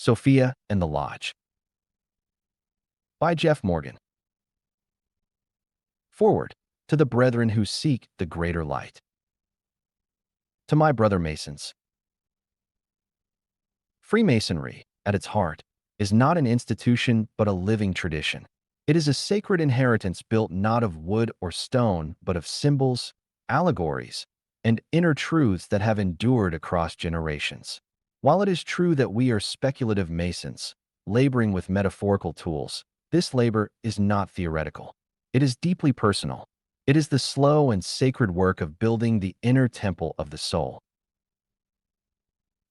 Sophia and the Lodge by Jeff Morgan. Foreword. To the brethren who seek the greater light. To my brother Masons. Freemasonry, at its heart, is not an institution but a living tradition. It is a sacred inheritance built not of wood or stone but of symbols, allegories, and inner truths that have endured across generations. While it is true that we are speculative Masons, laboring with metaphorical tools, this labor is not theoretical. It is deeply personal. It is the slow and sacred work of building the inner temple of the soul.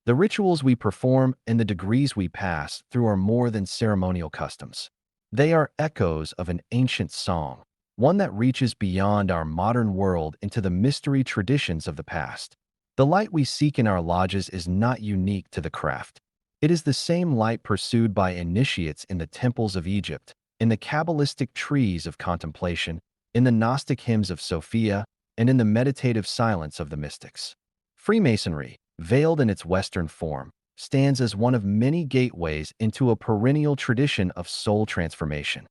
The rituals we perform and the degrees we pass through are more than ceremonial customs. They are echoes of an ancient song, one that reaches beyond our modern world into the mystery traditions of the past. The light we seek in our lodges is not unique to the craft. It is the same light pursued by initiates in the temples of Egypt, in the Kabbalistic trees of contemplation, in the Gnostic hymns of Sophia, and in the meditative silence of the mystics. Freemasonry, veiled in its Western form, stands as one of many gateways into a perennial tradition of soul transformation.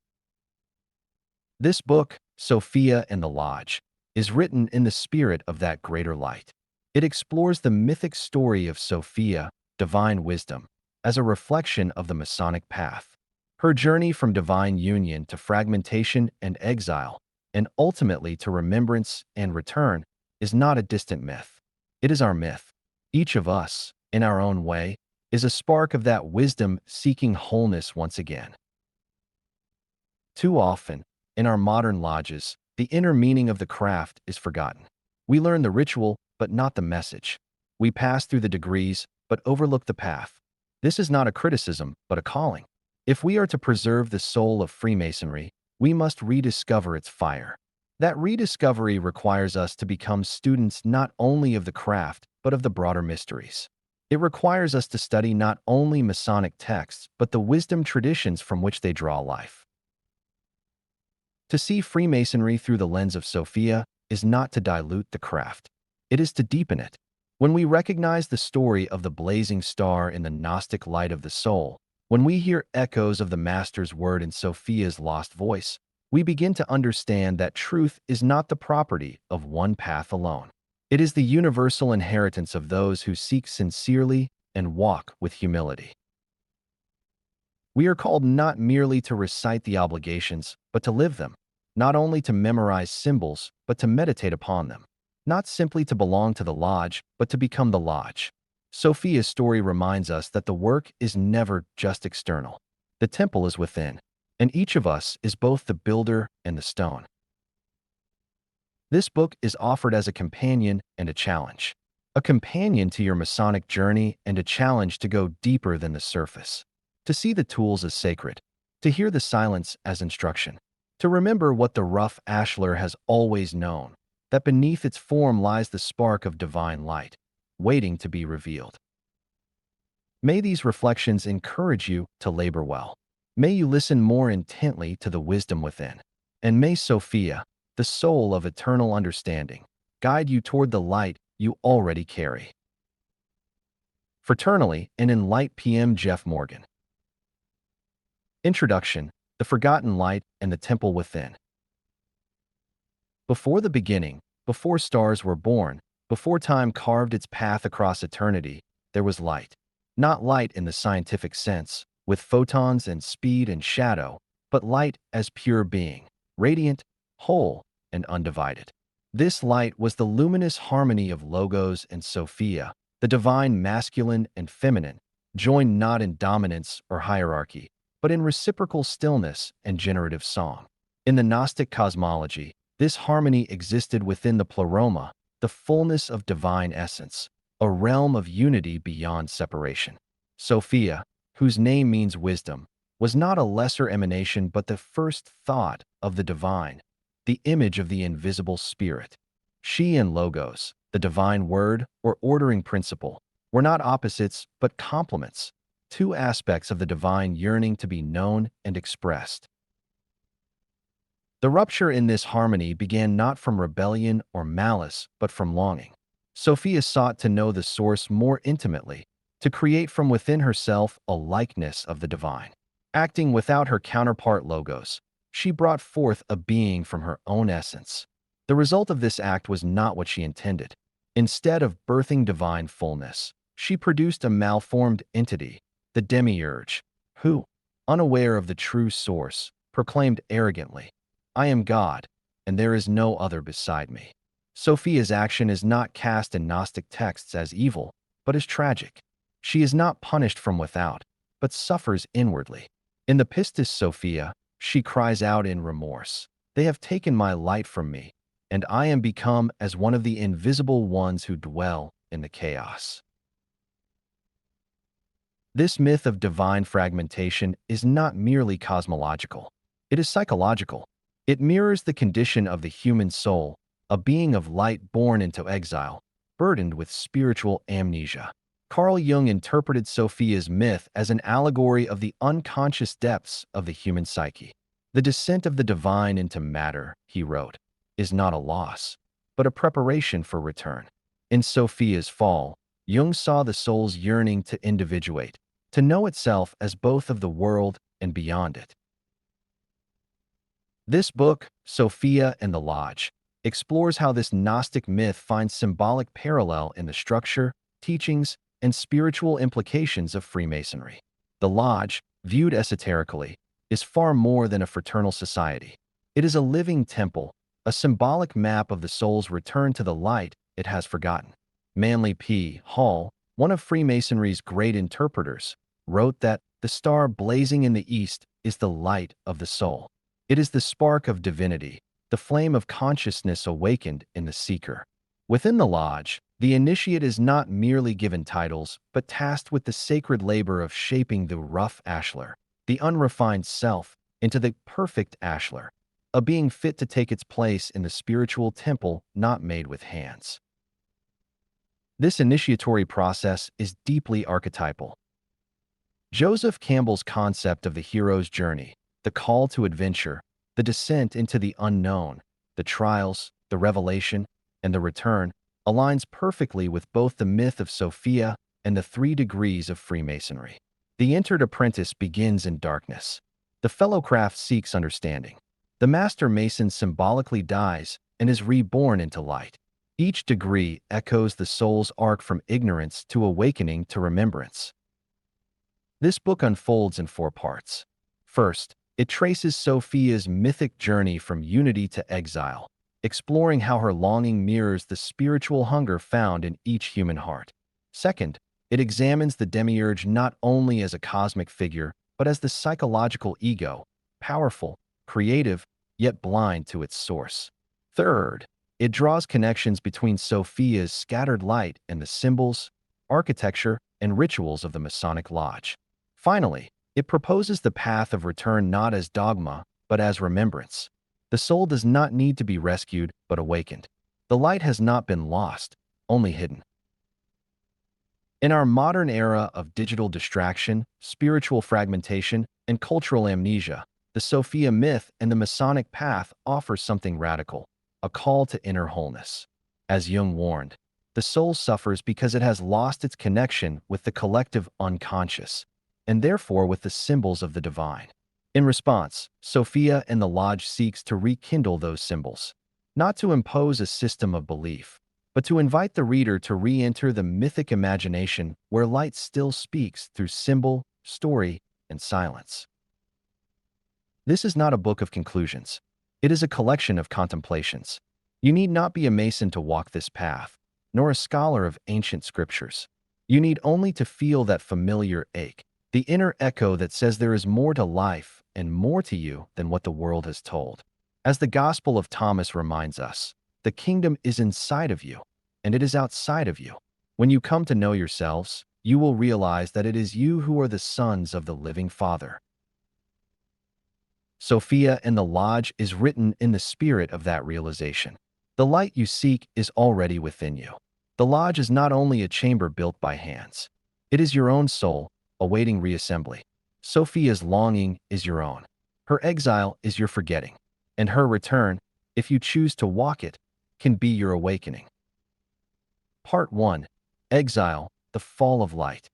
This book, Sophia and the Lodge, is written in the spirit of that greater light. It explores the mythic story of Sophia, divine wisdom, as a reflection of the Masonic path. Her journey from divine union to fragmentation and exile, and ultimately to remembrance and return, is not a distant myth. It is our myth. Each of us, in our own way, is a spark of that wisdom seeking wholeness once again. Too often, in our modern lodges, the inner meaning of the craft is forgotten. We learn the ritual, but not the message. We pass through the degrees, but overlook the path. This is not a criticism, but a calling. If we are to preserve the soul of Freemasonry, we must rediscover its fire. That rediscovery requires us to become students not only of the craft, but of the broader mysteries. It requires us to study not only Masonic texts, but the wisdom traditions from which they draw life. To see Freemasonry through the lens of Sophia is not to dilute the craft. It is to deepen it. When we recognize the story of the blazing star in the Gnostic light of the soul, when we hear echoes of the Master's word in Sophia's lost voice, we begin to understand that truth is not the property of one path alone. It is the universal inheritance of those who seek sincerely and walk with humility. We are called not merely to recite the obligations, but to live them, not only to memorize symbols, but to meditate upon them, not simply to belong to the lodge, but to become the lodge. Sophia's story reminds us that the work is never just external. The temple is within, and each of us is both the builder and the stone. This book is offered as a companion and a challenge. A companion to your Masonic journey and a challenge to go deeper than the surface. To see the tools as sacred, to hear the silence as instruction, to remember what the rough ashlar has always known, that beneath its form lies the spark of divine light, waiting to be revealed. May these reflections encourage you to labor well. May you listen more intently to the wisdom within. And may Sophia, the soul of eternal understanding, guide you toward the light you already carry. Fraternally and in Light PM Jeff Morgan. Introduction, the Forgotten Light and the Temple Within. Before the beginning, before stars were born, before time carved its path across eternity, there was light. Not light in the scientific sense, with photons and speed and shadow, but light as pure being, radiant, whole, and undivided. This light was the luminous harmony of Logos and Sophia, the divine masculine and feminine, joined not in dominance or hierarchy, but in reciprocal stillness and generative song. In the Gnostic cosmology, this harmony existed within the pleroma, the fullness of divine essence, a realm of unity beyond separation. Sophia, whose name means wisdom, was not a lesser emanation but the first thought of the divine, the image of the invisible spirit. She and Logos, the divine word or ordering principle, were not opposites but complements, two aspects of the divine yearning to be known and expressed. The rupture in this harmony began not from rebellion or malice, but from longing. Sophia sought to know the source more intimately, to create from within herself a likeness of the divine. Acting without her counterpart Logos, she brought forth a being from her own essence. The result of this act was not what she intended. Instead of birthing divine fullness, she produced a malformed entity, the demiurge, who, unaware of the true source, proclaimed arrogantly, "I am God, and there is no other beside me." Sophia's action is not cast in Gnostic texts as evil, but as tragic. She is not punished from without, but suffers inwardly. In the Pistis Sophia, she cries out in remorse, "They have taken my light from me, and I am become as one of the invisible ones who dwell in the chaos." This myth of divine fragmentation is not merely cosmological. It is psychological. It mirrors the condition of the human soul, a being of light born into exile, burdened with spiritual amnesia. Carl Jung interpreted Sophia's myth as an allegory of the unconscious depths of the human psyche. The descent of the divine into matter, he wrote, is not a loss, but a preparation for return. In Sophia's fall, Jung saw the soul's yearning to individuate, to know itself as both of the world and beyond it. This book, Sophia and the Lodge, explores how this Gnostic myth finds symbolic parallel in the structure, teachings, and spiritual implications of Freemasonry. The Lodge, viewed esoterically, is far more than a fraternal society. It is a living temple, a symbolic map of the soul's return to the light it has forgotten. Manly P. Hall, one of Freemasonry's great interpreters, wrote that the star blazing in the east is the light of the soul. It is the spark of divinity, the flame of consciousness awakened in the seeker. Within the Lodge, the initiate is not merely given titles, but tasked with the sacred labor of shaping the rough ashlar, the unrefined self, into the perfect ashlar, a being fit to take its place in the spiritual temple not made with hands. This initiatory process is deeply archetypal. Joseph Campbell's concept of the hero's journey, the call to adventure, the descent into the unknown, the trials, the revelation, and the return, aligns perfectly with both the myth of Sophia and the 3 degrees of Freemasonry. The entered apprentice begins in darkness. The fellowcraft seeks understanding. The master mason symbolically dies and is reborn into light. Each degree echoes the soul's arc from ignorance to awakening to remembrance. This book unfolds in 4 parts. First, it traces Sophia's mythic journey from unity to exile, exploring how her longing mirrors the spiritual hunger found in each human heart. Second, it examines the demiurge not only as a cosmic figure, but as the psychological ego, powerful, creative, yet blind to its source. Third, it draws connections between Sophia's scattered light and the symbols, architecture, and rituals of the Masonic Lodge. Finally, it proposes the path of return not as dogma, but as remembrance. The soul does not need to be rescued, but awakened. The light has not been lost, only hidden. In our modern era of digital distraction, spiritual fragmentation, and cultural amnesia, the Sophia myth and the Masonic path offer something radical, a call to inner wholeness. As Jung warned, the soul suffers because it has lost its connection with the collective unconscious, and therefore with the symbols of the divine. In response, Sophia and the Lodge seeks to rekindle those symbols, not to impose a system of belief, but to invite the reader to re-enter the mythic imagination where light still speaks through symbol, story, and silence. This is not a book of conclusions. It is a collection of contemplations. You need not be a Mason to walk this path, nor a scholar of ancient scriptures. You need only to feel that familiar ache, the inner echo that says there is more to life and more to you than what the world has told. As the Gospel of Thomas reminds us, the kingdom is inside of you, and it is outside of you. When you come to know yourselves, you will realize that it is you who are the sons of the living Father. Sophia and the Lodge is written in the spirit of that realization. The light you seek is already within you. The Lodge is not only a chamber built by hands. It is your own soul, awaiting reassembly. Sophia's longing is your own. Her exile is your forgetting. And her return, if you choose to walk it, can be your awakening. Part 1. Exile, the Fall of Light.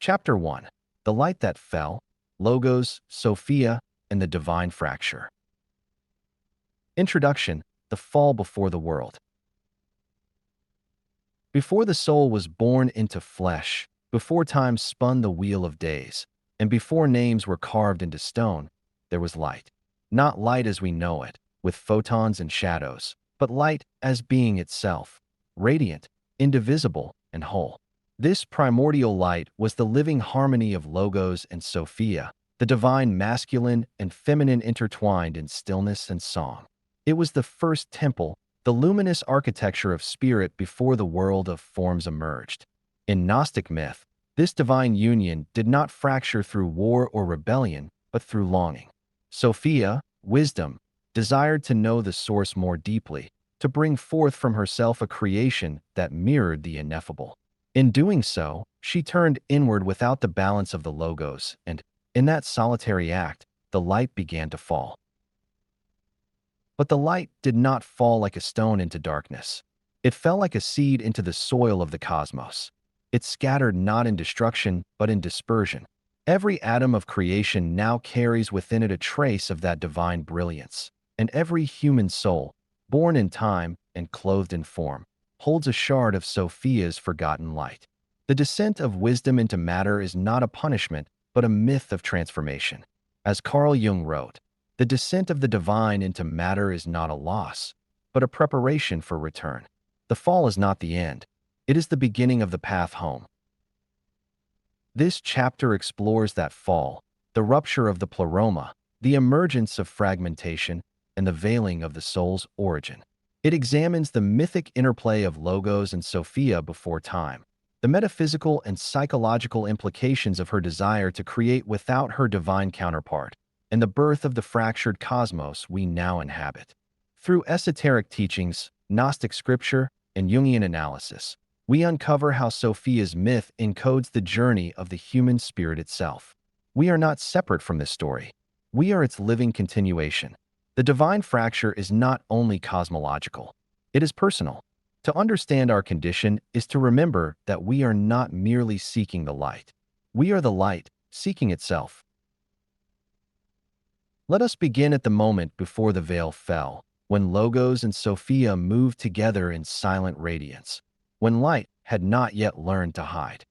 Chapter 1. The Light That Fell, Logos, Sophia, and the Divine Fracture. Introduction. The Fall Before the World. Before the soul was born into flesh, before time spun the wheel of days, and before names were carved into stone, there was light. Not light as we know it, with photons and shadows, but light as being itself, radiant, indivisible, and whole. This primordial light was the living harmony of Logos and Sophia, the divine masculine and feminine intertwined in stillness and song. It was the first temple, the luminous architecture of spirit before the world of forms emerged. In Gnostic myth, this divine union did not fracture through war or rebellion, but through longing. Sophia, wisdom, desired to know the source more deeply, to bring forth from herself a creation that mirrored the ineffable. In doing so, she turned inward without the balance of the Logos, and, in that solitary act, the light began to fall. But the light did not fall like a stone into darkness. It fell like a seed into the soil of the cosmos. It scattered not in destruction, but in dispersion. Every atom of creation now carries within it a trace of that divine brilliance, and every human soul, born in time and clothed in form, holds a shard of Sophia's forgotten light. The descent of wisdom into matter is not a punishment, but a myth of transformation. As Carl Jung wrote, the descent of the divine into matter is not a loss, but a preparation for return. The fall is not the end. It is the beginning of the path home. This chapter explores that fall, the rupture of the pleroma, the emergence of fragmentation, and the veiling of the soul's origin. It examines the mythic interplay of Logos and Sophia before time, the metaphysical and psychological implications of her desire to create without her divine counterpart, and the birth of the fractured cosmos we now inhabit. Through esoteric teachings, Gnostic scripture, and Jungian analysis, we uncover how Sophia's myth encodes the journey of the human spirit itself. We are not separate from this story. We are its living continuation. The divine fracture is not only cosmological, it is personal. To understand our condition is to remember that we are not merely seeking the light. We are the light, seeking itself. Let us begin at the moment before the veil fell, when Logos and Sophia moved together in silent radiance, when light had not yet learned to hide.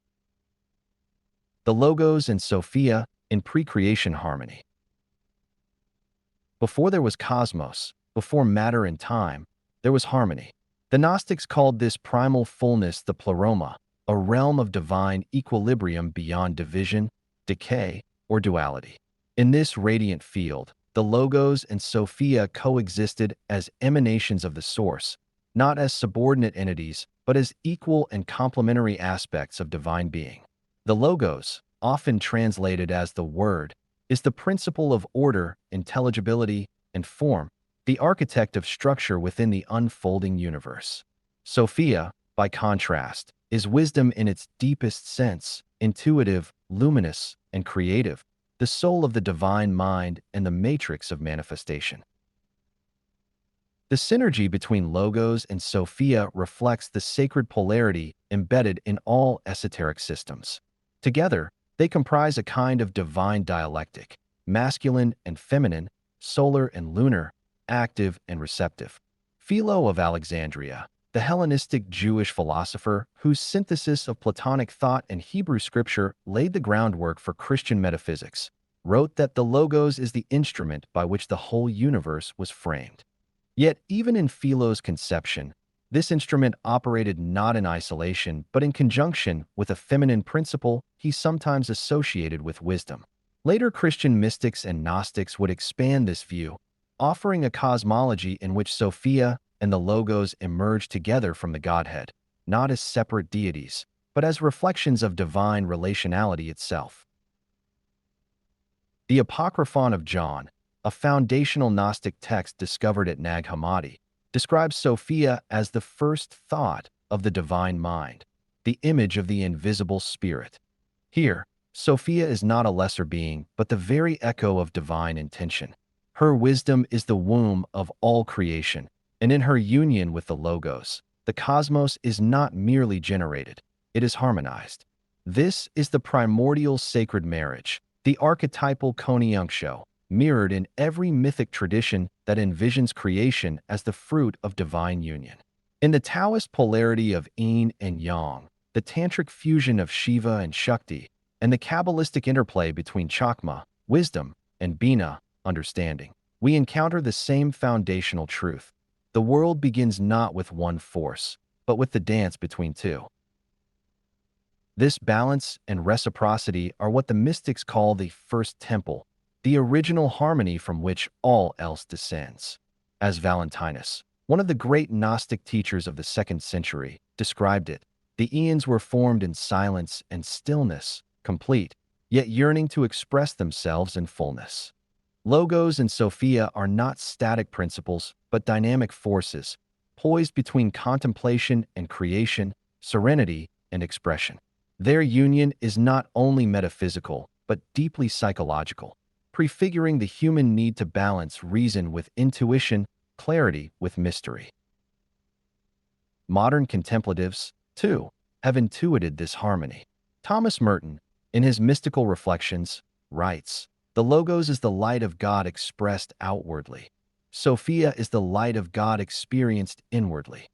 The Logos and Sophia in pre-creation harmony. Before there was cosmos, before matter and time, there was harmony. The Gnostics called this primal fullness the pleroma, a realm of divine equilibrium beyond division, decay, or duality. In this radiant field, the Logos and Sophia coexisted as emanations of the source, not as subordinate entities, but as equal and complementary aspects of divine being. The Logos, often translated as the Word, is the principle of order, intelligibility, and form, the architect of structure within the unfolding universe. Sophia, by contrast, is wisdom in its deepest sense, intuitive, luminous, and creative, the soul of the divine mind and the matrix of manifestation. The synergy between Logos and Sophia reflects the sacred polarity embedded in all esoteric systems. Together, they comprise a kind of divine dialectic, masculine and feminine, solar and lunar, active and receptive. Philo of Alexandria, the Hellenistic Jewish philosopher whose synthesis of Platonic thought and Hebrew scripture laid the groundwork for Christian metaphysics, wrote that the Logos is the instrument by which the whole universe was framed. Yet, even in Philo's conception, this instrument operated not in isolation, but in conjunction with a feminine principle he sometimes associated with wisdom. Later Christian mystics and Gnostics would expand this view, offering a cosmology in which Sophia and the Logos emerge together from the Godhead, not as separate deities, but as reflections of divine relationality itself. The Apocryphon of John, a foundational Gnostic text discovered at Nag Hammadi, describes Sophia as the first thought of the divine mind, the image of the invisible spirit. Here, Sophia is not a lesser being, but the very echo of divine intention. Her wisdom is the womb of all creation, and in her union with the Logos, the cosmos is not merely generated, it is harmonized. This is the primordial sacred marriage, the archetypal conjunction, mirrored in every mythic tradition that envisions creation as the fruit of divine union. In the Taoist polarity of yin and yang, the tantric fusion of Shiva and Shakti, and the Kabbalistic interplay between Chakma, wisdom, and Bina, understanding, we encounter the same foundational truth. The world begins not with one force, but with the dance between two. This balance and reciprocity are what the mystics call the first temple, the original harmony from which all else descends. As Valentinus, one of the great Gnostic teachers of the 2nd century, described it, the eons were formed in silence and stillness, complete, yet yearning to express themselves in fullness. Logos and Sophia are not static principles, but dynamic forces, poised between contemplation and creation, serenity and expression. Their union is not only metaphysical, but deeply psychological, prefiguring the human need to balance reason with intuition, clarity with mystery. Modern contemplatives, too, have intuited this harmony. Thomas Merton, in his Mystical Reflections, writes, "The Logos is the light of God expressed outwardly. Sophia is the light of God experienced inwardly."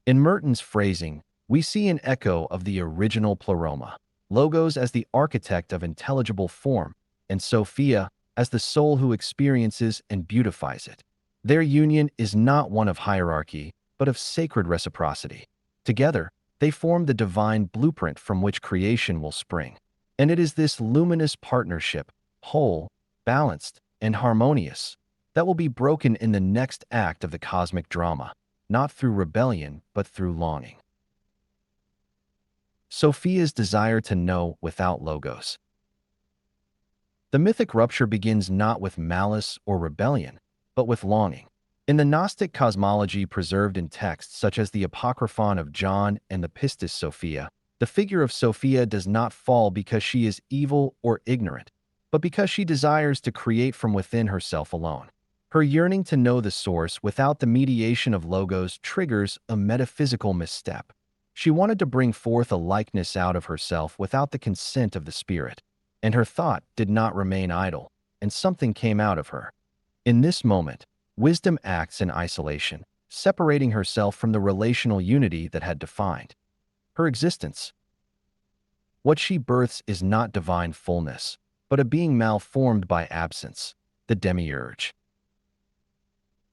In Merton's phrasing, we see an echo of the original pleroma, Logos as the architect of intelligible form, and Sophia as the soul who experiences and beautifies it. Their union is not one of hierarchy, but of sacred reciprocity. Together, they form the divine blueprint from which creation will spring. And it is this luminous partnership, whole, balanced, and harmonious, that will be broken in the next act of the cosmic drama, not through rebellion, but through longing. Sophia's desire to know without Logos. The mythic rupture begins not with malice or rebellion, but with longing. In the Gnostic cosmology preserved in texts such as the Apocryphon of John and the Pistis Sophia, the figure of Sophia does not fall because she is evil or ignorant, but because she desires to create from within herself alone. Her yearning to know the source without the mediation of Logos triggers a metaphysical misstep. She wanted to bring forth a likeness out of herself without the consent of the spirit, and her thought did not remain idle, and something came out of her. In this moment, wisdom acts in isolation, separating herself from the relational unity that had defined her existence. What she births is not divine fullness, but a being malformed by absence, the demiurge.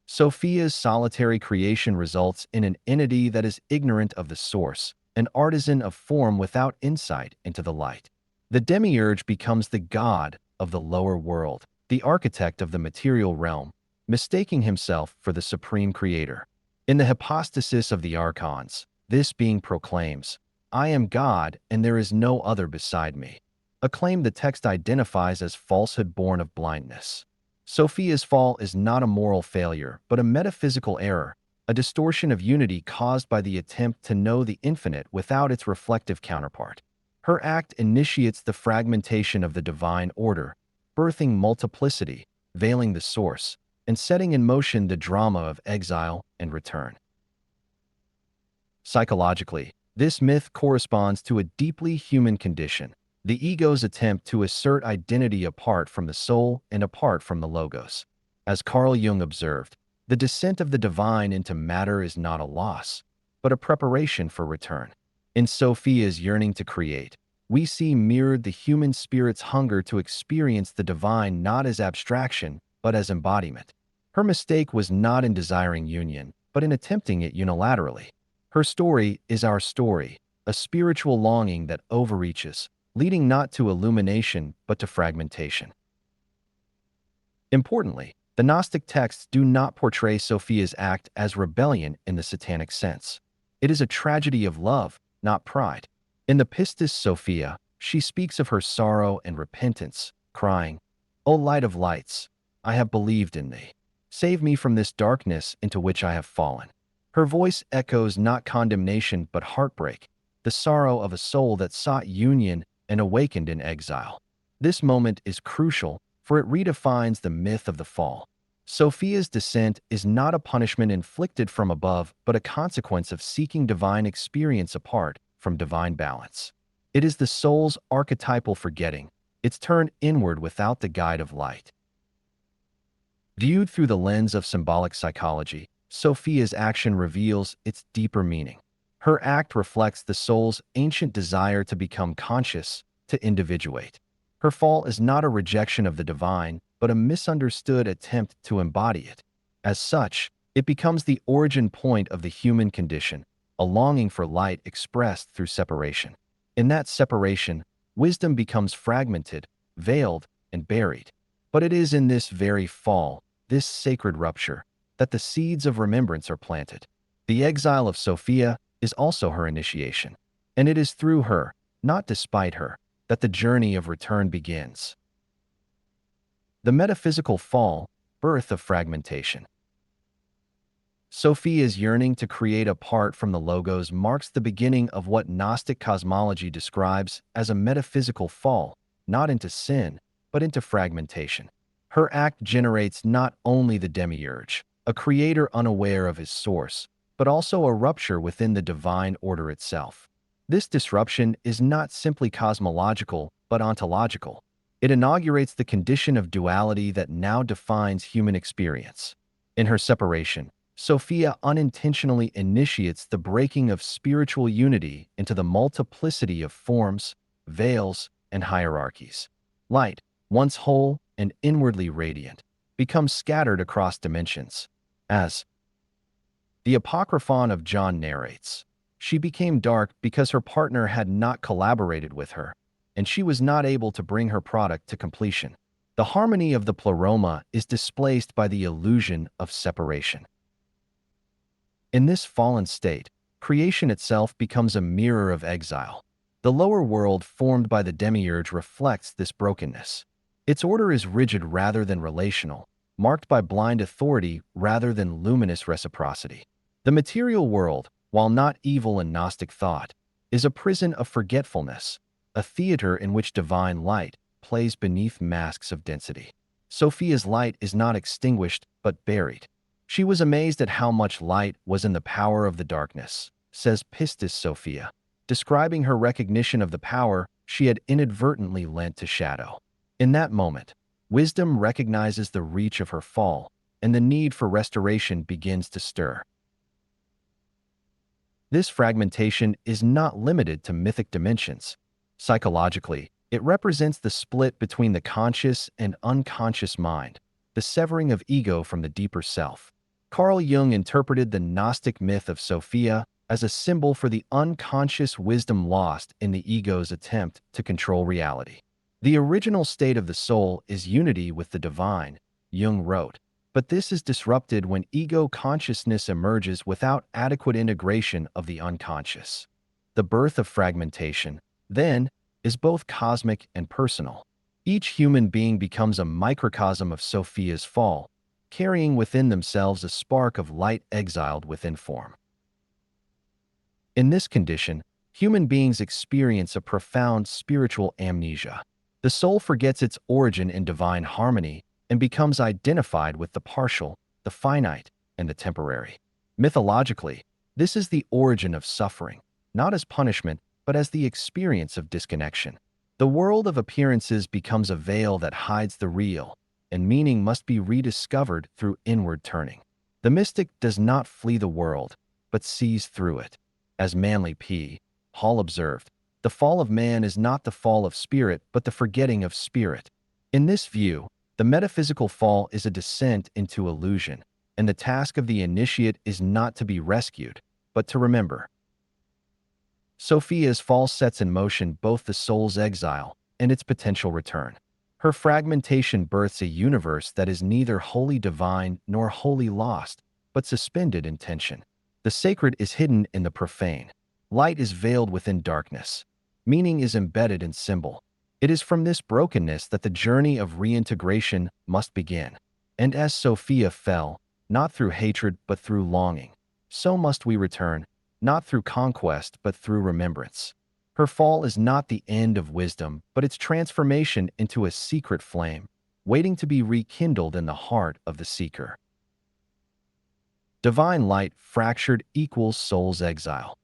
Sophia's solitary creation results in an entity that is ignorant of the source, an artisan of form without insight into the light. The demiurge becomes the god of the lower world, the architect of the material realm, mistaking himself for the supreme creator. In the hypostasis of the archons, this being proclaims, "I am God and there is no other beside me," a claim the text identifies as falsehood born of blindness. Sophia's fall is not a moral failure, but a metaphysical error, a distortion of unity caused by the attempt to know the infinite without its reflective counterpart. Her act initiates the fragmentation of the divine order, birthing multiplicity, veiling the source, and setting in motion the drama of exile and return. Psychologically, this myth corresponds to a deeply human condition, the ego's attempt to assert identity apart from the soul and apart from the Logos. As Carl Jung observed, the descent of the divine into matter is not a loss, but a preparation for return. In Sophia's yearning to create, we see mirrored the human spirit's hunger to experience the divine not as abstraction, but as embodiment. Her mistake was not in desiring union, but in attempting it unilaterally. Her story is our story, a spiritual longing that overreaches, leading not to illumination but to fragmentation. Importantly, the Gnostic texts do not portray Sophia's act as rebellion in the satanic sense. It is a tragedy of love, not pride. In the Pistis Sophia, she speaks of her sorrow and repentance, crying, "O light of lights, I have believed in thee. Save me from this darkness into which I have fallen." Her voice echoes not condemnation but heartbreak, the sorrow of a soul that sought union and awakened in exile. This moment is crucial, for it redefines the myth of the fall. Sophia's descent is not a punishment inflicted from above, but a consequence of seeking divine experience apart from divine balance. It is the soul's archetypal forgetting. It's turned inward without the guide of light. Viewed through the lens of symbolic psychology, Sophia's action reveals its deeper meaning. Her act reflects the soul's ancient desire to become conscious, to individuate. Her fall is not a rejection of the divine, but a misunderstood attempt to embody it. As such, it becomes the origin point of the human condition, a longing for light expressed through separation. In that separation, wisdom becomes fragmented, veiled, and buried. But it is in this very fall, this sacred rupture, that the seeds of remembrance are planted. The exile of Sophia is also her initiation, and it is through her, not despite her, that the journey of return begins. The metaphysical fall, birth of fragmentation. Sophia's yearning to create apart from the Logos marks the beginning of what Gnostic cosmology describes as a metaphysical fall, not into sin, but into fragmentation. Her act generates not only the demiurge, a creator unaware of his source, but also a rupture within the divine order itself. This disruption is not simply cosmological, but ontological. It inaugurates the condition of duality that now defines human experience. In her separation, Sophia unintentionally initiates the breaking of spiritual unity into the multiplicity of forms, veils, and hierarchies. Light, once whole and inwardly radiant, becomes scattered across dimensions. As the Apocryphon of John narrates, she became dark because her partner had not collaborated with her, and she was not able to bring her product to completion. The harmony of the pleroma is displaced by the illusion of separation. In this fallen state, creation itself becomes a mirror of exile. The lower world formed by the demiurge reflects this brokenness. Its order is rigid rather than relational, marked by blind authority rather than luminous reciprocity. The material world, while not evil in Gnostic thought, is a prison of forgetfulness, a theater in which divine light plays beneath masks of density. Sophia's light is not extinguished but buried. She was amazed at how much light was in the power of the darkness, says Pistis Sophia, describing her recognition of the power she had inadvertently lent to shadow. In that moment, wisdom recognizes the reach of her fall, and the need for restoration begins to stir. This fragmentation is not limited to mythic dimensions. Psychologically, it represents the split between the conscious and unconscious mind, the severing of ego from the deeper self. Carl Jung interpreted the Gnostic myth of Sophia as a symbol for the unconscious wisdom lost in the ego's attempt to control reality. The original state of the soul is unity with the divine, Jung wrote, but this is disrupted when ego consciousness emerges without adequate integration of the unconscious. The birth of fragmentation, then, is both cosmic and personal. Each human being becomes a microcosm of Sophia's fall, carrying within themselves a spark of light exiled within form. In this condition, human beings experience a profound spiritual amnesia. The soul forgets its origin in divine harmony and becomes identified with the partial, the finite, and the temporary. Mythologically, this is the origin of suffering, not as punishment, but as the experience of disconnection. The world of appearances becomes a veil that hides the real, and meaning must be rediscovered through inward turning. The mystic does not flee the world, but sees through it. As Manly P. Hall observed, the fall of man is not the fall of spirit, but the forgetting of spirit. In this view, the metaphysical fall is a descent into illusion, and the task of the initiate is not to be rescued, but to remember. Sophia's fall sets in motion both the soul's exile and its potential return. Her fragmentation births a universe that is neither wholly divine nor wholly lost, but suspended in tension. The sacred is hidden in the profane. Light is veiled within darkness. Meaning is embedded in symbol. It is from this brokenness that the journey of reintegration must begin. And as Sophia fell, not through hatred but through longing, so must we return, not through conquest but through remembrance. Her fall is not the end of wisdom, but its transformation into a secret flame, waiting to be rekindled in the heart of the seeker. Divine light fractured equals soul's exile.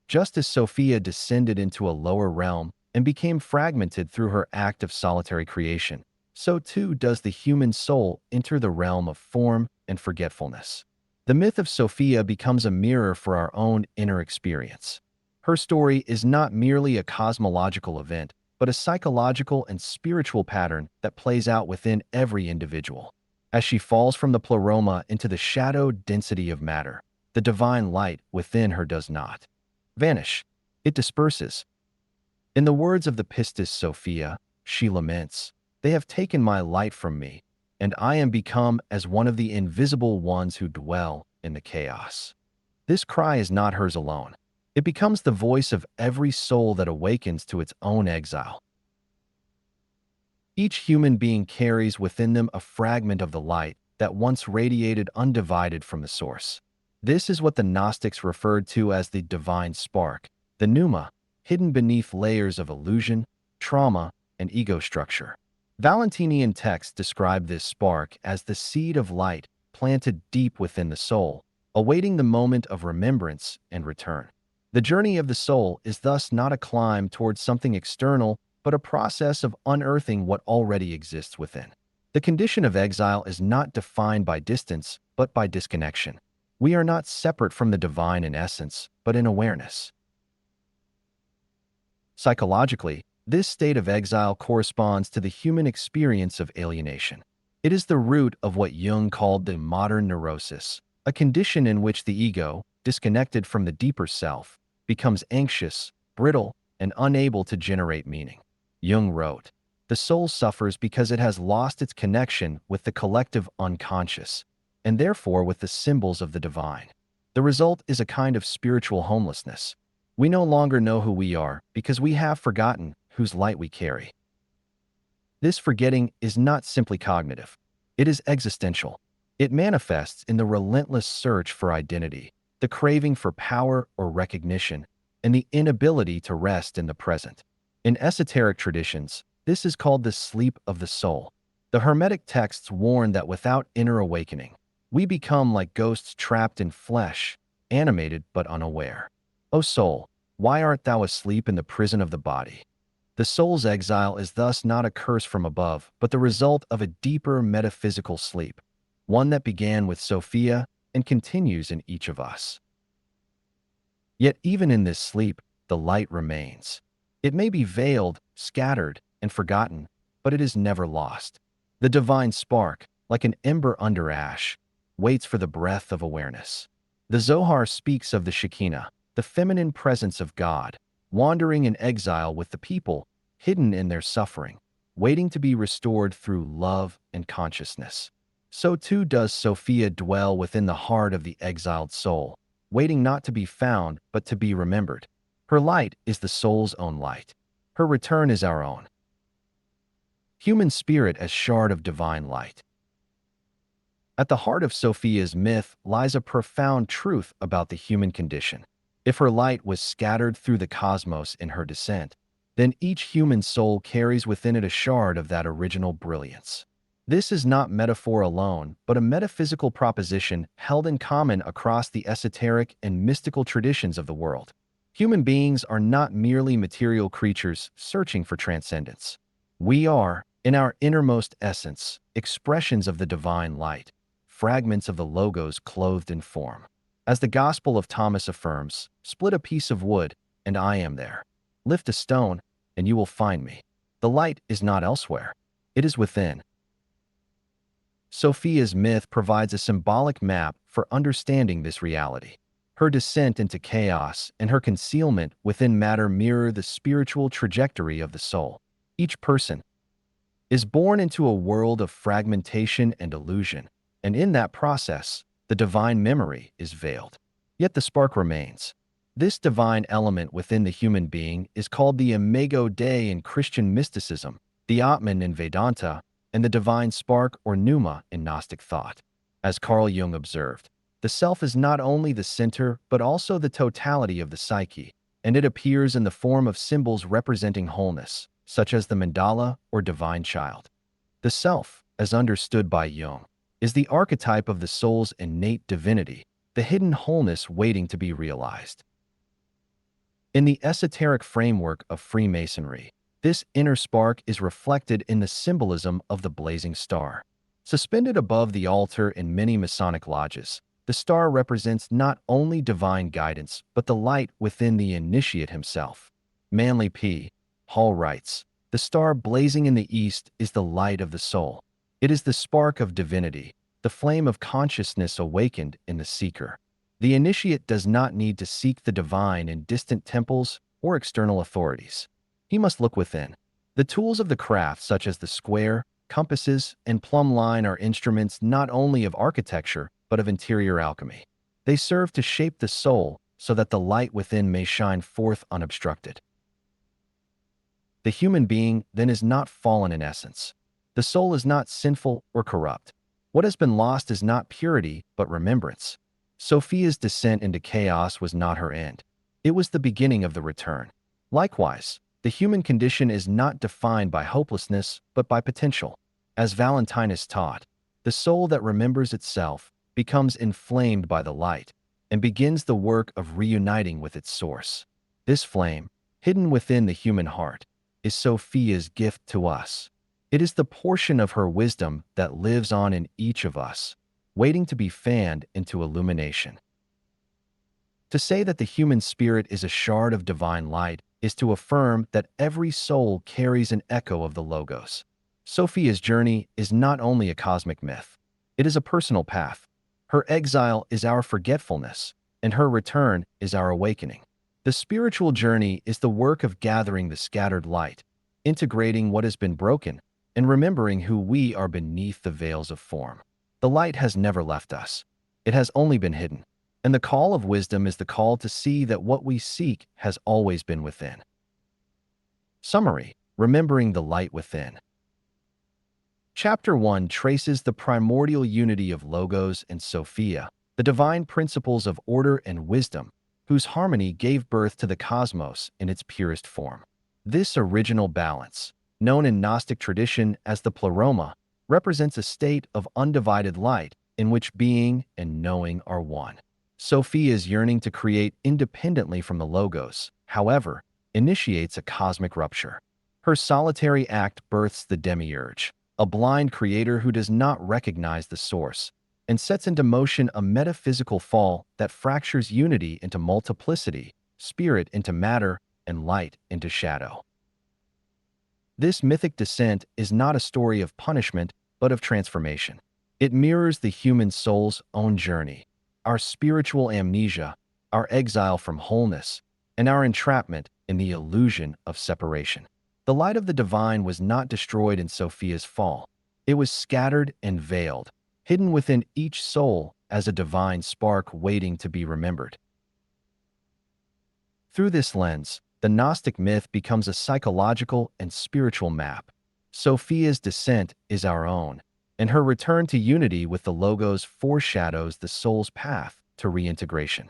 Just as Sophia descended into a lower realm and became fragmented through her act of solitary creation, so too does the human soul enter the realm of form and forgetfulness. The myth of Sophia becomes a mirror for our own inner experience. Her story is not merely a cosmological event, but a psychological and spiritual pattern that plays out within every individual. As she falls from the pleroma into the shadowed density of matter, the divine light within her does not vanish. It disperses. In the words of the pistis Sophia, she laments, "They have taken my light from me, and I am become as one of the invisible ones who dwell in the chaos." This cry is not hers alone. It becomes the voice of every soul that awakens to its own exile. Each human being carries within them a fragment of the light that once radiated undivided from the source. This is what the Gnostics referred to as the divine spark, the pneuma, hidden beneath layers of illusion, trauma, and ego structure. Valentinian texts describe this spark as the seed of light planted deep within the soul, awaiting the moment of remembrance and return. The journey of the soul is thus not a climb towards something external, but a process of unearthing what already exists within. The condition of exile is not defined by distance, but by disconnection. We are not separate from the divine in essence, but in awareness. Psychologically, this state of exile corresponds to the human experience of alienation. It is the root of what Jung called the modern neurosis, a condition in which the ego, disconnected from the deeper self, becomes anxious, brittle, and unable to generate meaning. Jung wrote, "The soul suffers because it has lost its connection with the collective unconscious, and therefore with the symbols of the divine. The result is a kind of spiritual homelessness. We no longer know who we are because we have forgotten whose light we carry." This forgetting is not simply cognitive. It is existential. It manifests in the relentless search for identity, the craving for power or recognition, and the inability to rest in the present. In esoteric traditions, this is called the sleep of the soul. The Hermetic texts warn that without inner awakening, we become like ghosts trapped in flesh, animated but unaware. O soul, why art thou asleep in the prison of the body? The soul's exile is thus not a curse from above, but the result of a deeper metaphysical sleep, one that began with Sophia and continues in each of us. Yet even in this sleep, the light remains. It may be veiled, scattered, and forgotten, but it is never lost. The divine spark, like an ember under ash, waits for the breath of awareness. The Zohar speaks of the Shekinah, the feminine presence of God, wandering in exile with the people, hidden in their suffering, waiting to be restored through love and consciousness. So too does Sophia dwell within the heart of the exiled soul, waiting not to be found, but to be remembered. Her light is the soul's own light. Her return is our own. Human spirit as shard of divine light. At the heart of Sophia's myth lies a profound truth about the human condition. If her light was scattered through the cosmos in her descent, then each human soul carries within it a shard of that original brilliance. This is not metaphor alone, but a metaphysical proposition held in common across the esoteric and mystical traditions of the world. Human beings are not merely material creatures searching for transcendence. We are, in our innermost essence, expressions of the divine light, fragments of the Logos clothed in form. As the Gospel of Thomas affirms, split a piece of wood, and I am there. Lift a stone, and you will find me. The light is not elsewhere. It is within. Sophia's myth provides a symbolic map for understanding this reality. Her descent into chaos and her concealment within matter mirror the spiritual trajectory of the soul. Each person is born into a world of fragmentation and illusion, and in that process, the divine memory is veiled. Yet the spark remains. This divine element within the human being is called the imago Dei in Christian mysticism, the Atman in Vedanta, and the divine spark or pneuma in Gnostic thought. As Carl Jung observed, the self is not only the center but also the totality of the psyche, and it appears in the form of symbols representing wholeness, such as the mandala or divine child. The self, as understood by Jung, is the archetype of the soul's innate divinity, the hidden wholeness waiting to be realized. In the esoteric framework of Freemasonry, this inner spark is reflected in the symbolism of the blazing star. Suspended above the altar in many Masonic lodges, the star represents not only divine guidance but the light within the initiate himself. Manly P. Hall writes, "The star blazing in the east is the light of the soul. It is the spark of divinity, the flame of consciousness awakened in the seeker." The initiate does not need to seek the divine in distant temples or external authorities. He must look within. The tools of the craft, such as the square, compasses, and plumb line, are instruments not only of architecture but of interior alchemy. They serve to shape the soul so that the light within may shine forth unobstructed. The human being, then, is not fallen in essence. The soul is not sinful or corrupt. What has been lost is not purity but remembrance. Sophia's descent into chaos was not her end. It was the beginning of the return. Likewise, the human condition is not defined by hopelessness but by potential. As Valentinus taught, the soul that remembers itself becomes inflamed by the light and begins the work of reuniting with its source. This flame, hidden within the human heart, is Sophia's gift to us. It is the portion of her wisdom that lives on in each of us, waiting to be fanned into illumination. To say that the human spirit is a shard of divine light is to affirm that every soul carries an echo of the Logos. Sophia's journey is not only a cosmic myth, it is a personal path. Her exile is our forgetfulness, and her return is our awakening. The spiritual journey is the work of gathering the scattered light, integrating what has been broken, and remembering who we are beneath the veils of form. The light has never left us. It has only been hidden. And the call of wisdom is the call to see that what we seek has always been within. Summary: Remembering the light within. Chapter 1 traces the primordial unity of Logos and Sophia, the divine principles of order and wisdom, whose harmony gave birth to the cosmos in its purest form. This original balance, known in Gnostic tradition as the pleroma, represents a state of undivided light in which being and knowing are one. Sophia's yearning to create independently from the Logos, however, initiates a cosmic rupture. Her solitary act births the demiurge, a blind creator who does not recognize the source, and sets into motion a metaphysical fall that fractures unity into multiplicity, spirit into matter, and light into shadow. This mythic descent is not a story of punishment, but of transformation. It mirrors the human soul's own journey, our spiritual amnesia, our exile from wholeness, and our entrapment in the illusion of separation. The light of the divine was not destroyed in Sophia's fall. It was scattered and veiled, hidden within each soul as a divine spark waiting to be remembered. Through this lens, the Gnostic myth becomes a psychological and spiritual map. Sophia's descent is our own, and her return to unity with the Logos foreshadows the soul's path to reintegration.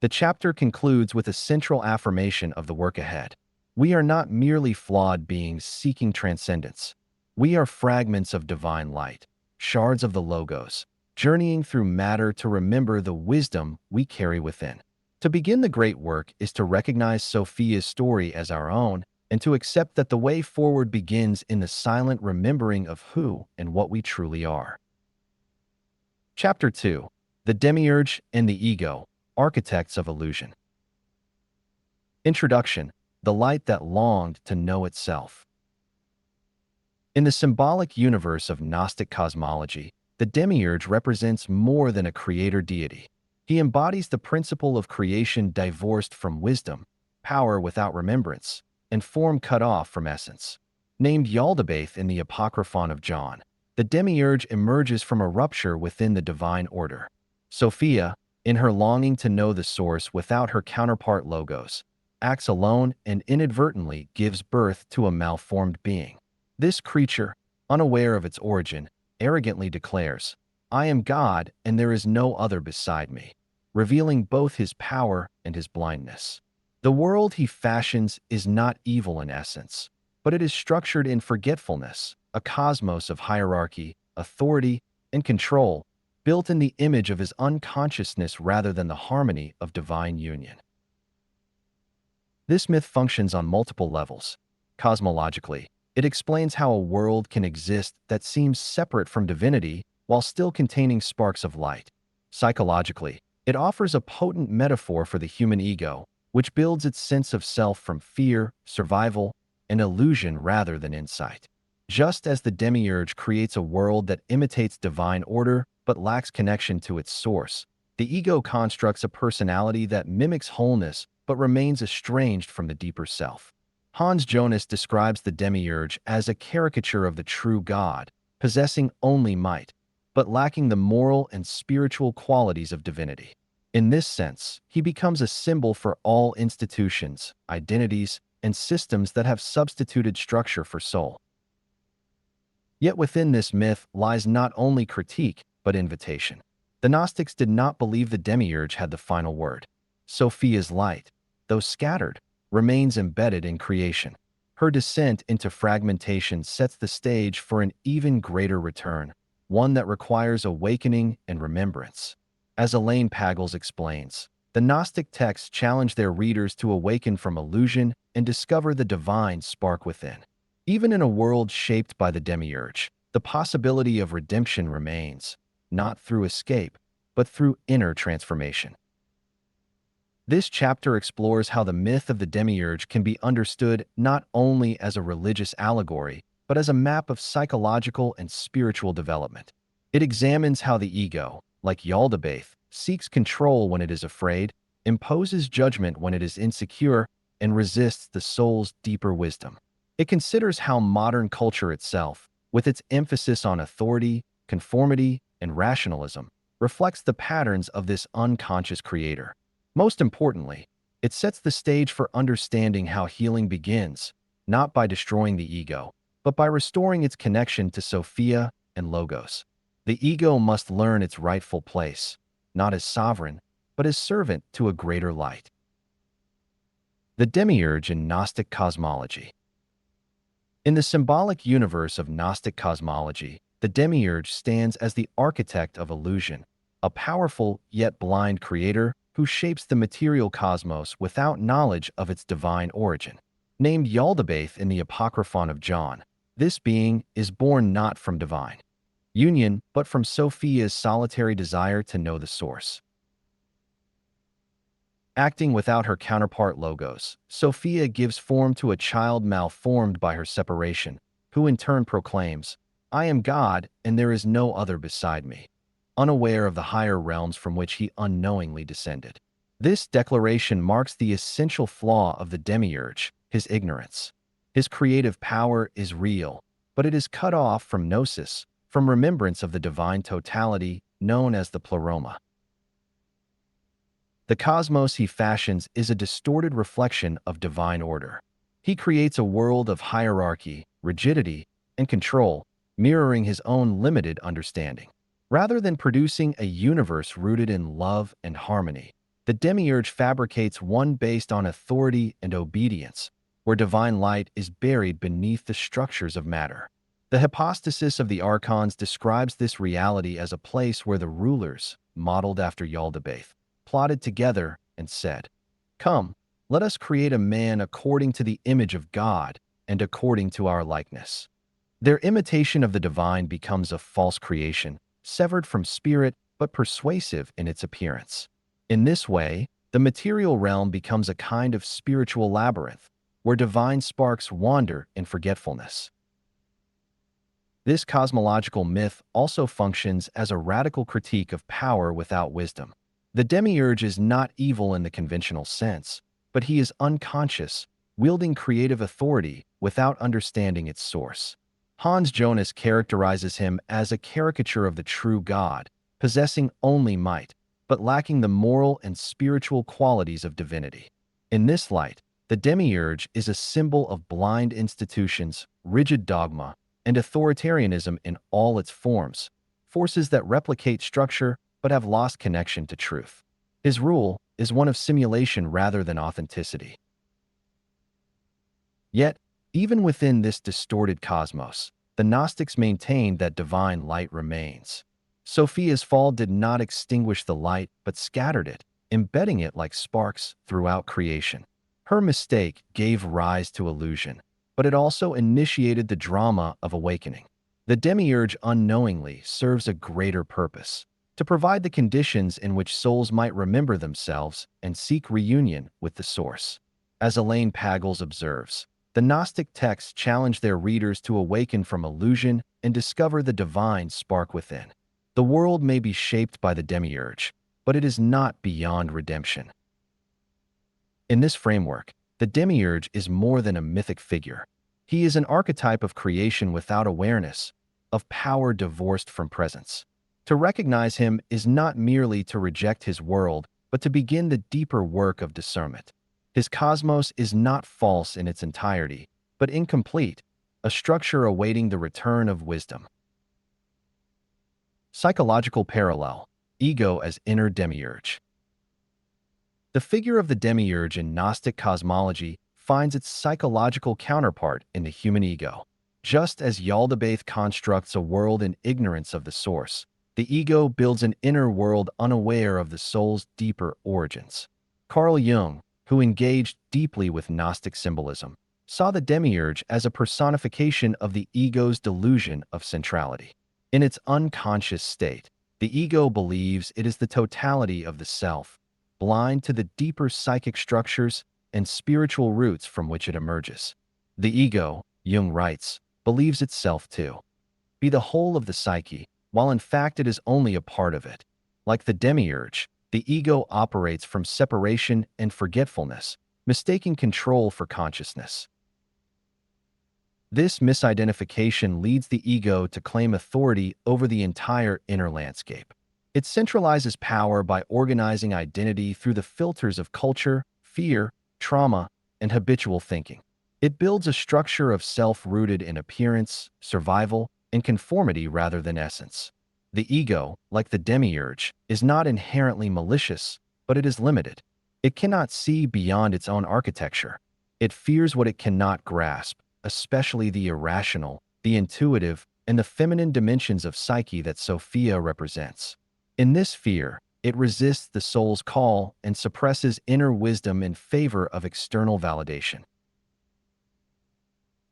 The chapter concludes with a central affirmation of the work ahead. We are not merely flawed beings seeking transcendence. We are fragments of divine light, shards of the Logos, journeying through matter to remember the wisdom we carry within. To begin the great work is to recognize Sophia's story as our own and to accept that the way forward begins in the silent remembering of who and what we truly are. Chapter 2: The Demiurge and the Ego, Architects of Illusion. Introduction: The light that longed to know itself. In the symbolic universe of Gnostic cosmology, the Demiurge represents more than a creator deity. He embodies the principle of creation divorced from wisdom, power without remembrance, and form cut off from essence. Named Yaldabaoth in the Apocryphon of John, the Demiurge emerges from a rupture within the divine order. Sophia, in her longing to know the source without her counterpart Logos, acts alone and inadvertently gives birth to a malformed being. This creature, unaware of its origin, arrogantly declares, "I am God and there is no other beside me," revealing both his power and his blindness. The world he fashions is not evil in essence, but it is structured in forgetfulness, a cosmos of hierarchy, authority, and control, built in the image of his unconsciousness rather than the harmony of divine union. This myth functions on multiple levels. Cosmologically, it explains how a world can exist that seems separate from divinity while still containing sparks of light. Psychologically, it offers a potent metaphor for the human ego, which builds its sense of self from fear, survival, and illusion rather than insight. Just as the demiurge creates a world that imitates divine order but lacks connection to its source, the ego constructs a personality that mimics wholeness but remains estranged from the deeper self. Hans Jonas describes the demiurge as a caricature of the true God, possessing only might, but lacking the moral and spiritual qualities of divinity. In this sense, he becomes a symbol for all institutions, identities, and systems that have substituted structure for soul. Yet within this myth lies not only critique, but invitation. The Gnostics did not believe the demiurge had the final word. Sophia's light, though scattered, remains embedded in creation. Her descent into fragmentation sets the stage for an even greater return, one that requires awakening and remembrance. As Elaine Pagels explains, the Gnostic texts challenge their readers to awaken from illusion and discover the divine spark within. Even in a world shaped by the demiurge, the possibility of redemption remains, not through escape, but through inner transformation. This chapter explores how the myth of the demiurge can be understood not only as a religious allegory, but as a map of psychological and spiritual development. It examines how the ego, like Yaldabaoth, seeks control when it is afraid, imposes judgment when it is insecure, and resists the soul's deeper wisdom. It considers how modern culture itself, with its emphasis on authority, conformity, and rationalism, reflects the patterns of this unconscious creator. Most importantly, it sets the stage for understanding how healing begins, not by destroying the ego, but by restoring its connection to Sophia and Logos. The ego must learn its rightful place, not as sovereign, but as servant to a greater light. The demiurge in Gnostic cosmology. In the symbolic universe of Gnostic cosmology, the demiurge stands as the architect of illusion, a powerful yet blind creator who shapes the material cosmos without knowledge of its divine origin. Named Yaldabaoth in the Apocryphon of John, this being is born not from divine union, but from Sophia's solitary desire to know the source. Acting without her counterpart Logos, Sophia gives form to a child malformed by her separation, who in turn proclaims, "I am God, and there is no other beside me," unaware of the higher realms from which he unknowingly descended. This declaration marks the essential flaw of the demiurge, his ignorance. His creative power is real, but it is cut off from gnosis, from remembrance of the divine totality known as the pleroma. The cosmos he fashions is a distorted reflection of divine order. He creates a world of hierarchy, rigidity, and control, mirroring his own limited understanding. Rather than producing a universe rooted in love and harmony, the demiurge fabricates one based on authority and obedience, where divine light is buried beneath the structures of matter. The hypostasis of the archons describes this reality as a place where the rulers, modeled after Yaldabaoth, plotted together and said, "Come, let us create a man according to the image of God and according to our likeness." Their imitation of the divine becomes a false creation, severed from spirit but persuasive in its appearance. In this way, the material realm becomes a kind of spiritual labyrinth, where divine sparks wander in forgetfulness. This cosmological myth also functions as a radical critique of power without wisdom. The demiurge is not evil in the conventional sense, but he is unconscious, wielding creative authority without understanding its source. Hans Jonas characterizes him as a caricature of the true God, possessing only might, but lacking the moral and spiritual qualities of divinity. In this light, the demiurge is a symbol of blind institutions, rigid dogma, and authoritarianism in all its forms, forces that replicate structure but have lost connection to truth. His rule is one of simulation rather than authenticity. Yet, even within this distorted cosmos, the Gnostics maintain that divine light remains. Sophia's fall did not extinguish the light, but scattered it, embedding it like sparks throughout creation. Her mistake gave rise to illusion, but it also initiated the drama of awakening. The demiurge unknowingly serves a greater purpose, to provide the conditions in which souls might remember themselves and seek reunion with the source. As Elaine Pagels observes, the Gnostic texts challenge their readers to awaken from illusion and discover the divine spark within. The world may be shaped by the demiurge, but it is not beyond redemption. In this framework, the demiurge is more than a mythic figure. He is an archetype of creation without awareness, of power divorced from presence. To recognize him is not merely to reject his world, but to begin the deeper work of discernment. His cosmos is not false in its entirety, but incomplete, a structure awaiting the return of wisdom. Psychological parallel: ego as inner demiurge. The figure of the demiurge in Gnostic cosmology finds its psychological counterpart in the human ego. Just as Yaldabaoth constructs a world in ignorance of the source, the ego builds an inner world unaware of the soul's deeper origins. Carl Jung, who engaged deeply with Gnostic symbolism, saw the demiurge as a personification of the ego's delusion of centrality. In its unconscious state, the ego believes it is the totality of the self, blind to the deeper psychic structures and spiritual roots from which it emerges. The ego, Jung writes, believes itself to be the whole of the psyche, while in fact it is only a part of it. Like the demiurge, the ego operates from separation and forgetfulness, mistaking control for consciousness. This misidentification leads the ego to claim authority over the entire inner landscape. It centralizes power by organizing identity through the filters of culture, fear, trauma, and habitual thinking. It builds a structure of self rooted in appearance, survival, and conformity rather than essence. The ego, like the demiurge, is not inherently malicious, but it is limited. It cannot see beyond its own architecture. It fears what it cannot grasp, especially the irrational, the intuitive, and the feminine dimensions of psyche that Sophia represents. In this fear, it resists the soul's call and suppresses inner wisdom in favor of external validation.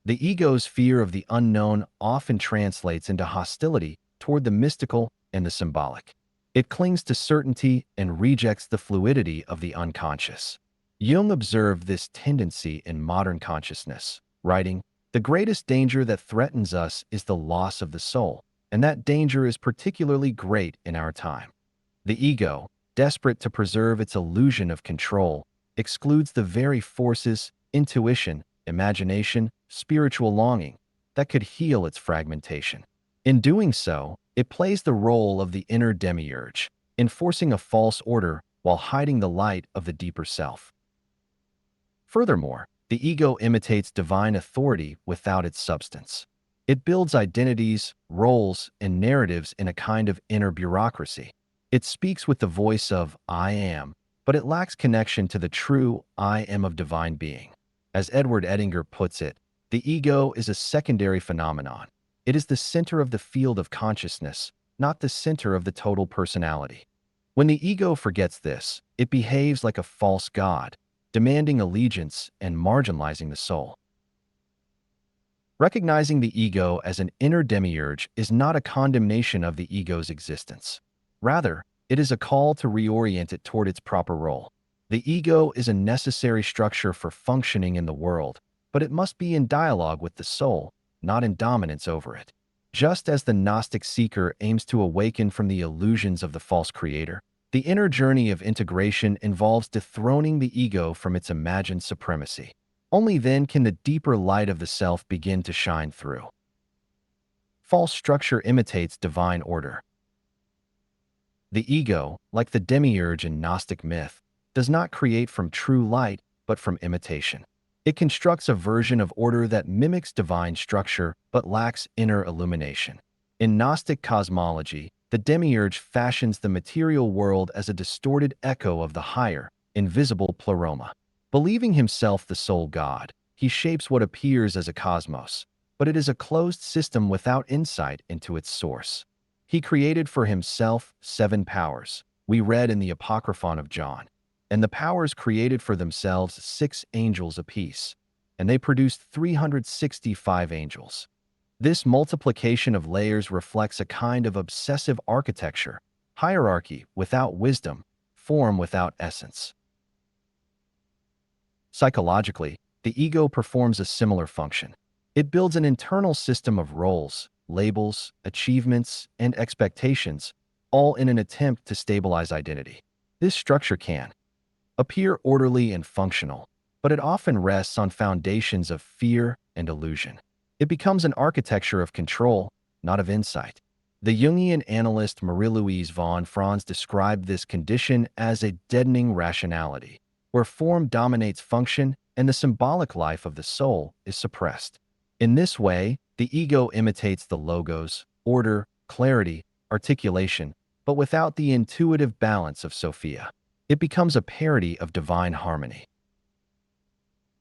The ego's fear of the unknown often translates into hostility toward the mystical and the symbolic. It clings to certainty and rejects the fluidity of the unconscious. Jung observed this tendency in modern consciousness, writing, "The greatest danger that threatens us is the loss of the soul, and that danger is particularly great in our time." The ego, desperate to preserve its illusion of control, excludes the very forces, intuition, imagination, spiritual longing, that could heal its fragmentation. In doing so, it plays the role of the inner demiurge, enforcing a false order while hiding the light of the deeper self. Furthermore, the ego imitates divine authority without its substance. It builds identities, roles, and narratives in a kind of inner bureaucracy. It speaks with the voice of "I am," but it lacks connection to the true "I am" of divine being. As Edward Edinger puts it, the ego is a secondary phenomenon. It is the center of the field of consciousness, not the center of the total personality. When the ego forgets this, it behaves like a false god, demanding allegiance and marginalizing the soul. Recognizing the ego as an inner demiurge is not a condemnation of the ego's existence. Rather, it is a call to reorient it toward its proper role. The ego is a necessary structure for functioning in the world, but it must be in dialogue with the soul, not in dominance over it. Just as the Gnostic seeker aims to awaken from the illusions of the false creator, the inner journey of integration involves dethroning the ego from its imagined supremacy. Only then can the deeper light of the self begin to shine through. False structure imitates divine order. The ego, like the demiurge in Gnostic myth, does not create from true light, but from imitation. It constructs a version of order that mimics divine structure but lacks inner illumination. In Gnostic cosmology, the demiurge fashions the material world as a distorted echo of the higher, invisible pleroma. Believing himself the sole god, he shapes what appears as a cosmos, but it is a closed system without insight into its source. He created for himself 7 powers, we read in the Apocryphon of John, and the powers created for themselves 6 angels apiece, and they produced 365 angels. This multiplication of layers reflects a kind of obsessive architecture, hierarchy without wisdom, form without essence. Psychologically, the ego performs a similar function. It builds an internal system of roles, labels, achievements, and expectations, all in an attempt to stabilize identity. This structure can appear orderly and functional, but it often rests on foundations of fear and illusion. It becomes an architecture of control, not of insight. The Jungian analyst Marie-Louise von Franz described this condition as a deadening rationality, where form dominates function and the symbolic life of the soul is suppressed. In this way, the ego imitates the logos, order, clarity, articulation, but without the intuitive balance of Sophia. It becomes a parody of divine harmony.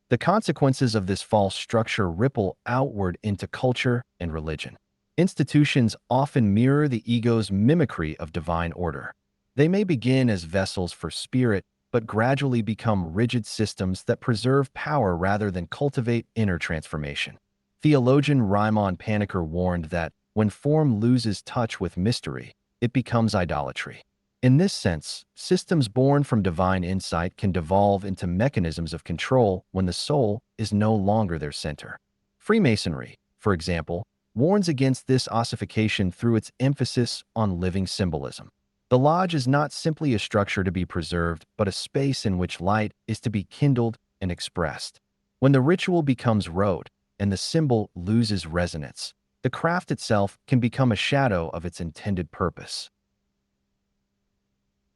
The consequences of this false structure ripple outward into culture and religion. Institutions often mirror the ego's mimicry of divine order. They may begin as vessels for spirit, but gradually become rigid systems that preserve power rather than cultivate inner transformation. Theologian Raimond Panikkar warned that when form loses touch with mystery, it becomes idolatry. In this sense, systems born from divine insight can devolve into mechanisms of control when the soul is no longer their center. Freemasonry, for example, warns against this ossification through its emphasis on living symbolism. The lodge is not simply a structure to be preserved, but a space in which light is to be kindled and expressed. When the ritual becomes rote and the symbol loses resonance, the craft itself can become a shadow of its intended purpose.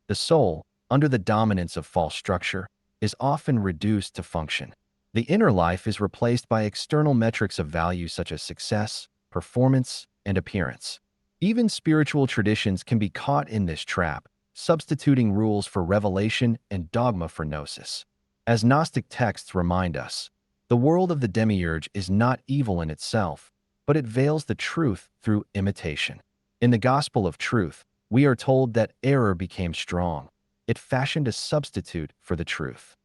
The soul, under the dominance of false structure, is often reduced to function. The inner life is replaced by external metrics of value such as success, performance, and appearance. Even spiritual traditions can be caught in this trap, substituting rules for revelation and dogma for gnosis. As Gnostic texts remind us, the world of the demiurge is not evil in itself, but it veils the truth through imitation. In the Gospel of Truth, we are told that error became strong. It fashioned a substitute for the truth.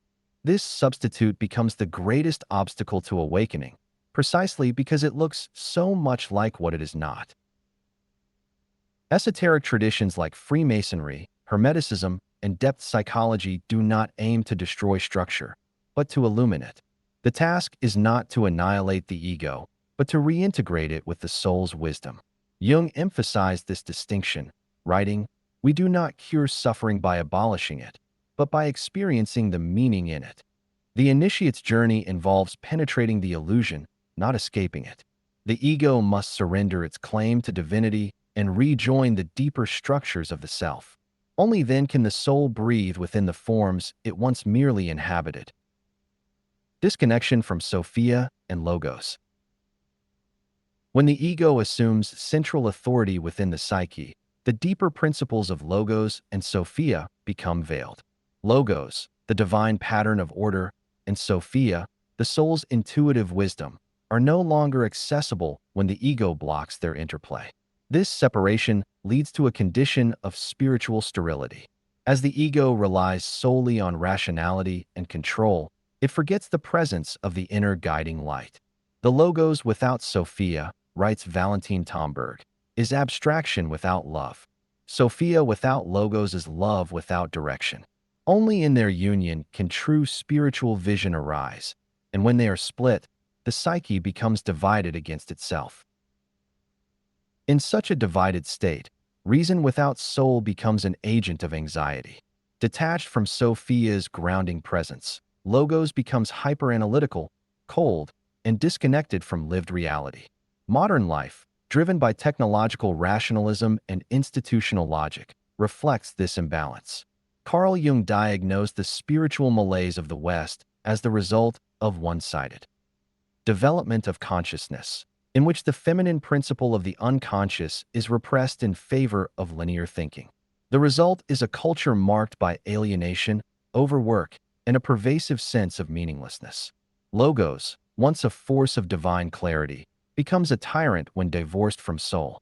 This substitute becomes the greatest obstacle to awakening, precisely because it looks so much like what it is not. Esoteric traditions like Freemasonry, Hermeticism, and depth psychology do not aim to destroy structure, but to illumine it. The task is not to annihilate the ego, but to reintegrate it with the soul's wisdom. Jung emphasized this distinction, writing, "We do not cure suffering by abolishing it, but by experiencing the meaning in it." The initiate's journey involves penetrating the illusion, not escaping it. The ego must surrender its claim to divinity and rejoin the deeper structures of the self. Only then can the soul breathe within the forms it once merely inhabited. Disconnection from Sophia and Logos. When the ego assumes central authority within the psyche, the deeper principles of Logos and Sophia become veiled. Logos, the divine pattern of order, and Sophia, the soul's intuitive wisdom, are no longer accessible when the ego blocks their interplay. This separation leads to a condition of spiritual sterility. As the ego relies solely on rationality and control, it forgets the presence of the inner guiding light. The Logos without Sophia, writes Valentin Tomberg, is abstraction without love. Sophia without Logos is love without direction. Only in their union can true spiritual vision arise, and when they are split, the psyche becomes divided against itself. In such a divided state, reason without soul becomes an agent of anxiety. Detached from Sophia's grounding presence, Logos becomes hyper-analytical, cold, and disconnected from lived reality. Modern life, driven by technological rationalism and institutional logic, reflects this imbalance. Carl Jung diagnosed the spiritual malaise of the West as the result of one-sided development of consciousness, in which the feminine principle of the unconscious is repressed in favor of linear thinking. The result is a culture marked by alienation, overwork, and a pervasive sense of meaninglessness. Logos, once a force of divine clarity, becomes a tyrant when divorced from soul.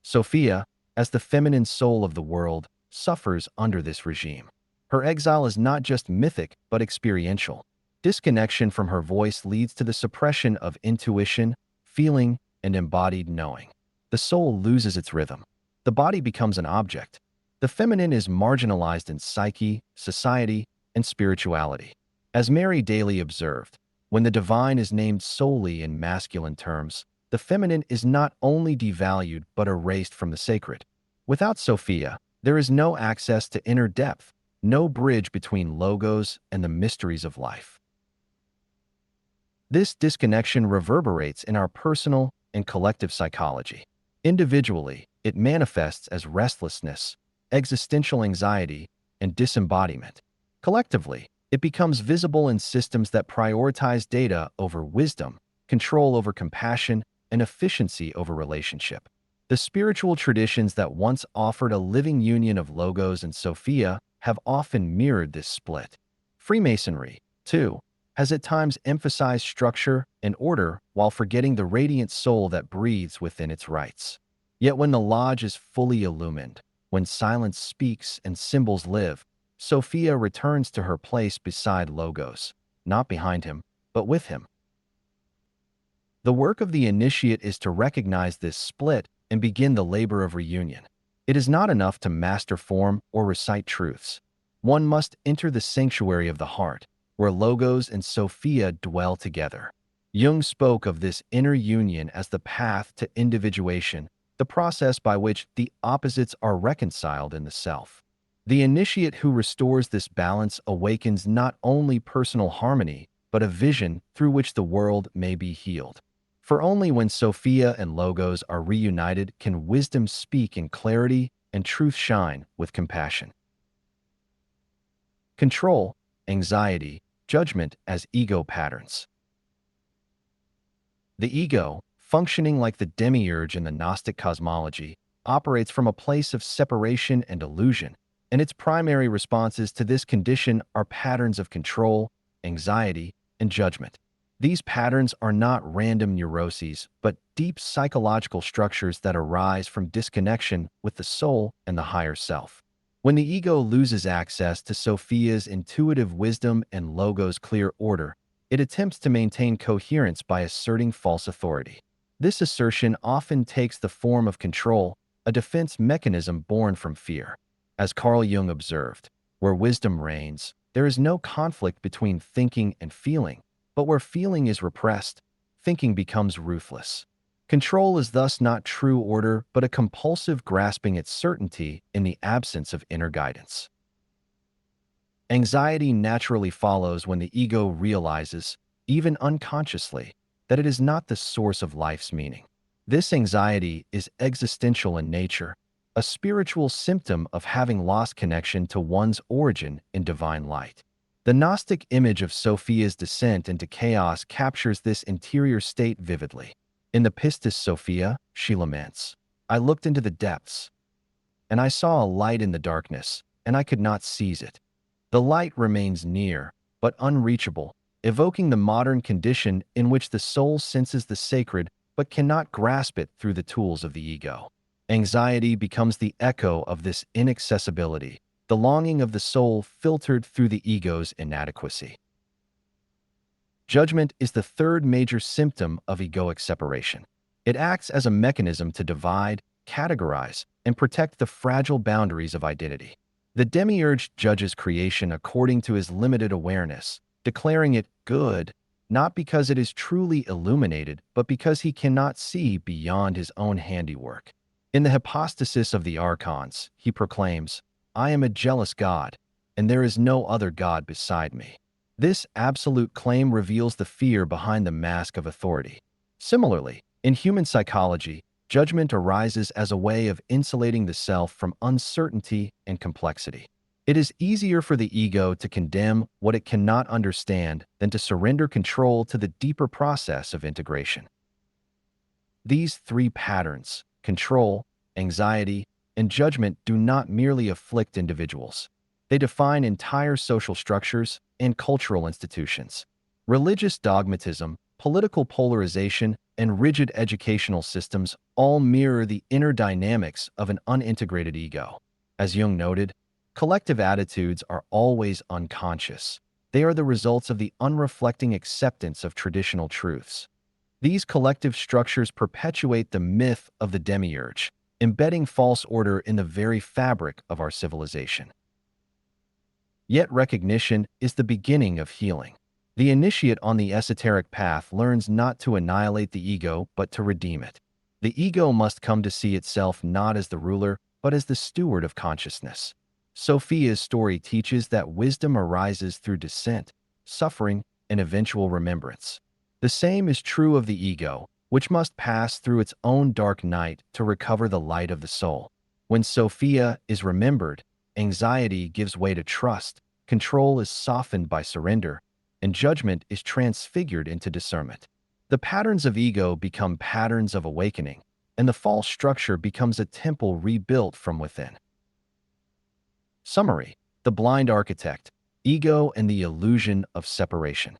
Sophia, as the feminine soul of the world, suffers under this regime. Her exile is not just mythic but experiential. Disconnection from her voice leads to the suppression of intuition, feeling, and embodied knowing. The soul loses its rhythm. The body becomes an object. The feminine is marginalized in psyche, society, and spirituality. As Mary Daly observed, when the divine is named solely in masculine terms, the feminine is not only devalued but erased from the sacred. Without Sophia, there is no access to inner depth, no bridge between logos and the mysteries of life. This disconnection reverberates in our personal and collective psychology. Individually, it manifests as restlessness, existential anxiety, and disembodiment. Collectively, it becomes visible in systems that prioritize data over wisdom, control over compassion, and efficiency over relationship. The spiritual traditions that once offered a living union of Logos and Sophia have often mirrored this split. Freemasonry, too, has at times emphasized structure and order while forgetting the radiant soul that breathes within its rites. Yet when the lodge is fully illumined, when silence speaks and symbols live, Sophia returns to her place beside Logos, not behind him, but with him. The work of the initiate is to recognize this split and begin the labor of reunion. It is not enough to master form or recite truths. One must enter the sanctuary of the heart, where Logos and Sophia dwell together. Jung spoke of this inner union as the path to individuation, the process by which the opposites are reconciled in the self. The initiate who restores this balance awakens not only personal harmony, but a vision through which the world may be healed. For only when Sophia and Logos are reunited can wisdom speak in clarity and truth shine with compassion. Control, anxiety, judgment as ego patterns. The ego, functioning like the demiurge in the Gnostic cosmology, operates from a place of separation and illusion, and its primary responses to this condition are patterns of control, anxiety, and judgment. These patterns are not random neuroses, but deep psychological structures that arise from disconnection with the soul and the higher self. When the ego loses access to Sophia's intuitive wisdom and Logos' clear order, it attempts to maintain coherence by asserting false authority. This assertion often takes the form of control, a defense mechanism born from fear. As Carl Jung observed, where wisdom reigns, there is no conflict between thinking and feeling, but where feeling is repressed, thinking becomes ruthless. Control is thus not true order, but a compulsive grasping at certainty in the absence of inner guidance. Anxiety naturally follows when the ego realizes, even unconsciously, that it is not the source of life's meaning. This anxiety is existential in nature, a spiritual symptom of having lost connection to one's origin in divine light. The Gnostic image of Sophia's descent into chaos captures this interior state vividly. In the Pistis Sophia, she laments, "I looked into the depths, and I saw a light in the darkness, and I could not seize it. The light remains near, but unreachable, evoking the modern condition in which the soul senses the sacred but cannot grasp it through the tools of the ego." Anxiety becomes the echo of this inaccessibility, the longing of the soul filtered through the ego's inadequacy. Judgment is the third major symptom of egoic separation. It acts as a mechanism to divide, categorize, and protect the fragile boundaries of identity. The demiurge judges creation according to his limited awareness, declaring it good, not because it is truly illuminated, but because he cannot see beyond his own handiwork. In the hypostasis of the archons, he proclaims, "I am a jealous God, and there is no other God beside me." This absolute claim reveals the fear behind the mask of authority. Similarly, in human psychology, judgment arises as a way of insulating the self from uncertainty and complexity. It is easier for the ego to condemn what it cannot understand than to surrender control to the deeper process of integration. These three patterns, control, anxiety, and judgment, do not merely afflict individuals. They define entire social structures and cultural institutions. Religious dogmatism, political polarization, and rigid educational systems all mirror the inner dynamics of an unintegrated ego. As Jung noted, collective attitudes are always unconscious. They are the results of the unreflecting acceptance of traditional truths. These collective structures perpetuate the myth of the demiurge, embedding false order in the very fabric of our civilization. Yet recognition is the beginning of healing. The initiate on the esoteric path learns not to annihilate the ego, but to redeem it. The ego must come to see itself not as the ruler, but as the steward of consciousness. Sophia's story teaches that wisdom arises through descent, suffering, and eventual remembrance. The same is true of the ego, which must pass through its own dark night to recover the light of the soul. When Sophia is remembered, anxiety gives way to trust, control is softened by surrender, and judgment is transfigured into discernment. The patterns of ego become patterns of awakening, and the false structure becomes a temple rebuilt from within. Summary: The Blind Architect, Ego and the Illusion of Separation.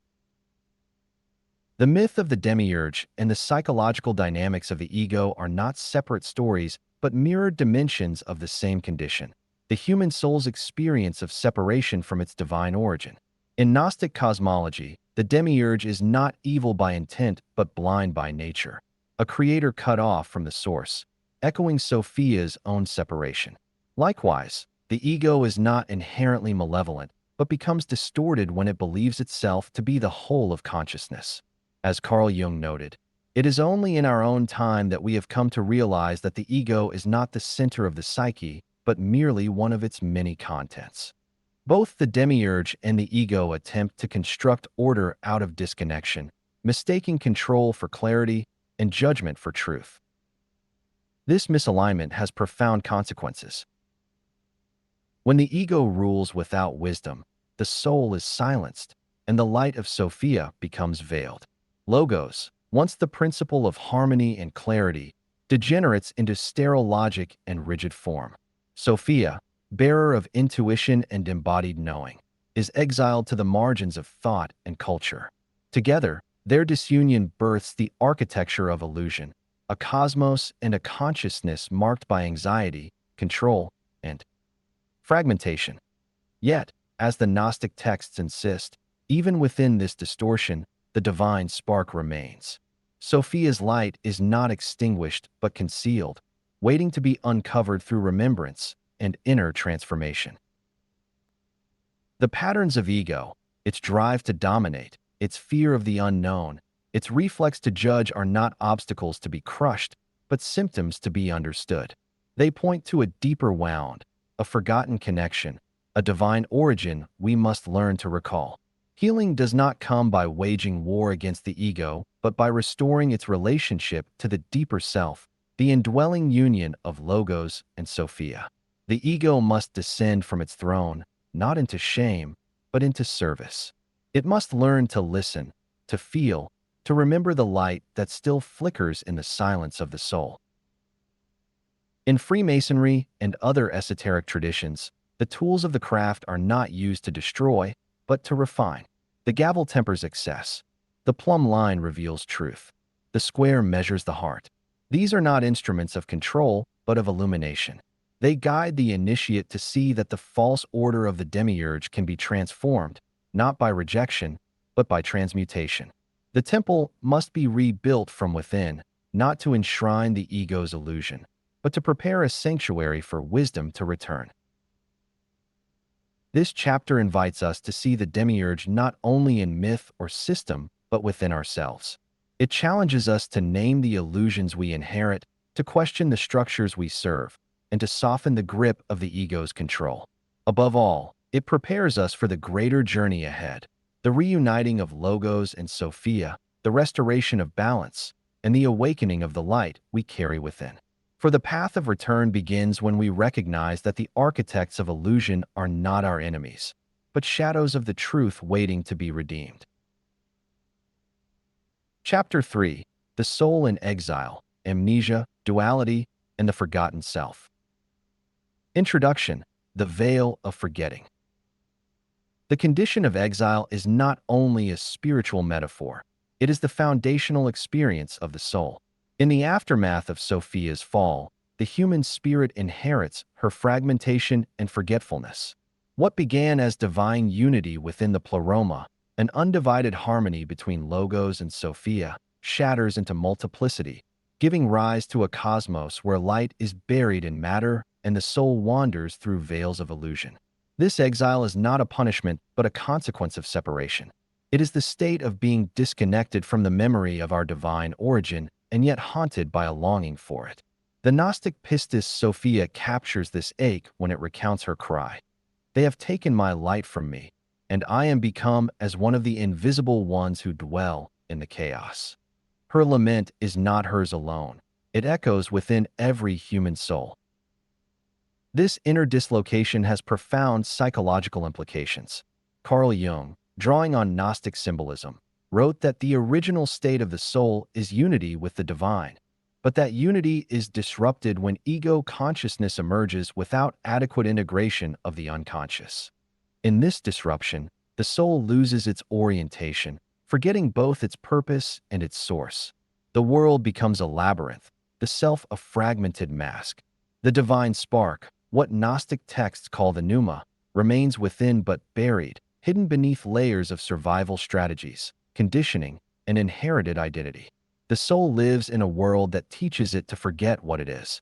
The myth of the demiurge and the psychological dynamics of the ego are not separate stories, but mirrored dimensions of the same condition: the human soul's experience of separation from its divine origin. In Gnostic cosmology, the demiurge is not evil by intent but blind by nature, a creator cut off from the source, echoing Sophia's own separation. Likewise, the ego is not inherently malevolent, but becomes distorted when it believes itself to be the whole of consciousness. As Carl Jung noted, it is only in our own time that we have come to realize that the ego is not the center of the psyche, but merely one of its many contents. Both the demiurge and the ego attempt to construct order out of disconnection, mistaking control for clarity and judgment for truth. This misalignment has profound consequences. When the ego rules without wisdom, the soul is silenced, and the light of Sophia becomes veiled. Logos, once the principle of harmony and clarity, degenerates into sterile logic and rigid form. Sophia, bearer of intuition and embodied knowing, is exiled to the margins of thought and culture. Together, their disunion births the architecture of illusion, a cosmos and a consciousness marked by anxiety, control, and fragmentation. Yet, as the Gnostic texts insist, even within this distortion, the divine spark remains. Sophia's light is not extinguished but concealed, waiting to be uncovered through remembrance and inner transformation. The patterns of ego, its drive to dominate, its fear of the unknown, its reflex to judge are not obstacles to be crushed, but symptoms to be understood. They point to a deeper wound, a forgotten connection, a divine origin we must learn to recall. Healing does not come by waging war against the ego, but by restoring its relationship to the deeper self, the indwelling union of Logos and Sophia. The ego must descend from its throne, not into shame, but into service. It must learn to listen, to feel, to remember the light that still flickers in the silence of the soul. In Freemasonry and other esoteric traditions, the tools of the craft are not used to destroy, but to refine. The gavel tempers excess. The plumb line reveals truth. The square measures the heart. These are not instruments of control, but of illumination. They guide the initiate to see that the false order of the demiurge can be transformed, not by rejection, but by transmutation. The temple must be rebuilt from within, not to enshrine the ego's illusion, but to prepare a sanctuary for wisdom to return. This chapter invites us to see the demiurge not only in myth or system, but within ourselves. It challenges us to name the illusions we inherit, to question the structures we serve, and to soften the grip of the ego's control. Above all, it prepares us for the greater journey ahead, the reuniting of Logos and Sophia, the restoration of balance, and the awakening of the light we carry within. For the path of return begins when we recognize that the architects of illusion are not our enemies, but shadows of the truth waiting to be redeemed. Chapter 3: The Soul in Exile, Amnesia, Duality, and the Forgotten Self. Introduction: The Veil of Forgetting. The condition of exile is not only a spiritual metaphor, It is the foundational experience of the soul. In the aftermath of Sophia's fall, the human spirit inherits her fragmentation and forgetfulness. What began as divine unity within the pleroma, an undivided harmony between Logos and Sophia, shatters into multiplicity, giving rise to a cosmos where light is buried in matter and the soul wanders through veils of illusion. This exile is not a punishment, but a consequence of separation. It is the state of being disconnected from the memory of our divine origin and yet haunted by a longing for it. The Gnostic pistis Sophia captures this ache when it recounts her cry. They have taken my light from me, and I am become as one of the invisible ones who dwell in the chaos. Her lament is not hers alone. It echoes within every human soul. This inner dislocation has profound psychological implications. Carl Jung, drawing on Gnostic symbolism, wrote that the original state of the soul is unity with the divine, but that unity is disrupted when ego consciousness emerges without adequate integration of the unconscious. In this disruption, the soul loses its orientation, forgetting both its purpose and its source. The world becomes a labyrinth, the self a fragmented mask. The divine spark, what Gnostic texts call the pneuma, remains within but buried, hidden beneath layers of survival strategies, conditioning, and inherited identity. The soul lives in a world that teaches it to forget what it is.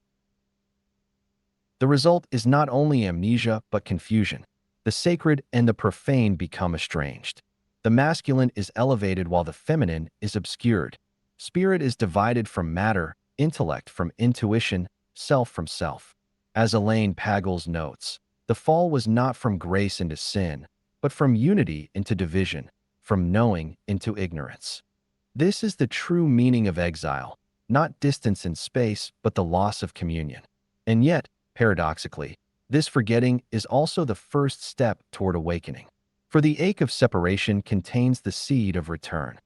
The result is not only amnesia but confusion. The sacred and the profane become estranged. The masculine is elevated while the feminine is obscured. Spirit is divided from matter, intellect from intuition, self from self. As Elaine Pagels notes, the fall was not from grace into sin, but from unity into division, from knowing into ignorance. This is the true meaning of exile, not distance in space, but the loss of communion. And yet, paradoxically, this forgetting is also the first step toward awakening. For the ache of separation contains the seed of return.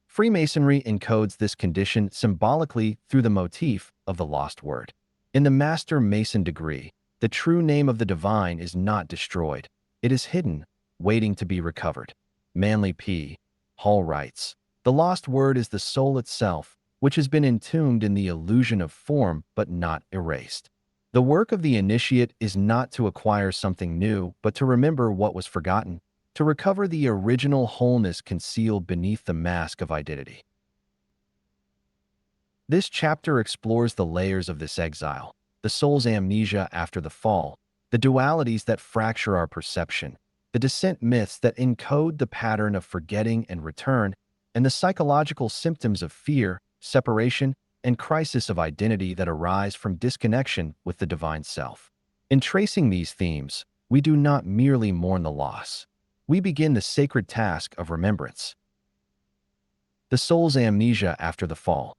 Freemasonry encodes this condition symbolically through the motif of the lost word. In the Master Mason degree, the true name of the divine is not destroyed. It is hidden, waiting to be recovered. Manly P. Hall writes, "The lost word is the soul itself, which has been entombed in the illusion of form but not erased." The work of the initiate is not to acquire something new, but to remember what was forgotten, to recover the original wholeness concealed beneath the mask of identity. This chapter explores the layers of this exile, the soul's amnesia after the fall, the dualities that fracture our perception, the descent myths that encode the pattern of forgetting and return, and the psychological symptoms of fear, separation, and crisis of identity that arise from disconnection with the divine self. In tracing these themes, we do not merely mourn the loss. We begin the sacred task of remembrance. The soul's amnesia after the fall.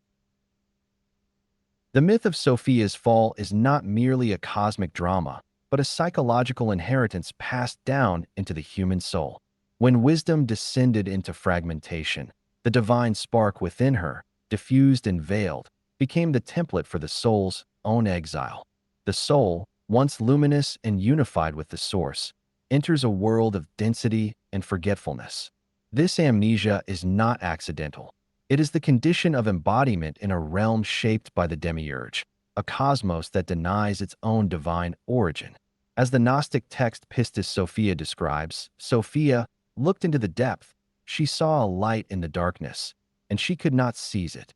The myth of Sophia's fall is not merely a cosmic drama, but a psychological inheritance passed down into the human soul. When wisdom descended into fragmentation, the divine spark within her, diffused and veiled, became the template for the soul's own exile. The soul, once luminous and unified with the source, enters a world of density and forgetfulness. This amnesia is not accidental. It is the condition of embodiment in a realm shaped by the demiurge, a cosmos that denies its own divine origin. As the Gnostic text Pistis Sophia describes, Sophia looked into the depth. She saw a light in the darkness, and she could not seize it.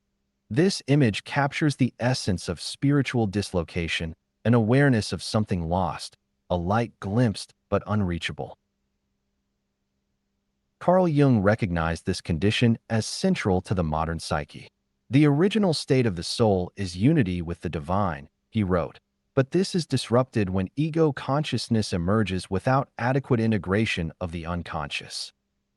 This image captures the essence of spiritual dislocation, an awareness of something lost, a light glimpsed but unreachable. Carl Jung recognized this condition as central to the modern psyche. The original state of the soul is unity with the divine, he wrote, but this is disrupted when ego consciousness emerges without adequate integration of the unconscious.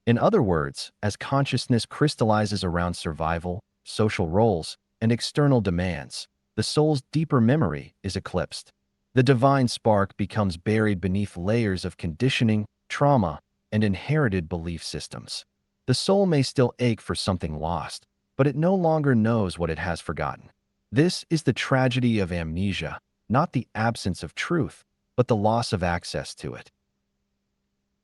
In other words, as consciousness crystallizes around survival, social roles, and external demands, the soul's deeper memory is eclipsed. The divine spark becomes buried beneath layers of conditioning, trauma, and inherited belief systems. The soul may still ache for something lost, but it no longer knows what it has forgotten. This is the tragedy of amnesia, not the absence of truth, but the loss of access to it.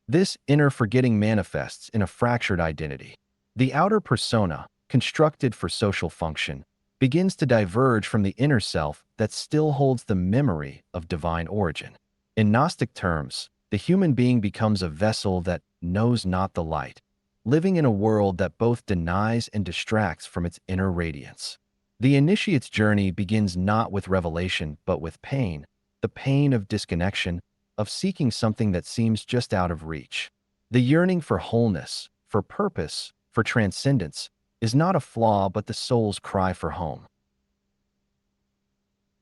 This inner forgetting manifests in a fractured identity. The outer persona, constructed for social function, begins to diverge from the inner self that still holds the memory of divine origin. In Gnostic terms, the human being becomes a vessel that knows not the light, living in a world that both denies and distracts from its inner radiance. The initiate's journey begins not with revelation but with pain, the pain of disconnection, of seeking something that seems just out of reach. The yearning for wholeness, for purpose, for transcendence, is not a flaw but the soul's cry for home.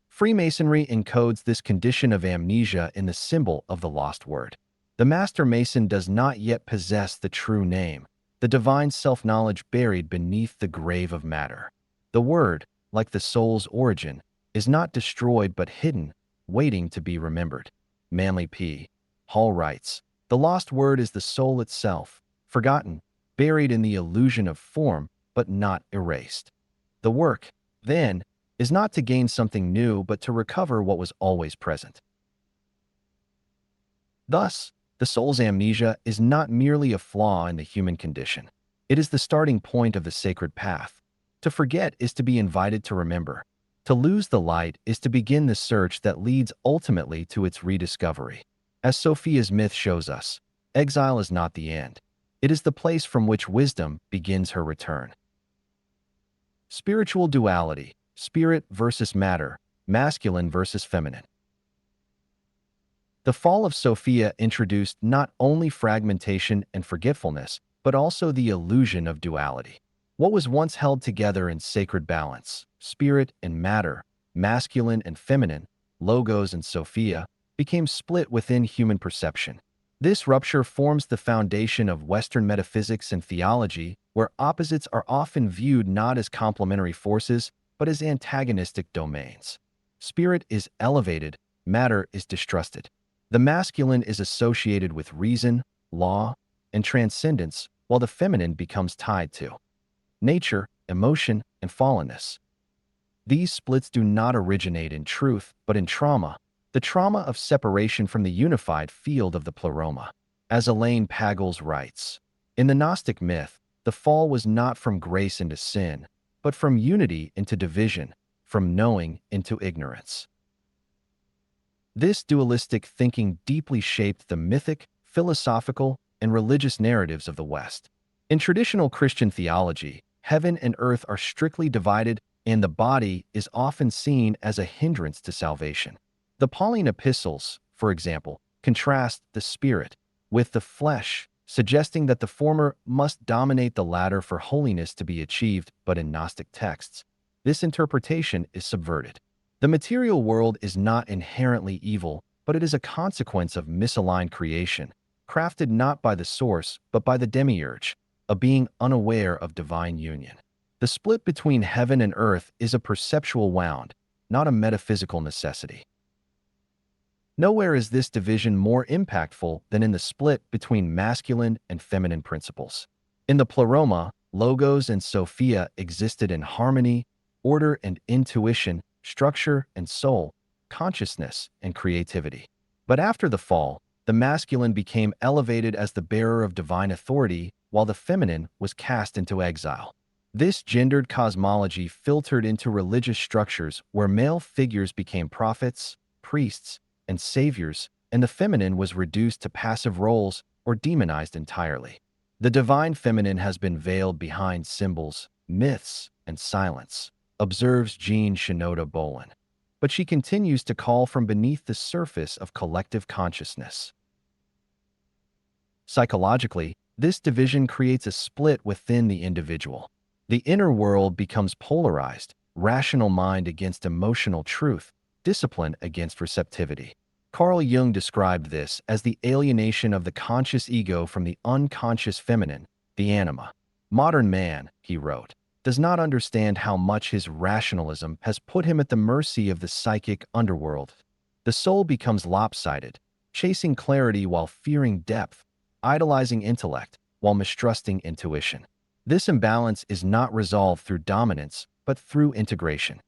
Freemasonry encodes this condition of amnesia in the symbol of the lost word. The Master Mason does not yet possess the true name, the divine self-knowledge buried beneath the grave of matter. The word, like the soul's origin, is not destroyed but hidden, waiting to be remembered. Manly P. Hall writes, "The lost word is the soul itself, forgotten, buried in the illusion of form, but not erased." The work, then, is not to gain something new but to recover what was always present. Thus, the soul's amnesia is not merely a flaw in the human condition. It is the starting point of the sacred path. To forget is to be invited to remember. To lose the light is to begin the search that leads ultimately to its rediscovery. As Sophia's myth shows us, exile is not the end. It is the place from which wisdom begins her return. Spiritual duality, spirit versus matter, masculine versus feminine. The fall of Sophia introduced not only fragmentation and forgetfulness, but also the illusion of duality. What was once held together in sacred balance, spirit and matter, masculine and feminine, Logos and Sophia, became split within human perception. This rupture forms the foundation of Western metaphysics and theology, where opposites are often viewed not as complementary forces, but as antagonistic domains. Spirit is elevated, matter is distrusted. The masculine is associated with reason, law, and transcendence, while the feminine becomes tied to nature, emotion, and fallenness. These splits do not originate in truth, but in trauma, the trauma of separation from the unified field of the pleroma. As Elaine Pagels writes, in the Gnostic myth, the fall was not from grace into sin, but from unity into division, from knowing into ignorance. This dualistic thinking deeply shaped the mythic, philosophical, and religious narratives of the West. In traditional Christian theology, heaven and earth are strictly divided, and the body is often seen as a hindrance to salvation. The Pauline epistles, for example, contrast the spirit with the flesh, suggesting that the former must dominate the latter for holiness to be achieved, but in Gnostic texts, this interpretation is subverted. The material world is not inherently evil, but it is a consequence of misaligned creation, crafted not by the source, but by the demiurge, a being unaware of divine union. The split between heaven and earth is a perceptual wound, not a metaphysical necessity. Nowhere is this division more impactful than in the split between masculine and feminine principles. In the pleroma, Logos and Sophia existed in harmony, order and intuition, structure and soul, consciousness and creativity. But after the fall, the masculine became elevated as the bearer of divine authority, while the feminine was cast into exile. This gendered cosmology filtered into religious structures where male figures became prophets, priests, and saviors, and the feminine was reduced to passive roles or demonized entirely. The divine feminine has been veiled behind symbols, myths, and silence, observes Jean Shinoda Bolin. But she continues to call from beneath the surface of collective consciousness. Psychologically, this division creates a split within the individual. The inner world becomes polarized, rational mind against emotional truth, discipline against receptivity. Carl Jung described this as the alienation of the conscious ego from the unconscious feminine, the anima. Modern man, he wrote, does not understand how much his rationalism has put him at the mercy of the psychic underworld. The soul becomes lopsided, chasing clarity while fearing depth, idolizing intellect while mistrusting intuition. This imbalance is not resolved through dominance, but through integration.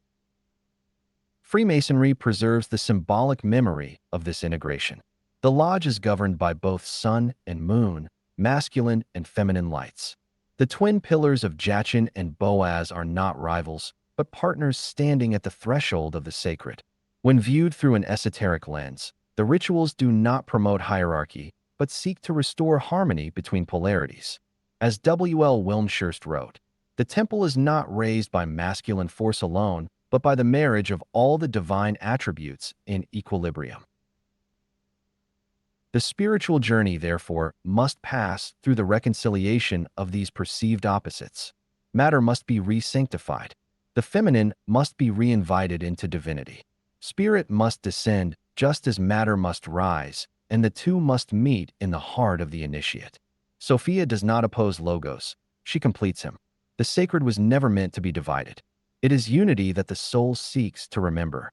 Freemasonry preserves the symbolic memory of this integration. The lodge is governed by both sun and moon, masculine and feminine lights. The twin pillars of Jachin and Boaz are not rivals, but partners standing at the threshold of the sacred. When viewed through an esoteric lens, the rituals do not promote hierarchy, but seek to restore harmony between polarities. As W. L. Wilmshurst wrote, the temple is not raised by masculine force alone, but by the marriage of all the divine attributes in equilibrium. The spiritual journey, therefore, must pass through the reconciliation of these perceived opposites. Matter must be re-sanctified. The feminine must be re-invited into divinity. Spirit must descend just as matter must rise, and the two must meet in the heart of the initiate. Sophia does not oppose Logos. She completes him. The sacred was never meant to be divided. It is unity that the soul seeks to remember.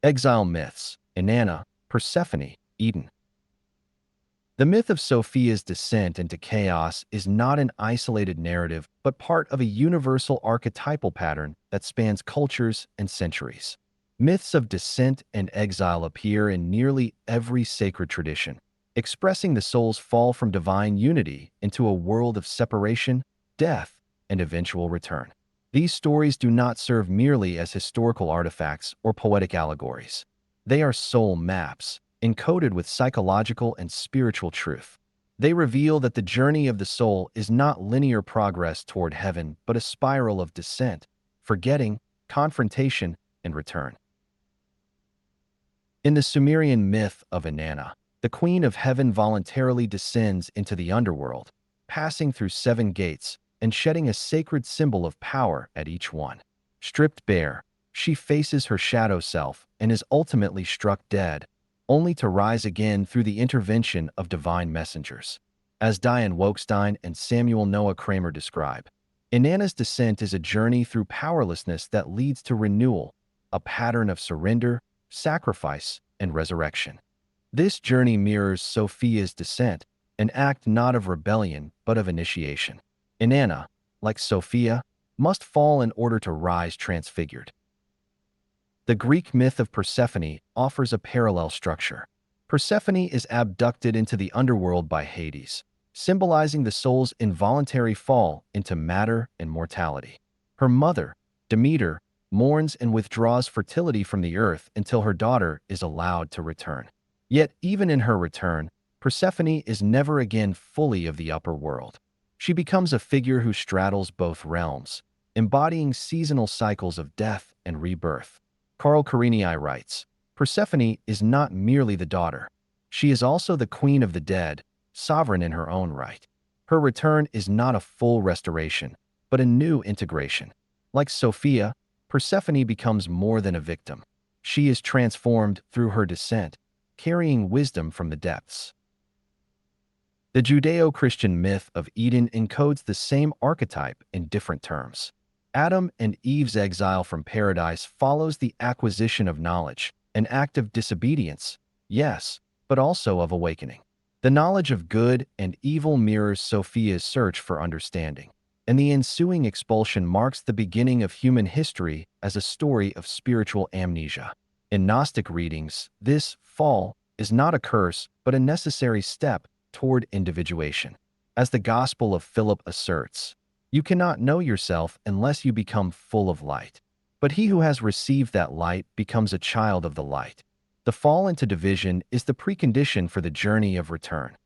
Exile myths: Inanna, Persephone, Eden. The myth of Sophia's descent into chaos is not an isolated narrative, but part of a universal archetypal pattern that spans cultures and centuries. Myths of descent and exile appear in nearly every sacred tradition, expressing the soul's fall from divine unity into a world of separation, death, and eventual return. These stories do not serve merely as historical artifacts or poetic allegories. They are soul maps, encoded with psychological and spiritual truth. They reveal that the journey of the soul is not linear progress toward heaven, but a spiral of descent, forgetting, confrontation, and return. In the Sumerian myth of Inanna, the queen of heaven voluntarily descends into the underworld, passing through 7 gates and shedding a sacred symbol of power at each one. Stripped bare, she faces her shadow self and is ultimately struck dead, only to rise again through the intervention of divine messengers. As Diane Wokestein and Samuel Noah Kramer describe, Inanna's descent is a journey through powerlessness that leads to renewal, a pattern of surrender, sacrifice, and resurrection. This journey mirrors Sophia's descent, an act not of rebellion but of initiation. Inanna, like Sophia, must fall in order to rise transfigured. The Greek myth of Persephone offers a parallel structure. Persephone is abducted into the underworld by Hades, symbolizing the soul's involuntary fall into matter and mortality. Her mother, Demeter, mourns and withdraws fertility from the earth until her daughter is allowed to return. Yet, even in her return, Persephone is never again fully of the upper world. She becomes a figure who straddles both realms, embodying seasonal cycles of death and rebirth. Carl Carini writes, Persephone is not merely the daughter. She is also the queen of the dead, sovereign in her own right. Her return is not a full restoration, but a new integration. Like Sophia, Persephone becomes more than a victim. She is transformed through her descent, carrying wisdom from the depths. The Judeo-Christian myth of Eden encodes the same archetype in different terms. Adam and Eve's exile from paradise follows the acquisition of knowledge, an act of disobedience, yes, but also of awakening. The knowledge of good and evil mirrors Sophia's search for understanding, and the ensuing expulsion marks the beginning of human history as a story of spiritual amnesia. In Gnostic readings, this fall is not a curse, but a necessary step toward individuation. As the Gospel of Philip asserts, you cannot know yourself unless you become full of light. But he who has received that light becomes a child of the light. The fall into division is the precondition for the journey of return.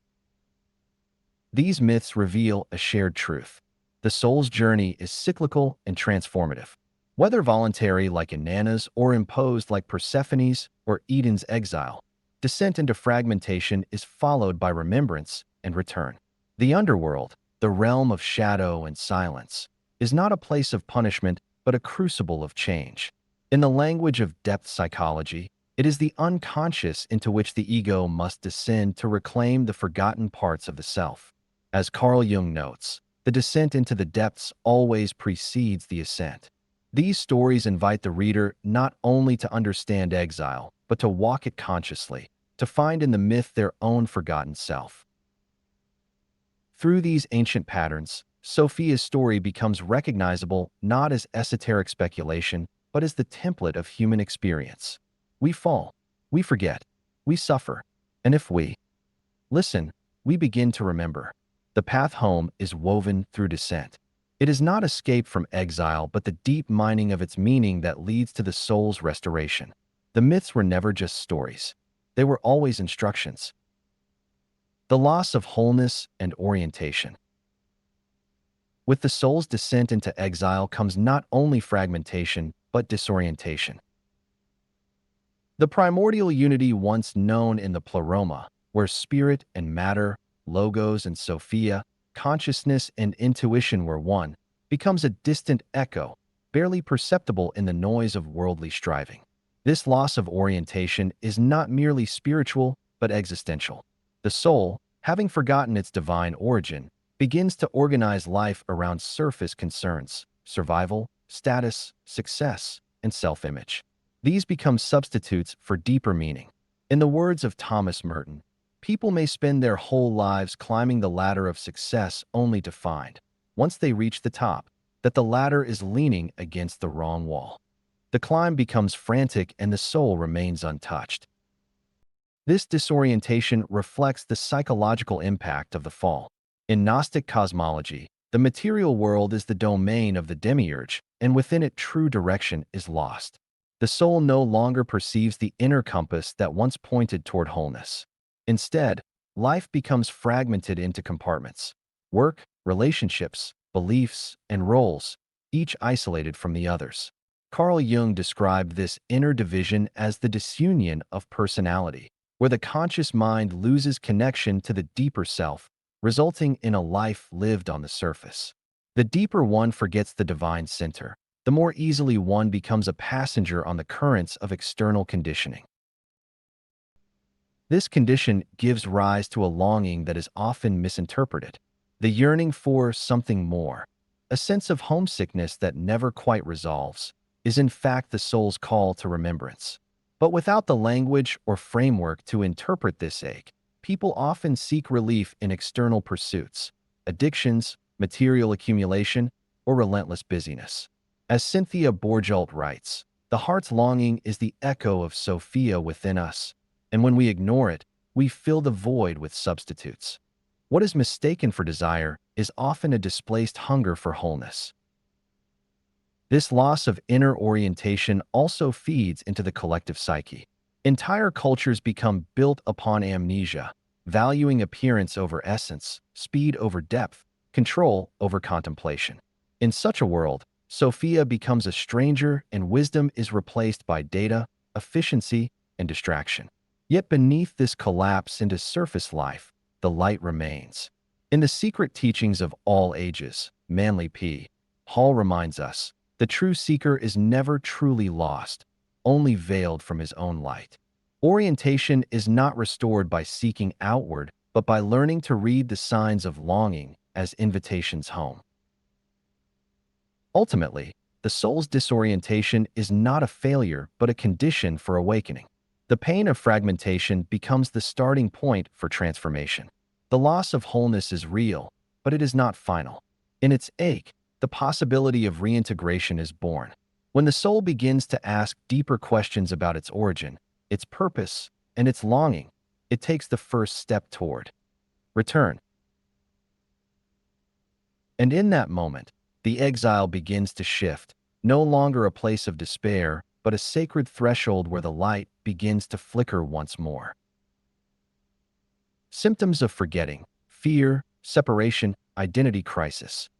These myths reveal a shared truth. The soul's journey is cyclical and transformative. Whether voluntary like Inanna's or imposed like Persephone's or Eden's exile, descent into fragmentation is followed by remembrance and return. The underworld, the realm of shadow and silence, is not a place of punishment but a crucible of change. In the language of depth psychology, it is the unconscious into which the ego must descend to reclaim the forgotten parts of the self. As Carl Jung notes, the descent into the depths always precedes the ascent. These stories invite the reader not only to understand exile, but to walk it consciously, to find in the myth their own forgotten self. Through these ancient patterns, Sophia's story becomes recognizable not as esoteric speculation, but as the template of human experience. We fall, we forget, we suffer, and if we listen, we begin to remember. The path home is woven through descent. It is not escape from exile, but the deep mining of its meaning that leads to the soul's restoration. The myths were never just stories. They were always instructions. The loss of wholeness and orientation. With the soul's descent into exile comes not only fragmentation, but disorientation. The primordial unity once known in the pleroma, where spirit and matter, logos and Sophia, consciousness and intuition were one, becomes a distant echo, barely perceptible in the noise of worldly striving. This loss of orientation is not merely spiritual, but existential. The soul, having forgotten its divine origin, begins to organize life around surface concerns, survival, status, success, and self-image. These become substitutes for deeper meaning. In the words of Thomas Merton, people may spend their whole lives climbing the ladder of success only to find, once they reach the top, that the ladder is leaning against the wrong wall. The climb becomes frantic and the soul remains untouched. This disorientation reflects the psychological impact of the fall. In Gnostic cosmology, the material world is the domain of the demiurge, and within it true direction is lost. The soul no longer perceives the inner compass that once pointed toward wholeness. Instead, life becomes fragmented into compartments: work, relationships, beliefs, and roles, each isolated from the others. Carl Jung described this inner division as the disunion of personality, where the conscious mind loses connection to the deeper self, resulting in a life lived on the surface. The deeper one forgets the divine center, the more easily one becomes a passenger on the currents of external conditioning. This condition gives rise to a longing that is often misinterpreted, the yearning for something more. A sense of homesickness that never quite resolves is in fact the soul's call to remembrance. But without the language or framework to interpret this ache, people often seek relief in external pursuits, addictions, material accumulation, or relentless busyness. As Cynthia Bourgeault writes, the heart's longing is the echo of Sophia within us, and when we ignore it, we fill the void with substitutes. What is mistaken for desire is often a displaced hunger for wholeness. This loss of inner orientation also feeds into the collective psyche. Entire cultures become built upon amnesia, valuing appearance over essence, speed over depth, control over contemplation. In such a world, Sophia becomes a stranger and wisdom is replaced by data, efficiency, and distraction. Yet beneath this collapse into surface life, the light remains. In the secret teachings of all ages, Manly P. Hall reminds us, the true seeker is never truly lost, only veiled from his own light. Orientation is not restored by seeking outward, but by learning to read the signs of longing as invitations home. Ultimately, the soul's disorientation is not a failure, but a condition for awakening. The pain of fragmentation becomes the starting point for transformation. The loss of wholeness is real, but it is not final. In its ache, the possibility of reintegration is born. When the soul begins to ask deeper questions about its origin, its purpose, and its longing, it takes the first step toward return. And in that moment, the exile begins to shift, no longer a place of despair, but a sacred threshold where the light begins to flicker once more. Symptoms of forgetting: fear, separation, identity crisis.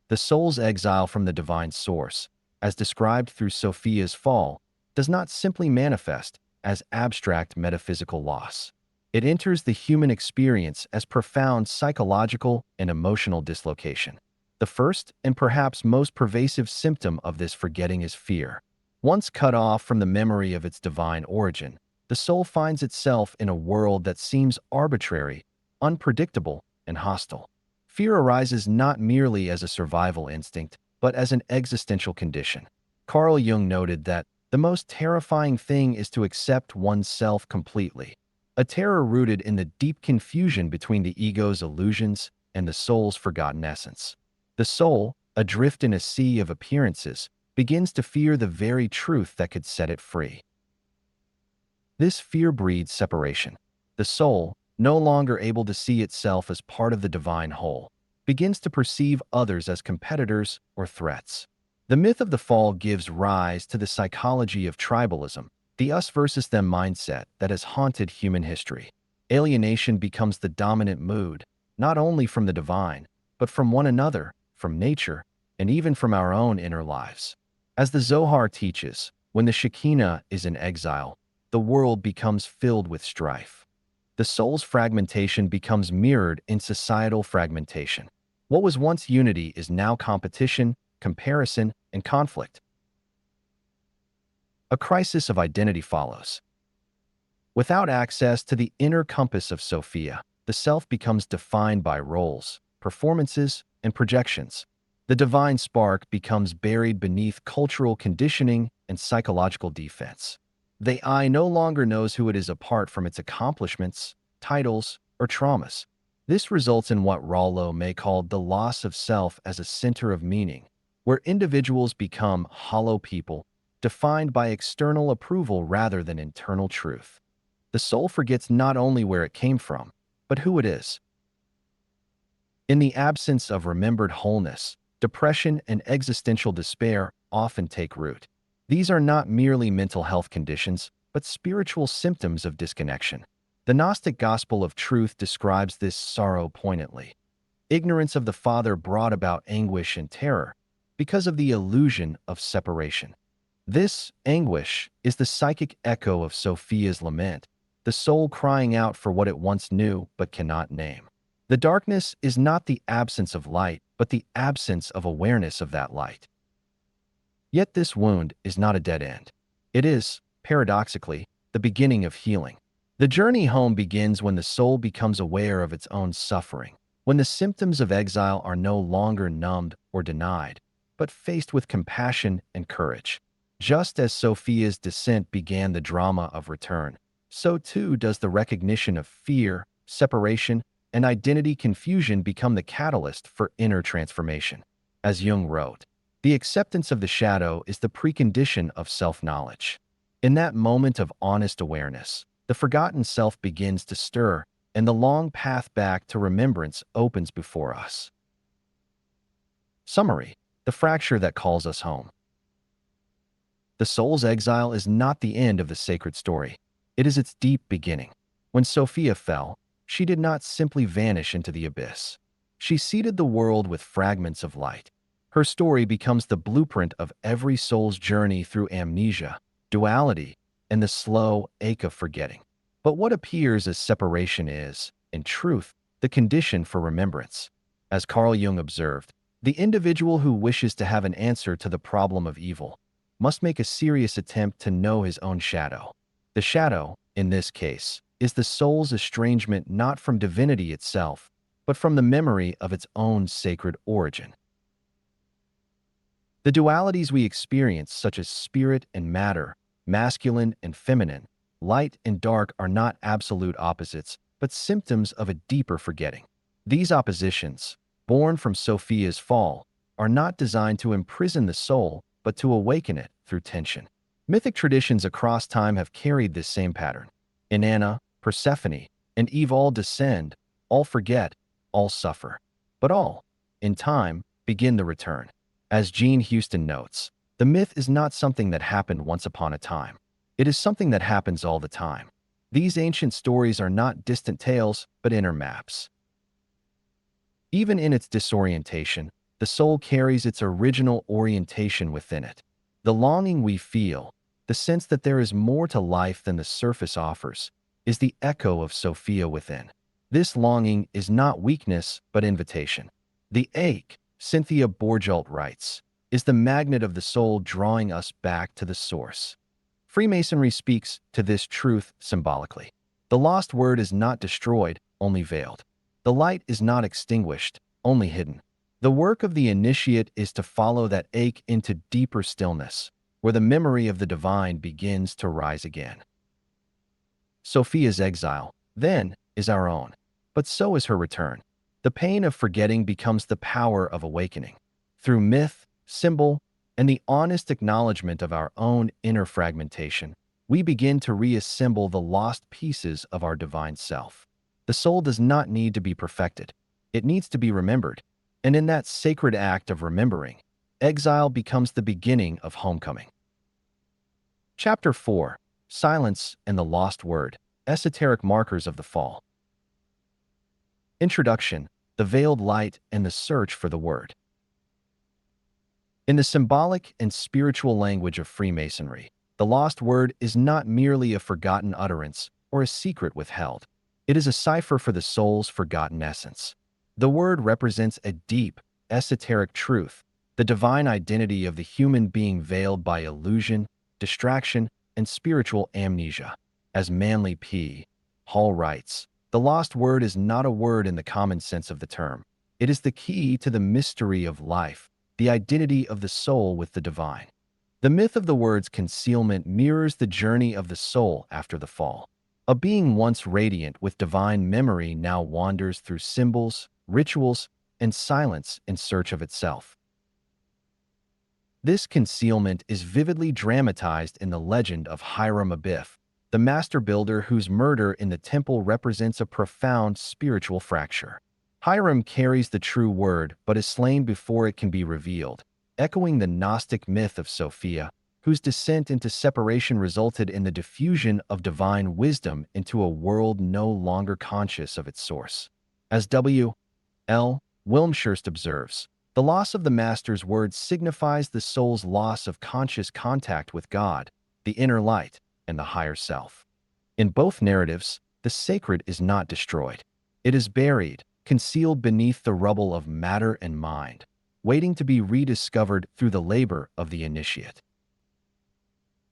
The soul's exile from the divine source, as described through Sophia's fall, does not simply manifest as abstract metaphysical loss. It enters the human experience as profound psychological and emotional dislocation. The first and perhaps most pervasive symptom of this forgetting is fear. Once cut off from the memory of its divine origin, the soul finds itself in a world that seems arbitrary, unpredictable, and hostile. Fear arises not merely as a survival instinct, but as an existential condition. Carl Jung noted that the most terrifying thing is to accept oneself completely, a terror rooted in the deep confusion between the ego's illusions and the soul's forgotten essence. The soul, adrift in a sea of appearances, begins to fear the very truth that could set it free. This fear breeds separation. The soul, no longer able to see itself as part of the divine whole, begins to perceive others as competitors or threats. The myth of the fall gives rise to the psychology of tribalism, the us versus them mindset that has haunted human history. Alienation becomes the dominant mood, not only from the divine, but from one another, from nature, and even from our own inner lives. As the Zohar teaches, when the Shekinah is in exile, the world becomes filled with strife. The soul's fragmentation becomes mirrored in societal fragmentation. What was once unity is now competition, comparison, and conflict. A crisis of identity follows. Without access to the inner compass of Sophia, the self becomes defined by roles, performances, and projections. The divine spark becomes buried beneath cultural conditioning and psychological defense. The I no longer knows who it is apart from its accomplishments, titles, or traumas. This results in what Rollo may call the loss of self as a center of meaning, where individuals become hollow people, defined by external approval rather than internal truth. The soul forgets not only where it came from, but who it is. In the absence of remembered wholeness, depression and existential despair often take root. These are not merely mental health conditions, but spiritual symptoms of disconnection. The Gnostic gospel of truth describes this sorrow poignantly. Ignorance of the Father brought about anguish and terror because of the illusion of separation. This anguish is the psychic echo of Sophia's lament, the soul crying out for what it once knew but cannot name. The darkness is not the absence of light, but the absence of awareness of that light. Yet this wound is not a dead end. It is, paradoxically, the beginning of healing. The journey home begins when the soul becomes aware of its own suffering, when the symptoms of exile are no longer numbed or denied, but faced with compassion and courage. Just as Sophia's descent began the drama of return, so too does the recognition of fear, separation, and identity confusion become the catalyst for inner transformation. As Jung wrote, the acceptance of the shadow is the precondition of self-knowledge. In that moment of honest awareness, the forgotten self begins to stir, and the long path back to remembrance opens before us. Summary: the fracture that calls us home. The soul's exile is not the end of the sacred story. It is its deep beginning. When Sophia fell, she did not simply vanish into the abyss. She seeded the world with fragments of light. Her story becomes the blueprint of every soul's journey through amnesia, duality, and the slow ache of forgetting. But what appears as separation is, in truth, the condition for remembrance. As Carl Jung observed, the individual who wishes to have an answer to the problem of evil must make a serious attempt to know his own shadow. The shadow, in this case, is the soul's estrangement not from divinity itself, but from the memory of its own sacred origin. The dualities we experience, such as spirit and matter, masculine and feminine, light and dark, are not absolute opposites, but symptoms of a deeper forgetting. These oppositions, born from Sophia's fall, are not designed to imprison the soul, but to awaken it through tension. Mythic traditions across time have carried this same pattern. Inanna, Persephone, and Eve all descend, all forget, all suffer. But all, in time, begin the return. As Jean Houston notes, the myth is not something that happened once upon a time. It is something that happens all the time. These ancient stories are not distant tales, but inner maps. Even in its disorientation, the soul carries its original orientation within it. The longing we feel, the sense that there is more to life than the surface offers, is the echo of Sophia within. This longing is not weakness, but invitation. The ache, Cynthia Borgelt writes, is the magnet of the soul drawing us back to the source. Freemasonry speaks to this truth symbolically. The lost word is not destroyed, only veiled. The light is not extinguished, only hidden. The work of the initiate is to follow that ache into deeper stillness, where the memory of the divine begins to rise again. Sophia's exile, then, is our own, but so is her return. The pain of forgetting becomes the power of awakening. Through myth, symbol, and the honest acknowledgement of our own inner fragmentation, we begin to reassemble the lost pieces of our divine self. The soul does not need to be perfected. It needs to be remembered. And in that sacred act of remembering, exile becomes the beginning of homecoming. Chapter 4. Silence and the Lost Word. Esoteric Markers of the Fall. Introduction. The Veiled Light and the Search for the Word. In the symbolic and spiritual language of Freemasonry, the lost word is not merely a forgotten utterance or a secret withheld. It is a cipher for the soul's forgotten essence. The word represents a deep, esoteric truth, the divine identity of the human being veiled by illusion, distraction, and spiritual amnesia. As Manly P. Hall writes, the lost word is not a word in the common sense of the term. It is the key to the mystery of life, the identity of the soul with the divine. The myth of the word's concealment mirrors the journey of the soul after the fall. A being once radiant with divine memory now wanders through symbols, rituals, and silence in search of itself. This concealment is vividly dramatized in the legend of Hiram Abiff, the master builder whose murder in the temple represents a profound spiritual fracture. Hiram carries the true word but is slain before it can be revealed, echoing the Gnostic myth of Sophia, whose descent into separation resulted in the diffusion of divine wisdom into a world no longer conscious of its source. As W. L. Wilmshurst observes, the loss of the master's word signifies the soul's loss of conscious contact with God, the inner light, and the higher self. In both narratives, the sacred is not destroyed. It is buried, concealed beneath the rubble of matter and mind, waiting to be rediscovered through the labor of the initiate.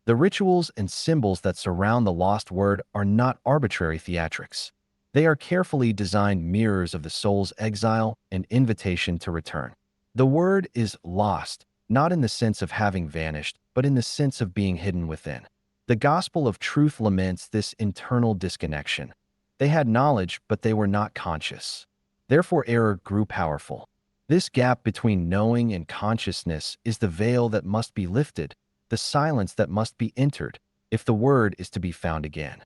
The rituals and symbols that surround the lost word are not arbitrary theatrics. They are carefully designed mirrors of the soul's exile and invitation to return. The word is lost, not in the sense of having vanished, but in the sense of being hidden within. The gospel of truth laments this internal disconnection. They had knowledge, but they were not conscious. Therefore, error grew powerful. This gap between knowing and consciousness is the veil that must be lifted, the silence that must be entered, if the word is to be found again.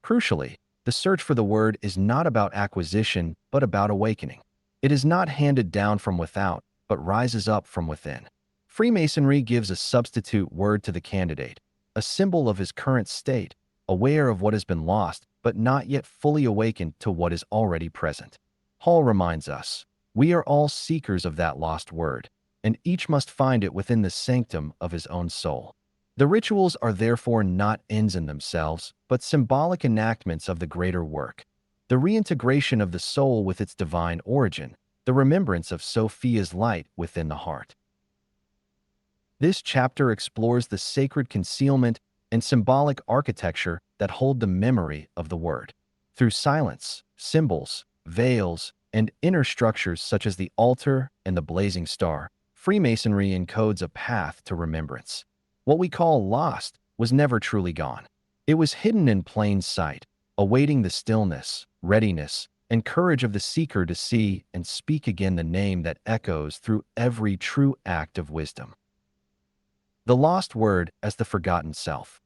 Crucially, the search for the word is not about acquisition, but about awakening. It is not handed down from without, but rises up from within. Freemasonry gives a substitute word to the candidate, a symbol of his current state, aware of what has been lost, but not yet fully awakened to what is already present. Hall reminds us, we are all seekers of that lost word, and each must find it within the sanctum of his own soul. The rituals are therefore not ends in themselves, but symbolic enactments of the greater work. The reintegration of the soul with its divine origin, the remembrance of Sophia's light within the heart. This chapter explores the sacred concealment and symbolic architecture that hold the memory of the word. Through silence, symbols, veils, and inner structures such as the altar and the blazing star, Freemasonry encodes a path to remembrance. What we call lost was never truly gone. It was hidden in plain sight, awaiting the stillness, readiness, and courage of the seeker to see and speak again the name that echoes through every true act of wisdom. The lost word as the forgotten self.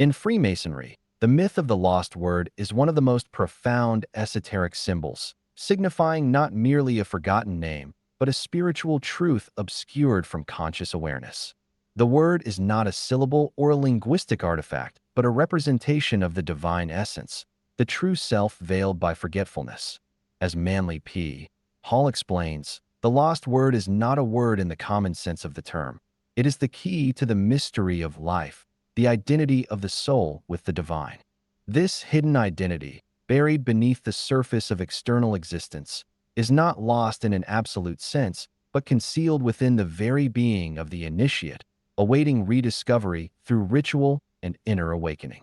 In Freemasonry, the myth of the lost word is one of the most profound esoteric symbols, signifying not merely a forgotten name, but a spiritual truth obscured from conscious awareness. The word is not a syllable or a linguistic artifact, but a representation of the divine essence, the true self veiled by forgetfulness. As Manly P. Hall explains, the lost word is not a word in the common sense of the term. It is the key to the mystery of life, the identity of the soul with the divine. This hidden identity, buried beneath the surface of external existence, is not lost in an absolute sense, but concealed within the very being of the initiate, awaiting rediscovery through ritual and inner awakening.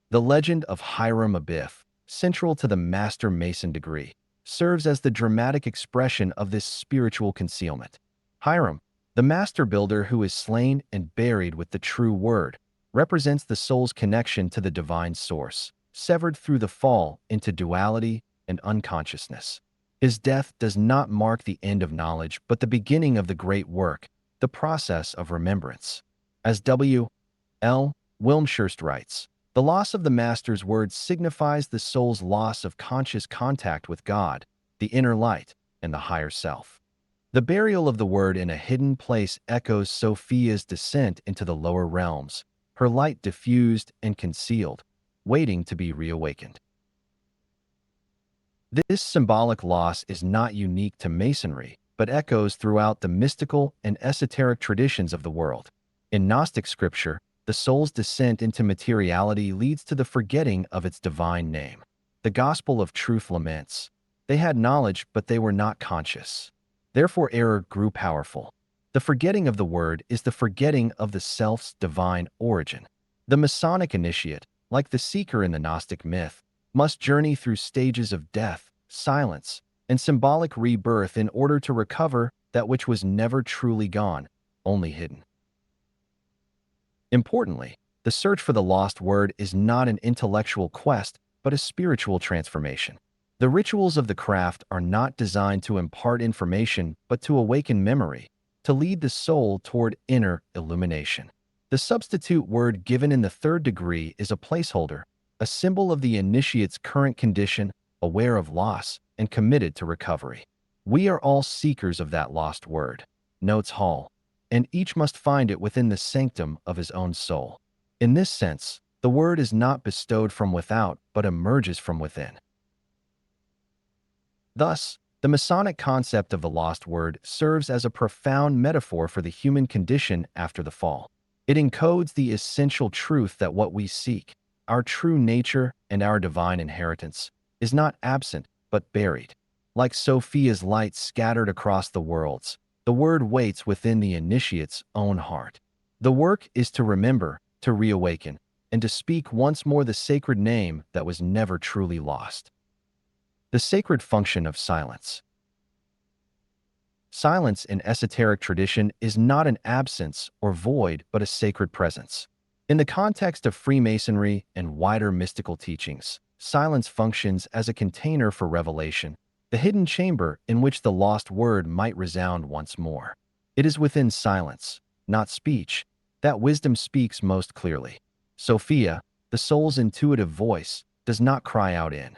The legend of Hiram Abiff, central to the Master Mason degree, serves as the dramatic expression of this spiritual concealment. Hiram, the master builder who is slain and buried with the true word, represents the soul's connection to the divine source, severed through the fall into duality and unconsciousness. His death does not mark the end of knowledge, but the beginning of the great work, the process of remembrance. As W. L. Wilmshurst writes, The loss of the Master's word signifies the soul's loss of conscious contact with God, the inner light, and the higher self. The burial of the word in a hidden place echoes Sophia's descent into the lower realms, her light diffused and concealed, waiting to be reawakened. This symbolic loss is not unique to Masonry, but echoes throughout the mystical and esoteric traditions of the world. In Gnostic scripture, the soul's descent into materiality leads to the forgetting of its divine name. The Gospel of Truth laments, "They had knowledge, but they were not conscious. Therefore error grew powerful." The forgetting of the word is the forgetting of the self's divine origin. The Masonic initiate, like the seeker in the Gnostic myth, must journey through stages of death, silence, and symbolic rebirth in order to recover that which was never truly gone, only hidden. Importantly, the search for the lost word is not an intellectual quest, but a spiritual transformation. The rituals of the craft are not designed to impart information, but to awaken memory, to lead the soul toward inner illumination. The substitute word given in the third degree is a placeholder, a symbol of the initiate's current condition, aware of loss, and committed to recovery. "We are all seekers of that lost word," notes Hall, "and each must find it within the sanctum of his own soul." In this sense, the word is not bestowed from without, but emerges from within. Thus, the Masonic concept of the lost word serves as a profound metaphor for the human condition after the fall. It encodes the essential truth that what we seek, our true nature and our divine inheritance, is not absent but buried. Like Sophia's light scattered across the worlds, the word waits within the initiate's own heart. The work is to remember, to reawaken, and to speak once more the sacred name that was never truly lost. The sacred function of silence. Silence in esoteric tradition is not an absence or void, but a sacred presence. In the context of Freemasonry and wider mystical teachings, silence functions as a container for revelation, the hidden chamber in which the lost word might resound once more. It is within silence, not speech, that wisdom speaks most clearly. Sophia, the soul's intuitive voice, does not cry out in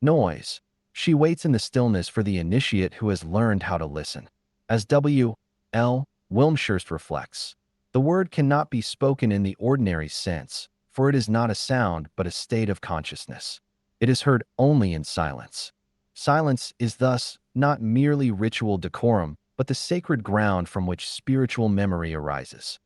noise. She waits in the stillness for the initiate who has learned how to listen. As W. L. Wilmshurst reflects, the word cannot be spoken in the ordinary sense, for it is not a sound but a state of consciousness. It is heard only in silence. Silence is thus not merely ritual decorum, but the sacred ground from which spiritual memory arises.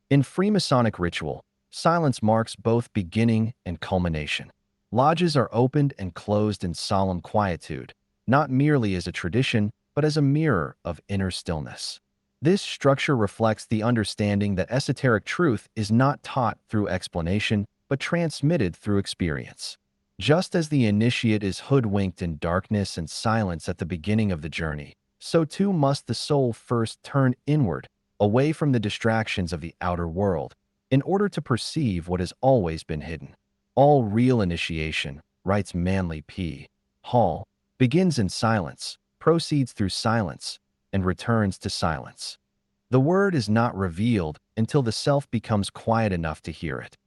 In Freemasonic ritual, silence marks both beginning and culmination. Lodges are opened and closed in solemn quietude, not merely as a tradition, but as a mirror of inner stillness. This structure reflects the understanding that esoteric truth is not taught through explanation, but transmitted through experience. Just as the initiate is hoodwinked in darkness and silence at the beginning of the journey, so too must the soul first turn inward, away from the distractions of the outer world, in order to perceive what has always been hidden. All real initiation, writes Manly P. Hall, begins in silence, proceeds through silence, and returns to silence. The word is not revealed until the self becomes quiet enough to hear it.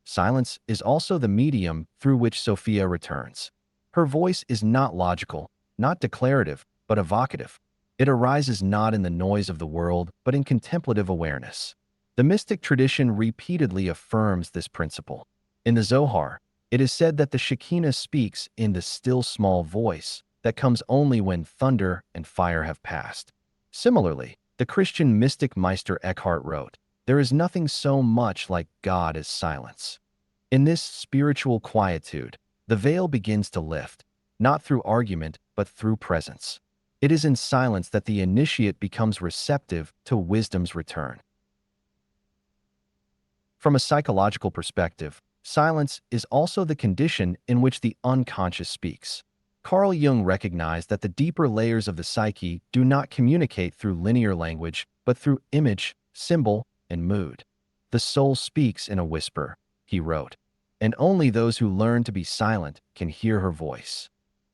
Silence is also the medium through which Sophia returns. Her voice is not logical, not declarative, but evocative. It arises not in the noise of the world, but in contemplative awareness. The mystic tradition repeatedly affirms this principle. In the Zohar, it is said that the Shekinah speaks in the still small voice that comes only when thunder and fire have passed. Similarly, the Christian mystic Meister Eckhart wrote, "There is nothing so much like God as silence." In this spiritual quietude, the veil begins to lift, not through argument, but through presence. It is in silence that the initiate becomes receptive to wisdom's return. From a psychological perspective, silence is also the condition in which the unconscious speaks. Carl Jung recognized that the deeper layers of the psyche do not communicate through linear language, but through image, symbol, and mood. "The soul speaks in a whisper," he wrote, "and only those who learn to be silent can hear her voice."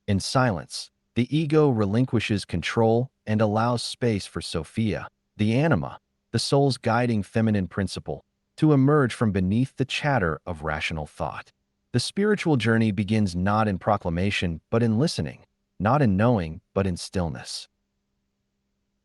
In silence, the ego relinquishes control and allows space for Sophia, the anima, the soul's guiding feminine principle, to emerge from beneath the chatter of rational thought. The spiritual journey begins not in proclamation, but in listening, not in knowing, but in stillness.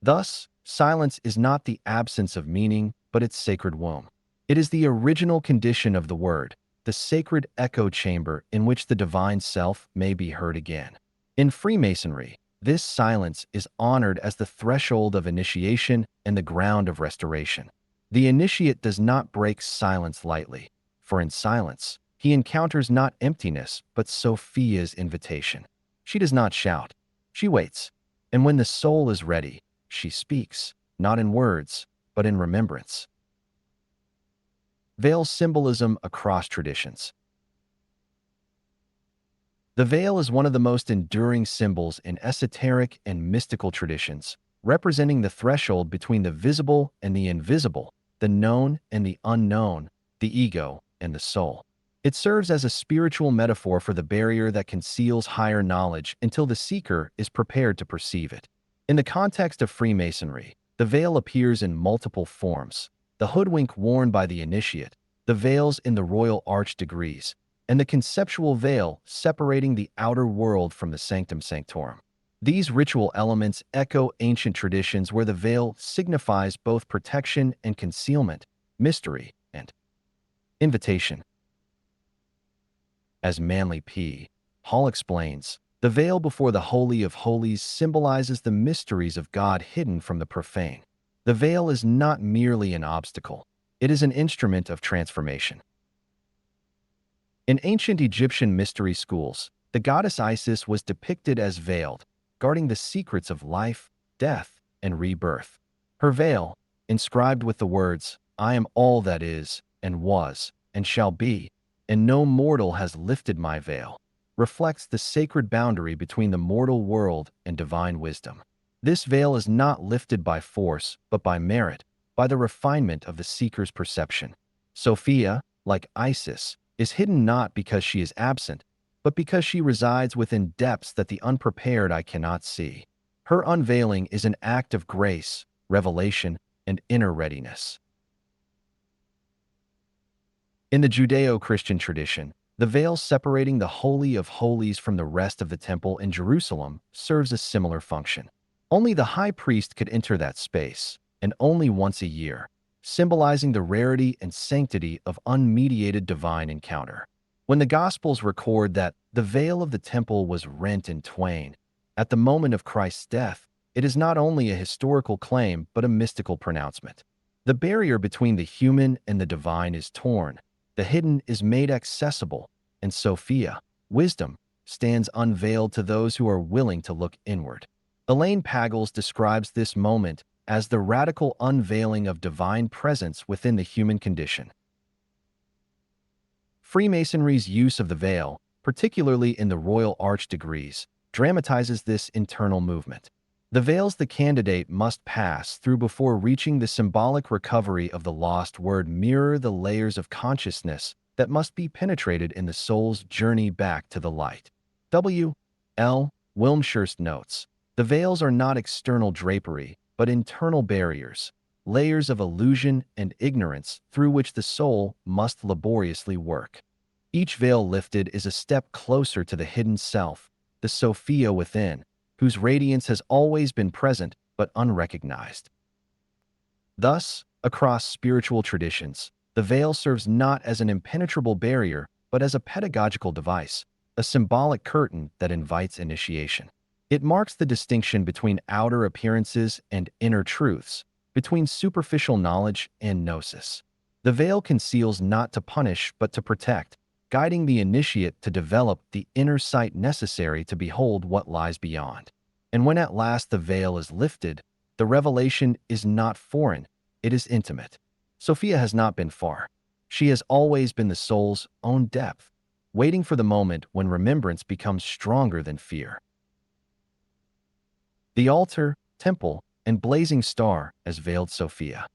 Thus, silence is not the absence of meaning, but its sacred womb. It is the original condition of the word, the sacred echo chamber in which the divine self may be heard again. In Freemasonry, this silence is honored as the threshold of initiation and the ground of restoration. The initiate does not break silence lightly, for in silence, he encounters not emptiness, but Sophia's invitation. She does not shout. She waits. And when the soul is ready, she speaks, not in words, but in remembrance. Veil symbolism across traditions. The veil is one of the most enduring symbols in esoteric and mystical traditions, representing the threshold between the visible and the invisible, the known and the unknown, the ego and the soul. It serves as a spiritual metaphor for the barrier that conceals higher knowledge until the seeker is prepared to perceive it. In the context of Freemasonry, the veil appears in multiple forms: the hoodwink worn by the initiate, the veils in the royal arch degrees, and the conceptual veil separating the outer world from the sanctum sanctorum. These ritual elements echo ancient traditions where the veil signifies both protection and concealment, mystery and invitation. As Manly P. Hall explains, the veil before the Holy of Holies symbolizes the mysteries of God hidden from the profane. The veil is not merely an obstacle, it is an instrument of transformation. In ancient Egyptian mystery schools, the goddess Isis was depicted as veiled, guarding the secrets of life, death, and rebirth. Her veil, inscribed with the words, "I am all that is, and was, and shall be, and no mortal has lifted my veil," reflects the sacred boundary between the mortal world and divine wisdom. This veil is not lifted by force, but by merit, by the refinement of the seeker's perception. Sophia, like Isis, is hidden not because she is absent, but because she resides within depths that the unprepared eye cannot see. Her unveiling is an act of grace, revelation, and inner readiness. In the Judeo-Christian tradition, the veil separating the Holy of Holies from the rest of the temple in Jerusalem serves a similar function. Only the high priest could enter that space, and only once a year, symbolizing the rarity and sanctity of unmediated divine encounter. When the Gospels record that the veil of the temple was rent in twain at the moment of Christ's death, it is not only a historical claim but a mystical pronouncement. The barrier between the human and the divine is torn, the hidden is made accessible, and Sophia, wisdom, stands unveiled to those who are willing to look inward. Elaine Pagels describes this moment as the radical unveiling of divine presence within the human condition. Freemasonry's use of the veil, particularly in the royal arch degrees, dramatizes this internal movement. The veils the candidate must pass through before reaching the symbolic recovery of the lost word mirror the layers of consciousness that must be penetrated in the soul's journey back to the light. W. L. Wilmshurst notes, the veils are not external drapery, but internal barriers, layers of illusion and ignorance through which the soul must laboriously work. Each veil lifted is a step closer to the hidden self, the Sophia within, whose radiance has always been present but unrecognized. Thus, across spiritual traditions, the veil serves not as an impenetrable barrier but as a pedagogical device, a symbolic curtain that invites initiation. It marks the distinction between outer appearances and inner truths, between superficial knowledge and gnosis. The veil conceals not to punish but to protect, guiding the initiate to develop the inner sight necessary to behold what lies beyond. And when at last the veil is lifted, the revelation is not foreign, it is intimate. Sophia has not been far. She has always been the soul's own depth, waiting for the moment when remembrance becomes stronger than fear. The altar, temple, and blazing star as veiled Sophia.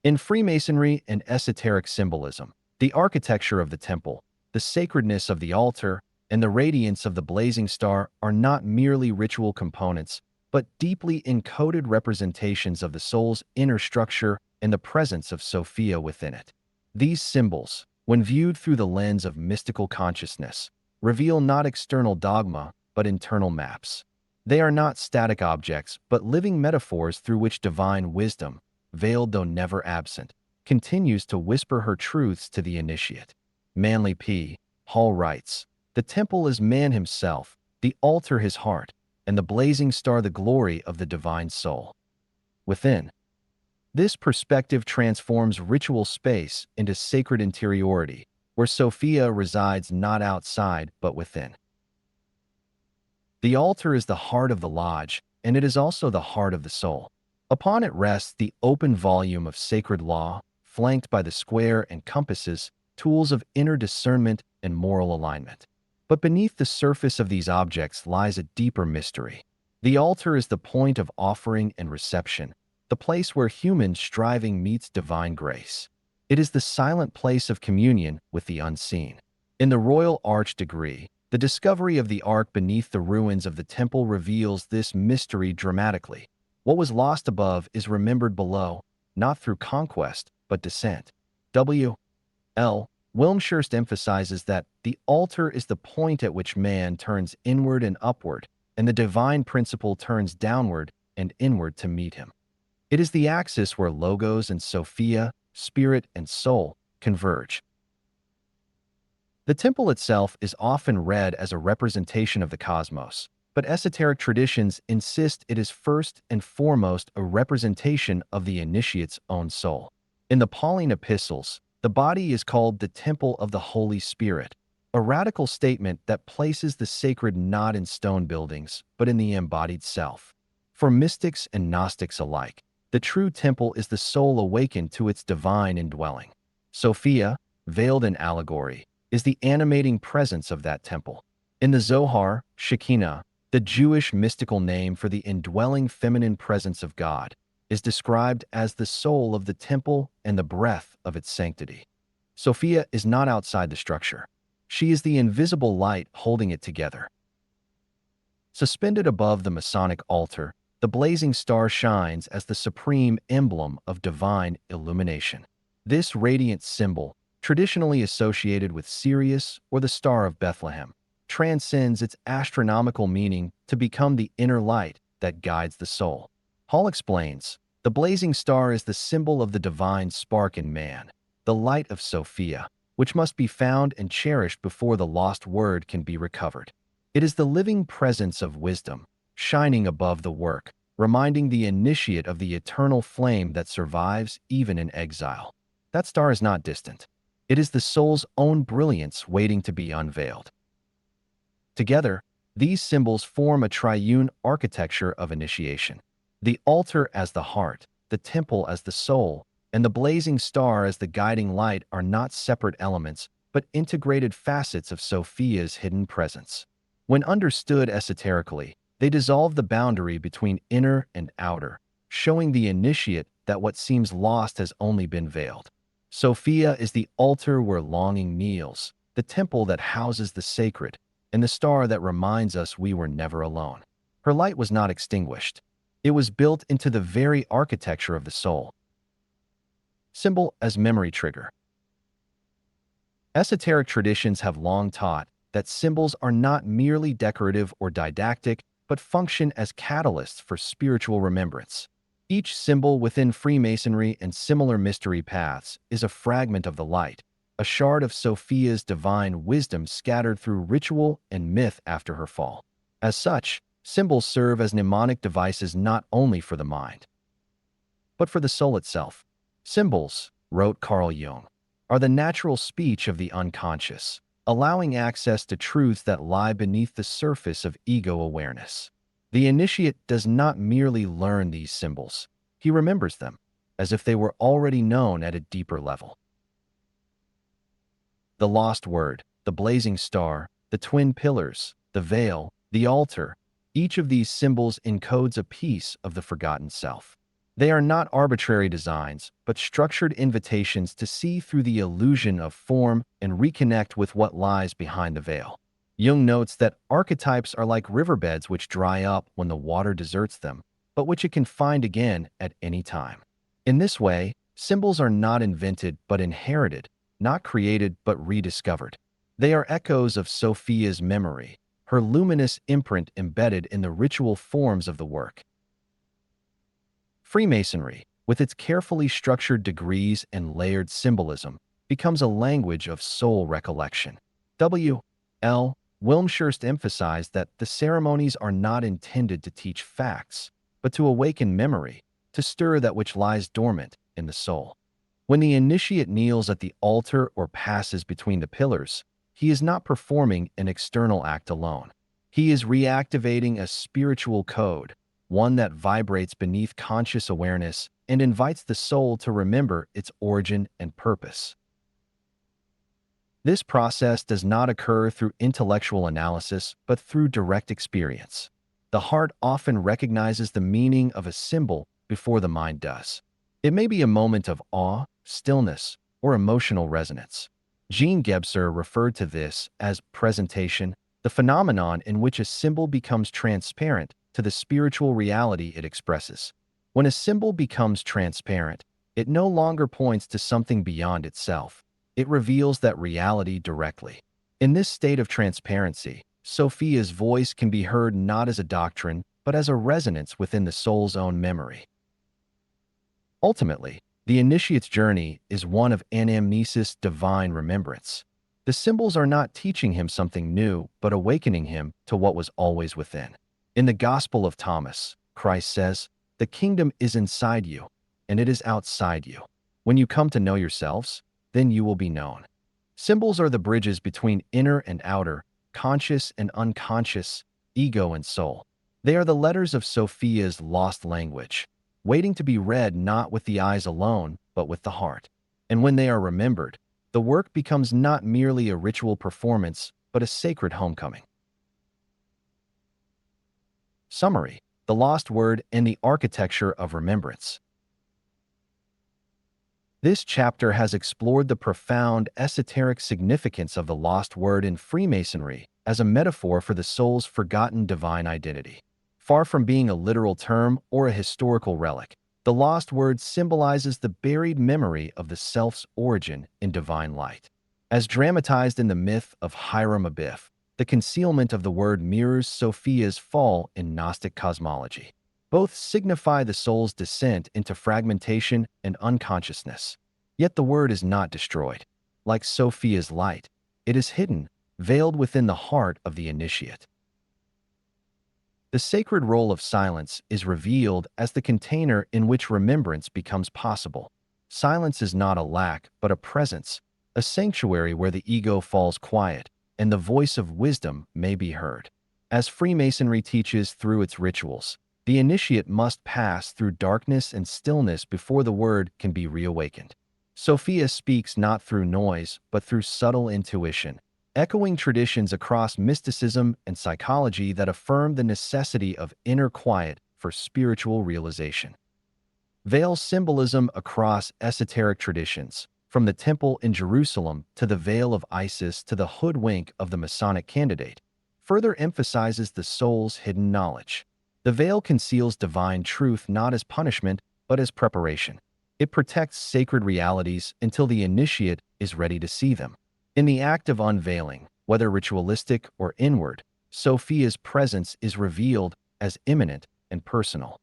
In Freemasonry and esoteric symbolism, the architecture of the temple, the sacredness of the altar, and the radiance of the blazing star are not merely ritual components, but deeply encoded representations of the soul's inner structure and the presence of Sophia within it. These symbols, when viewed through the lens of mystical consciousness, reveal not external dogma, but internal maps. They are not static objects, but living metaphors through which divine wisdom, veiled though never absent, continues to whisper her truths to the initiate. Manly P. Hall writes, "The temple is man himself, the altar his heart, and the blazing star the glory of the divine soul." Within, this perspective transforms ritual space into sacred interiority, where Sophia resides not outside but within. The altar is the heart of the lodge, and it is also the heart of the soul. Upon it rests the open volume of sacred law, flanked by the square and compasses, tools of inner discernment and moral alignment. But beneath the surface of these objects lies a deeper mystery. The altar is the point of offering and reception, the place where human striving meets divine grace. It is the silent place of communion with the unseen. In the Royal Arch degree, the discovery of the ark beneath the ruins of the temple reveals this mystery dramatically. What was lost above is remembered below, not through conquest, but descent. W. L. Wilmshurst emphasizes that the altar is the point at which man turns inward and upward, and the divine principle turns downward and inward to meet him. It is the axis where Logos and Sophia, spirit and soul, converge. The temple itself is often read as a representation of the cosmos, but esoteric traditions insist it is first and foremost a representation of the initiate's own soul. In the Pauline epistles, the body is called the temple of the Holy Spirit, a radical statement that places the sacred not in stone buildings, but in the embodied self. For mystics and Gnostics alike, the true temple is the soul awakened to its divine indwelling. Sophia, veiled in allegory, is the animating presence of that temple. In the Zohar, Shekinah, the Jewish mystical name for the indwelling feminine presence of God, is described as the soul of the temple and the breath of its sanctity. Sophia is not outside the structure. She is the invisible light holding it together. Suspended above the Masonic altar, the blazing star shines as the supreme emblem of divine illumination. This radiant symbol, traditionally associated with Sirius or the Star of Bethlehem, transcends its astronomical meaning to become the inner light that guides the soul. Hall explains, "The blazing star is the symbol of the divine spark in man, the light of Sophia, which must be found and cherished before the lost word can be recovered. It is the living presence of wisdom, shining above the work, reminding the initiate of the eternal flame that survives even in exile. That star is not distant. It is the soul's own brilliance waiting to be unveiled." Together, these symbols form a triune architecture of initiation. The altar as the heart, the temple as the soul, and the blazing star as the guiding light are not separate elements, but integrated facets of Sophia's hidden presence. When understood esoterically, they dissolve the boundary between inner and outer, showing the initiate that what seems lost has only been veiled. Sophia is the altar where longing kneels, the temple that houses the sacred, and the star that reminds us we were never alone. Her light was not extinguished. It was built into the very architecture of the soul. Symbol as memory trigger. Esoteric traditions have long taught that symbols are not merely decorative or didactic, but function as catalysts for spiritual remembrance. Each symbol within Freemasonry and similar mystery paths is a fragment of the light, a shard of Sophia's divine wisdom scattered through ritual and myth after her fall. As such, symbols serve as mnemonic devices not only for the mind, but for the soul itself. Symbols, wrote Carl Jung, are the natural speech of the unconscious, allowing access to truths that lie beneath the surface of ego awareness. The initiate does not merely learn these symbols, he remembers them, as if they were already known at a deeper level. The lost word, the blazing star, the twin pillars, the veil, the altar, each of these symbols encodes a piece of the forgotten self. They are not arbitrary designs, but structured invitations to see through the illusion of form and reconnect with what lies behind the veil. Jung notes that archetypes are like riverbeds which dry up when the water deserts them, but which it can find again at any time. In this way, Symbols are not invented but inherited, not created but rediscovered. They are echoes of Sophia's memory, her luminous imprint embedded in the ritual forms of the work. Freemasonry, with its carefully structured degrees and layered symbolism, becomes a language of soul recollection. W. L. Wilmshurst emphasized that the ceremonies are not intended to teach facts, but to awaken memory, to stir that which lies dormant in the soul. When the initiate kneels at the altar or passes between the pillars, he is not performing an external act alone. He is reactivating a spiritual code, one that vibrates beneath conscious awareness and invites the soul to remember its origin and purpose. This process does not occur through intellectual analysis, but through direct experience. The heart often recognizes the meaning of a symbol before the mind does. It may be a moment of awe, stillness, or emotional resonance. Jean Gebser referred to this as presentation, the phenomenon in which a symbol becomes transparent to the spiritual reality it expresses. When a symbol becomes transparent, it no longer points to something beyond itself. It reveals that reality directly. In this state of transparency, Sophia's voice can be heard not as a doctrine, but as a resonance within the soul's own memory. Ultimately, the initiate's journey is one of anamnesis, divine remembrance. The symbols are not teaching him something new, but awakening him to what was always within. In the Gospel of Thomas, Christ says, "The kingdom is inside you, and it is outside you. When you come to know yourselves, then you will be known." Symbols are the bridges between inner and outer, conscious and unconscious, ego and soul. They are the letters of Sophia's lost language, waiting to be read not with the eyes alone, but with the heart. And when they are remembered, the work becomes not merely a ritual performance, but a sacred homecoming. Summary: the lost word and the architecture of remembrance. This chapter has explored the profound esoteric significance of the lost word in Freemasonry as a metaphor for the soul's forgotten divine identity. Far from being a literal term or a historical relic, the lost word symbolizes the buried memory of the self's origin in divine light. As dramatized in the myth of Hiram Abiff, the concealment of the word mirrors Sophia's fall in Gnostic cosmology. Both signify the soul's descent into fragmentation and unconsciousness. Yet the word is not destroyed. Like Sophia's light, it is hidden, veiled within the heart of the initiate. The sacred role of silence is revealed as the container in which remembrance becomes possible. Silence is not a lack, but a presence, a sanctuary where the ego falls quiet and the voice of wisdom may be heard. As Freemasonry teaches through its rituals, the initiate must pass through darkness and stillness before the word can be reawakened. Sophia speaks not through noise, but through subtle intuition, echoing traditions across mysticism and psychology that affirm the necessity of inner quiet for spiritual realization. Veil symbolism across esoteric traditions, from the temple in Jerusalem to the veil of Isis to the hoodwink of the Masonic candidate, further emphasizes the soul's hidden knowledge. The veil conceals divine truth not as punishment, but as preparation. It protects sacred realities until the initiate is ready to see them. In the act of unveiling, whether ritualistic or inward, Sophia's presence is revealed as immanent and personal.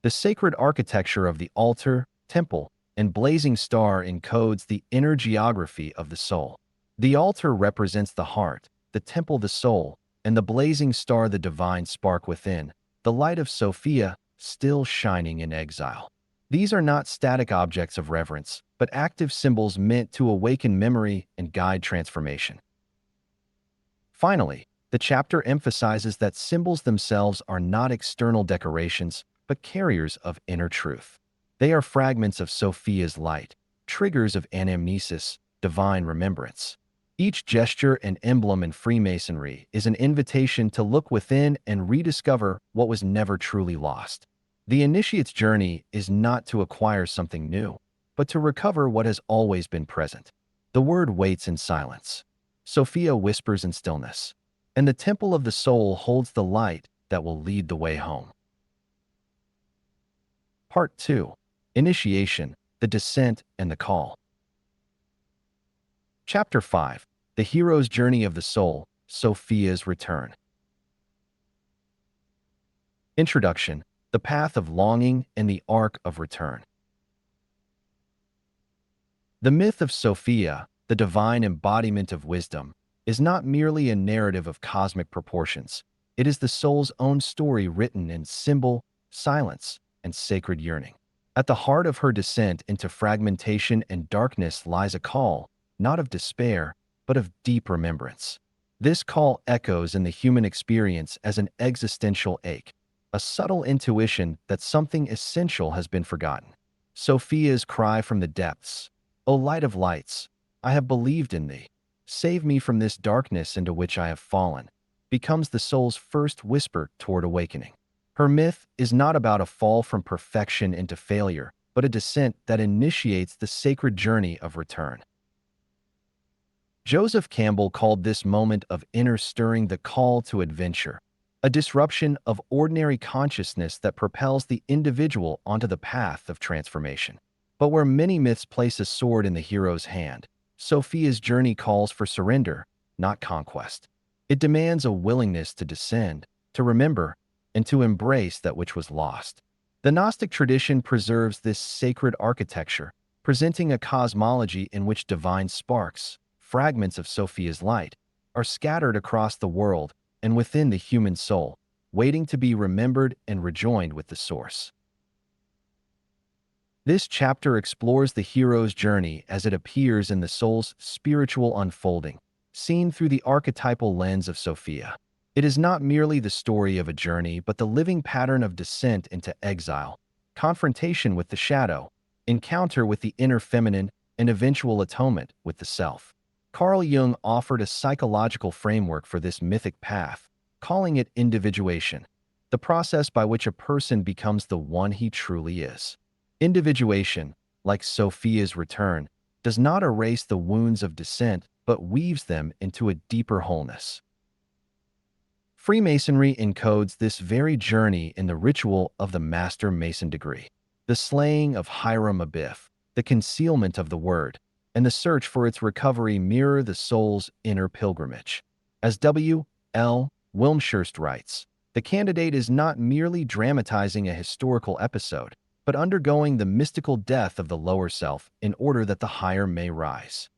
The sacred architecture of the altar, temple, and blazing star encodes the inner geography of the soul. The altar represents the heart, the temple the soul, and the blazing star the divine spark within, the light of Sophia still shining in exile. These are not static objects of reverence, but active symbols meant to awaken memory and guide transformation. Finally, the chapter emphasizes that symbols themselves are not external decorations, but carriers of inner truth. They are fragments of Sophia's light, triggers of anamnesis, divine remembrance. Each gesture and emblem in Freemasonry is an invitation to look within and rediscover what was never truly lost. The initiate's journey is not to acquire something new, but to recover what has always been present. The word waits in silence. Sophia whispers in stillness, and the temple of the soul holds the light that will lead the way home. Part 2. Initiation, the Descent, and the Call. Chapter 5. The Hero's Journey of the Soul, Sophia's Return. Introduction, the Path of Longing and the Arc of Return. The myth of Sophia, the divine embodiment of wisdom, is not merely a narrative of cosmic proportions. It is the soul's own story written in symbol, silence, and sacred yearning. At the heart of her descent into fragmentation and darkness lies a call, not of despair, but of deep remembrance. This call echoes in the human experience as an existential ache, a subtle intuition that something essential has been forgotten. Sophia's cry from the depths, "O light of lights, I have believed in thee. Save me from this darkness into which I have fallen," becomes the soul's first whisper toward awakening. Her myth is not about a fall from perfection into failure, but a descent that initiates the sacred journey of return. Joseph Campbell called this moment of inner stirring the call to adventure, a disruption of ordinary consciousness that propels the individual onto the path of transformation. But where many myths place a sword in the hero's hand, Sophia's journey calls for surrender, not conquest. It demands a willingness to descend, to remember, and to embrace that which was lost. The Gnostic tradition preserves this sacred architecture, presenting a cosmology in which divine sparks, fragments of Sophia's light, are scattered across the world and within the human soul, waiting to be remembered and rejoined with the source. This chapter explores the hero's journey as it appears in the soul's spiritual unfolding, seen through the archetypal lens of Sophia. It is not merely the story of a journey, but the living pattern of descent into exile, confrontation with the shadow, encounter with the inner feminine, and eventual atonement with the self. Carl Jung offered a psychological framework for this mythic path, calling it individuation, the process by which a person becomes the one he truly is. Individuation, like Sophia's return, does not erase the wounds of descent, but weaves them into a deeper wholeness. Freemasonry encodes this very journey in the ritual of the Master Mason degree, the slaying of Hiram Abiff, the concealment of the word, and the search for its recovery mirror the soul's inner pilgrimage. As W. L. Wilmshurst writes, the candidate is not merely dramatizing a historical episode, but undergoing the mystical death of the lower self in order that the higher may rise.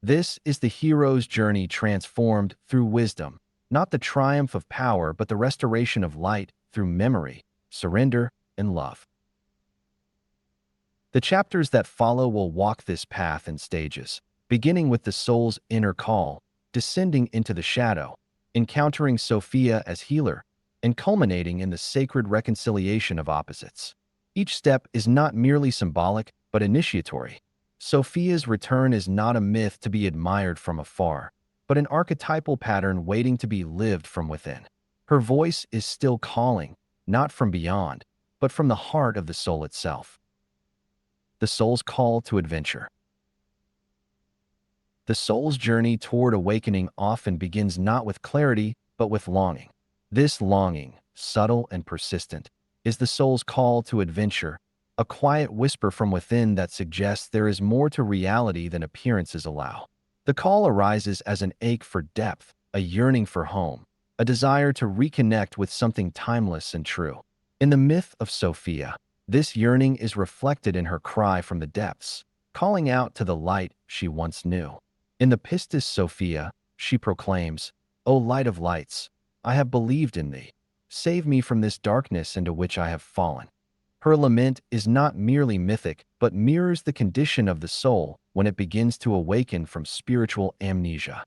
This is the hero's journey transformed through wisdom, not the triumph of power, but the restoration of light through memory, surrender, and love. The chapters that follow will walk this path in stages, beginning with the soul's inner call, descending into the shadow, encountering Sophia as healer, and culminating in the sacred reconciliation of opposites. Each step is not merely symbolic, but initiatory. Sophia's return is not a myth to be admired from afar, but an archetypal pattern waiting to be lived from within. Her voice is still calling, not from beyond, but from the heart of the soul itself. The soul's call to adventure. The soul's journey toward awakening often begins not with clarity, but with longing. This longing, subtle and persistent, is the soul's call to adventure, a quiet whisper from within that suggests there is more to reality than appearances allow. The call arises as an ache for depth, a yearning for home, a desire to reconnect with something timeless and true. In the myth of Sophia, this yearning is reflected in her cry from the depths, calling out to the light she once knew. In the Pistis Sophia, she proclaims, "O light of lights, I have believed in thee. Save me from this darkness into which I have fallen." Her lament is not merely mythic, but mirrors the condition of the soul when it begins to awaken from spiritual amnesia.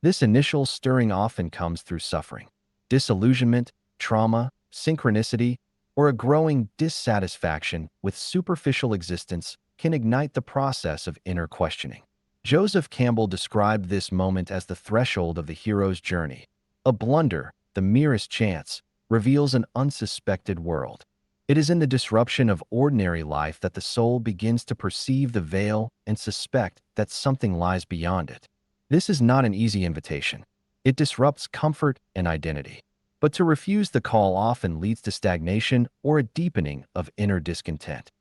This initial stirring often comes through suffering, disillusionment, trauma, synchronicity, or a growing dissatisfaction with superficial existence can ignite the process of inner questioning. Joseph Campbell described this moment as the threshold of the hero's journey. A blunder, the merest chance, reveals an unsuspected world. It is in the disruption of ordinary life that the soul begins to perceive the veil and suspect that something lies beyond it. This is not an easy invitation. It disrupts comfort and identity. But to refuse the call often leads to stagnation or a deepening of inner discontent.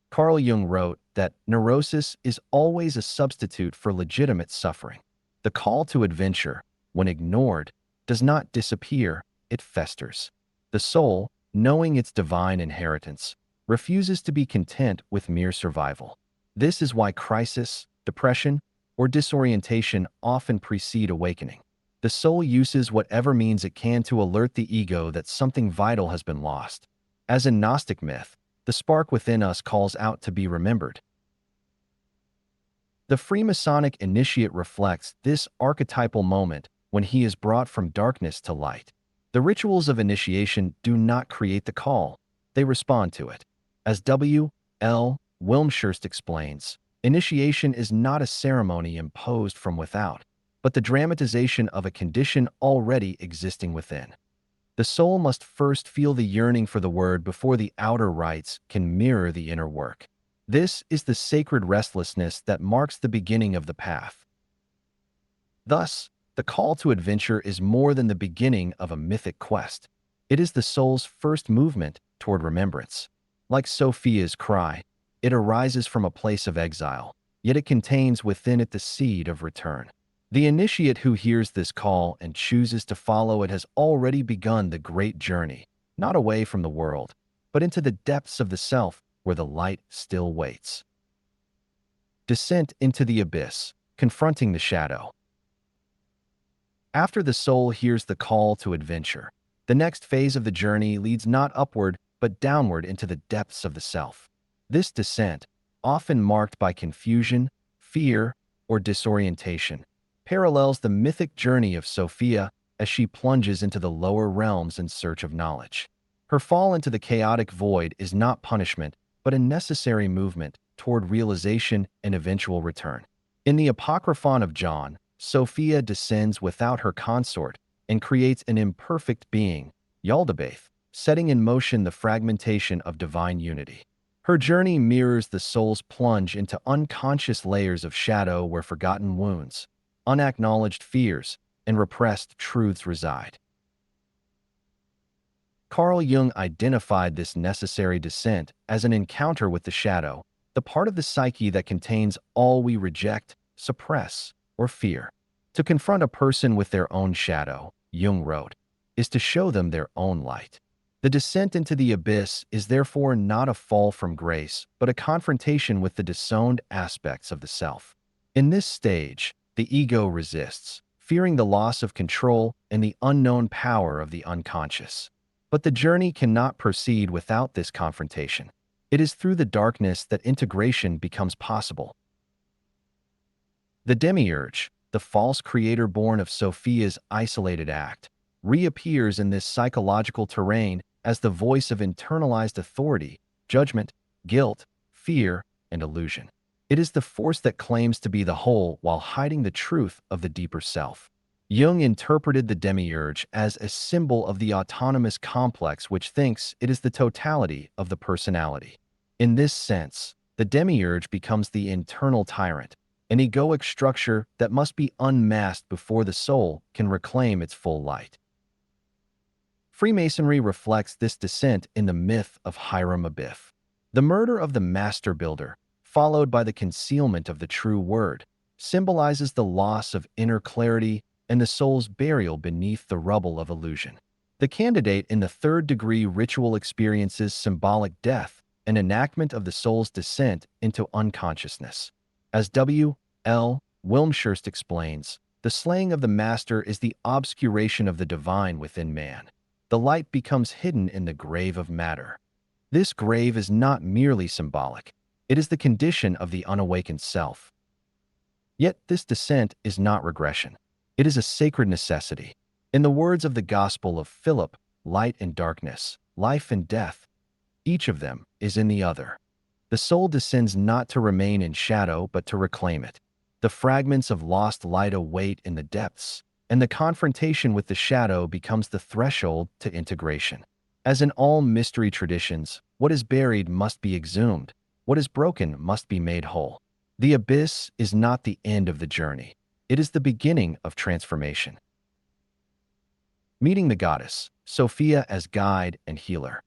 Carl Jung wrote that neurosis is always a substitute for legitimate suffering. The call to adventure, when ignored, does not disappear, it festers. The soul, knowing its divine inheritance, refuses to be content with mere survival. This is why crisis, depression, or disorientation often precede awakening. The soul uses whatever means it can to alert the ego that something vital has been lost. As in Gnostic myth, the spark within us calls out to be remembered. The Freemasonic initiate reflects this archetypal moment when he is brought from darkness to light. The rituals of initiation do not create the call, they respond to it. As W. L. Wilmshurst explains, initiation is not a ceremony imposed from without, but the dramatization of a condition already existing within. The soul must first feel the yearning for the word before the outer rites can mirror the inner work. This is the sacred restlessness that marks the beginning of the path. Thus, the call to adventure is more than the beginning of a mythic quest. It is the soul's first movement toward remembrance. Like Sophia's cry, it arises from a place of exile, yet it contains within it the seed of return. The initiate who hears this call and chooses to follow it has already begun the great journey, not away from the world, but into the depths of the self where the light still waits. Descent into the abyss, confronting the shadow. After the soul hears the call to adventure, the next phase of the journey leads not upward but downward into the depths of the self. This descent, often marked by confusion, fear, or disorientation, parallels the mythic journey of Sophia as she plunges into the lower realms in search of knowledge. Her fall into the chaotic void is not punishment, but a necessary movement toward realization and eventual return. In the Apocryphon of John, Sophia descends without her consort and creates an imperfect being, Yaldabaoth, setting in motion the fragmentation of divine unity. Her journey mirrors the soul's plunge into unconscious layers of shadow where forgotten wounds, unacknowledged fears, and repressed truths reside. Carl Jung identified this necessary descent as an encounter with the shadow, the part of the psyche that contains all we reject, suppress, or fear. To confront a person with their own shadow, Jung wrote, is to show them their own light. The descent into the abyss is therefore not a fall from grace, but a confrontation with the disowned aspects of the self. In this stage, the ego resists, fearing the loss of control and the unknown power of the unconscious. But the journey cannot proceed without this confrontation. It is through the darkness that integration becomes possible. The demiurge, the false creator born of Sophia's isolated act, reappears in this psychological terrain as the voice of internalized authority, judgment, guilt, fear, and illusion. It is the force that claims to be the whole while hiding the truth of the deeper self. Jung interpreted the demiurge as a symbol of the autonomous complex which thinks it is the totality of the personality. In this sense, the demiurge becomes the internal tyrant, an egoic structure that must be unmasked before the soul can reclaim its full light. Freemasonry reflects this descent in the myth of Hiram Abiff. The murder of the master builder, followed by the concealment of the true word, symbolizes the loss of inner clarity and the soul's burial beneath the rubble of illusion. The candidate in the third-degree ritual experiences symbolic death, an enactment of the soul's descent into unconsciousness. As W. L. Wilmshurst explains, the slaying of the master is the obscuration of the divine within man. The light becomes hidden in the grave of matter. This grave is not merely symbolic. It is the condition of the unawakened self. Yet this descent is not regression. It is a sacred necessity. In the words of the Gospel of Philip, light and darkness, life and death, each of them is in the other. The soul descends not to remain in shadow but to reclaim it. The fragments of lost light await in the depths, and the confrontation with the shadow becomes the threshold to integration. As in all mystery traditions, what is buried must be exhumed, what is broken must be made whole. The abyss is not the end of the journey. It is the beginning of transformation. Meeting the goddess, Sophia as guide and healer.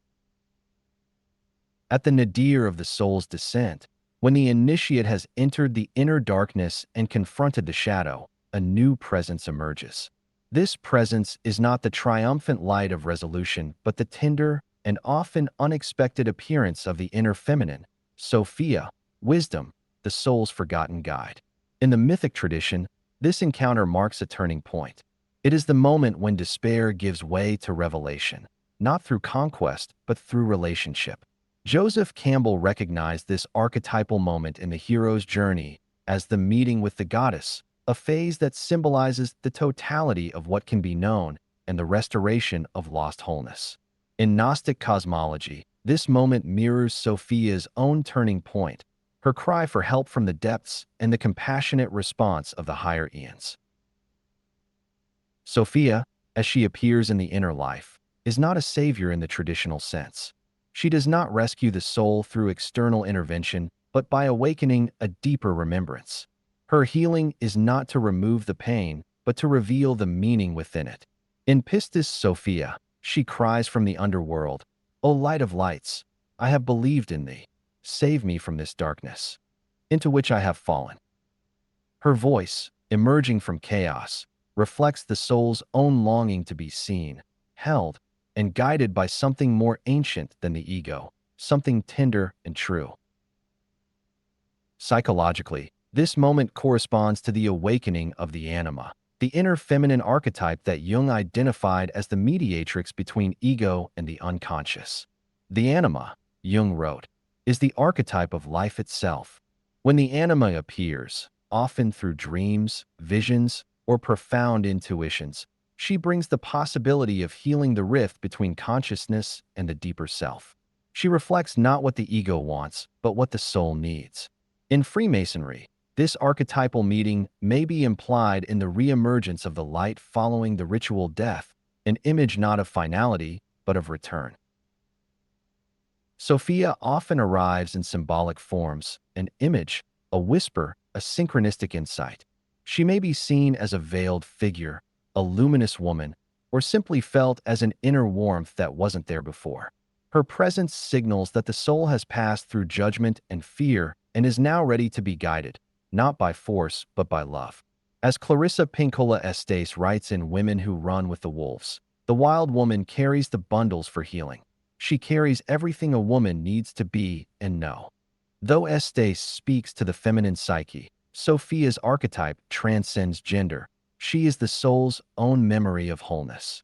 At the nadir of the soul's descent, when the initiate has entered the inner darkness and confronted the shadow, a new presence emerges. This presence is not the triumphant light of resolution, but the tender and often unexpected appearance of the inner feminine, Sophia, wisdom, the soul's forgotten guide. In the mythic tradition, this encounter marks a turning point. It is the moment when despair gives way to revelation, not through conquest, but through relationship. Joseph Campbell recognized this archetypal moment in the hero's journey as the meeting with the goddess, a phase that symbolizes the totality of what can be known and the restoration of lost wholeness. In Gnostic cosmology, this moment mirrors Sophia's own turning point, her cry for help from the depths and the compassionate response of the higher eons. Sophia, as she appears in the inner life, is not a savior in the traditional sense. She does not rescue the soul through external intervention, but by awakening a deeper remembrance. Her healing is not to remove the pain, but to reveal the meaning within it. In Pistis Sophia, she cries from the underworld, "O light of lights, I have believed in thee. Save me from this darkness, into which I have fallen." Her voice, emerging from chaos, reflects the soul's own longing to be seen, held, and guided by something more ancient than the ego, something tender and true. Psychologically, this moment corresponds to the awakening of the anima, the inner feminine archetype that Jung identified as the mediatrix between ego and the unconscious. The anima, Jung wrote, is the archetype of life itself. When the anima appears, often through dreams, visions, or profound intuitions, she brings the possibility of healing the rift between consciousness and the deeper self. She reflects not what the ego wants, but what the soul needs. In Freemasonry, this archetypal meeting may be implied in the reemergence of the light following the ritual death, an image not of finality, but of return. Sophia often arrives in symbolic forms, an image, a whisper, a synchronistic insight. She may be seen as a veiled figure, a luminous woman, or simply felt as an inner warmth that wasn't there before. Her presence signals that the soul has passed through judgment and fear and is now ready to be guided, not by force, but by love. As Clarissa Pinkola Estes writes in Women Who Run with the Wolves, the wild woman carries the bundles for healing. She carries everything a woman needs to be and know. Though Estes speaks to the feminine psyche, Sophia's archetype transcends gender. She is the soul's own memory of wholeness.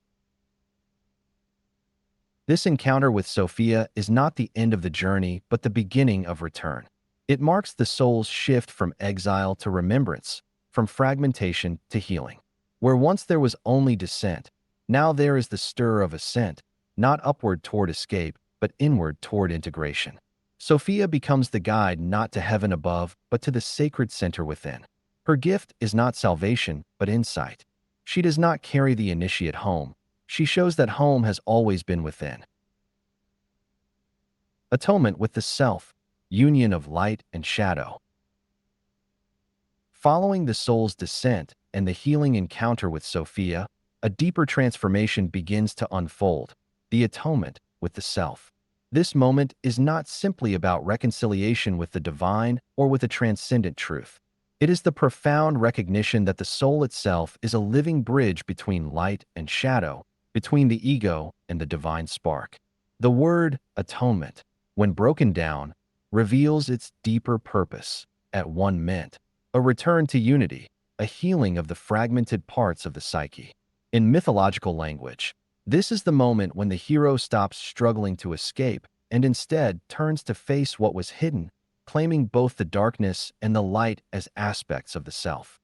This encounter with Sophia is not the end of the journey, but the beginning of return. It marks the soul's shift from exile to remembrance, from fragmentation to healing. Where once there was only descent, now there is the stir of ascent, not upward toward escape, but inward toward integration. Sophia becomes the guide not to heaven above, but to the sacred center within. Her gift is not salvation, but insight. She does not carry the initiate home. She shows that home has always been within. Atonement with the self, union of light and shadow. Following the soul's descent and the healing encounter with Sophia, a deeper transformation begins to unfold, the atonement with the self. This moment is not simply about reconciliation with the divine or with a transcendent truth. It is the profound recognition that the soul itself is a living bridge between light and shadow, between the ego and the divine spark. The word atonement, when broken down, reveals its deeper purpose. At one meant a return to unity, a healing of the fragmented parts of the psyche. In mythological language, this is the moment when the hero stops struggling to escape and instead turns to face what was hidden, claiming both the darkness and the light as aspects of the self.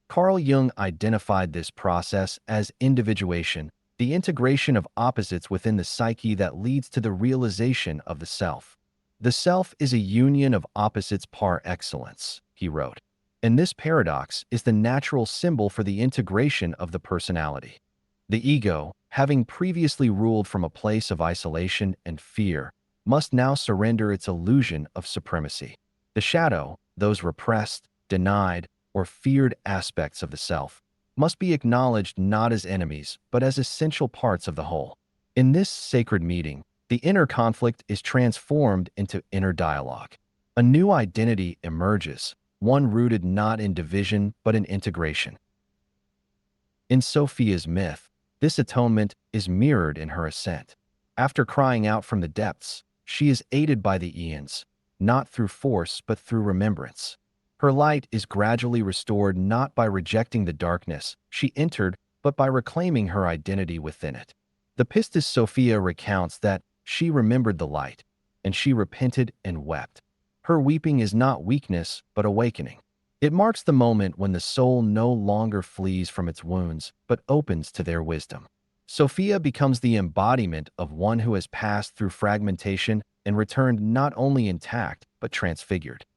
Carl Jung identified this process as individuation, the integration of opposites within the psyche that leads to the realization of the self. The self is a union of opposites par excellence, he wrote, and this paradox is the natural symbol for the integration of the personality. The ego, having previously ruled from a place of isolation and fear, must now surrender its illusion of supremacy. The shadow, those repressed, denied, or feared aspects of the self, must be acknowledged not as enemies, but as essential parts of the whole. In this sacred meeting, the inner conflict is transformed into inner dialogue. A new identity emerges, one rooted not in division but in integration. In Sophia's myth, this atonement is mirrored in her ascent. After crying out from the depths, she is aided by the eons, not through force but through remembrance. Her light is gradually restored not by rejecting the darkness she entered, but by reclaiming her identity within it. The Pistis Sophia recounts that she remembered the light, and she repented and wept. Her weeping is not weakness, but awakening. It marks the moment when the soul no longer flees from its wounds, but opens to their wisdom. Sophia becomes the embodiment of one who has passed through fragmentation and returned not only intact, but transfigured.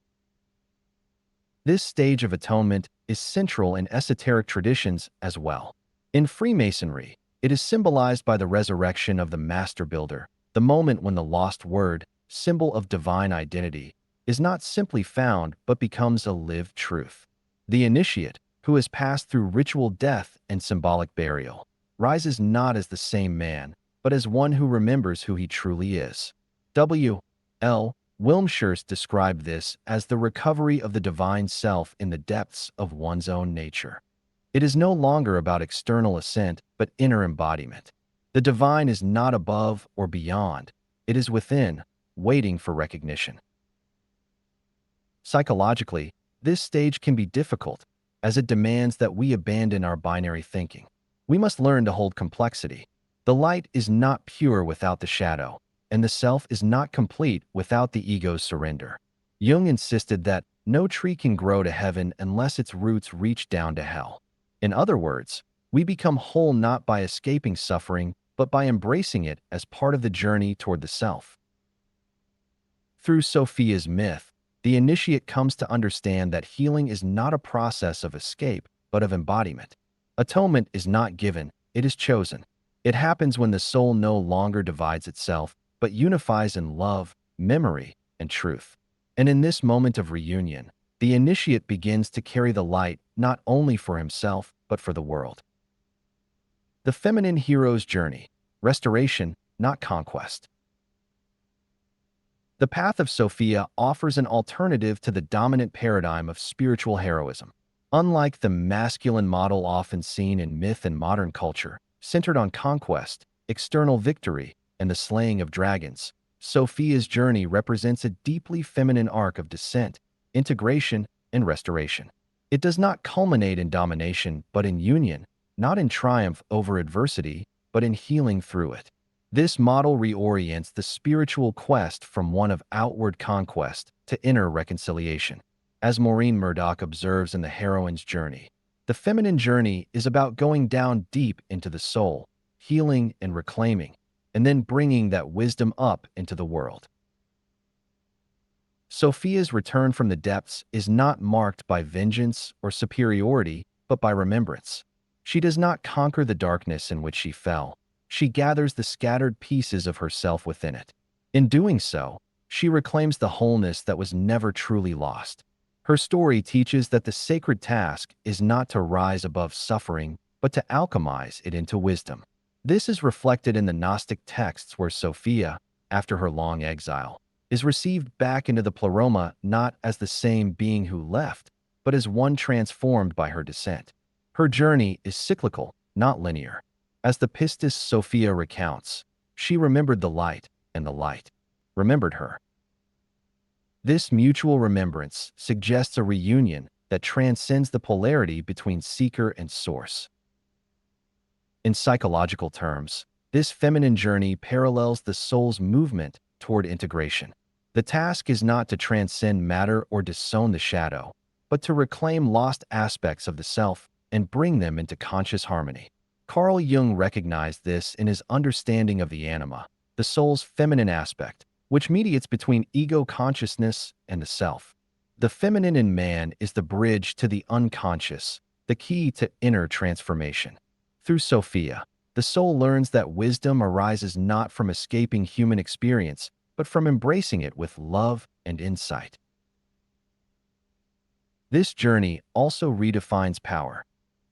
This stage of atonement is central in esoteric traditions as well. In Freemasonry, it is symbolized by the resurrection of the Master Builder, the moment when the lost word, symbol of divine identity, is not simply found but becomes a lived truth. The initiate, who has passed through ritual death and symbolic burial, rises not as the same man, but as one who remembers who he truly is. W. L. Wilmshurst described this as the recovery of the divine self in the depths of one's own nature. It is no longer about external ascent, but inner embodiment. The divine is not above or beyond. It is within, waiting for recognition. Psychologically, this stage can be difficult, as it demands that we abandon our binary thinking. We must learn to hold complexity. The light is not pure without the shadow, and the self is not complete without the ego's surrender. Jung insisted that no tree can grow to heaven unless its roots reach down to hell. In other words, we become whole not by escaping suffering, but by embracing it as part of the journey toward the self. Through Sophia's myth, the initiate comes to understand that healing is not a process of escape, but of embodiment. Atonement is not given, it is chosen. It happens when the soul no longer divides itself, but unifies in love, memory, and truth. And in this moment of reunion, the initiate begins to carry the light not only for himself, but for the world. The feminine hero's journey, restoration, not conquest. The path of Sophia offers an alternative to the dominant paradigm of spiritual heroism. Unlike the masculine model often seen in myth and modern culture, centered on conquest, external victory, and the slaying of dragons, Sophia's journey represents a deeply feminine arc of descent, integration, and restoration. It does not culminate in domination, but in union, not in triumph over adversity, but in healing through it. This model reorients the spiritual quest from one of outward conquest to inner reconciliation. As Maureen Murdoch observes in The Heroine's Journey, the feminine journey is about going down deep into the soul, healing and reclaiming, and then bringing that wisdom up into the world. Sophia's return from the depths is not marked by vengeance or superiority, but by remembrance. She does not conquer the darkness in which she fell. She gathers the scattered pieces of herself within it. In doing so, she reclaims the wholeness that was never truly lost. Her story teaches that the sacred task is not to rise above suffering, but to alchemize it into wisdom. This is reflected in the Gnostic texts where Sophia, after her long exile, is received back into the pleroma not as the same being who left, but as one transformed by her descent. Her journey is cyclical, not linear. As the Pistis Sophia recounts, she remembered the light, and the light remembered her. This mutual remembrance suggests a reunion that transcends the polarity between seeker and source. In psychological terms, this feminine journey parallels the soul's movement toward integration. The task is not to transcend matter or disown the shadow, but to reclaim lost aspects of the self and bring them into conscious harmony. Carl Jung recognized this in his understanding of the anima, the soul's feminine aspect, which mediates between ego consciousness and the self. The feminine in man is the bridge to the unconscious, the key to inner transformation. Through Sophia, the soul learns that wisdom arises not from escaping human experience, but from embracing it with love and insight. This journey also redefines power.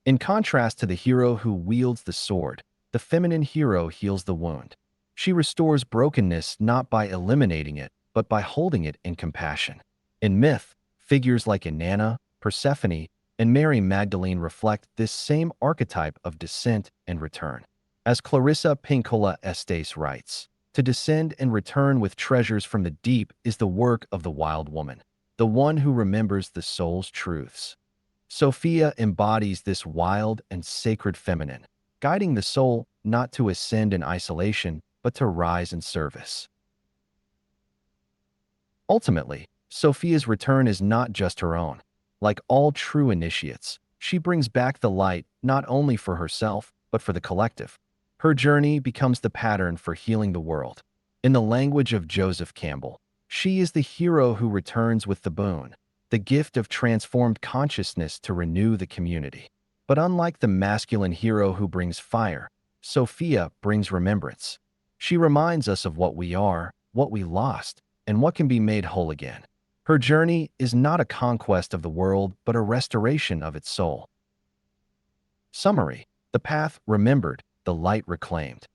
In contrast to the hero who wields the sword, the feminine hero heals the wound. She restores brokenness not by eliminating it, but by holding it in compassion. In myth, figures like Inanna, Persephone, and Mary Magdalene reflect this same archetype of descent and return. As Clarissa Pinkola Estes writes, to descend and return with treasures from the deep is the work of the wild woman, the one who remembers the soul's truths. Sophia embodies this wild and sacred feminine, guiding the soul not to ascend in isolation, but to rise in service. Ultimately, Sophia's return is not just her own. Like all true initiates, she brings back the light not only for herself, but for the collective. Her journey becomes the pattern for healing the world. In the language of Joseph Campbell, she is the hero who returns with the boon, the gift of transformed consciousness to renew the community. But unlike the masculine hero who brings fire, Sophia brings remembrance. She reminds us of what we are, what we lost, and what can be made whole again. Her journey is not a conquest of the world, but a restoration of its soul. Summary: the path remembered, the light reclaimed.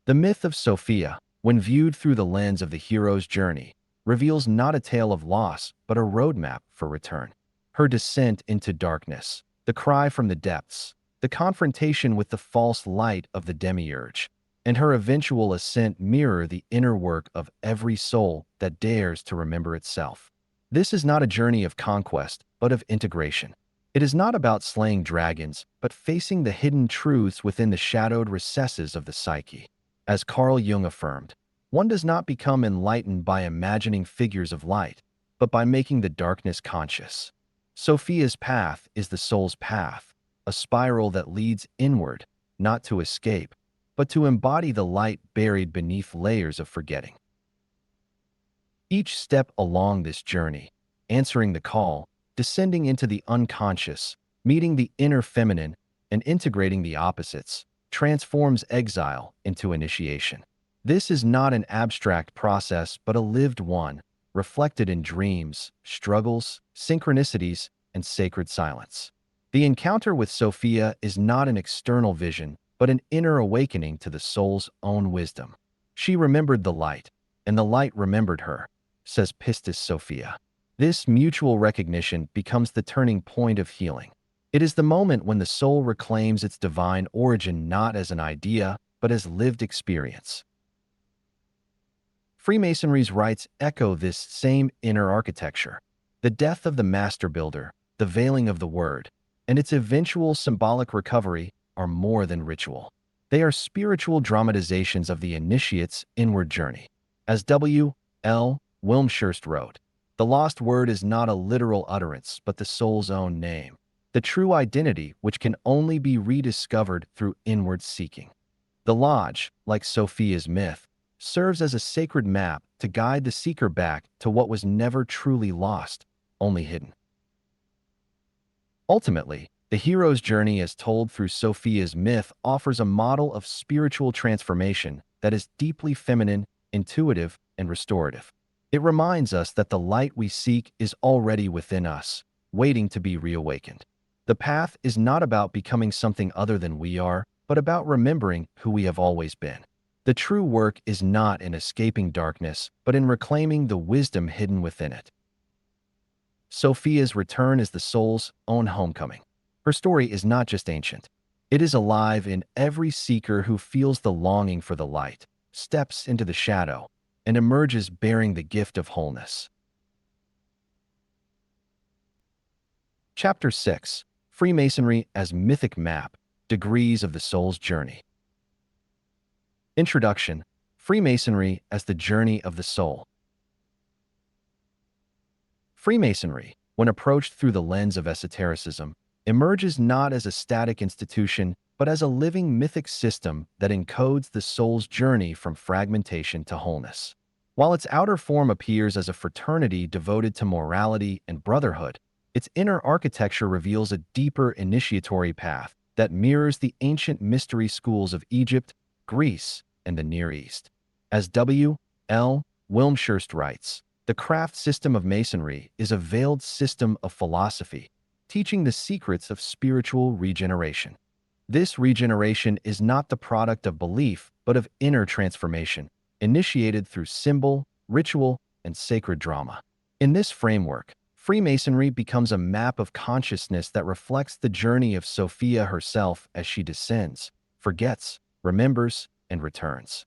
The myth of Sophia, when viewed through the lens of the hero's journey, reveals not a tale of loss, but a roadmap for return. Her descent into darkness, the cry from the depths, the confrontation with the false light of the demiurge, and her eventual ascent mirror the inner work of every soul that dares to remember itself. This is not a journey of conquest, but of integration. It is not about slaying dragons, but facing the hidden truths within the shadowed recesses of the psyche. As Carl Jung affirmed, one does not become enlightened by imagining figures of light, but by making the darkness conscious. Sophia's path is the soul's path, a spiral that leads inward, not to escape, but to embody the light buried beneath layers of forgetting. Each step along this journey, answering the call, descending into the unconscious, meeting the inner feminine, and integrating the opposites, transforms exile into initiation. This is not an abstract process, but a lived one, reflected in dreams, struggles, synchronicities, and sacred silence. The encounter with Sophia is not an external vision, but an inner awakening to the soul's own wisdom. She remembered the light, and the light remembered her, says Pistis Sophia. This mutual recognition becomes the turning point of healing. It is the moment when the soul reclaims its divine origin not as an idea, but as lived experience. Freemasonry's rites echo this same inner architecture. The death of the master builder, the veiling of the word, and its eventual symbolic recovery are more than ritual. They are spiritual dramatizations of the initiate's inward journey. As W. L. Wilmshurst wrote, the lost word is not a literal utterance, but the soul's own name, the true identity which can only be rediscovered through inward seeking. The lodge, like Sophia's myth, serves as a sacred map to guide the seeker back to what was never truly lost, only hidden. Ultimately, the hero's journey as told through Sophia's myth offers a model of spiritual transformation that is deeply feminine, intuitive, and restorative. It reminds us that the light we seek is already within us, waiting to be reawakened. The path is not about becoming something other than we are, but about remembering who we have always been. The true work is not in escaping darkness, but in reclaiming the wisdom hidden within it. Sophia's return is the soul's own homecoming. Her story is not just ancient. It is alive in every seeker who feels the longing for the light, steps into the shadow, and emerges bearing the gift of wholeness. Chapter 6: Freemasonry as Mythic Map, Degrees of the Soul's Journey. Introduction: Freemasonry as the Journey of the Soul. Freemasonry, when approached through the lens of esotericism, emerges not as a static institution, but as a living mythic system that encodes the soul's journey from fragmentation to wholeness. While its outer form appears as a fraternity devoted to morality and brotherhood, its inner architecture reveals a deeper initiatory path that mirrors the ancient mystery schools of Egypt, Greece, and the Near East. As W. L. Wilmshurst writes, the craft system of Masonry is a veiled system of philosophy, teaching the secrets of spiritual regeneration. This regeneration is not the product of belief, but of inner transformation, initiated through symbol, ritual, and sacred drama. In this framework, Freemasonry becomes a map of consciousness that reflects the journey of Sophia herself as she descends, forgets, remembers, and returns.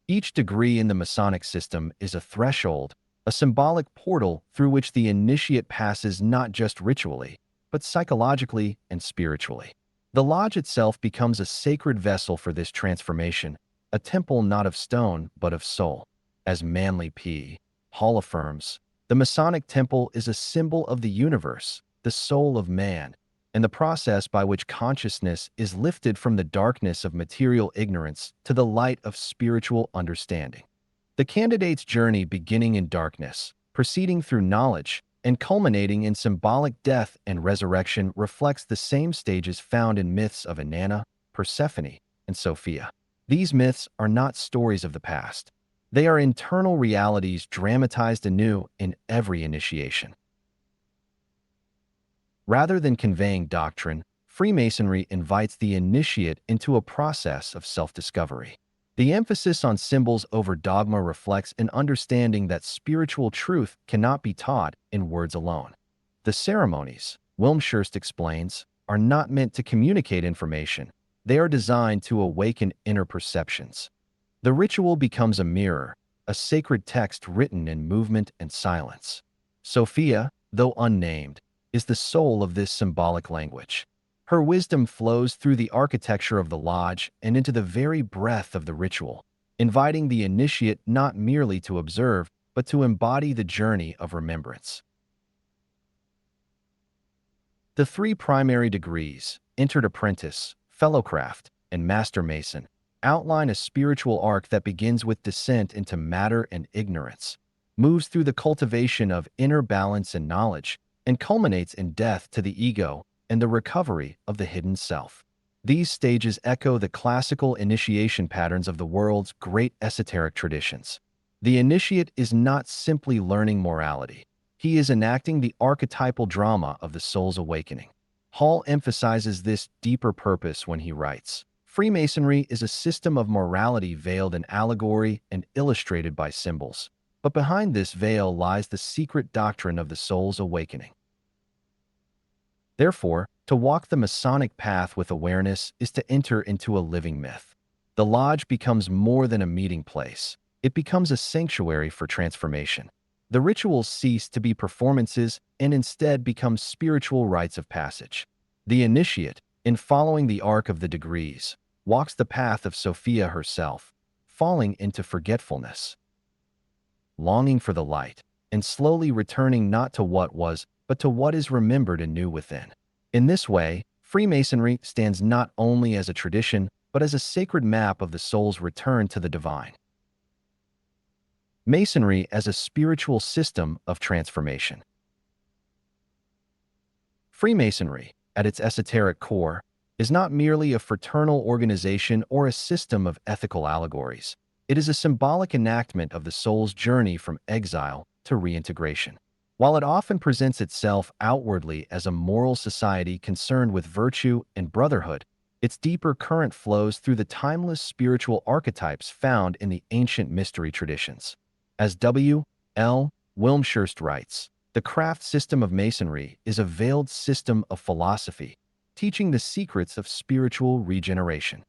Each degree in the Masonic system is a threshold, a symbolic portal through which the initiate passes not just ritually, but psychologically and spiritually. The lodge itself becomes a sacred vessel for this transformation, a temple not of stone but of soul. As Manly P. Hall affirms, the Masonic temple is a symbol of the universe, the soul of man, and the process by which consciousness is lifted from the darkness of material ignorance to the light of spiritual understanding. The candidate's journey beginning in darkness, proceeding through knowledge, and culminating in symbolic death and resurrection reflects the same stages found in myths of Inanna, Persephone, and Sophia. These myths are not stories of the past. They are internal realities dramatized anew in every initiation. Rather than conveying doctrine, Freemasonry invites the initiate into a process of self-discovery. The emphasis on symbols over dogma reflects an understanding that spiritual truth cannot be taught in words alone. The ceremonies, Wilmshurst explains, are not meant to communicate information. They are designed to awaken inner perceptions. The ritual becomes a mirror, a sacred text written in movement and silence. Sophia, though unnamed, is the soul of this symbolic language. Her wisdom flows through the architecture of the lodge and into the very breath of the ritual, inviting the initiate not merely to observe, but to embody the journey of remembrance. The three primary degrees, entered apprentice, fellowcraft, and master mason, outline a spiritual arc that begins with descent into matter and ignorance, moves through the cultivation of inner balance and knowledge, and culminates in death to the ego and the recovery of the hidden self. These stages echo the classical initiation patterns of the world's great esoteric traditions. The initiate is not simply learning morality. He is enacting the archetypal drama of the soul's awakening. Hall emphasizes this deeper purpose when he writes, Freemasonry is a system of morality veiled in allegory and illustrated by symbols. But behind this veil lies the secret doctrine of the soul's awakening. Therefore, to walk the Masonic path with awareness is to enter into a living myth. The lodge becomes more than a meeting place. It becomes a sanctuary for transformation. The rituals cease to be performances and instead become spiritual rites of passage. The initiate, in following the arc of the degrees, walks the path of Sophia herself, falling into forgetfulness, longing for the light, and slowly returning not to what was, but to what is remembered anew within. In this way, Freemasonry stands not only as a tradition, but as a sacred map of the soul's return to the divine. Masonry as a spiritual system of transformation. Freemasonry, at its esoteric core, is not merely a fraternal organization or a system of ethical allegories. It is a symbolic enactment of the soul's journey from exile to reintegration. While it often presents itself outwardly as a moral society concerned with virtue and brotherhood, its deeper current flows through the timeless spiritual archetypes found in the ancient mystery traditions. As W. L. Wilmshurst writes, the craft system of Masonry is a veiled system of philosophy, teaching the secrets of spiritual regeneration.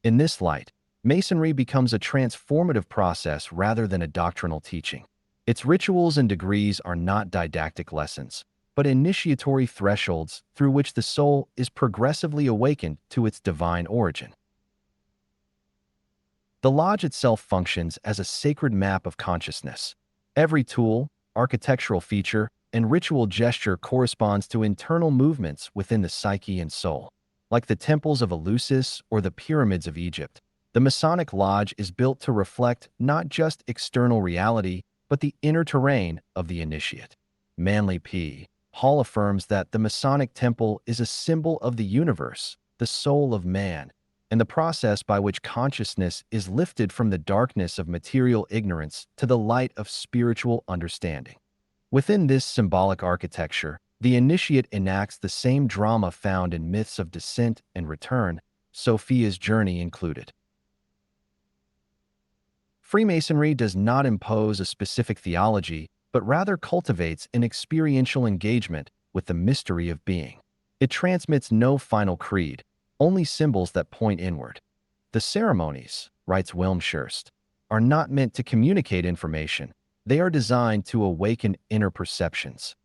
In this light, Masonry becomes a transformative process rather than a doctrinal teaching. Its rituals and degrees are not didactic lessons, but initiatory thresholds through which the soul is progressively awakened to its divine origin. The lodge itself functions as a sacred map of consciousness. Every tool, architectural feature, and ritual gesture corresponds to internal movements within the psyche and soul. Like the temples of Eleusis or the pyramids of Egypt, the Masonic Lodge is built to reflect not just external reality, but the inner terrain of the initiate. Manly P. Hall affirms that the Masonic temple is a symbol of the universe, the soul of man, and the process by which consciousness is lifted from the darkness of material ignorance to the light of spiritual understanding. Within this symbolic architecture, the initiate enacts the same drama found in myths of descent and return, Sophia's journey included. Freemasonry does not impose a specific theology, but rather cultivates an experiential engagement with the mystery of being. It transmits no final creed, only symbols that point inward. The ceremonies, writes Wilmshurst, are not meant to communicate information. They are designed to awaken inner perceptions.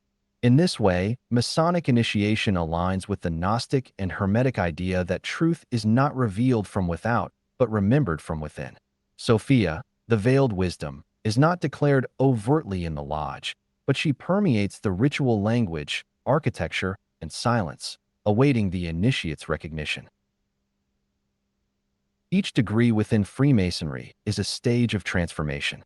In this way, Masonic initiation aligns with the Gnostic and Hermetic idea that truth is not revealed from without, but remembered from within. Sophia, the veiled wisdom, is not declared overtly in the lodge, but she permeates the ritual language, architecture, and silence, awaiting the initiate's recognition. Each degree within Freemasonry is a stage of transformation.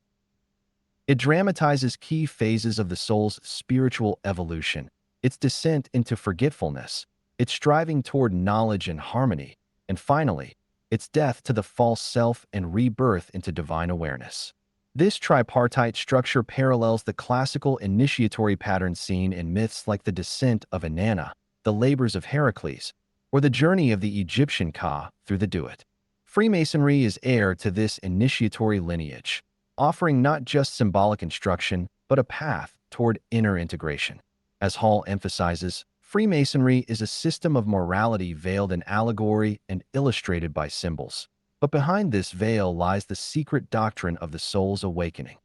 It dramatizes key phases of the soul's spiritual evolution, its descent into forgetfulness, its striving toward knowledge and harmony, and finally, its death to the false self and rebirth into divine awareness. This tripartite structure parallels the classical initiatory pattern seen in myths like the descent of Inanna, the labors of Heracles, or the journey of the Egyptian Ka through the Duat. Freemasonry is heir to this initiatory lineage, offering not just symbolic instruction, but a path toward inner integration. As Hall emphasizes, Freemasonry is a system of morality veiled in allegory and illustrated by symbols. But behind this veil lies the secret doctrine of the soul's awakening.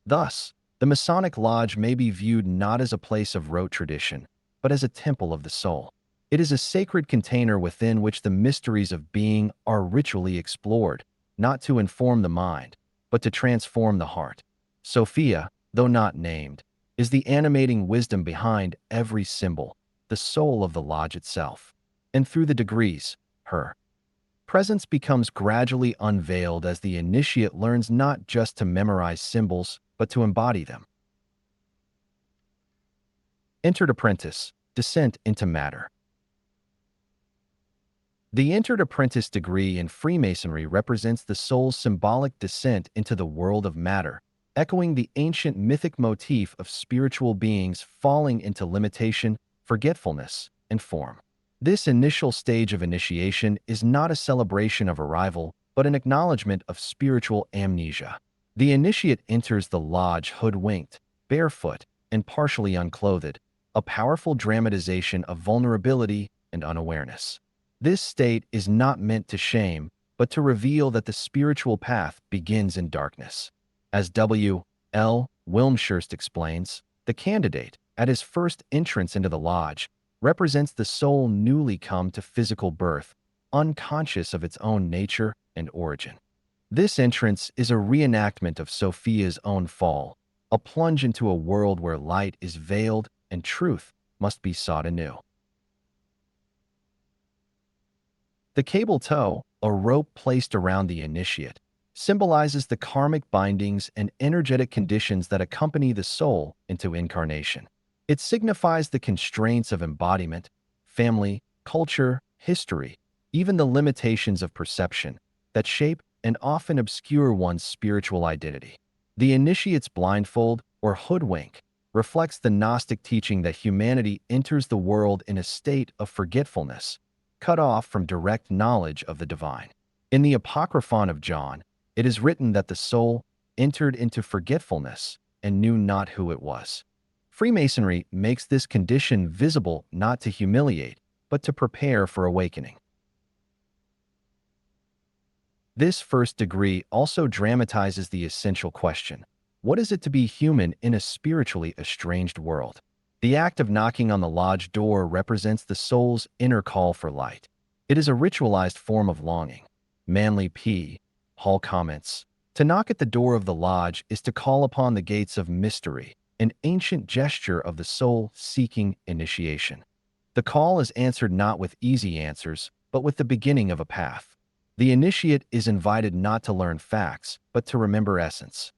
Thus, the Masonic Lodge may be viewed not as a place of rote tradition, but as a temple of the soul. It is a sacred container within which the mysteries of being are ritually explored, not to inform the mind, but to transform the heart. Sophia, though not named, is the animating wisdom behind every symbol, the soul of the lodge itself. And through the degrees, her presence becomes gradually unveiled as the initiate learns not just to memorize symbols, but to embody them. Entered Apprentice, Descent into Matter. The Entered Apprentice degree in Freemasonry represents the soul's symbolic descent into the world of matter, echoing the ancient mythic motif of spiritual beings falling into limitation, forgetfulness, and form. This initial stage of initiation is not a celebration of arrival, but an acknowledgement of spiritual amnesia. The initiate enters the lodge hoodwinked, barefoot, and partially unclothed, a powerful dramatization of vulnerability and unawareness. This state is not meant to shame, but to reveal that the spiritual path begins in darkness. As W. L. Wilmshurst explains, the candidate, at his first entrance into the lodge, represents the soul newly come to physical birth, unconscious of its own nature and origin. This entrance is a reenactment of Sophia's own fall, a plunge into a world where light is veiled and truth must be sought anew. The cable tow, a rope placed around the initiate, symbolizes the karmic bindings and energetic conditions that accompany the soul into incarnation. It signifies the constraints of embodiment, family, culture, history, even the limitations of perception that shape and often obscure one's spiritual identity. The initiate's blindfold, or hoodwink, reflects the Gnostic teaching that humanity enters the world in a state of forgetfulness, cut off from direct knowledge of the divine. In the Apocryphon of John, it is written that the soul entered into forgetfulness and knew not who it was. Freemasonry makes this condition visible not to humiliate, but to prepare for awakening. This first degree also dramatizes the essential question: what is it to be human in a spiritually estranged world? The act of knocking on the lodge door represents the soul's inner call for light. It is a ritualized form of longing. Manly P. Hall comments, "To knock at the door of the lodge is to call upon the gates of mystery, an ancient gesture of the soul seeking initiation. The call is answered not with easy answers, but with the beginning of a path. The initiate is invited not to learn facts, but to remember essence."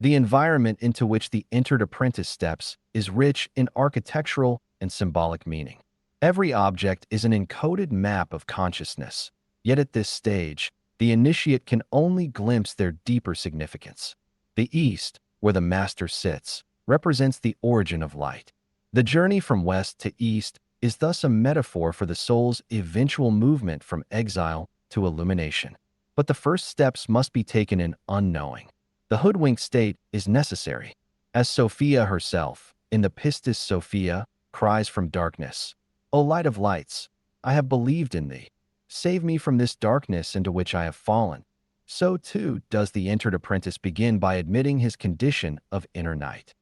The environment into which the entered apprentice steps is rich in architectural and symbolic meaning. Every object is an encoded map of consciousness, yet at this stage, the initiate can only glimpse their deeper significance. The east, where the master sits, represents the origin of light. The journey from west to east is thus a metaphor for the soul's eventual movement from exile to illumination. But the first steps must be taken in unknowing. The hoodwinked state is necessary. As Sophia herself, in the Pistis Sophia, cries from darkness, "O light of lights, I have believed in thee. Save me from this darkness into which I have fallen." So too does the entered apprentice begin by admitting his condition of inner night.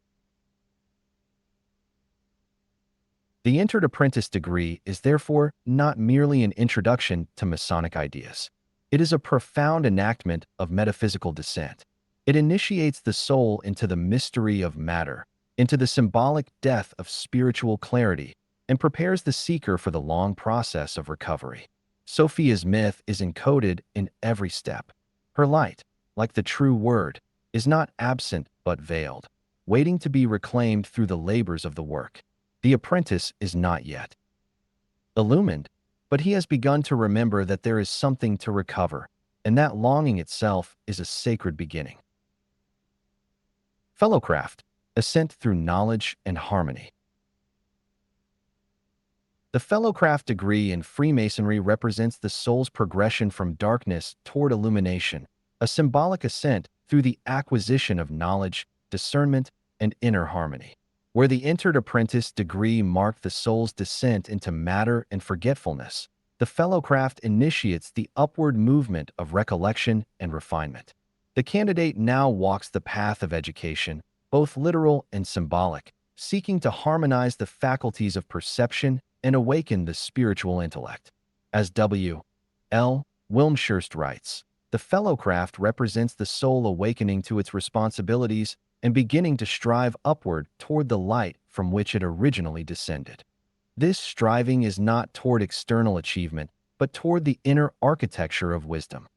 The entered apprentice degree is therefore not merely an introduction to Masonic ideas. It is a profound enactment of metaphysical descent. It initiates the soul into the mystery of matter, into the symbolic death of spiritual clarity, and prepares the seeker for the long process of recovery. Sophia's myth is encoded in every step. Her light, like the true word, is not absent but veiled, waiting to be reclaimed through the labors of the work. The apprentice is not yet illumined, but he has begun to remember that there is something to recover, and that longing itself is a sacred beginning. Fellowcraft, ascent through knowledge and harmony. The Fellowcraft degree in Freemasonry represents the soul's progression from darkness toward illumination, a symbolic ascent through the acquisition of knowledge, discernment, and inner harmony. Where the entered apprentice degree marked the soul's descent into matter and forgetfulness, the Fellowcraft initiates the upward movement of recollection and refinement. The candidate now walks the path of education, both literal and symbolic, seeking to harmonize the faculties of perception and awaken the spiritual intellect. As W. L. Wilmshurst writes, the Fellowcraft represents the soul awakening to its responsibilities and beginning to strive upward toward the light from which it originally descended. This striving is not toward external achievement, but toward the inner architecture of wisdom.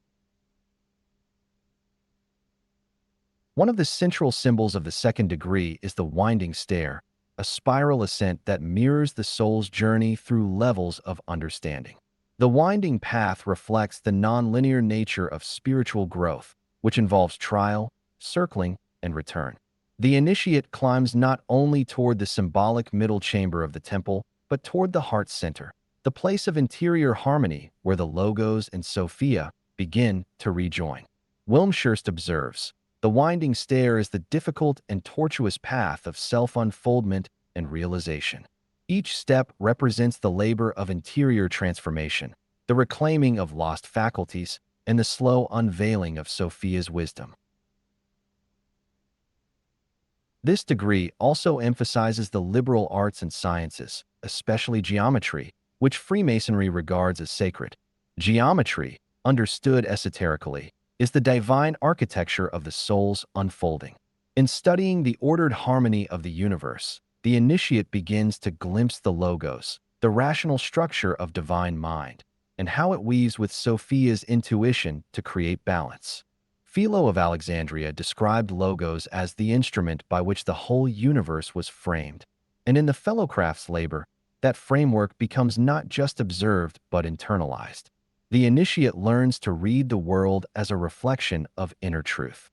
One of the central symbols of the second degree is the winding stair, a spiral ascent that mirrors the soul's journey through levels of understanding. The winding path reflects the nonlinear nature of spiritual growth, which involves trial, circling, and return. The initiate climbs not only toward the symbolic middle chamber of the temple, but toward the heart center, the place of interior harmony where the Logos and Sophia begin to rejoin. Wilmshurst observes, the winding stair is the difficult and tortuous path of self-unfoldment and realization. Each step represents the labor of interior transformation, the reclaiming of lost faculties, and the slow unveiling of Sophia's wisdom. This degree also emphasizes the liberal arts and sciences, especially geometry, which Freemasonry regards as sacred. Geometry, understood esoterically, is the divine architecture of the soul's unfolding. In studying the ordered harmony of the universe, the initiate begins to glimpse the Logos, the rational structure of divine mind, and how it weaves with Sophia's intuition to create balance. Philo of Alexandria described Logos as the instrument by which the whole universe was framed, and in the Fellowcraft's labor, that framework becomes not just observed but internalized. The initiate learns to read the world as a reflection of inner truth.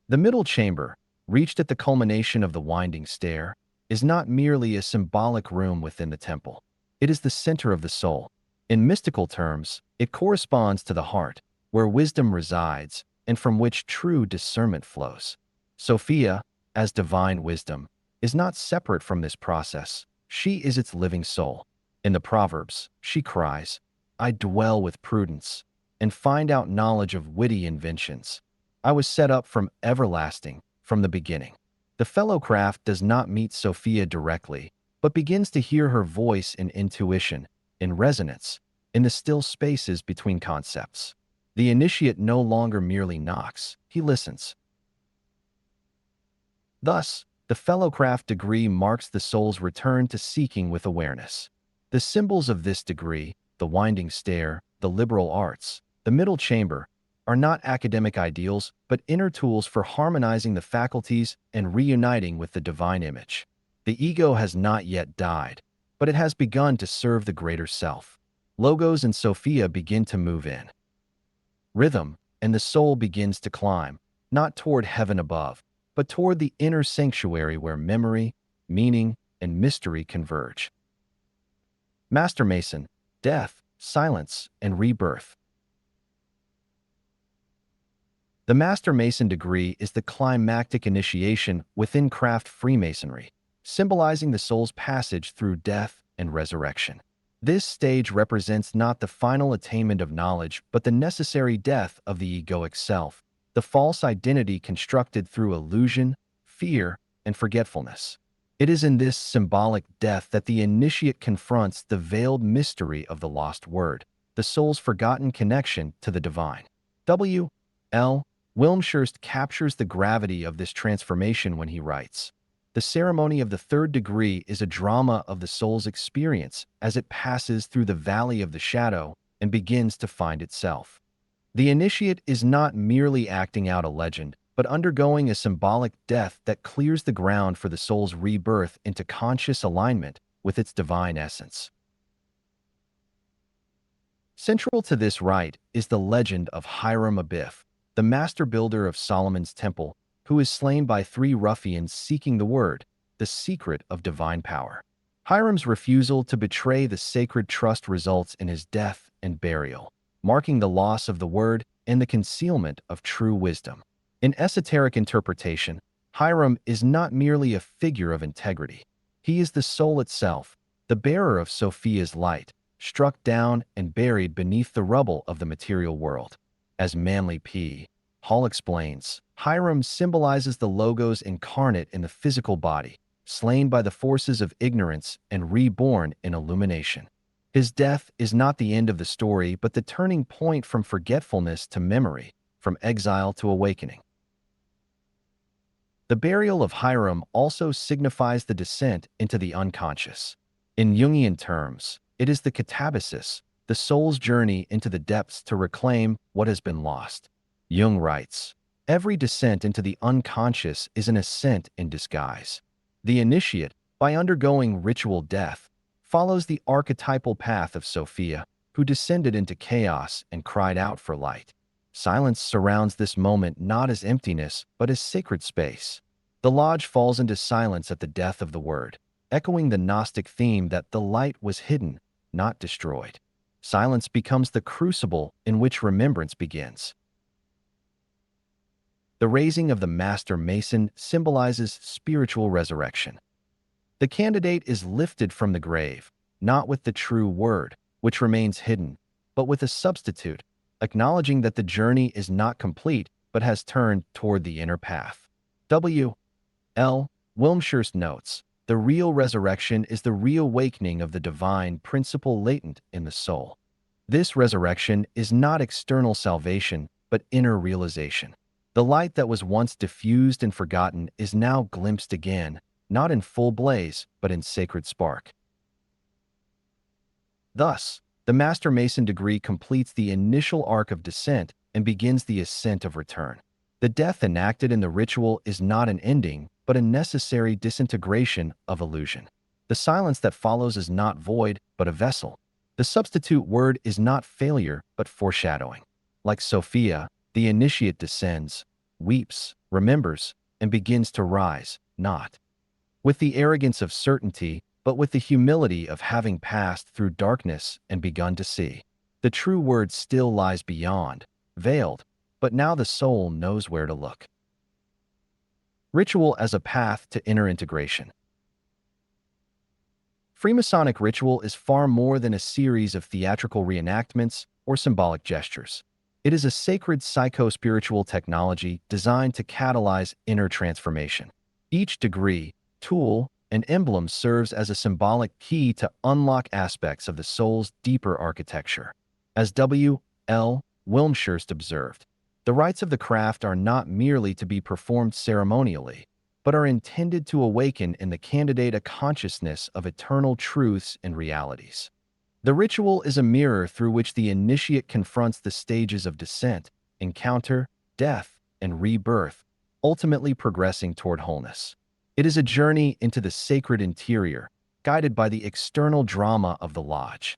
The middle chamber, reached at the culmination of the winding stair, is not merely a symbolic room within the temple. It is the center of the soul. In mystical terms, it corresponds to the heart, where wisdom resides and from which true discernment flows. Sophia, as divine wisdom, is not separate from this process. She is its living soul. In the Proverbs, she cries, "I dwell with prudence, and find out knowledge of witty inventions. I was set up from everlasting, from the beginning." The Fellowcraft does not meet Sophia directly, but begins to hear her voice in intuition, in resonance, in the still spaces between concepts. The initiate no longer merely knocks, he listens. Thus, the Fellowcraft degree marks the soul's return to seeking with awareness. The symbols of this degree, the winding stair, the liberal arts, the middle chamber, are not academic ideals but inner tools for harmonizing the faculties and reuniting with the divine image. The ego has not yet died, but it has begun to serve the greater self. Logos and Sophia begin to move in rhythm, and the soul begins to climb, not toward heaven above, but toward the inner sanctuary where memory, meaning, and mystery converge. Master Mason, death, silence, and rebirth. The Master Mason degree is the climactic initiation within craft Freemasonry, symbolizing the soul's passage through death and resurrection. This stage represents not the final attainment of knowledge, but the necessary death of the egoic self, the false identity constructed through illusion, fear, and forgetfulness. It is in this symbolic death that the initiate confronts the veiled mystery of the lost word, the soul's forgotten connection to the divine. W. L. Wilmshurst captures the gravity of this transformation when he writes, "The ceremony of the third degree is a drama of the soul's experience as it passes through the valley of the shadow and begins to find itself." The initiate is not merely acting out a legend, but undergoing a symbolic death that clears the ground for the soul's rebirth into conscious alignment with its divine essence. Central to this rite is the legend of Hiram Abiff, the master builder of Solomon's temple, who is slain by three ruffians seeking the word, the secret of divine power. Hiram's refusal to betray the sacred trust results in his death and burial, marking the loss of the word and the concealment of true wisdom. In esoteric interpretation, Hiram is not merely a figure of integrity. He is the soul itself, the bearer of Sophia's light, struck down and buried beneath the rubble of the material world. As Manly P. Hall explains, Hiram symbolizes the Logos incarnate in the physical body, slain by the forces of ignorance and reborn in illumination. His death is not the end of the story, but the turning point from forgetfulness to memory, from exile to awakening. The burial of Hiram also signifies the descent into the unconscious. In Jungian terms, it is the katabasis, the soul's journey into the depths to reclaim what has been lost. Jung writes, "Every descent into the unconscious is an ascent in disguise." The initiate, by undergoing ritual death, follows the archetypal path of Sophia, who descended into chaos and cried out for light. Silence surrounds this moment not as emptiness, but as sacred space. The lodge falls into silence at the death of the word, echoing the Gnostic theme that the light was hidden, not destroyed. Silence becomes the crucible in which remembrance begins. The raising of the Master Mason symbolizes spiritual resurrection. The candidate is lifted from the grave, not with the true word, which remains hidden, but with a substitute, acknowledging that the journey is not complete but has turned toward the inner path. W. L. Wilmshurst notes, "The real resurrection is the reawakening of the divine principle latent in the soul." This resurrection is not external salvation, but inner realization. The light that was once diffused and forgotten is now glimpsed again, not in full blaze, but in sacred spark. Thus, the Master Mason degree completes the initial arc of descent and begins the ascent of return. The death enacted in the ritual is not an ending, but a necessary disintegration of illusion. The silence that follows is not void, but a vessel. The substitute word is not failure, but foreshadowing. Like Sophia, the initiate descends, weeps, remembers, and begins to rise, not with the arrogance of certainty, but with the humility of having passed through darkness and begun to see. The true word still lies beyond, veiled, but now the soul knows where to look. Ritual as a path to inner integration. Freemasonic ritual is far more than a series of theatrical reenactments or symbolic gestures. It is a sacred psycho-spiritual technology designed to catalyze inner transformation. Each degree, tool, and emblem serves as a symbolic key to unlock aspects of the soul's deeper architecture. As W. L. Wilmshurst observed, the rites of the craft are not merely to be performed ceremonially, but are intended to awaken in the candidate a consciousness of eternal truths and realities. The ritual is a mirror through which the initiate confronts the stages of descent, encounter, death, and rebirth, ultimately progressing toward wholeness. It is a journey into the sacred interior, guided by the external drama of the lodge.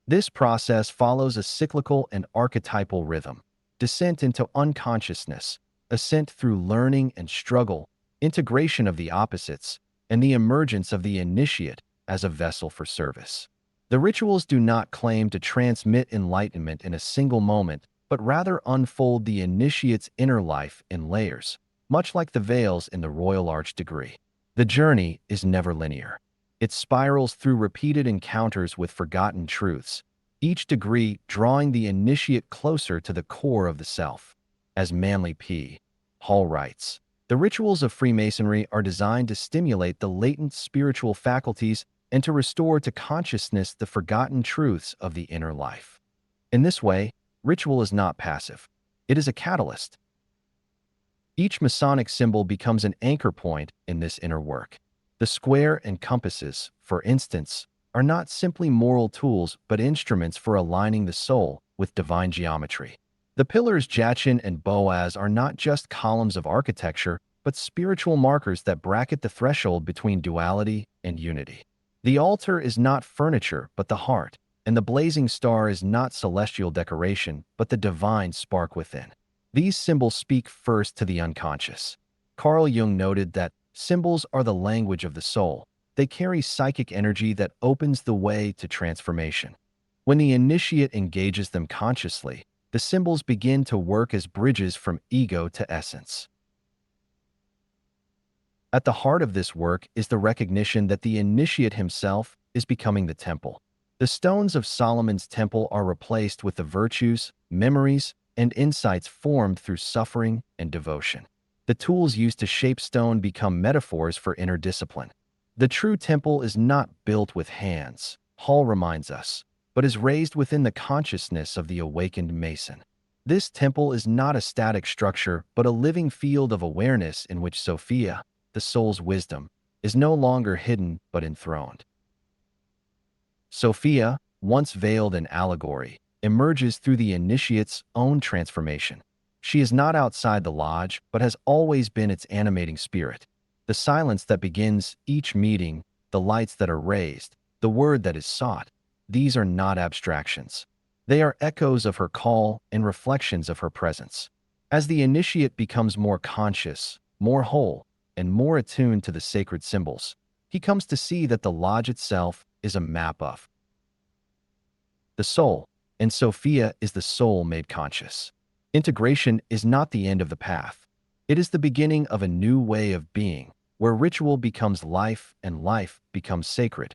This process follows a cyclical and archetypal rhythm. descent into unconsciousness, ascent through learning and struggle, integration of the opposites, and the emergence of the initiate as a vessel for service. The rituals do not claim to transmit enlightenment in a single moment, but rather unfold the initiate's inner life in layers, much like the veils in the Royal Arch degree. The journey is never linear. It spirals through repeated encounters with forgotten truths, each degree drawing the initiate closer to the core of the self. As Manly P. Hall writes, the rituals of Freemasonry are designed to stimulate the latent spiritual faculties and to restore to consciousness the forgotten truths of the inner life. In this way, ritual is not passive. It is a catalyst. Each Masonic symbol becomes an anchor point in this inner work. The square and compasses, for instance, are not simply moral tools but instruments for aligning the soul with divine geometry. The pillars Jachin and Boaz are not just columns of architecture, but spiritual markers that bracket the threshold between duality and unity. The altar is not furniture but the heart, and the blazing star is not celestial decoration but the divine spark within. These symbols speak first to the unconscious. Carl Jung noted that symbols are the language of the soul. They carry psychic energy that opens the way to transformation. When the initiate engages them consciously, the symbols begin to work as bridges from ego to essence. At the heart of this work is the recognition that the initiate himself is becoming the temple. The stones of Solomon's temple are replaced with the virtues, memories, and insights formed through suffering and devotion. The tools used to shape stone become metaphors for inner discipline. The true temple is not built with hands, Hall reminds us, but is raised within the consciousness of the awakened Mason. This temple is not a static structure, but a living field of awareness in which Sophia, the soul's wisdom, is no longer hidden but enthroned. Sophia, once veiled in allegory, emerges through the initiate's own transformation. She is not outside the lodge, but has always been its animating spirit. The silence that begins each meeting, the lights that are raised, the word that is sought, these are not abstractions. They are echoes of her call and reflections of her presence. As the initiate becomes more conscious, more whole, and more attuned to the sacred symbols, he comes to see that the lodge itself is a map of the soul, and Sophia is the soul made conscious. Integration is not the end of the path. It is the beginning of a new way of being, where ritual becomes life and life becomes sacred.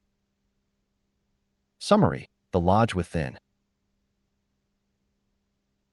Summary: the lodge within.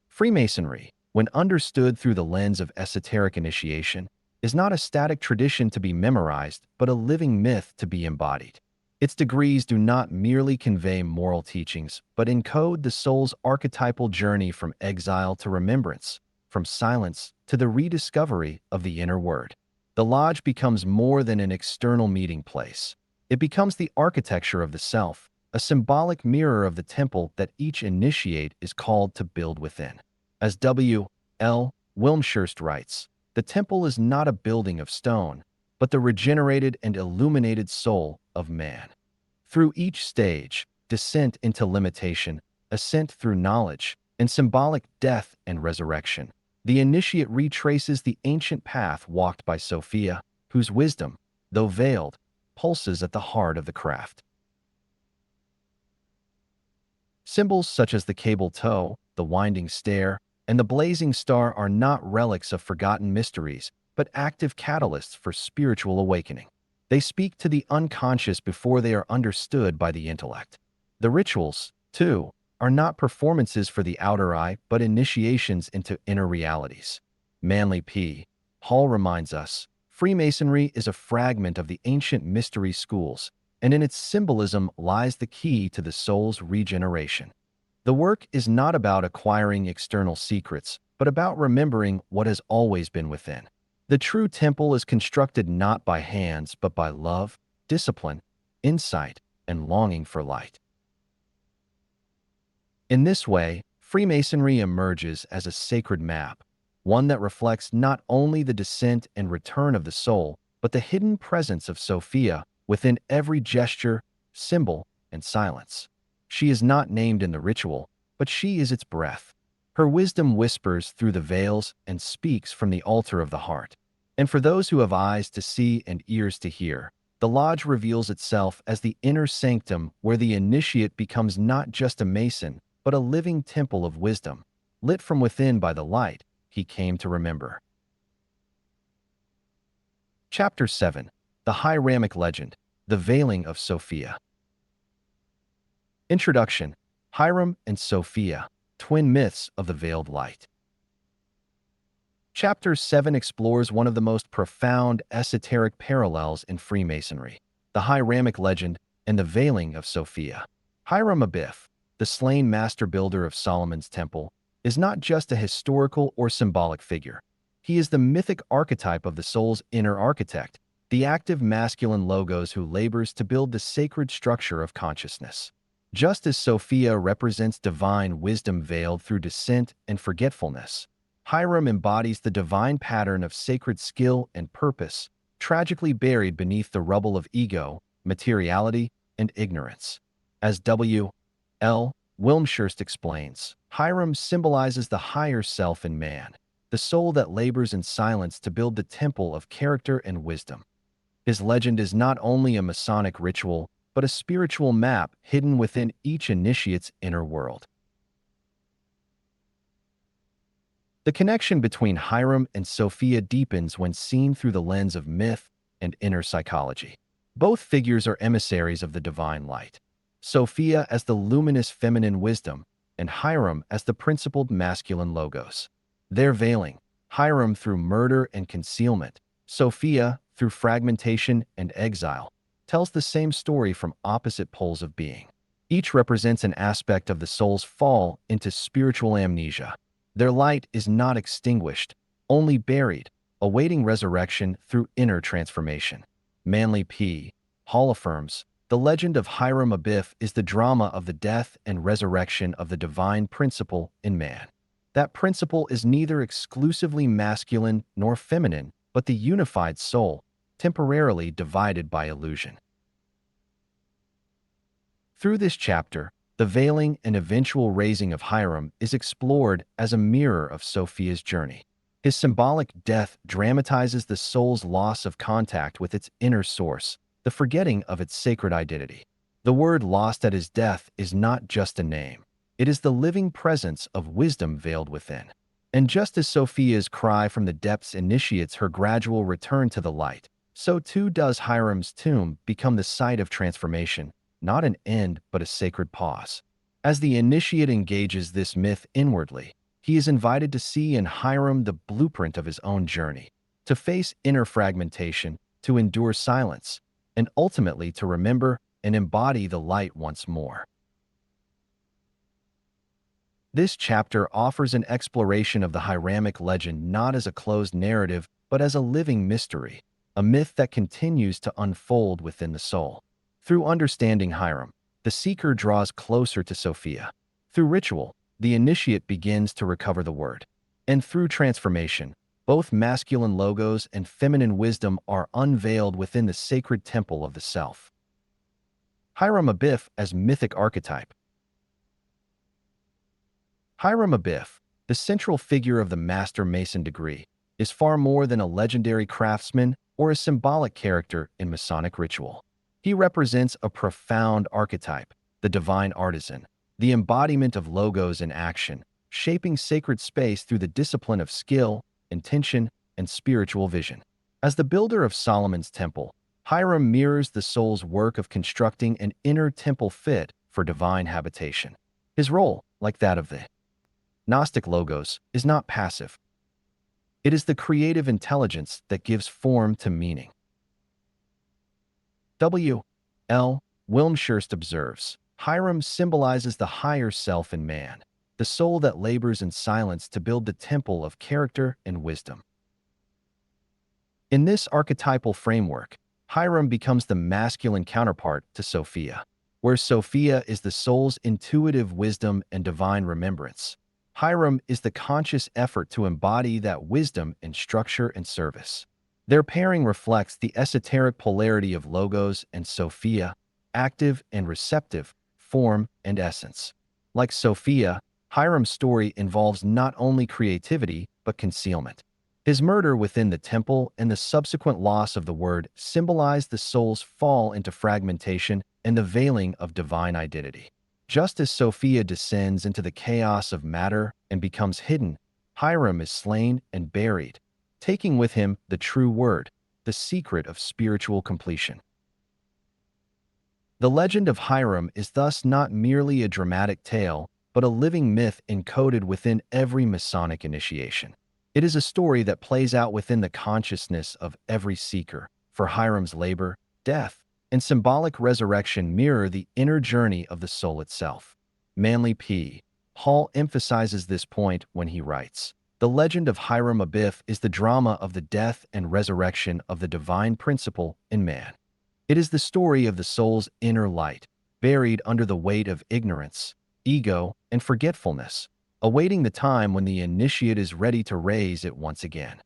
Freemasonry, when understood through the lens of esoteric initiation, is not a static tradition to be memorized, but a living myth to be embodied. Its degrees do not merely convey moral teachings, but encode the soul's archetypal journey from exile to remembrance, from silence to the rediscovery of the inner word. The lodge becomes more than an external meeting place. It becomes the architecture of the self, a symbolic mirror of the temple that each initiate is called to build within. As W. L. Wilmshurst writes, the temple is not a building of stone, but the regenerated and illuminated soul of man. Through each stage, descent into limitation, ascent through knowledge, and symbolic death and resurrection, the initiate retraces the ancient path walked by Sophia, whose wisdom, though veiled, pulses at the heart of the craft. Symbols such as the cable tow, the winding stair, and the blazing star are not relics of forgotten mysteries, but active catalysts for spiritual awakening. They speak to the unconscious before they are understood by the intellect. The rituals, too, are not performances for the outer eye, but initiations into inner realities. Manly P. Hall reminds us, Freemasonry is a fragment of the ancient mystery schools, and in its symbolism lies the key to the soul's regeneration. The work is not about acquiring external secrets, but about remembering what has always been within. The true temple is constructed not by hands, but by love, discipline, insight, and longing for light. In this way, Freemasonry emerges as a sacred map, one that reflects not only the descent and return of the soul, but the hidden presence of Sophia within every gesture, symbol, and silence. She is not named in the ritual, but she is its breath. Her wisdom whispers through the veils and speaks from the altar of the heart. And for those who have eyes to see and ears to hear, the lodge reveals itself as the inner sanctum where the initiate becomes not just a mason, but a living temple of wisdom, lit from within by the light he came to remember. Chapter 7. The Hieramic Legend, The Veiling of Sophia. Introduction. Hiram and Sophia, twin myths of the veiled light. Chapter 7 explores one of the most profound esoteric parallels in Freemasonry, the Hieramic legend and the veiling of Sophia. Hiram Abiff, the slain master builder of Solomon's temple, is not just a historical or symbolic figure. He is the mythic archetype of the soul's inner architect, the active masculine logos who labors to build the sacred structure of consciousness. Just as Sophia represents divine wisdom veiled through descent and forgetfulness, Hiram embodies the divine pattern of sacred skill and purpose, tragically buried beneath the rubble of ego, materiality, and ignorance. As W. L. Wilmshurst explains, Hiram symbolizes the higher self in man, the soul that labors in silence to build the temple of character and wisdom. His legend is not only a Masonic ritual, but a spiritual map hidden within each initiate's inner world. The connection between Hiram and Sophia deepens when seen through the lens of myth and inner psychology. Both figures are emissaries of the divine light, Sophia as the luminous feminine wisdom, and Hiram as the principled masculine logos. Their veiling, Hiram through murder and concealment, Sophia through fragmentation and exile, tells the same story from opposite poles of being. Each represents an aspect of the soul's fall into spiritual amnesia. Their light is not extinguished, only buried, awaiting resurrection through inner transformation. Manly P. Hall affirms, the legend of Hiram Abiff is the drama of the death and resurrection of the divine principle in man. That principle is neither exclusively masculine nor feminine, but the unified soul, temporarily divided by illusion. Through this chapter, the veiling and eventual raising of Hiram is explored as a mirror of Sophia's journey. His symbolic death dramatizes the soul's loss of contact with its inner source, the forgetting of its sacred identity. The word lost at his death is not just a name. It is the living presence of wisdom veiled within. And just as Sophia's cry from the depths initiates her gradual return to the light, so too does Hiram's tomb become the site of transformation, not an end but a sacred pause. As the initiate engages this myth inwardly, he is invited to see in Hiram the blueprint of his own journey, to face inner fragmentation, to endure silence, and ultimately to remember and embody the light once more. This chapter offers an exploration of the Hiramic legend not as a closed narrative, but as a living mystery, a myth that continues to unfold within the soul. Through understanding Hiram, the seeker draws closer to Sophia. Through ritual, the initiate begins to recover the word. And through transformation, both masculine logos and feminine wisdom are unveiled within the sacred temple of the self. Hiram Abiff as mythic archetype. Hiram Abiff, the central figure of the Master Mason degree, is far more than a legendary craftsman or a symbolic character in Masonic ritual. He represents a profound archetype, the divine artisan, the embodiment of logos in action, shaping sacred space through the discipline of skill, intention, and spiritual vision. As the builder of Solomon's temple, Hiram mirrors the soul's work of constructing an inner temple fit for divine habitation. His role, like that of the Gnostic logos, is not passive. It is the creative intelligence that gives form to meaning. W. L. Wilmshurst observes, Hiram symbolizes the higher self in man, the soul that labors in silence to build the temple of character and wisdom. In this archetypal framework, Hiram becomes the masculine counterpart to Sophia, where Sophia is the soul's intuitive wisdom and divine remembrance. Hiram is the conscious effort to embody that wisdom in structure and service. Their pairing reflects the esoteric polarity of Logos and Sophia, active and receptive, form and essence. Like Sophia, Hiram's story involves not only creativity, but concealment. His murder within the temple and the subsequent loss of the word symbolize the soul's fall into fragmentation and the veiling of divine identity. Just as Sophia descends into the chaos of matter and becomes hidden, Hiram is slain and buried, taking with him the true word, the secret of spiritual completion. The legend of Hiram is thus not merely a dramatic tale, but a living myth encoded within every Masonic initiation. It is a story that plays out within the consciousness of every seeker, for Hiram's labor, death, and symbolic resurrection mirror the inner journey of the soul itself. Manly P. Hall emphasizes this point when he writes, "The legend of Hiram Abiff is the drama of the death and resurrection of the divine principle in man. It is the story of the soul's inner light, buried under the weight of ignorance, ego, and forgetfulness, awaiting the time when the initiate is ready to raise it once again."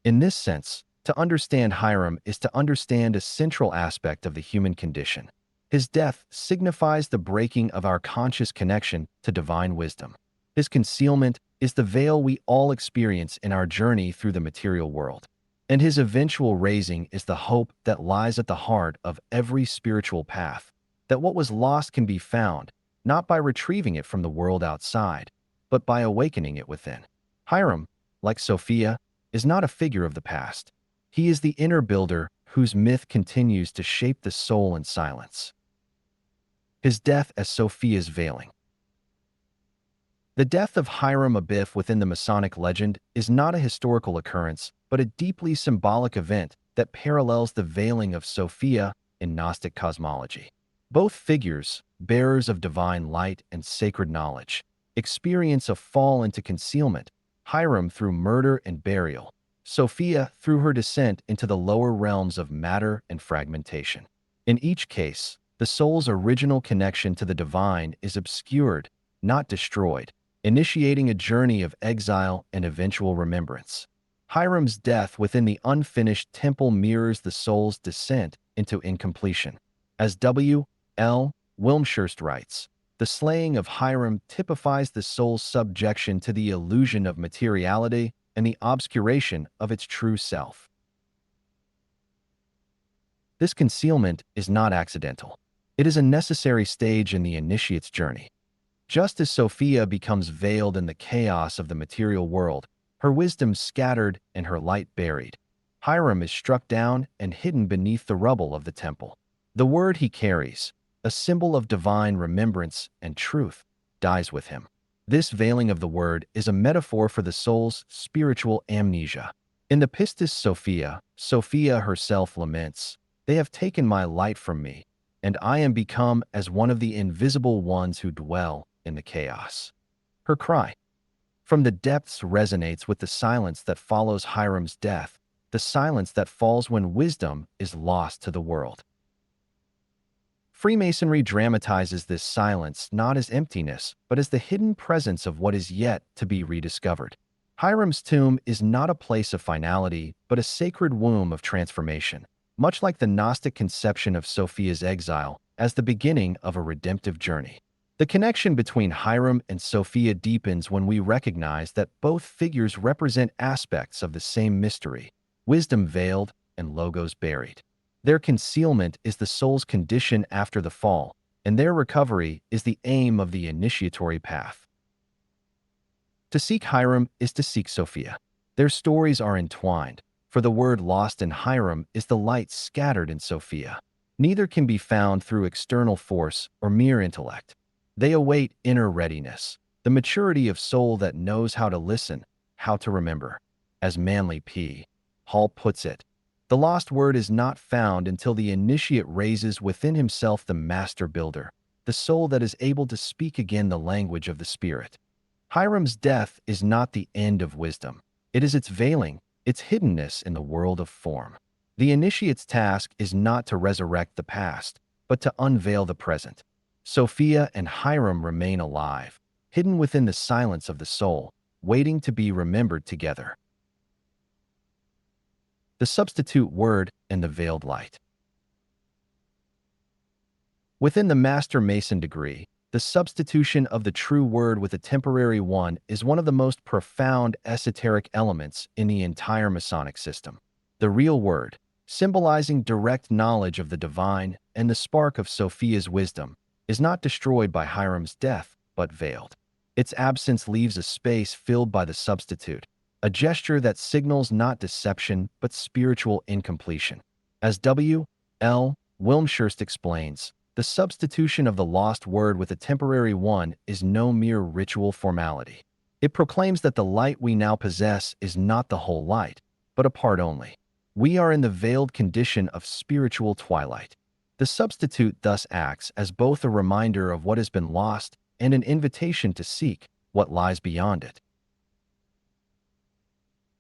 In this sense, to understand Hiram is to understand a central aspect of the human condition. His death signifies the breaking of our conscious connection to divine wisdom. His concealment is the veil we all experience in our journey through the material world. And his eventual raising is the hope that lies at the heart of every spiritual path, that what was lost can be found, not by retrieving it from the world outside, but by awakening it within. Hiram, like Sophia, is not a figure of the past. He is the inner builder whose myth continues to shape the soul in silence. His death as Sophia's veiling. The death of Hiram Abiff within the Masonic legend is not a historical occurrence, but a deeply symbolic event that parallels the veiling of Sophia in Gnostic cosmology. Both figures, bearers of divine light and sacred knowledge, experience a fall into concealment, Hiram through murder and burial, Sophia through her descent into the lower realms of matter and fragmentation. In each case, the soul's original connection to the divine is obscured, not destroyed, initiating a journey of exile and eventual remembrance. Hiram's death within the unfinished temple mirrors the soul's descent into incompletion. As W. L. Wilmshurst writes, the slaying of Hiram typifies the soul's subjection to the illusion of materiality and the obscuration of its true self. This concealment is not accidental. It is a necessary stage in the initiate's journey. Just as Sophia becomes veiled in the chaos of the material world, her wisdom scattered and her light buried, Hiram is struck down and hidden beneath the rubble of the temple. The word he carries, a symbol of divine remembrance and truth, dies with him. This veiling of the word is a metaphor for the soul's spiritual amnesia. In the Pistis Sophia, Sophia herself laments, "They have taken my light from me, and I am become as one of the invisible ones who dwell in the chaos." Her cry from the depths resonates with the silence that follows Hiram's death, the silence that falls when wisdom is lost to the world. Freemasonry dramatizes this silence not as emptiness, but as the hidden presence of what is yet to be rediscovered. Hiram's tomb is not a place of finality, but a sacred womb of transformation, much like the Gnostic conception of Sophia's exile as the beginning of a redemptive journey. The connection between Hiram and Sophia deepens when we recognize that both figures represent aspects of the same mystery, wisdom veiled and logos buried. Their concealment is the soul's condition after the fall, and their recovery is the aim of the initiatory path. To seek Hiram is to seek Sophia. Their stories are entwined, for the word lost in Hiram is the light scattered in Sophia. Neither can be found through external force or mere intellect. They await inner readiness, the maturity of soul that knows how to listen, how to remember. As Manly P. Hall puts it, the lost word is not found until the initiate raises within himself the master builder, the soul that is able to speak again the language of the spirit. Hiram's death is not the end of wisdom. It is its veiling, its hiddenness in the world of form. The initiate's task is not to resurrect the past, but to unveil the present. Sophia and Hiram remain alive, hidden within the silence of the soul, waiting to be remembered together. The substitute word and the veiled light. Within the Master Mason degree, The substitution of the true word with a temporary one is one of the most profound esoteric elements in the entire Masonic system. The real word, symbolizing direct knowledge of the divine and the spark of Sophia's wisdom, is not destroyed by Hiram's death, but veiled. Its absence leaves a space filled by the substitute, a gesture that signals not deception but spiritual incompletion. As W. L. Wilmshurst explains, the substitution of the lost word with a temporary one is no mere ritual formality. It proclaims that the light we now possess is not the whole light, but a part only. We are in the veiled condition of spiritual twilight. The substitute thus acts as both a reminder of what has been lost and an invitation to seek what lies beyond it.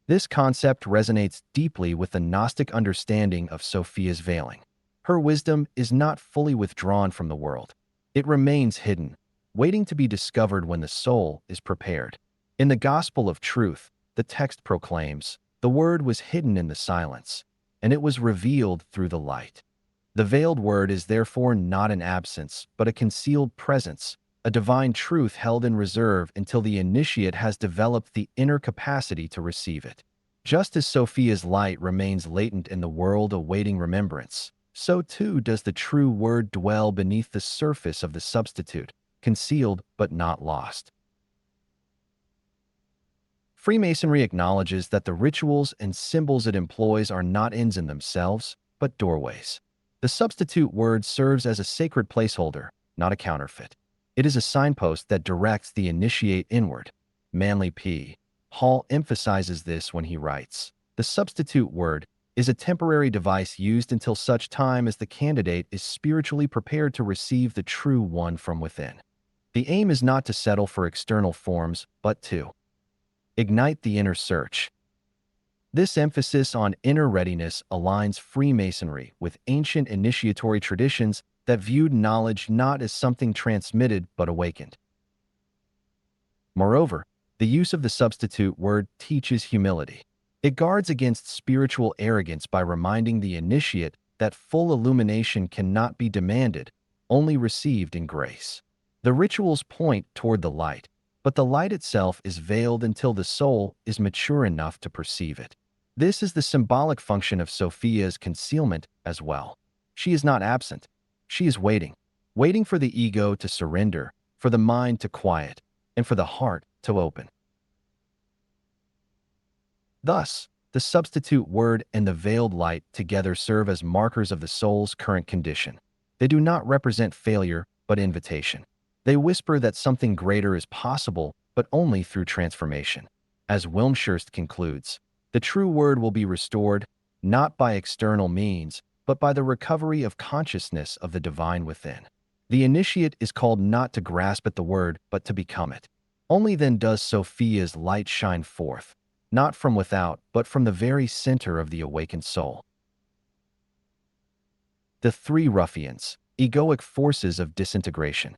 This concept resonates deeply with the Gnostic understanding of Sophia's veiling. Her wisdom is not fully withdrawn from the world. It remains hidden, waiting to be discovered when the soul is prepared. In the Gospel of Truth, the text proclaims, "The Word was hidden in the silence, and it was revealed through the light." The veiled word is therefore not an absence, but a concealed presence, a divine truth held in reserve until the initiate has developed the inner capacity to receive it. Just as Sophia's light remains latent in the world awaiting remembrance, so too does the true word dwell beneath the surface of the substitute, concealed but not lost. Freemasonry acknowledges that the rituals and symbols it employs are not ends in themselves, but doorways. The substitute word serves as a sacred placeholder, not a counterfeit. It is a signpost that directs the initiate inward. Manly P. Hall emphasizes this when he writes, "The substitute word is a temporary device used until such time as the candidate is spiritually prepared to receive the true one from within." The aim is not to settle for external forms, but to ignite the inner search. This emphasis on inner readiness aligns Freemasonry with ancient initiatory traditions that viewed knowledge not as something transmitted but awakened. Moreover, the use of the substitute word teaches humility. It guards against spiritual arrogance by reminding the initiate that full illumination cannot be demanded, only received in grace. The rituals point toward the light, but the light itself is veiled until the soul is mature enough to perceive it. This is the symbolic function of Sophia's concealment as well. She is not absent. She is waiting, waiting for the ego to surrender, for the mind to quiet, and for the heart to open. Thus, the substitute word and the veiled light together serve as markers of the soul's current condition. They do not represent failure, but invitation. They whisper that something greater is possible, but only through transformation. As Wilmshurst concludes, the true word will be restored, not by external means, but by the recovery of consciousness of the divine within. The initiate is called not to grasp at the word, but to become it. Only then does Sophia's light shine forth, not from without, but from the very center of the awakened soul. The three ruffians, egoic forces of disintegration.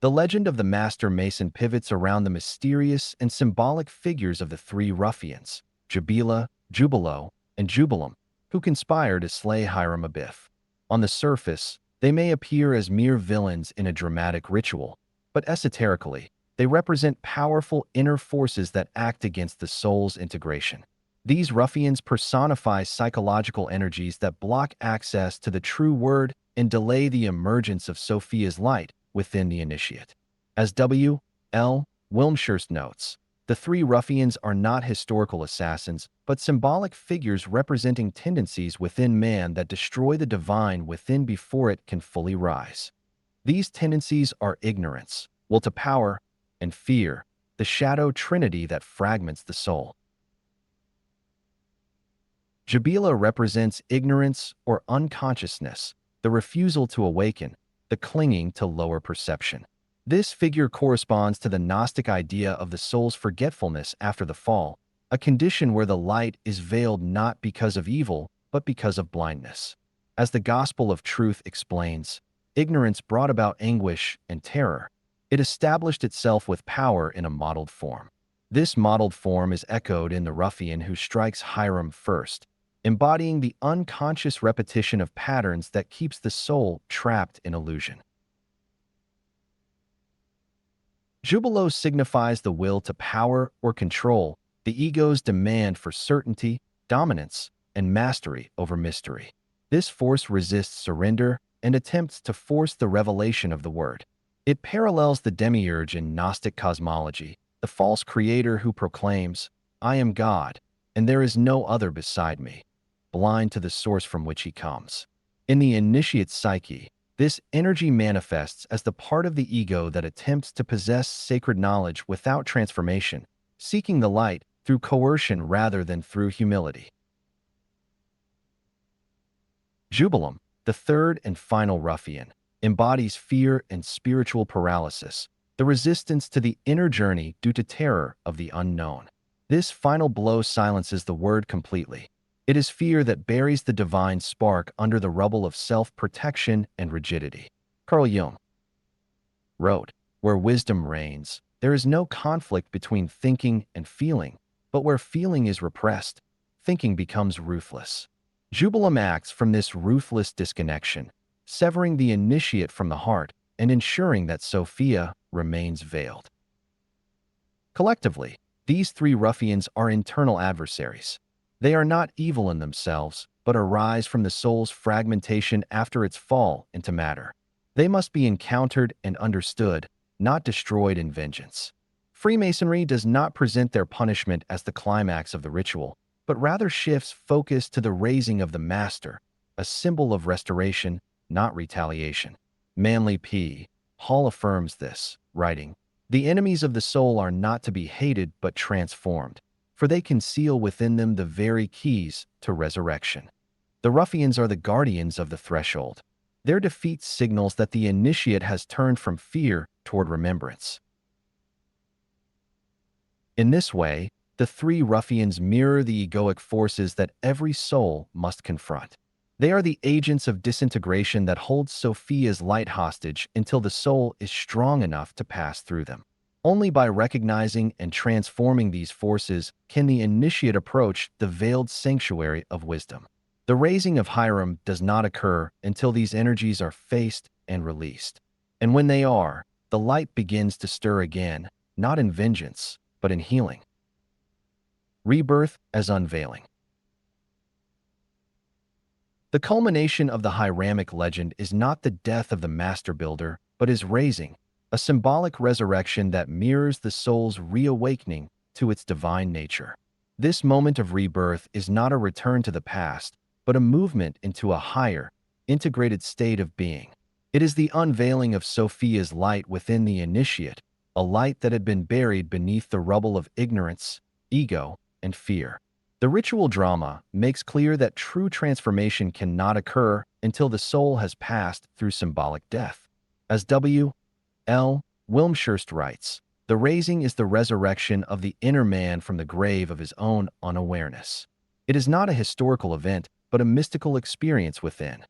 The legend of the Master Mason pivots around the mysterious and symbolic figures of the three ruffians, Jubila, Jubilo, and Jubilum, who conspire to slay Hiram Abiff. On the surface, they may appear as mere villains in a dramatic ritual, but esoterically, they represent powerful inner forces that act against the soul's integration. These ruffians personify psychological energies that block access to the true word and delay the emergence of Sophia's light within the initiate. As W. L. Wilmshurst notes, the three ruffians are not historical assassins, but symbolic figures representing tendencies within man that destroy the divine within before it can fully rise. These tendencies are ignorance, will to power, and fear, the shadow trinity that fragments the soul. Jubila represents ignorance or unconsciousness, the refusal to awaken, the clinging to lower perception. This figure corresponds to the Gnostic idea of the soul's forgetfulness after the fall, a condition where the light is veiled not because of evil, but because of blindness. As the Gospel of Truth explains, ignorance brought about anguish and terror. It established itself with power in a modeled form. This modeled form is echoed in the ruffian who strikes Hiram first. embodying the unconscious repetition of patterns that keeps the soul trapped in illusion. Jubilo signifies the will to power or control, the ego's demand for certainty, dominance, and mastery over mystery. This force resists surrender and attempts to force the revelation of the word. It parallels the demiurge in Gnostic cosmology, the false creator who proclaims, "I am God, and there is no other beside me," blind to the source from which he comes. In the initiate's psyche, this energy manifests as the part of the ego that attempts to possess sacred knowledge without transformation, seeking the light through coercion rather than through humility. Jubilam, the third and final ruffian, embodies fear and spiritual paralysis, the resistance to the inner journey due to terror of the unknown. This final blow silences the word completely. It is fear that buries the divine spark under the rubble of self-protection and rigidity. Carl Jung wrote, "Where wisdom reigns, there is no conflict between thinking and feeling, but where feeling is repressed, thinking becomes ruthless." Jubilam acts from this ruthless disconnection, severing the initiate from the heart and ensuring that Sophia remains veiled. Collectively, these three ruffians are internal adversaries. They are not evil in themselves, but arise from the soul's fragmentation after its fall into matter. They must be encountered and understood, not destroyed in vengeance. Freemasonry does not present their punishment as the climax of the ritual, but rather shifts focus to the raising of the master, a symbol of restoration, not retaliation. Manly P. Hall affirms this, writing, "The enemies of the soul are not to be hated but transformed, for they conceal within them the very keys to resurrection." The ruffians are the guardians of the threshold. Their defeat signals that the initiate has turned from fear toward remembrance. In this way, the three ruffians mirror the egoic forces that every soul must confront. They are the agents of disintegration that hold Sophia's light hostage until the soul is strong enough to pass through them. Only by recognizing and transforming these forces can the initiate approach the veiled sanctuary of wisdom. The raising of Hiram does not occur until these energies are faced and released. And when they are, the light begins to stir again, not in vengeance, but in healing. Rebirth as unveiling. The culmination of the Hiramic legend is not the death of the master builder, but his raising, a symbolic resurrection that mirrors the soul's reawakening to its divine nature. This moment of rebirth is not a return to the past, but a movement into a higher, integrated state of being. It is the unveiling of Sophia's light within the initiate, a light that had been buried beneath the rubble of ignorance, ego, and fear. The ritual drama makes clear that true transformation cannot occur until the soul has passed through symbolic death. As W. L. Wilmshurst writes, "The raising is the resurrection of the inner man from the grave of his own unawareness." It is not a historical event, but a mystical experience within.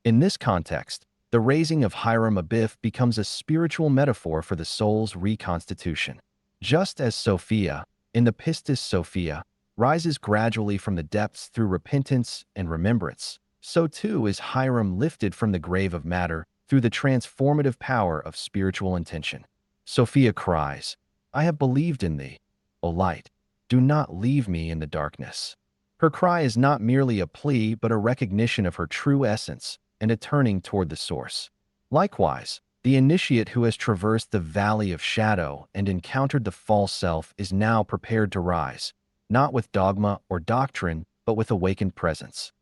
In this context, the raising of Hiram Abiff becomes a spiritual metaphor for the soul's reconstitution. Just as Sophia, in the Pistis Sophia, rises gradually from the depths through repentance and remembrance, so too is Hiram lifted from the grave of matter through the transformative power of spiritual intention. Sophia cries, "I have believed in thee, O light. Do not leave me in the darkness." Her cry is not merely a plea, but a recognition of her true essence and a turning toward the source. Likewise, the initiate who has traversed the valley of shadow and encountered the false self is now prepared to rise, not with dogma or doctrine, but with awakened presence.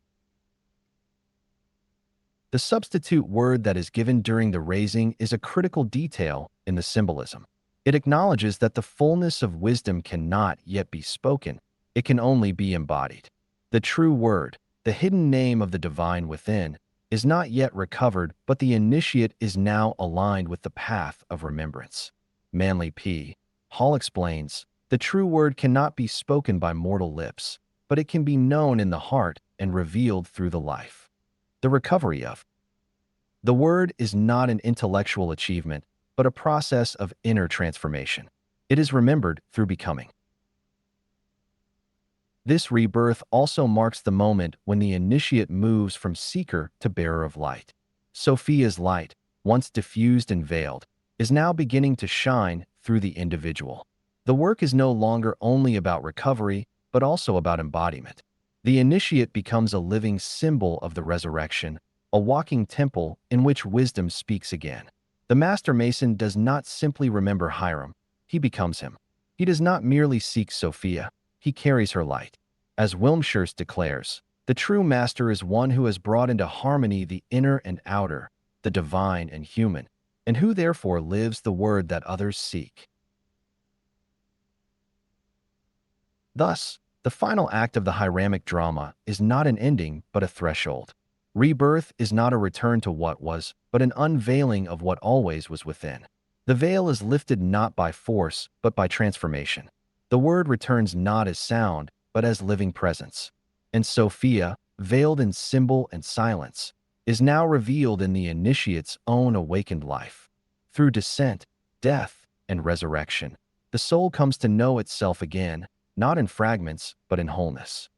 The substitute word that is given during the raising is a critical detail in the symbolism. It acknowledges that the fullness of wisdom cannot yet be spoken, it can only be embodied. The true word, the hidden name of the divine within, is not yet recovered, but the initiate is now aligned with the path of remembrance. Manly P. Hall explains, "The true word cannot be spoken by mortal lips, but it can be known in the heart and revealed through the life." The recovery of the word is not an intellectual achievement, but a process of inner transformation. It is remembered through becoming. This rebirth also marks the moment when the initiate moves from seeker to bearer of light. Sophia's light, once diffused and veiled, is now beginning to shine through the individual. The work is no longer only about recovery, but also about embodiment. The initiate becomes a living symbol of the resurrection, a walking temple in which wisdom speaks again. The Master Mason does not simply remember Hiram, he becomes him. He does not merely seek Sophia, he carries her light. As Wilmshurst declares, the true master is one who has brought into harmony the inner and outer, the divine and human, and who therefore lives the word that others seek. Thus, the final act of the Hiramic drama is not an ending but a threshold. Rebirth is not a return to what was, but an unveiling of what always was within. The veil is lifted not by force, but by transformation. The word returns not as sound, but as living presence. And Sophia, veiled in symbol and silence, is now revealed in the initiate's own awakened life. Through descent, death, and resurrection, the soul comes to know itself again, not in fragments, but in wholeness.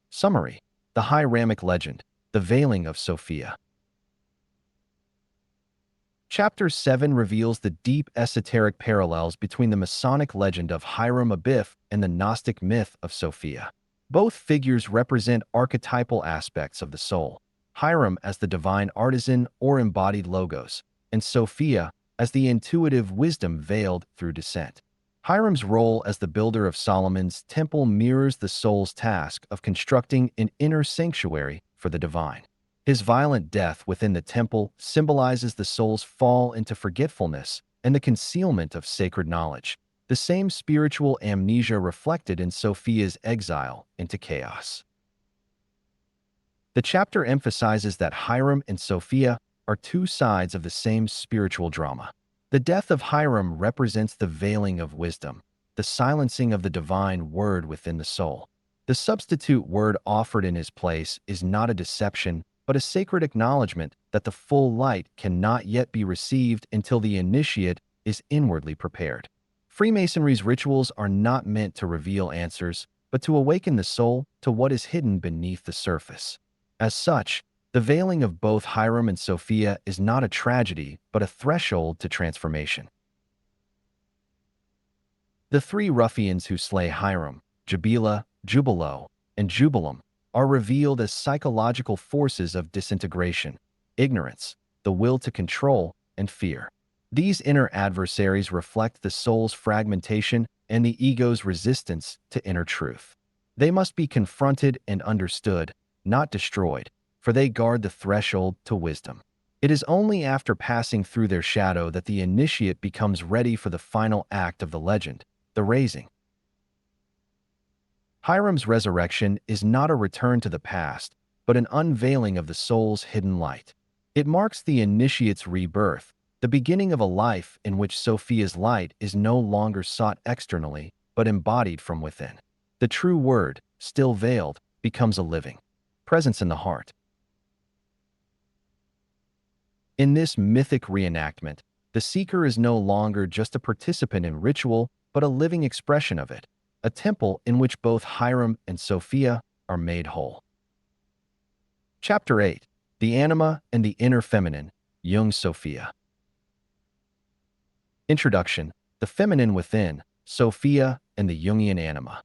Summary: the Hiramic legend, the veiling of Sophia. Chapter 7 reveals the deep esoteric parallels between the Masonic legend of Hiram Abiff and the Gnostic myth of Sophia. Both figures represent archetypal aspects of the soul, Hiram as the divine artisan or embodied logos, and Sophia as the intuitive wisdom veiled through descent. Hiram's role as the builder of Solomon's temple mirrors the soul's task of constructing an inner sanctuary for the divine. His violent death within the temple symbolizes the soul's fall into forgetfulness and the concealment of sacred knowledge, the same spiritual amnesia reflected in Sophia's exile into chaos. The chapter emphasizes that Hiram and Sophia are two sides of the same spiritual drama. The death of Hiram represents the veiling of wisdom, the silencing of the divine word within the soul. The substitute word offered in his place is not a deception, but a sacred acknowledgement that the full light cannot yet be received until the initiate is inwardly prepared. Freemasonry's rituals are not meant to reveal answers, but to awaken the soul to what is hidden beneath the surface. As such, the veiling of both Hiram and Sophia is not a tragedy, but a threshold to transformation. The three ruffians who slay Hiram, Jubila, Jubilo, and Jubilam, are revealed as psychological forces of disintegration, ignorance, the will to control, and fear. These inner adversaries reflect the soul's fragmentation and the ego's resistance to inner truth. They must be confronted and understood, not destroyed, for they guard the threshold to wisdom. It is only after passing through their shadow that the initiate becomes ready for the final act of the legend, the raising. Hiram's resurrection is not a return to the past, but an unveiling of the soul's hidden light. It marks the initiate's rebirth, the beginning of a life in which Sophia's light is no longer sought externally, but embodied from within. The true word, still veiled, becomes a living presence in the heart. In this mythic reenactment, the seeker is no longer just a participant in ritual, but a living expression of it, a temple in which both Hiram and Sophia are made whole. Chapter 8: The Anima and the Inner Feminine, Jung's Sophia. Introduction: The Feminine Within, Sophia, and the Jungian Anima.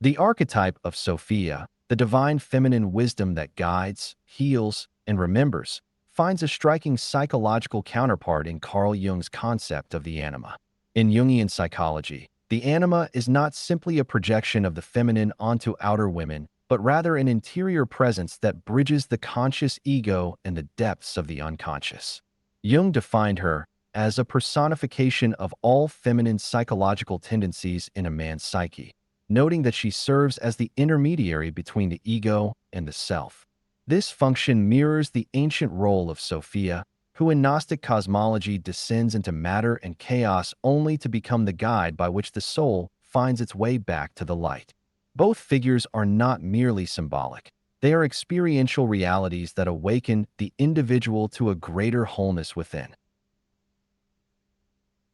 The archetype of Sophia, the divine feminine wisdom that guides, heals, and remembers, finds a striking psychological counterpart in Carl Jung's concept of the anima. In Jungian psychology, the anima is not simply a projection of the feminine onto outer women, but rather an interior presence that bridges the conscious ego and the depths of the unconscious. Jung defined her as a personification of all feminine psychological tendencies in a man's psyche, noting that she serves as the intermediary between the ego and the self. This function mirrors the ancient role of Sophia, who in Gnostic cosmology descends into matter and chaos only to become the guide by which the soul finds its way back to the light. Both figures are not merely symbolic. They are experiential realities that awaken the individual to a greater wholeness within.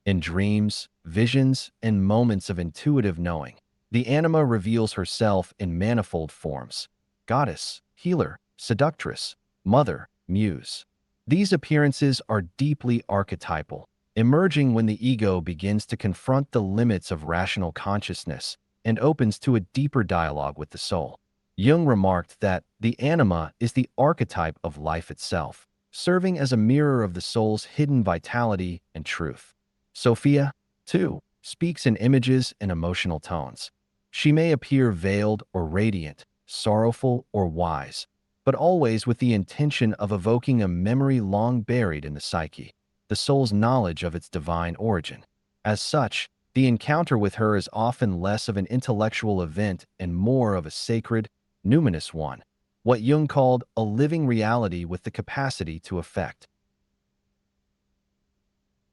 In dreams, visions, and moments of intuitive knowing, the anima reveals herself in manifold forms: goddess, healer, seductress, mother, muse. These appearances are deeply archetypal, emerging when the ego begins to confront the limits of rational consciousness and opens to a deeper dialogue with the soul. Jung remarked that the anima is the archetype of life itself, serving as a mirror of the soul's hidden vitality and truth. Sophia, too, speaks in images and emotional tones. She may appear veiled or radiant, sorrowful or wise, but always with the intention of evoking a memory long buried in the psyche, the soul's knowledge of its divine origin. As such, the encounter with her is often less of an intellectual event and more of a sacred, numinous one, what Jung called a living reality with the capacity to affect.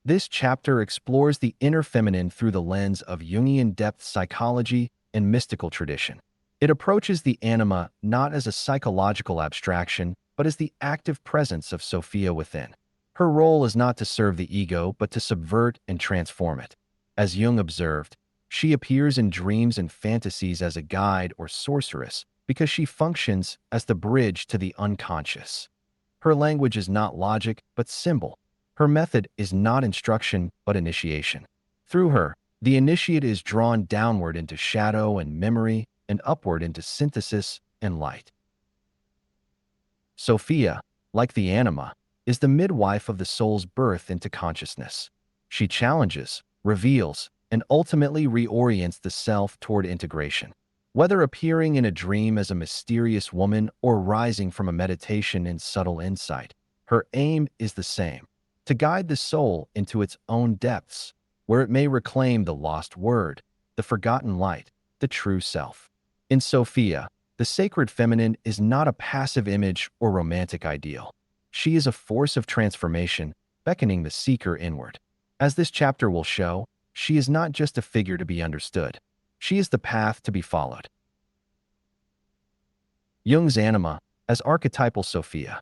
This chapter explores the inner feminine through the lens of Jungian depth psychology and mystical tradition. It approaches the anima not as a psychological abstraction, but as the active presence of Sophia within. Her role is not to serve the ego, but to subvert and transform it. As Jung observed, she appears in dreams and fantasies as a guide or sorceress because she functions as the bridge to the unconscious. Her language is not logic, but symbol. Her method is not instruction, but initiation. Through her, the initiate is drawn downward into shadow and memory and upward into synthesis and light. Sophia, like the anima, is the midwife of the soul's birth into consciousness. She challenges, reveals, and ultimately reorients the self toward integration. Whether appearing in a dream as a mysterious woman or rising from a meditation in subtle insight, her aim is the same: to guide the soul into its own depths, where it may reclaim the lost word, the forgotten light, the true self. In Sophia, the sacred feminine is not a passive image or romantic ideal. She is a force of transformation, beckoning the seeker inward. As this chapter will show, she is not just a figure to be understood. She is the path to be followed. Jung's anima as archetypal Sophia.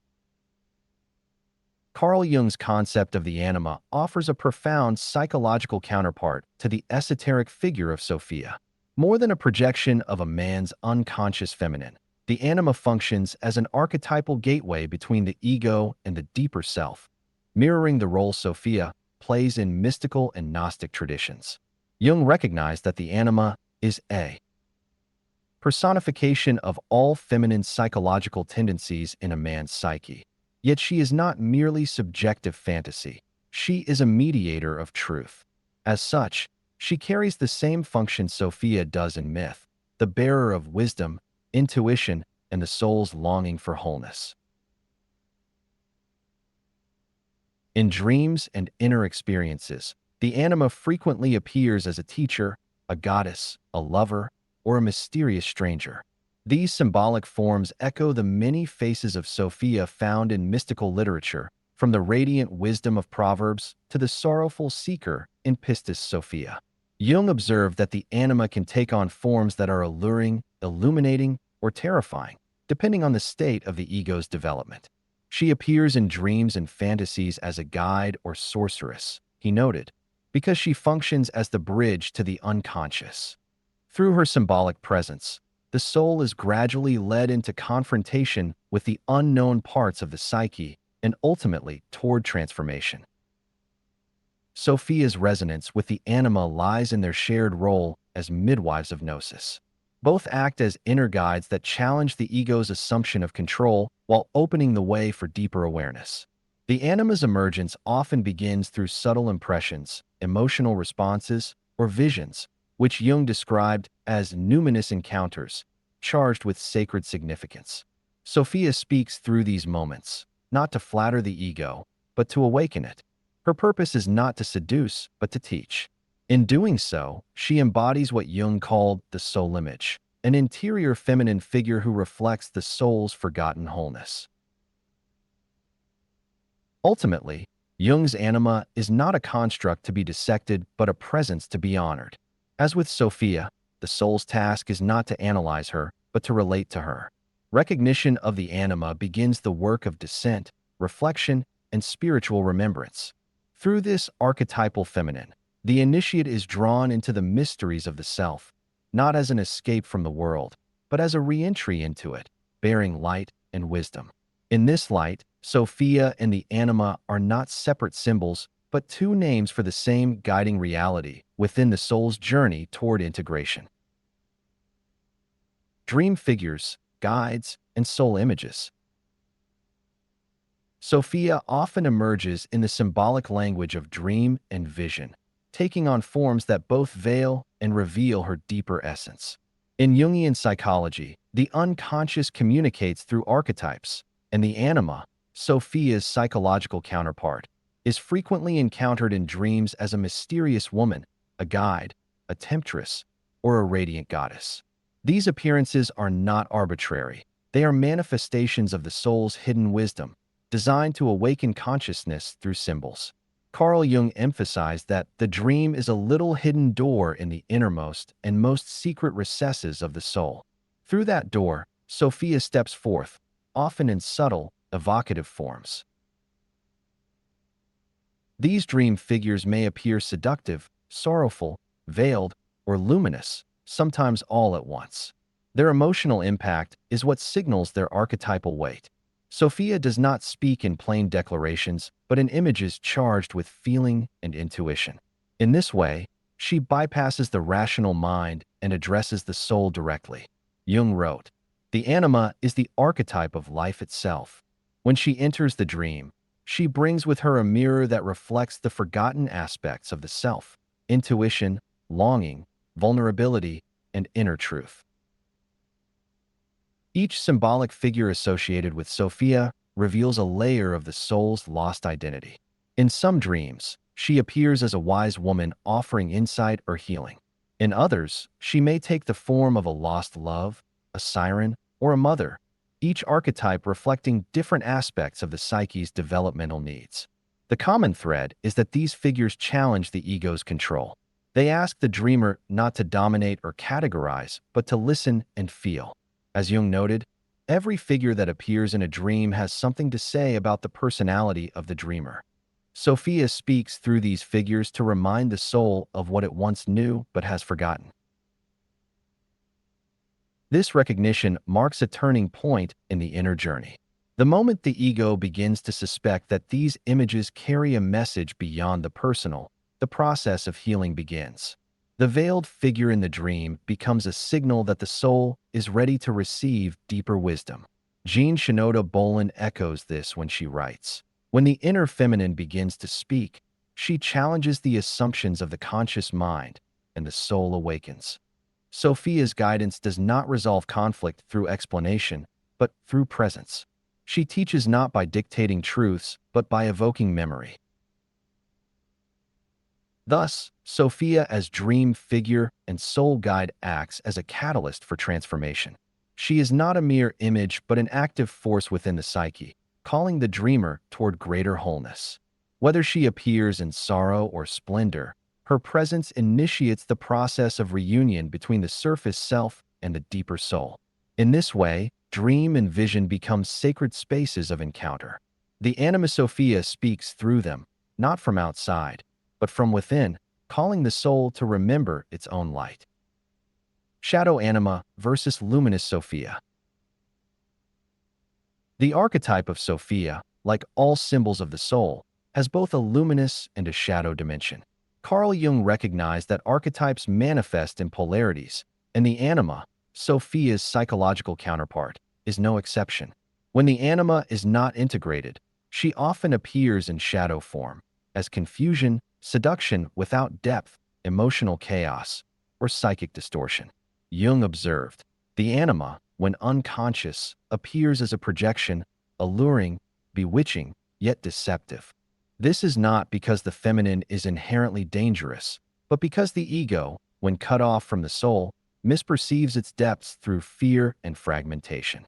Carl Jung's concept of the anima offers a profound psychological counterpart to the esoteric figure of Sophia. More than a projection of a man's unconscious feminine, the anima functions as an archetypal gateway between the ego and the deeper self, mirroring the role Sophia plays in mystical and Gnostic traditions. Jung recognized that the anima is a personification of all feminine psychological tendencies in a man's psyche. Yet she is not merely subjective fantasy. She is a mediator of truth. As such, she carries the same function Sophia does in myth, the bearer of wisdom, intuition, and the soul's longing for wholeness. In dreams and inner experiences, the anima frequently appears as a teacher, a goddess, a lover, or a mysterious stranger. These symbolic forms echo the many faces of Sophia found in mystical literature, from the radiant wisdom of Proverbs to the sorrowful seeker in Pistis Sophia. Jung observed that the anima can take on forms that are alluring, illuminating, or terrifying, depending on the state of the ego's development. She appears in dreams and fantasies as a guide or sorceress, he noted, because she functions as the bridge to the unconscious. Through her symbolic presence, the soul is gradually led into confrontation with the unknown parts of the psyche and ultimately toward transformation. Sophia's resonance with the anima lies in their shared role as midwives of gnosis. Both act as inner guides that challenge the ego's assumption of control while opening the way for deeper awareness. The anima's emergence often begins through subtle impressions, emotional responses, or visions, which Jung described as numinous encounters, charged with sacred significance. Sophia speaks through these moments, not to flatter the ego, but to awaken it. Her purpose is not to seduce, but to teach. In doing so, she embodies what Jung called the soul image, an interior feminine figure who reflects the soul's forgotten wholeness. Ultimately, Jung's anima is not a construct to be dissected, but a presence to be honored. As with Sophia, the soul's task is not to analyze her, but to relate to her. Recognition of the anima begins the work of descent, reflection, and spiritual remembrance. Through this archetypal feminine, The initiate is drawn into the mysteries of the self, not as an escape from the world, but as a re-entry into it, bearing light and wisdom. In this light, Sophia and the anima are not separate symbols, but two names for the same guiding reality within the soul's journey toward integration. Dream figures, guides, and soul images. Sophia often emerges in the symbolic language of dream and vision, taking on forms that both veil and reveal her deeper essence. In Jungian psychology, the unconscious communicates through archetypes, and the anima, Sophia's psychological counterpart, is frequently encountered in dreams as a mysterious woman, a guide, a temptress, or a radiant goddess. These appearances are not arbitrary. They are manifestations of the soul's hidden wisdom, designed to awaken consciousness through symbols. Carl Jung emphasized that the dream is a little hidden door in the innermost and most secret recesses of the soul. Through that door, Sophia steps forth, often in subtle, evocative forms. These dream figures may appear seductive, sorrowful, veiled, or luminous, sometimes all at once. Their emotional impact is what signals their archetypal weight. Sophia does not speak in plain declarations, but in images charged with feeling and intuition. In this way, she bypasses the rational mind and addresses the soul directly. Jung wrote, "The anima is the archetype of life itself. When she enters the dream, she brings with her a mirror that reflects the forgotten aspects of the self: intuition, longing, vulnerability, and inner truth." Each symbolic figure associated with Sophia reveals a layer of the soul's lost identity. In some dreams, she appears as a wise woman offering insight or healing. In others, she may take the form of a lost love, a siren, or a mother, each archetype reflecting different aspects of the psyche's developmental needs. The common thread is that these figures challenge the ego's control. They ask the dreamer not to dominate or categorize, but to listen and feel. As Jung noted, every figure that appears in a dream has something to say about the personality of the dreamer. Sophia speaks through these figures to remind the soul of what it once knew but has forgotten. This recognition marks a turning point in the inner journey. The moment the ego begins to suspect that these images carry a message beyond the personal, the process of healing begins. The veiled figure in the dream becomes a signal that the soul is ready to receive deeper wisdom. Jean Shinoda Bolen echoes this when she writes, "When the inner feminine begins to speak, she challenges the assumptions of the conscious mind, and the soul awakens." Sophia's guidance does not resolve conflict through explanation, but through presence. She teaches not by dictating truths, but by evoking memory. Thus, Sophia as dream figure and soul guide acts as a catalyst for transformation. She is not a mere image but an active force within the psyche, calling the dreamer toward greater wholeness. Whether she appears in sorrow or splendor, her presence initiates the process of reunion between the surface self and the deeper soul. In this way, dream and vision become sacred spaces of encounter. The anima Sophia speaks through them, not from outside, but from within, calling the soul to remember its own light. Shadow anima versus luminous Sophia. The archetype of Sophia, like all symbols of the soul, has both a luminous and a shadow dimension. Carl Jung recognized that archetypes manifest in polarities, and the anima, Sophia's psychological counterpart, is no exception. When the anima is not integrated, she often appears in shadow form, as confusion, seduction without depth, emotional chaos, or psychic distortion. Jung observed, the anima, when unconscious, appears as a projection, alluring, bewitching, yet deceptive. This is not because the feminine is inherently dangerous, but because the ego, when cut off from the soul, misperceives its depths through fear and fragmentation.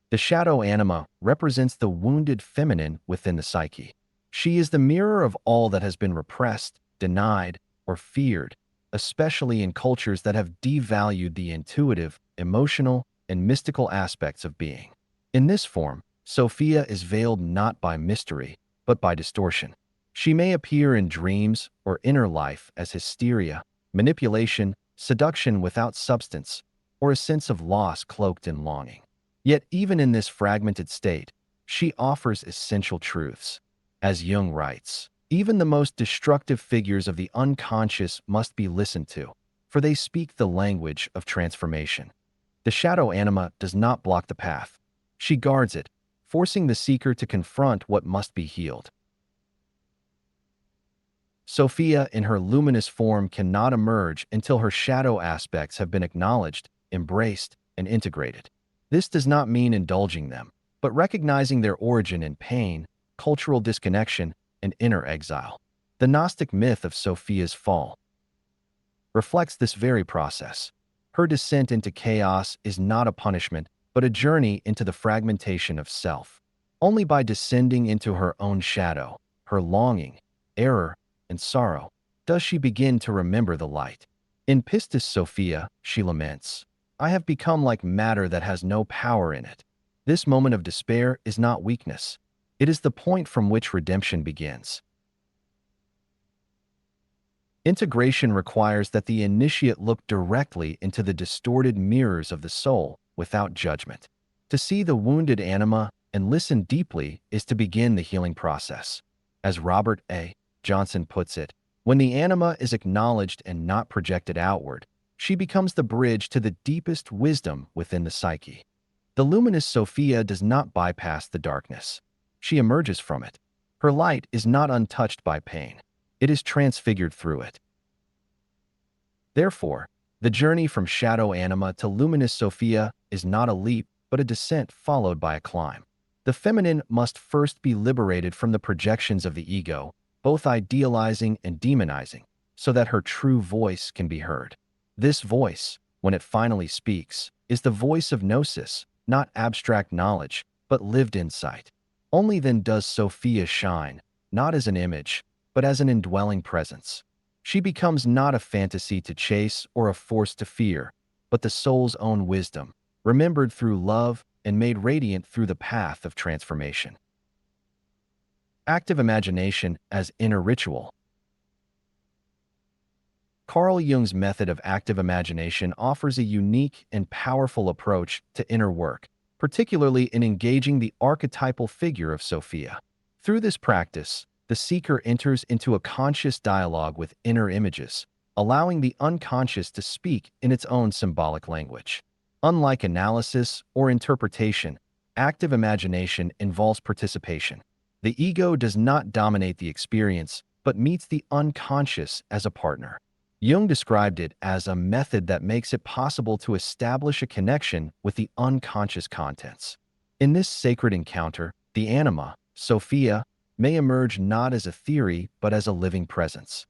The shadow anima represents the wounded feminine within the psyche. She is the mirror of all that has been repressed, denied, or feared, especially in cultures that have devalued the intuitive, emotional, and mystical aspects of being. In this form, Sophia is veiled not by mystery, but by distortion. She may appear in dreams or inner life as hysteria, manipulation, seduction without substance, or a sense of loss cloaked in longing. Yet even in this fragmented state, she offers essential truths. As Jung writes, even the most destructive figures of the unconscious must be listened to, for they speak the language of transformation. The shadow anima does not block the path. She guards it, forcing the seeker to confront what must be healed. Sophia, in her luminous form, cannot emerge until her shadow aspects have been acknowledged, embraced, and integrated. This does not mean indulging them, but recognizing their origin in pain, cultural disconnection, and inner exile. The Gnostic myth of Sophia's fall reflects this very process. Her descent into chaos is not a punishment, but a journey into the fragmentation of self. Only by descending into her own shadow, her longing, error, and sorrow, does she begin to remember the light. In Pistis Sophia, she laments, "I have become like matter that has no power in it." This moment of despair is not weakness. It is the point from which redemption begins. Integration requires that the initiate look directly into the distorted mirrors of the soul without judgment. To see the wounded anima and listen deeply is to begin the healing process. As Robert A. Johnson puts it, when the anima is acknowledged and not projected outward, she becomes the bridge to the deepest wisdom within the psyche. The luminous Sophia does not bypass the darkness. She emerges from it. Her light is not untouched by pain. It is transfigured through it. Therefore, the journey from shadow anima to luminous Sophia is not a leap, but a descent followed by a climb. The feminine must first be liberated from the projections of the ego, both idealizing and demonizing, so that her true voice can be heard. This voice, when it finally speaks, is the voice of gnosis, not abstract knowledge, but lived insight. Only then does Sophia shine, not as an image, but as an indwelling presence. She becomes not a fantasy to chase or a force to fear, but the soul's own wisdom, remembered through love and made radiant through the path of transformation. Active imagination as inner ritual. Carl Jung's method of active imagination offers a unique and powerful approach to inner work, particularly in engaging the archetypal figure of Sophia. Through this practice, the seeker enters into a conscious dialogue with inner images, allowing the unconscious to speak in its own symbolic language. Unlike analysis or interpretation, active imagination involves participation. The ego does not dominate the experience, but meets the unconscious as a partner. Jung described it as a method that makes it possible to establish a connection with the unconscious contents. In this sacred encounter, the anima, Sophia, may emerge not as a theory but as a living presence.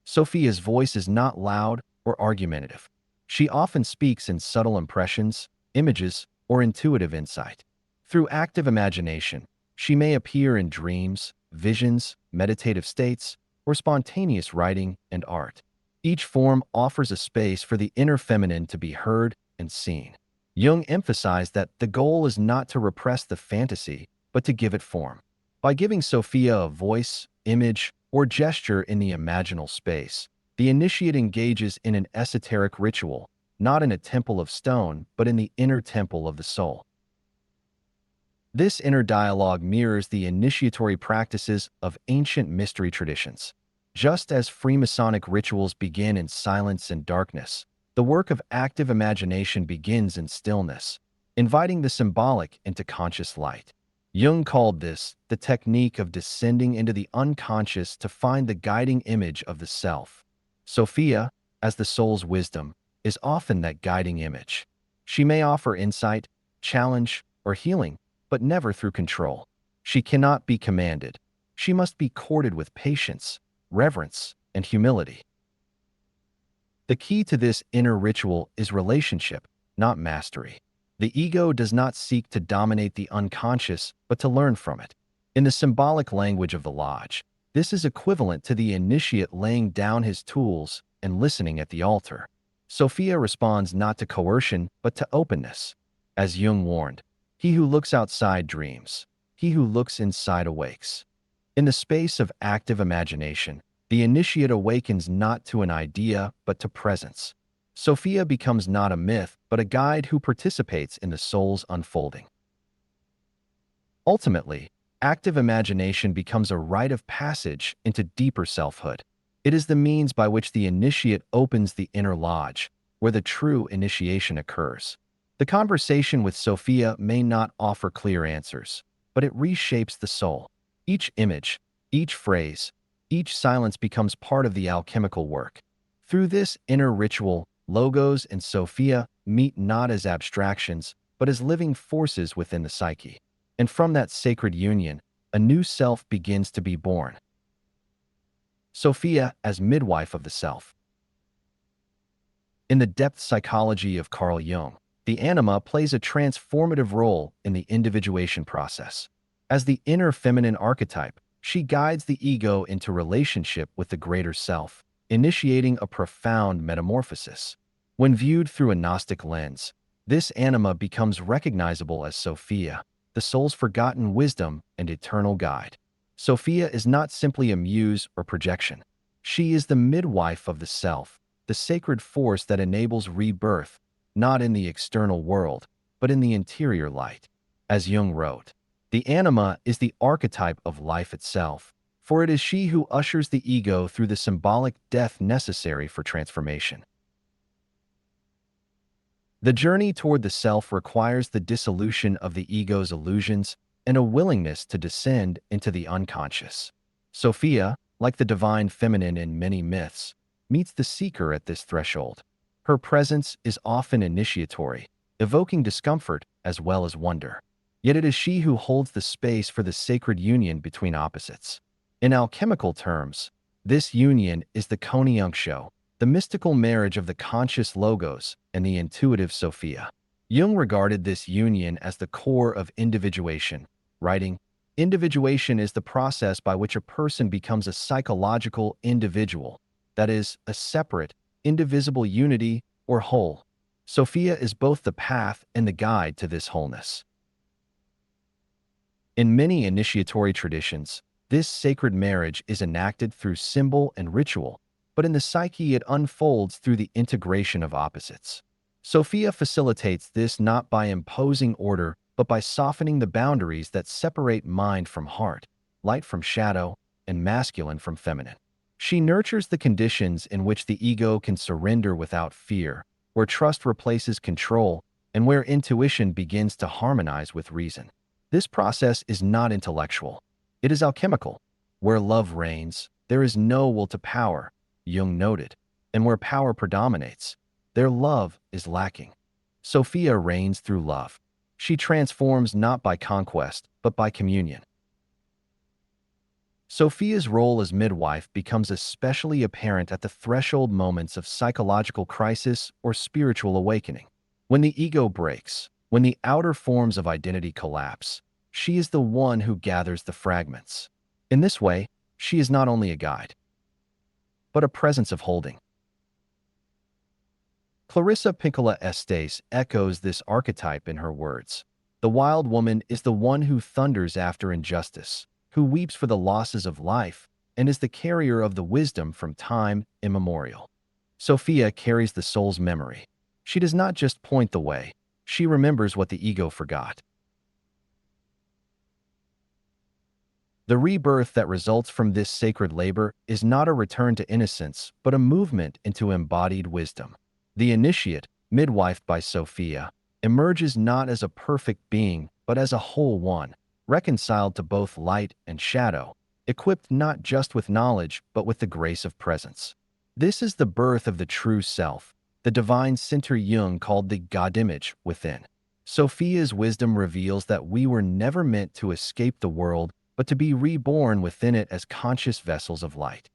Sophia's voice is not loud or argumentative. She often speaks in subtle impressions, images, or intuitive insight. Through active imagination, she may appear in dreams, visions, meditative states, or spontaneous writing and art. Each form offers a space for the inner feminine to be heard and seen. Jung emphasized that the goal is not to repress the fantasy, but to give it form. By giving Sophia a voice, image, or gesture in the imaginal space, the initiate engages in an esoteric ritual, not in a temple of stone, but in the inner temple of the soul. This inner dialogue mirrors the initiatory practices of ancient mystery traditions. Just as Freemasonic rituals begin in silence and darkness, the work of active imagination begins in stillness, inviting the symbolic into conscious light. Jung called this the technique of descending into the unconscious to find the guiding image of the self. Sophia, as the soul's wisdom, is often that guiding image. She may offer insight, challenge, or healing, but never through control. She cannot be commanded. She must be courted with patience, reverence, and humility. The key to this inner ritual is relationship, not mastery. The ego does not seek to dominate the unconscious, but to learn from it. In the symbolic language of the lodge, this is equivalent to the initiate laying down his tools and listening at the altar. Sophia responds not to coercion, but to openness. As Jung warned, he who looks outside dreams. He who looks inside awakes. In the space of active imagination, the initiate awakens not to an idea but to presence. Sophia becomes not a myth but a guide who participates in the soul's unfolding. Ultimately, active imagination becomes a rite of passage into deeper selfhood. It is the means by which the initiate opens the inner lodge, where the true initiation occurs. The conversation with Sophia may not offer clear answers, but it reshapes the soul. Each image, each phrase, each silence becomes part of the alchemical work. Through this inner ritual, Logos and Sophia meet not as abstractions, but as living forces within the psyche. And from that sacred union, a new self begins to be born. Sophia as midwife of the self. In the depth psychology of Carl Jung, the anima plays a transformative role in the individuation process. As the inner feminine archetype, she guides the ego into relationship with the greater self, initiating a profound metamorphosis. When viewed through a Gnostic lens, this anima becomes recognizable as Sophia, the soul's forgotten wisdom and eternal guide. Sophia is not simply a muse or projection. She is the midwife of the self, the sacred force that enables rebirth, not in the external world, but in the interior light. As Jung wrote, the anima is the archetype of life itself, for it is she who ushers the ego through the symbolic death necessary for transformation. The journey toward the self requires the dissolution of the ego's illusions and a willingness to descend into the unconscious. Sophia, like the divine feminine in many myths, meets the seeker at this threshold. Her presence is often initiatory, evoking discomfort as well as wonder. Yet it is she who holds the space for the sacred union between opposites. In alchemical terms, this union is the conjunctio, the mystical marriage of the conscious Logos and the intuitive Sophia. Jung regarded this union as the core of individuation, writing, "Individuation is the process by which a person becomes a psychological individual, that is, a separate, indivisible unity or whole." Sophia is both the path and the guide to this wholeness. In many initiatory traditions, this sacred marriage is enacted through symbol and ritual, but in the psyche it unfolds through the integration of opposites. Sophia facilitates this not by imposing order, but by softening the boundaries that separate mind from heart, light from shadow, and masculine from feminine. She nurtures the conditions in which the ego can surrender without fear, where trust replaces control, and where intuition begins to harmonize with reason. This process is not intellectual. It is alchemical. Where love reigns, there is no will to power, Jung noted, and where power predominates, their love is lacking. Sophia reigns through love. She transforms not by conquest, but by communion. Sophia's role as midwife becomes especially apparent at the threshold moments of psychological crisis or spiritual awakening. When the ego breaks, when the outer forms of identity collapse, she is the one who gathers the fragments. In this way, she is not only a guide, but a presence of holding. Clarissa Pinkola Estes echoes this archetype in her words. The wild woman is the one who thunders after injustice, who weeps for the losses of life, and is the carrier of the wisdom from time immemorial. Sophia carries the soul's memory. She does not just point the way, she remembers what the ego forgot. The rebirth that results from this sacred labor is not a return to innocence, but a movement into embodied wisdom. The initiate, midwifed by Sophia, emerges not as a perfect being, but as a whole one, reconciled to both light and shadow, equipped not just with knowledge, but with the grace of presence. This is the birth of the true self, the divine center Jung called the God image within. Sophia's wisdom reveals that we were never meant to escape the world, but to be reborn within it as conscious vessels of light.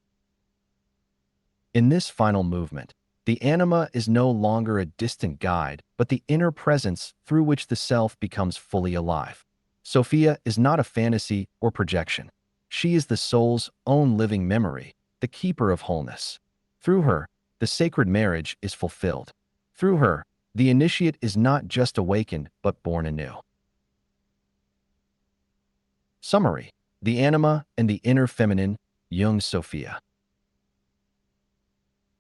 In this final movement, the anima is no longer a distant guide, but the inner presence through which the self becomes fully alive. Sophia is not a fantasy or projection. She is the soul's own living memory, the keeper of wholeness. Through her, the sacred marriage is fulfilled. Through her, the initiate is not just awakened, but born anew. Summary. The Anima and the Inner Feminine, Jung's Sophia.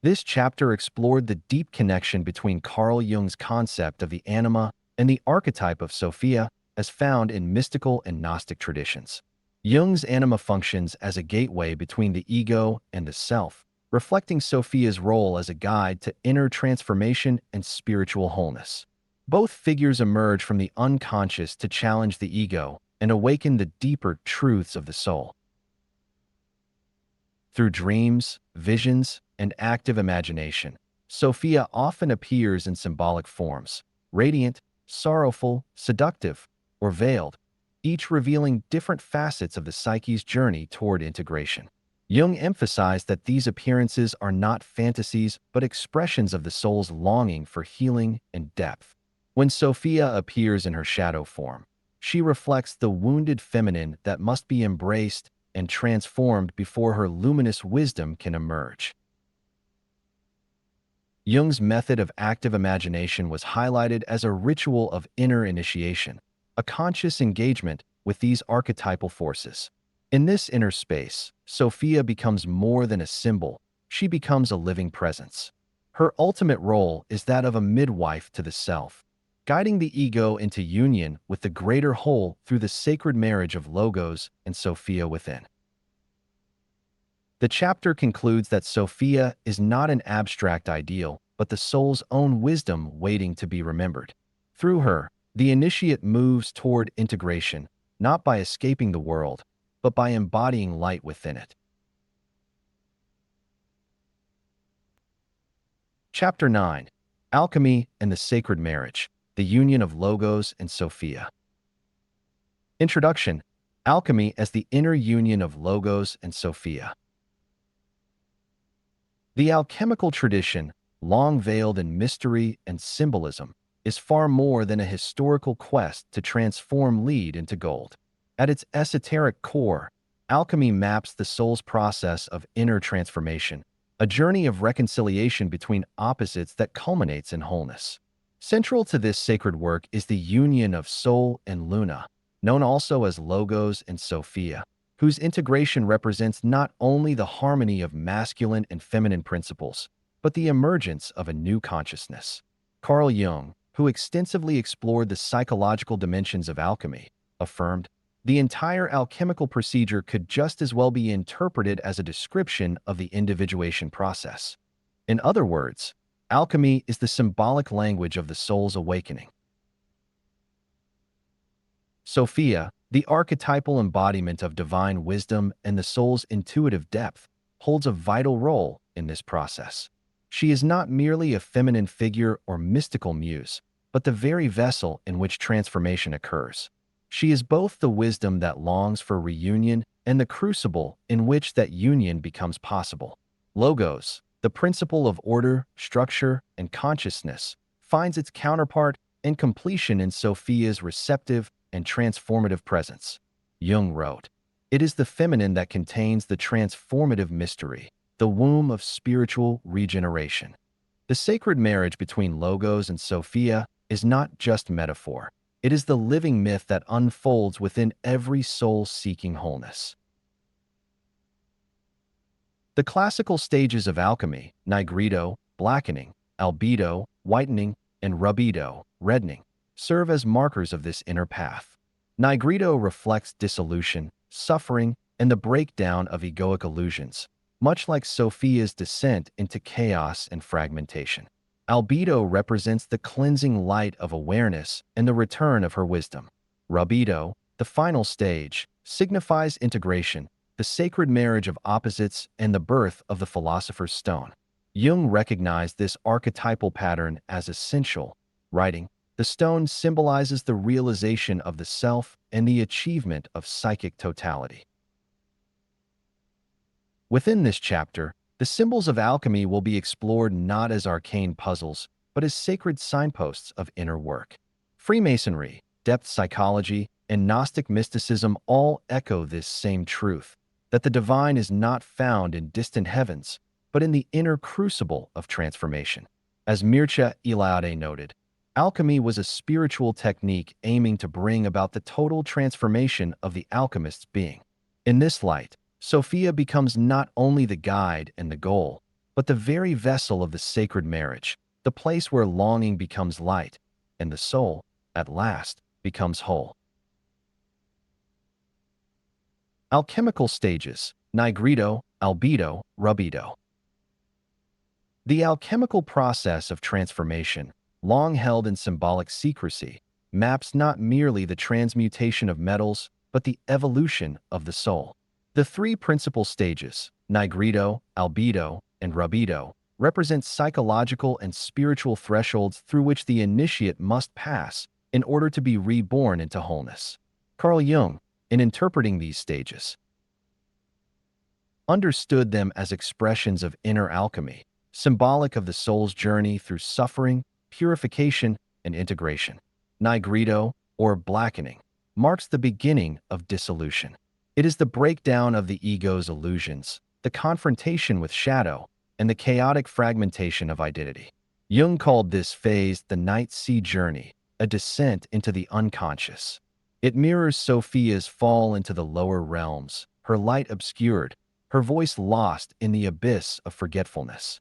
This chapter explored the deep connection between Carl Jung's concept of the anima and the archetype of Sophia as found in mystical and Gnostic traditions. Jung's anima functions as a gateway between the ego and the self, reflecting Sophia's role as a guide to inner transformation and spiritual wholeness. Both figures emerge from the unconscious to challenge the ego and awaken the deeper truths of the soul. Through dreams, visions, and active imagination, Sophia often appears in symbolic forms, radiant, sorrowful, seductive, or veiled, each revealing different facets of the psyche's journey toward integration. Jung emphasized that these appearances are not fantasies but expressions of the soul's longing for healing and depth. When Sophia appears in her shadow form, she reflects the wounded feminine that must be embraced and transformed before her luminous wisdom can emerge. Jung's method of active imagination was highlighted as a ritual of inner initiation, a conscious engagement with these archetypal forces. In this inner space, Sophia becomes more than a symbol, she becomes a living presence. Her ultimate role is that of a midwife to the self, guiding the ego into union with the greater whole through the sacred marriage of Logos and Sophia within. The chapter concludes that Sophia is not an abstract ideal, but the soul's own wisdom waiting to be remembered. Through her, the initiate moves toward integration, not by escaping the world, but by embodying light within it. Chapter 9. Alchemy and the Sacred Marriage, the Union of Logos and Sophia. Introduction. Alchemy as the inner union of Logos and Sophia. The alchemical tradition, long veiled in mystery and symbolism, is far more than a historical quest to transform lead into gold. At its esoteric core, alchemy maps the soul's process of inner transformation, a journey of reconciliation between opposites that culminates in wholeness. Central to this sacred work is the union of Soul and Luna, known also as Logos and Sophia, whose integration represents not only the harmony of masculine and feminine principles, but the emergence of a new consciousness. Carl Jung, who extensively explored the psychological dimensions of alchemy, affirmed, the entire alchemical procedure could just as well be interpreted as a description of the individuation process. In other words, alchemy is the symbolic language of the soul's awakening. Sophia, the archetypal embodiment of divine wisdom and the soul's intuitive depth, holds a vital role in this process. She is not merely a feminine figure or mystical muse, but the very vessel in which transformation occurs. She is both the wisdom that longs for reunion and the crucible in which that union becomes possible. Logos, the principle of order, structure, and consciousness, finds its counterpart and completion in Sophia's receptive and transformative presence. Jung wrote, "It is the feminine that contains the transformative mystery, the womb of spiritual regeneration." The sacred marriage between Logos and Sophia is not just metaphor. It is the living myth that unfolds within every soul seeking wholeness. The classical stages of alchemy, nigredo, blackening, albedo, whitening, and rubedo, reddening, serve as markers of this inner path. Nigredo reflects dissolution, suffering, and the breakdown of egoic illusions, much like Sophia's descent into chaos and fragmentation. Albedo represents the cleansing light of awareness and the return of her wisdom. Rubedo, the final stage, signifies integration, the sacred marriage of opposites and the birth of the philosopher's stone. Jung recognized this archetypal pattern as essential, writing, "The stone symbolizes the realization of the self and the achievement of psychic totality." Within this chapter, the symbols of alchemy will be explored not as arcane puzzles, but as sacred signposts of inner work. Freemasonry, depth psychology, and Gnostic mysticism all echo this same truth, that the divine is not found in distant heavens, but in the inner crucible of transformation. As Mircea Eliade noted, alchemy was a spiritual technique aiming to bring about the total transformation of the alchemist's being. In this light, Sophia becomes not only the guide and the goal, but the very vessel of the sacred marriage, the place where longing becomes light, and the soul, at last, becomes whole. Alchemical stages: nigredo, albedo, rubedo. The alchemical process of transformation, long held in symbolic secrecy, maps not merely the transmutation of metals, but the evolution of the soul. The three principal stages, nigredo, albedo, and rubedo, represent psychological and spiritual thresholds through which the initiate must pass in order to be reborn into wholeness. Carl Jung, in interpreting these stages, understood them as expressions of inner alchemy, symbolic of the soul's journey through suffering, purification, and integration. Nigredo, or blackening, marks the beginning of dissolution. It is the breakdown of the ego's illusions, the confrontation with shadow, and the chaotic fragmentation of identity. Jung called this phase the night sea journey, a descent into the unconscious. It mirrors Sophia's fall into the lower realms, her light obscured, her voice lost in the abyss of forgetfulness.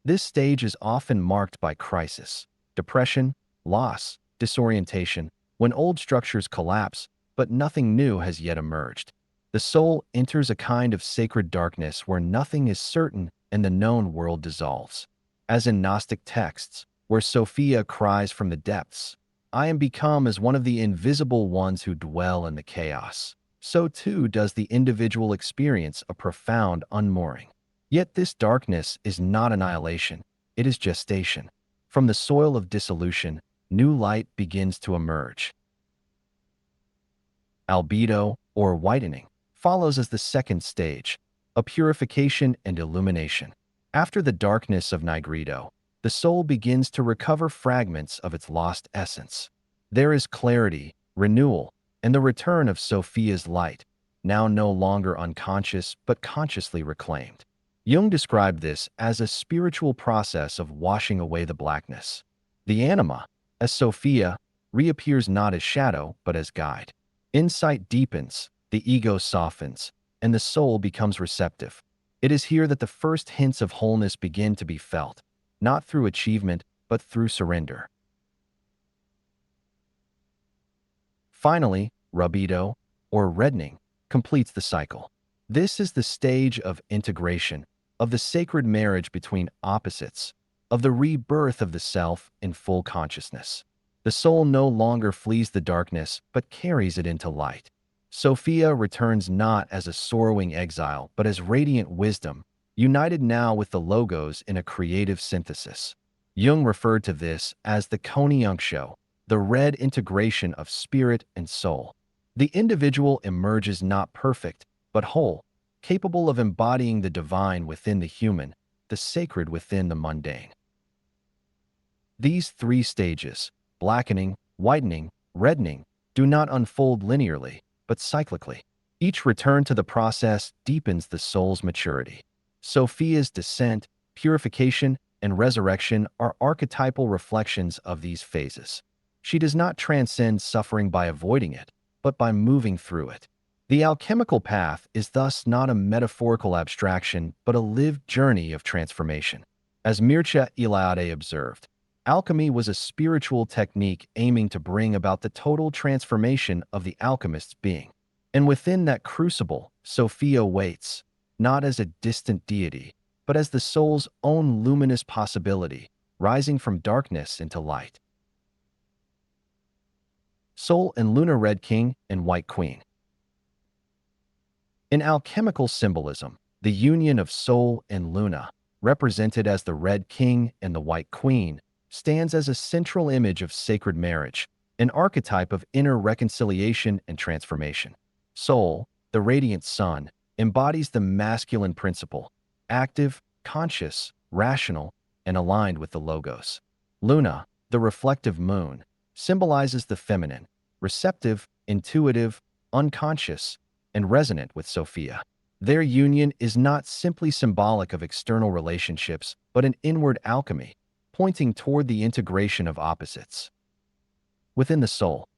This stage is often marked by crisis, depression, loss, disorientation, when old structures collapse, but nothing new has yet emerged. The soul enters a kind of sacred darkness where nothing is certain and the known world dissolves. As in Gnostic texts, where Sophia cries from the depths, "I am become as one of the invisible ones who dwell in the chaos," so too does the individual experience a profound unmooring. Yet this darkness is not annihilation, it is gestation. From the soil of dissolution, new light begins to emerge. Albedo, or whitening, follows as the second stage, a purification and illumination. After the darkness of nigredo, the soul begins to recover fragments of its lost essence. There is clarity, renewal, and the return of Sophia's light, now no longer unconscious but consciously reclaimed. Jung described this as a spiritual process of washing away the blackness. The anima, as Sophia, reappears not as shadow but as guide. Insight deepens, the ego softens, and the soul becomes receptive. It is here that the first hints of wholeness begin to be felt, not through achievement but through surrender. Finally, rubedo, or reddening, completes the cycle. This is the stage of integration, of the sacred marriage between opposites, of the rebirth of the self in full consciousness. The soul no longer flees the darkness, but carries it into light. Sophia returns not as a sorrowing exile, but as radiant wisdom, united now with the Logos in a creative synthesis. Jung referred to this as the Konjunktio, the red integration of spirit and soul. The individual emerges not perfect, but whole, capable of embodying the divine within the human, the sacred within the mundane. These three stages, blackening, whitening, reddening, do not unfold linearly, but cyclically. Each return to the process deepens the soul's maturity. Sophia's descent, purification, and resurrection are archetypal reflections of these phases. She does not transcend suffering by avoiding it, but by moving through it. The alchemical path is thus not a metaphorical abstraction, but a lived journey of transformation. As Mircea Eliade observed, alchemy was a spiritual technique aiming to bring about the total transformation of the alchemist's being. And within that crucible, Sophia waits, not as a distant deity, but as the soul's own luminous possibility, rising from darkness into light. Soul and Lunar Red King and White Queen. In alchemical symbolism, the union of Soul and Luna, represented as the Red King and the White Queen, stands as a central image of sacred marriage, an archetype of inner reconciliation and transformation. Soul, the radiant sun, embodies the masculine principle, active, conscious, rational, and aligned with the Logos. Luna, the reflective moon, symbolizes the feminine, receptive, intuitive, unconscious, and resonant with Sophia. Their union is not simply symbolic of external relationships, but an inward alchemy, pointing toward the integration of opposites. Within the soul,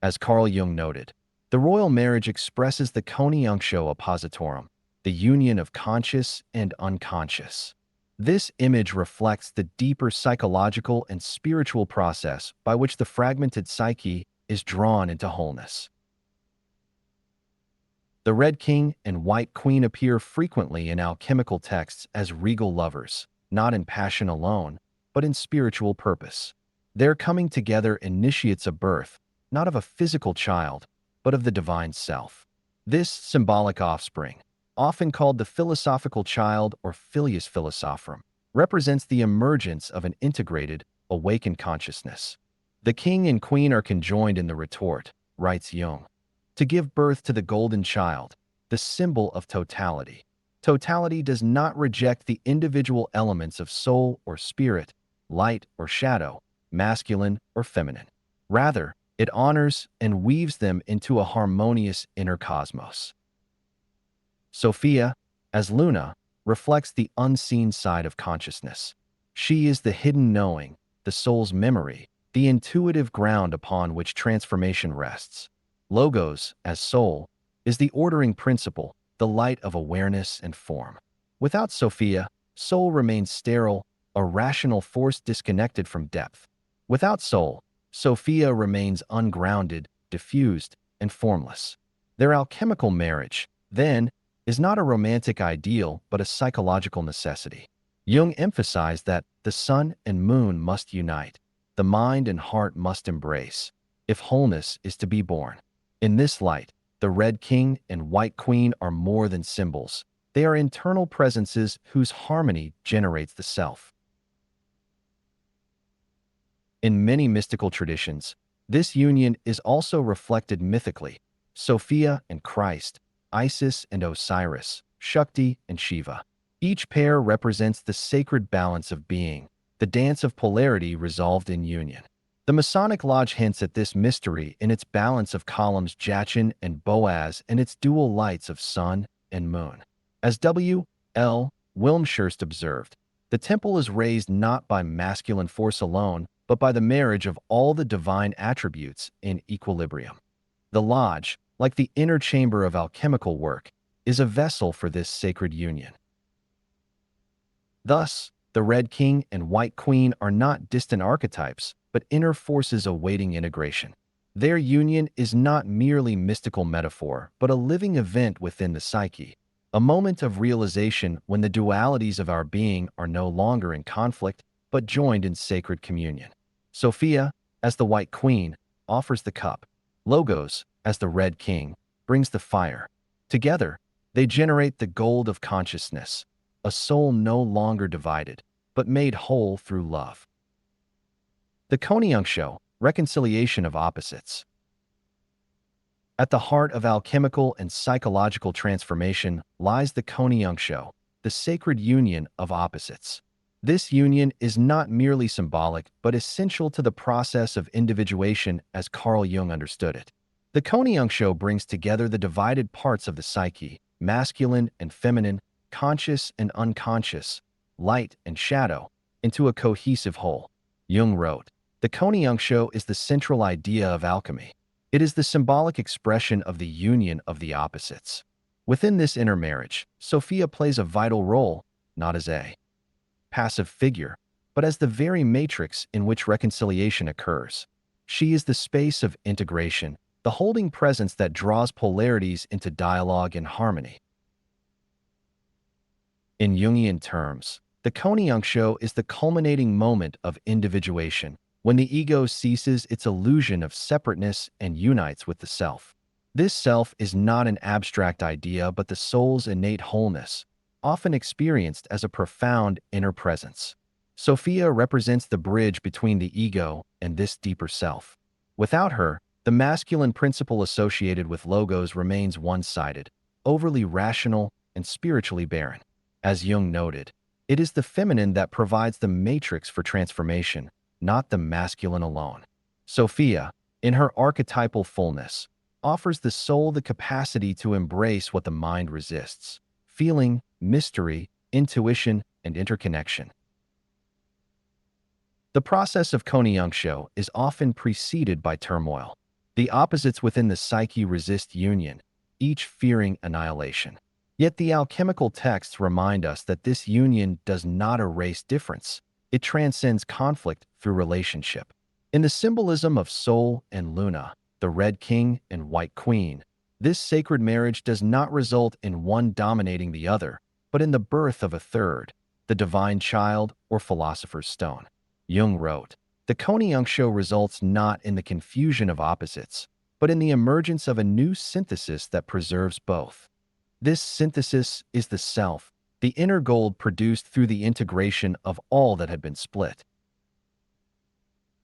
as Carl Jung noted, The royal marriage expresses the coniunctio oppositorum, the union of conscious and unconscious. This image reflects the deeper psychological and spiritual process by which the fragmented psyche is drawn into wholeness. The Red King and White Queen appear frequently in alchemical texts as regal lovers, not in passion alone, but in spiritual purpose. Their coming together initiates a birth, not of a physical child, but of the divine self. This symbolic offspring, often called the philosophical child or filius philosophorum, represents the emergence of an integrated, awakened consciousness. The king and queen are conjoined in the retort, writes Jung, to give birth to the golden child, the symbol of totality. Totality does not reject the individual elements of soul or spirit, light or shadow, masculine or feminine. Rather, it honors and weaves them into a harmonious inner cosmos. Sophia, as Luna, reflects the unseen side of consciousness. She is the hidden knowing, the soul's memory, the intuitive ground upon which transformation rests. Logos, as soul, is the ordering principle, the light of awareness and form. Without Sophia, soul remains sterile, a rational force disconnected from depth. Without soul, Sophia remains ungrounded, diffused, and formless. Their alchemical marriage, then, is not a romantic ideal but a psychological necessity. Jung emphasized that the sun and moon must unite, the mind and heart must embrace, if wholeness is to be born. In this light, the Red King and White Queen are more than symbols. They are internal presences whose harmony generates the self. In many mystical traditions, this union is also reflected mythically. Sophia and Christ, Isis and Osiris, Shakti and Shiva. Each pair represents the sacred balance of being, the dance of polarity resolved in union. The Masonic Lodge hints at this mystery in its balance of columns Jachin and Boaz and its dual lights of sun and moon. As W. L. Wilmshurst observed, the temple is raised not by masculine force alone, but by the marriage of all the divine attributes in equilibrium. The lodge, like the inner chamber of alchemical work, is a vessel for this sacred union. Thus, the Red King and White Queen are not distant archetypes, but inner forces awaiting integration. Their union is not merely mystical metaphor, but a living event within the psyche, a moment of realization when the dualities of our being are no longer in conflict, but joined in sacred communion. Sophia, as the White Queen, offers the cup. Logos, as the Red King, brings the fire. Together, they generate the gold of consciousness, a soul no longer divided, but made whole through love. The coniunctio, reconciliation of opposites. At the heart of alchemical and psychological transformation lies the coniunctio, the sacred union of opposites. This union is not merely symbolic, but essential to the process of individuation as Carl Jung understood it. The coniunctio brings together the divided parts of the psyche, masculine and feminine, conscious and unconscious, light and shadow, into a cohesive whole. Jung wrote, "The coniunctio is the central idea of alchemy. It is the symbolic expression of the union of the opposites." Within this inner marriage, Sophia plays a vital role, not as a passive figure, but as the very matrix in which reconciliation occurs. She is the space of integration, the holding presence that draws polarities into dialogue and harmony. In Jungian terms, the coniunctio is the culminating moment of individuation, when the ego ceases its illusion of separateness and unites with the self. This self is not an abstract idea but the soul's innate wholeness, often experienced as a profound inner presence. Sophia represents the bridge between the ego and this deeper self. Without her, the masculine principle associated with logos remains one-sided, overly rational, and spiritually barren. As Jung noted, it is the feminine that provides the matrix for transformation, not the masculine alone. Sophia, in her archetypal fullness, offers the soul the capacity to embrace what the mind resists: feeling, mystery, intuition, and interconnection. The process of coniunctio is often preceded by turmoil. The opposites within the psyche resist union, each fearing annihilation. Yet the alchemical texts remind us that this union does not erase difference. It transcends conflict through relationship. In the symbolism of Sol and Luna, the Red King and White Queen, this sacred marriage does not result in one dominating the other, but in the birth of a third, the divine child or philosopher's stone. Jung wrote, "The Konyangsho results not in the confusion of opposites, but in the emergence of a new synthesis that preserves both. This synthesis is the self, the inner gold produced through the integration of all that had been split."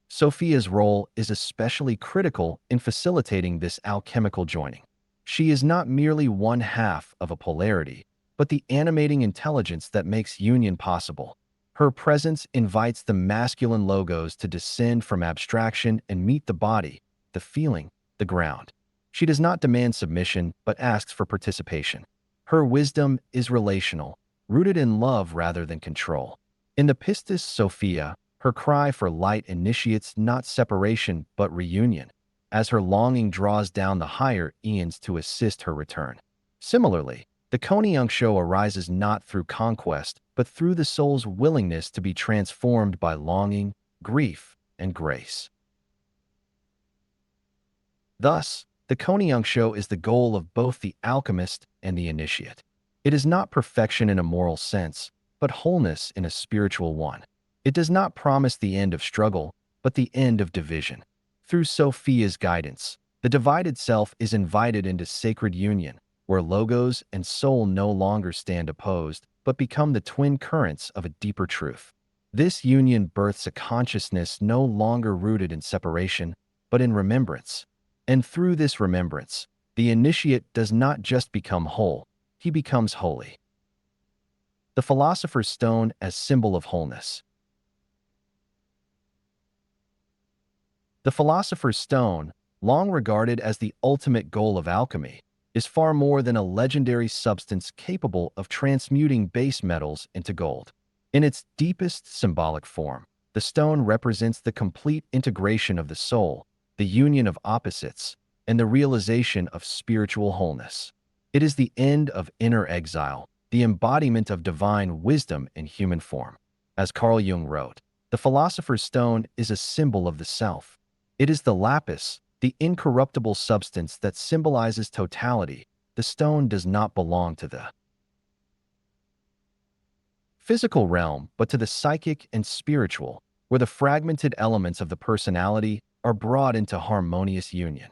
Sophia's role is especially critical in facilitating this alchemical joining. She is not merely one half of a polarity, but the animating intelligence that makes union possible. Her presence invites the masculine logos to descend from abstraction and meet the body, the feeling, the ground. She does not demand submission, but asks for participation. Her wisdom is relational, rooted in love rather than control. In the Pistis Sophia, her cry for light initiates not separation but reunion, as her longing draws down the higher eons to assist her return. Similarly, the Konyangsho arises not through conquest, but through the soul's willingness to be transformed by longing, grief, and grace. Thus, the Konyangsho is the goal of both the alchemist and the initiate. It is not perfection in a moral sense, but wholeness in a spiritual one. It does not promise the end of struggle, but the end of division. Through Sophia's guidance, the divided self is invited into sacred union, where logos and soul no longer stand opposed, but become the twin currents of a deeper truth. This union births a consciousness no longer rooted in separation, but in remembrance. And through this remembrance, the initiate does not just become whole, he becomes holy. The Philosopher's Stone as symbol of wholeness. The Philosopher's Stone, long regarded as the ultimate goal of alchemy, is far more than a legendary substance capable of transmuting base metals into gold. In its deepest symbolic form, the stone represents the complete integration of the soul, the union of opposites, and the realization of spiritual wholeness. It is the end of inner exile, the embodiment of divine wisdom in human form. As Carl Jung wrote, the Philosopher's Stone is a symbol of the self. It is the lapis, the incorruptible substance that symbolizes totality. The stone does not belong to the physical realm, but to the psychic and spiritual, where the fragmented elements of the personality are brought into harmonious union.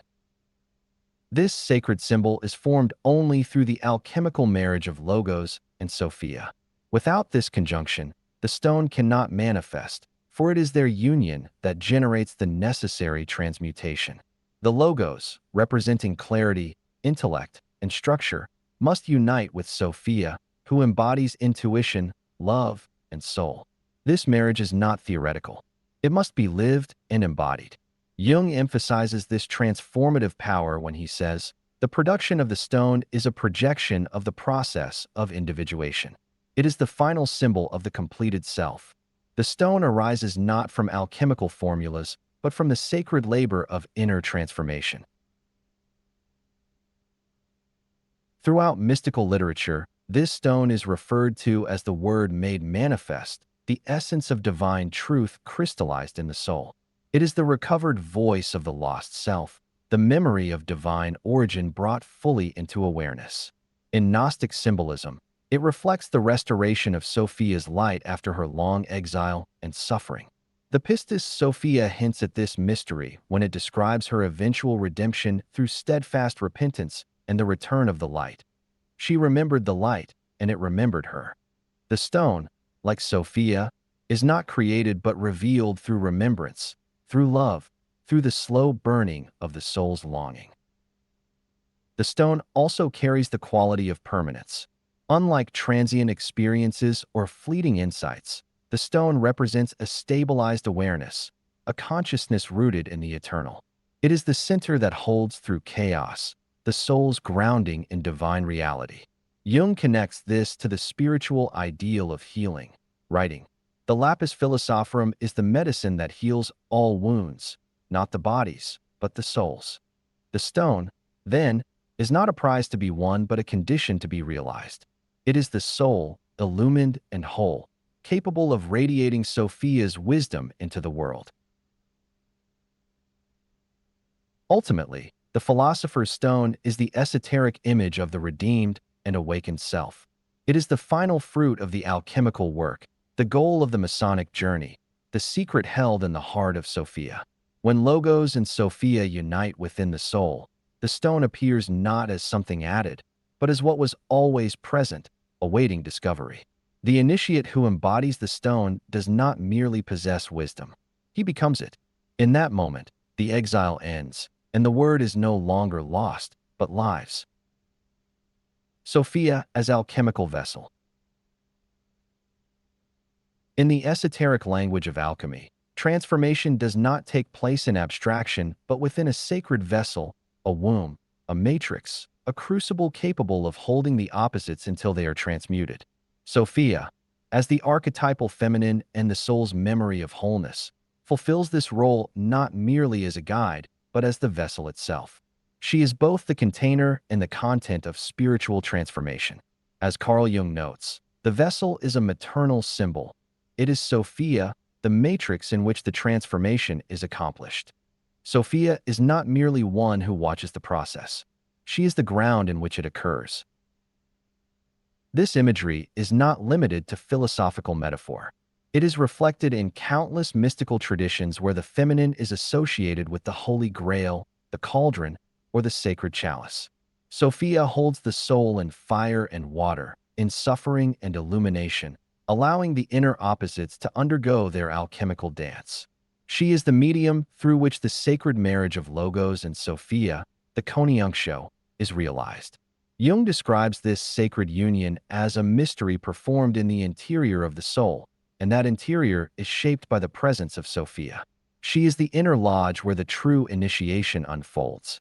This sacred symbol is formed only through the alchemical marriage of Logos and Sophia. Without this conjunction, the stone cannot manifest, for it is their union that generates the necessary transmutation. The Logos, representing clarity, intellect, and structure, must unite with Sophia, who embodies intuition, love, and soul. This marriage is not theoretical. It must be lived and embodied. Jung emphasizes this transformative power when he says, "The production of the stone is a projection of the process of individuation. It is the final symbol of the completed self." The stone arises not from alchemical formulas, but from the sacred labor of inner transformation. Throughout mystical literature, this stone is referred to as the Word made manifest, the essence of divine truth crystallized in the soul. It is the recovered voice of the lost self, the memory of divine origin brought fully into awareness. In Gnostic symbolism, it reflects the restoration of Sophia's light after her long exile and suffering. The Pistis Sophia hints at this mystery when it describes her eventual redemption through steadfast repentance and the return of the light. She remembered the light, and it remembered her. The stone, like Sophia, is not created but revealed through remembrance, through love, through the slow burning of the soul's longing. The stone also carries the quality of permanence. Unlike transient experiences or fleeting insights, the stone represents a stabilized awareness, a consciousness rooted in the eternal. It is the center that holds through chaos, the soul's grounding in divine reality. Jung connects this to the spiritual ideal of healing, writing, "The lapis philosophorum is the medicine that heals all wounds, not the bodies, but the souls." The stone, then, is not a prize to be won but a condition to be realized. It is the soul, illumined and whole, capable of radiating Sophia's wisdom into the world. Ultimately, the philosopher's stone is the esoteric image of the redeemed and awakened self. It is the final fruit of the alchemical work, the goal of the Masonic journey, the secret held in the heart of Sophia. When Logos and Sophia unite within the soul, the stone appears not as something added, but as what was always present, awaiting discovery. The initiate who embodies the stone does not merely possess wisdom. He becomes it. In that moment, the exile ends, and the word is no longer lost, but lives. Sophia as alchemical vessel. In the esoteric language of alchemy, transformation does not take place in abstraction, but within a sacred vessel, a womb, a matrix, a crucible capable of holding the opposites until they are transmuted. Sophia, as the archetypal feminine and the soul's memory of wholeness, fulfills this role not merely as a guide, but as the vessel itself. She is both the container and the content of spiritual transformation. As Carl Jung notes, the vessel is a maternal symbol. It is Sophia, the matrix in which the transformation is accomplished. Sophia is not merely one who watches the process. She is the ground in which it occurs. This imagery is not limited to philosophical metaphor. It is reflected in countless mystical traditions where the feminine is associated with the Holy Grail, the cauldron, or the sacred chalice. Sophia holds the soul in fire and water, in suffering and illumination, allowing the inner opposites to undergo their alchemical dance. She is the medium through which the sacred marriage of Logos and Sophia, the conjunctio, is realized. Jung describes this sacred union as a mystery performed in the interior of the soul, and that interior is shaped by the presence of Sophia. She is the inner lodge where the true initiation unfolds.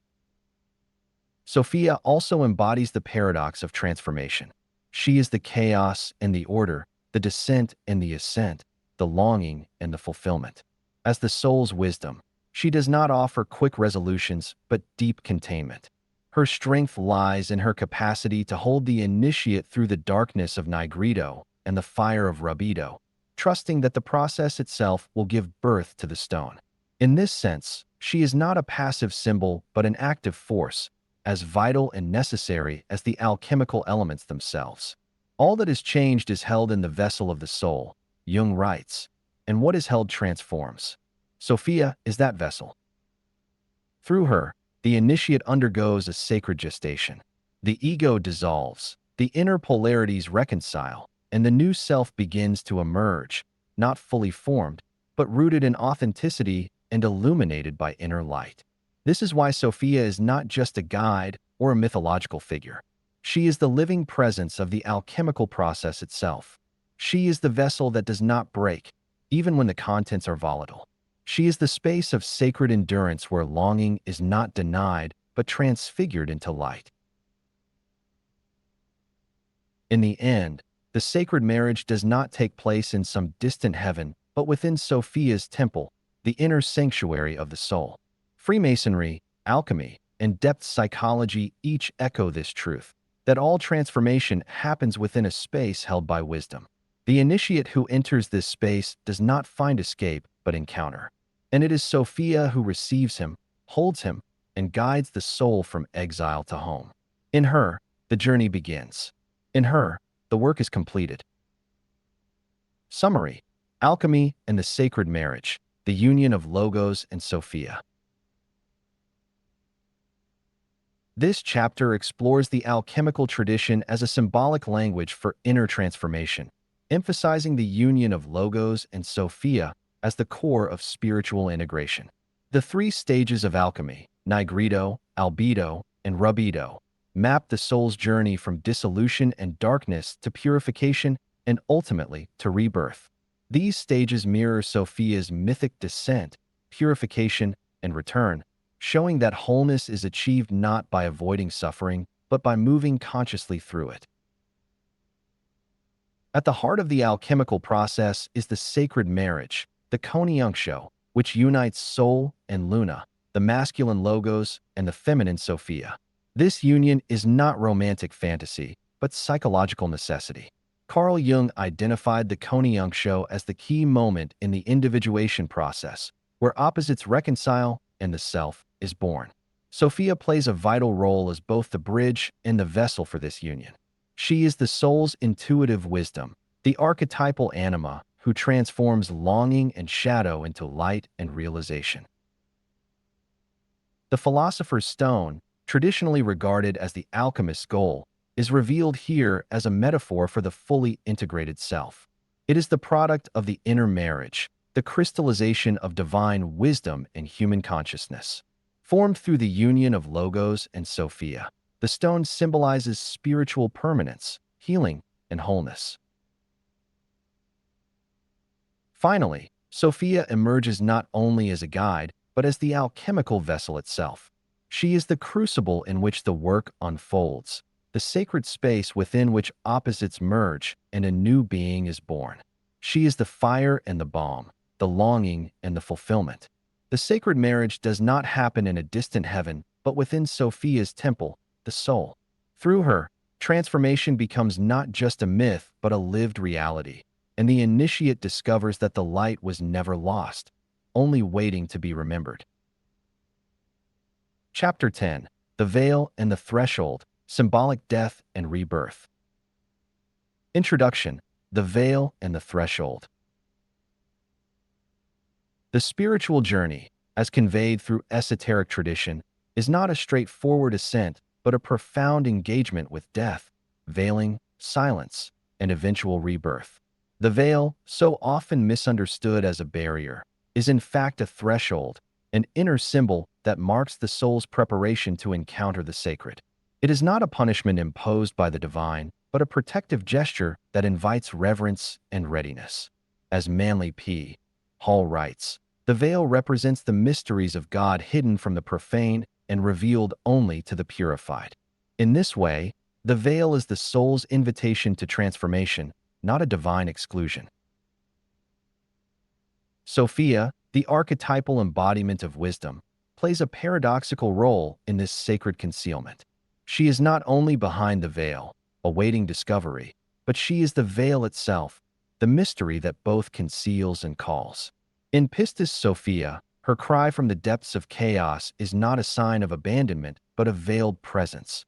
Sophia also embodies the paradox of transformation. She is the chaos and the order, the descent and the ascent, the longing and the fulfillment. As the soul's wisdom, she does not offer quick resolutions, but deep containment. Her strength lies in her capacity to hold the initiate through the darkness of nigredo and the fire of rubedo, trusting that the process itself will give birth to the stone. In this sense, she is not a passive symbol but an active force, as vital and necessary as the alchemical elements themselves. All that is changed is held in the vessel of the soul, Jung writes, and what is held transforms. Sophia is that vessel. Through her, the initiate undergoes a sacred gestation. The ego dissolves, the inner polarities reconcile, and the new self begins to emerge, not fully formed, but rooted in authenticity and illuminated by inner light. This is why Sophia is not just a guide or a mythological figure. She is the living presence of the alchemical process itself. She is the vessel that does not break, even when the contents are volatile. She is the space of sacred endurance where longing is not denied, but transfigured into light. In the end, the sacred marriage does not take place in some distant heaven, but within Sophia's temple, the inner sanctuary of the soul. Freemasonry, alchemy, and depth psychology each echo this truth, that all transformation happens within a space held by wisdom. The initiate who enters this space does not find escape, but encounter. And it is Sophia who receives him, holds him, and guides the soul from exile to home. In her, the journey begins. In her, the work is completed. Summary: Alchemy and the sacred marriage, the union of Logos and Sophia. This chapter explores the alchemical tradition as a symbolic language for inner transformation, emphasizing the union of Logos and Sophia as the core of spiritual integration. The three stages of alchemy, nigredo, albedo, and rubedo, map the soul's journey from dissolution and darkness to purification and ultimately to rebirth. These stages mirror Sophia's mythic descent, purification, and return, showing that wholeness is achieved not by avoiding suffering, but by moving consciously through it. At the heart of the alchemical process is the sacred marriage, the conjunctio, which unites soul and luna, the masculine Logos and the feminine Sophia. This union is not romantic fantasy, but psychological necessity. Carl Jung identified the Konijunktio as the key moment in the individuation process, where opposites reconcile and the self is born. Sophia plays a vital role as both the bridge and the vessel for this union. She is the soul's intuitive wisdom, the archetypal anima who transforms longing and shadow into light and realization. The philosopher's stone, traditionally regarded as the alchemist's goal, is revealed here as a metaphor for the fully integrated self. It is the product of the inner marriage, the crystallization of divine wisdom and human consciousness. Formed through the union of Logos and Sophia, the stone symbolizes spiritual permanence, healing, and wholeness. Finally, Sophia emerges not only as a guide, but as the alchemical vessel itself. She is the crucible in which the work unfolds, the sacred space within which opposites merge and a new being is born. She is the fire and the balm, the longing and the fulfillment. The sacred marriage does not happen in a distant heaven, but within Sophia's temple, the soul. Through her, transformation becomes not just a myth, but a lived reality, and the initiate discovers that the light was never lost, only waiting to be remembered. Chapter 10. The Veil and the Threshold, Symbolic Death and Rebirth. Introduction. The Veil and the Threshold. The spiritual journey, as conveyed through esoteric tradition, is not a straightforward ascent, but a profound engagement with death, veiling, silence, and eventual rebirth. The veil, so often misunderstood as a barrier, is in fact a threshold, an inner symbol that marks the soul's preparation to encounter the sacred. It is not a punishment imposed by the divine, but a protective gesture that invites reverence and readiness. As Manly P. Hall writes, the veil represents the mysteries of God hidden from the profane and revealed only to the purified. In this way, the veil is the soul's invitation to transformation, not a divine exclusion. Sophia, the archetypal embodiment of wisdom, plays a paradoxical role in this sacred concealment. She is not only behind the veil, awaiting discovery, but she is the veil itself, the mystery that both conceals and calls. In Pistis Sophia, her cry from the depths of chaos is not a sign of abandonment, but a veiled presence.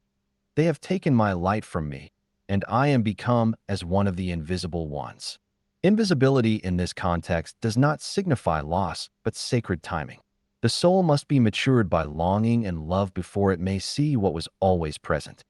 They have taken my light from me, and I am become as one of the invisible ones. Invisibility in this context does not signify loss, but sacred timing. The soul must be matured by longing and love before it may see what was always present.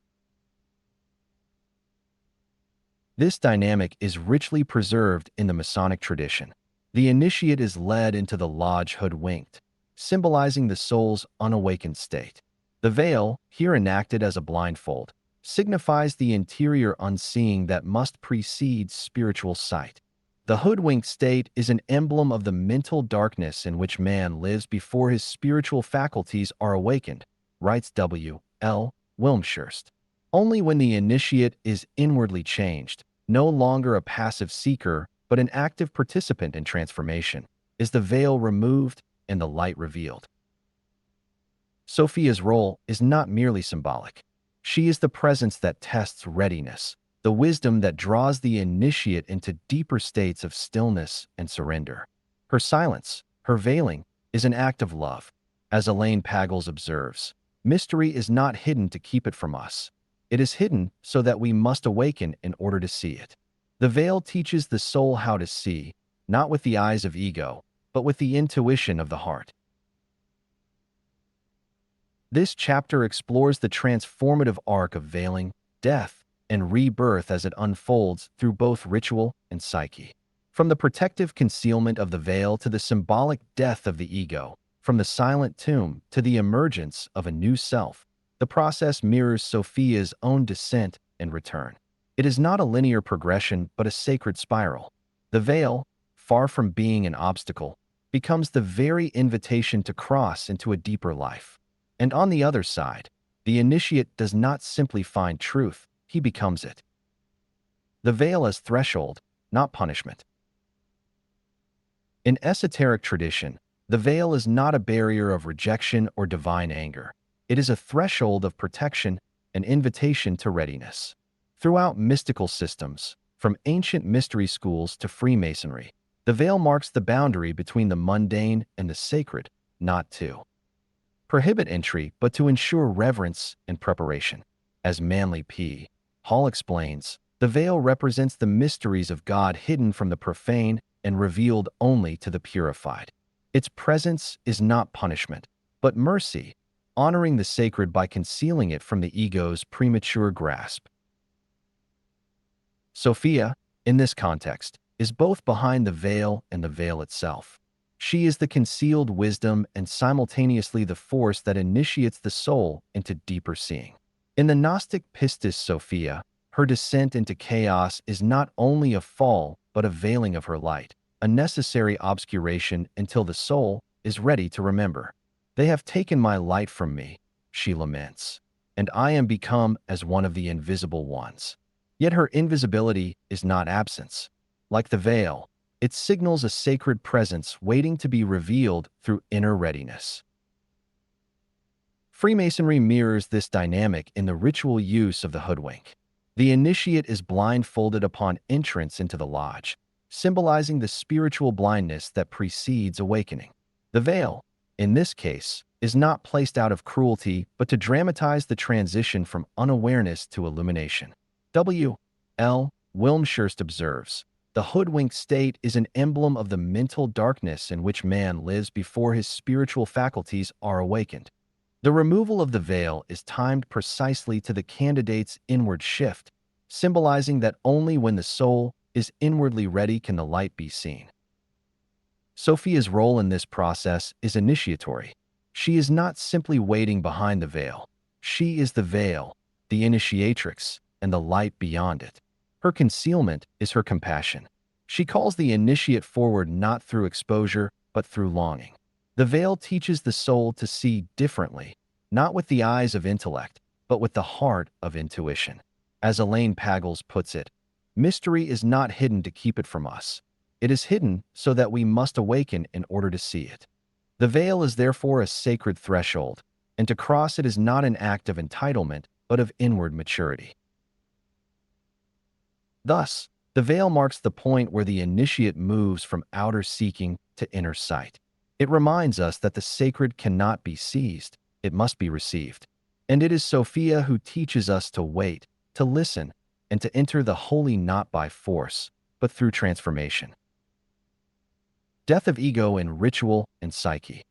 This dynamic is richly preserved in the Masonic tradition. The initiate is led into the lodge hoodwinked, symbolizing the soul's unawakened state. The veil, here enacted as a blindfold, signifies the interior unseeing that must precede spiritual sight. The hoodwinked state is an emblem of the mental darkness in which man lives before his spiritual faculties are awakened, writes W. L. Wilmshurst. Only when the initiate is inwardly changed, no longer a passive seeker, but an active participant in transformation, is the veil removed and the light revealed. Sophia's role is not merely symbolic. She is the presence that tests readiness, the wisdom that draws the initiate into deeper states of stillness and surrender. Her silence, her veiling, is an act of love. As Elaine Pagels observes, mystery is not hidden to keep it from us. It is hidden so that we must awaken in order to see it. The veil teaches the soul how to see, not with the eyes of ego, but with the intuition of the heart. This chapter explores the transformative arc of veiling, death, and rebirth as it unfolds through both ritual and psyche. From the protective concealment of the veil to the symbolic death of the ego, from the silent tomb to the emergence of a new self, the process mirrors Sophia's own descent and return. It is not a linear progression, but a sacred spiral. The veil, far from being an obstacle, becomes the very invitation to cross into a deeper life. And on the other side, the initiate does not simply find truth, he becomes it. The veil as threshold, not punishment. In esoteric tradition, The veil is not a barrier of rejection or divine anger. It is a threshold of protection, an invitation to readiness. Throughout mystical systems, from ancient mystery schools to Freemasonry, the veil marks the boundary between the mundane and the sacred, not to prohibit entry, but to ensure reverence and preparation. As Manly P. Hall explains, the veil represents the mysteries of God hidden from the profane and revealed only to the purified. Its presence is not punishment, but mercy, honoring the sacred by concealing it from the ego's premature grasp. Sophia, in this context, is both behind the veil and the veil itself. She is the concealed wisdom and simultaneously the force that initiates the soul into deeper seeing. In the Gnostic pistis Sophia, her descent into chaos is not only a fall, but a veiling of her light, a necessary obscuration until the soul is ready to remember. They have taken my light from me, she laments, and I am become as one of the invisible ones. Yet her invisibility is not absence. Like the veil, it signals a sacred presence waiting to be revealed through inner readiness. Freemasonry mirrors this dynamic in the ritual use of the hoodwink. The initiate is blindfolded upon entrance into the lodge, symbolizing the spiritual blindness that precedes awakening. The veil, in this case, is not placed out of cruelty, but to dramatize the transition from unawareness to illumination. W. L. Wilmshurst observes, the hoodwinked state is an emblem of the mental darkness in which man lives before his spiritual faculties are awakened. The removal of the veil is timed precisely to the candidate's inward shift, symbolizing that only when the soul is inwardly ready can the light be seen. Sophia's role in this process is initiatory. She is not simply waiting behind the veil. She is the veil, the initiatrix, and the light beyond it. Her concealment is her compassion. She calls the initiate forward not through exposure, but through longing. The veil teaches the soul to see differently, not with the eyes of intellect, but with the heart of intuition. As Elaine Pagels puts it, mystery is not hidden to keep it from us. It is hidden so that we must awaken in order to see it. The veil is therefore a sacred threshold, and to cross it is not an act of entitlement, but of inward maturity. Thus, the veil marks the point where the initiate moves from outer seeking to inner sight. It reminds us that the sacred cannot be seized, it must be received. And it is Sophia who teaches us to wait, to listen, and to enter the holy not by force, but through transformation. Death of ego in ritual and psyche.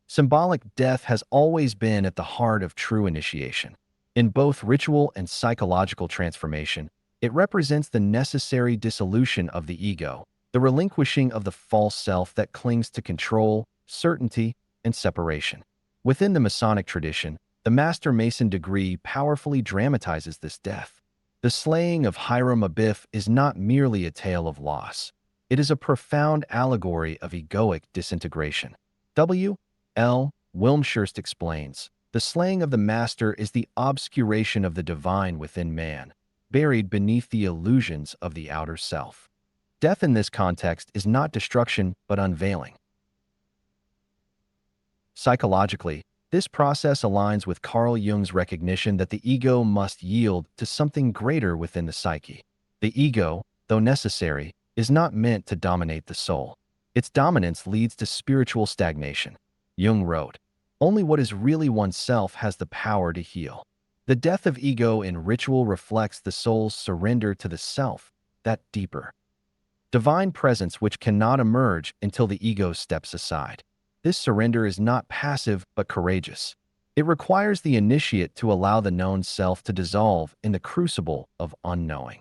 Symbolic death has always been at the heart of true initiation. In both ritual and psychological transformation, it represents the necessary dissolution of the ego, the relinquishing of the false self that clings to control, certainty, and separation. Within the Masonic tradition, the Master Mason degree powerfully dramatizes this death. The slaying of Hiram Abiff is not merely a tale of loss. It is a profound allegory of egoic disintegration. W. L. Wilmshurst explains, the slaying of the Master is the obscuration of the divine within man, buried beneath the illusions of the outer self. Death in this context is not destruction, but unveiling. Psychologically, this process aligns with Carl Jung's recognition that the ego must yield to something greater within the psyche. The ego, though necessary, is not meant to dominate the soul. Its dominance leads to spiritual stagnation. Jung wrote, "Only what is really oneself has the power to heal." The death of ego in ritual reflects the soul's surrender to the self, that deeper, divine presence which cannot emerge until the ego steps aside. This surrender is not passive but courageous. It requires the initiate to allow the known self to dissolve in the crucible of unknowing.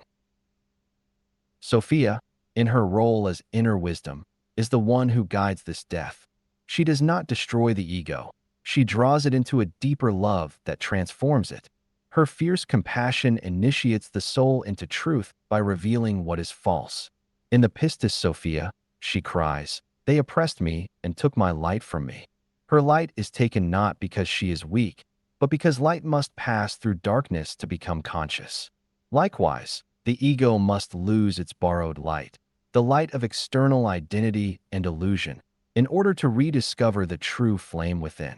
Sophia, in her role as inner wisdom, is the one who guides this death. She does not destroy the ego. She draws it into a deeper love that transforms it. Her fierce compassion initiates the soul into truth by revealing what is false. In the Pistis Sophia, she cries, "They oppressed me and took my light from me." Her light is taken not because she is weak, but because light must pass through darkness to become conscious. Likewise, the ego must lose its borrowed light, the light of external identity and illusion, in order to rediscover the true flame within.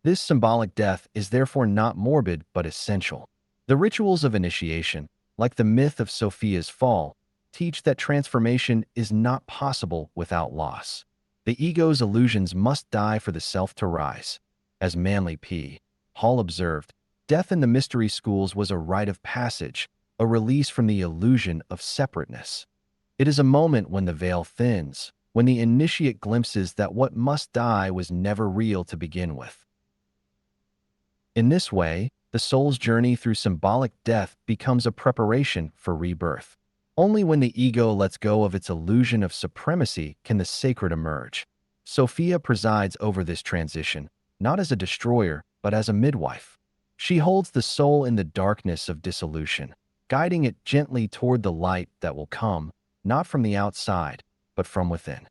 This symbolic death is therefore not morbid but essential. The rituals of initiation, like the myth of Sophia's fall, teach that transformation is not possible without loss. The ego's illusions must die for the self to rise. As Manly P. Hall observed, death in the mystery schools was a rite of passage, a release from the illusion of separateness. It is a moment when the veil thins, when the initiate glimpses that what must die was never real to begin with. In this way, the soul's journey through symbolic death becomes a preparation for rebirth. Only when the ego lets go of its illusion of supremacy can the sacred emerge. Sophia presides over this transition, not as a destroyer, but as a midwife. She holds the soul in the darkness of dissolution, guiding it gently toward the light that will come, not from the outside, but from within.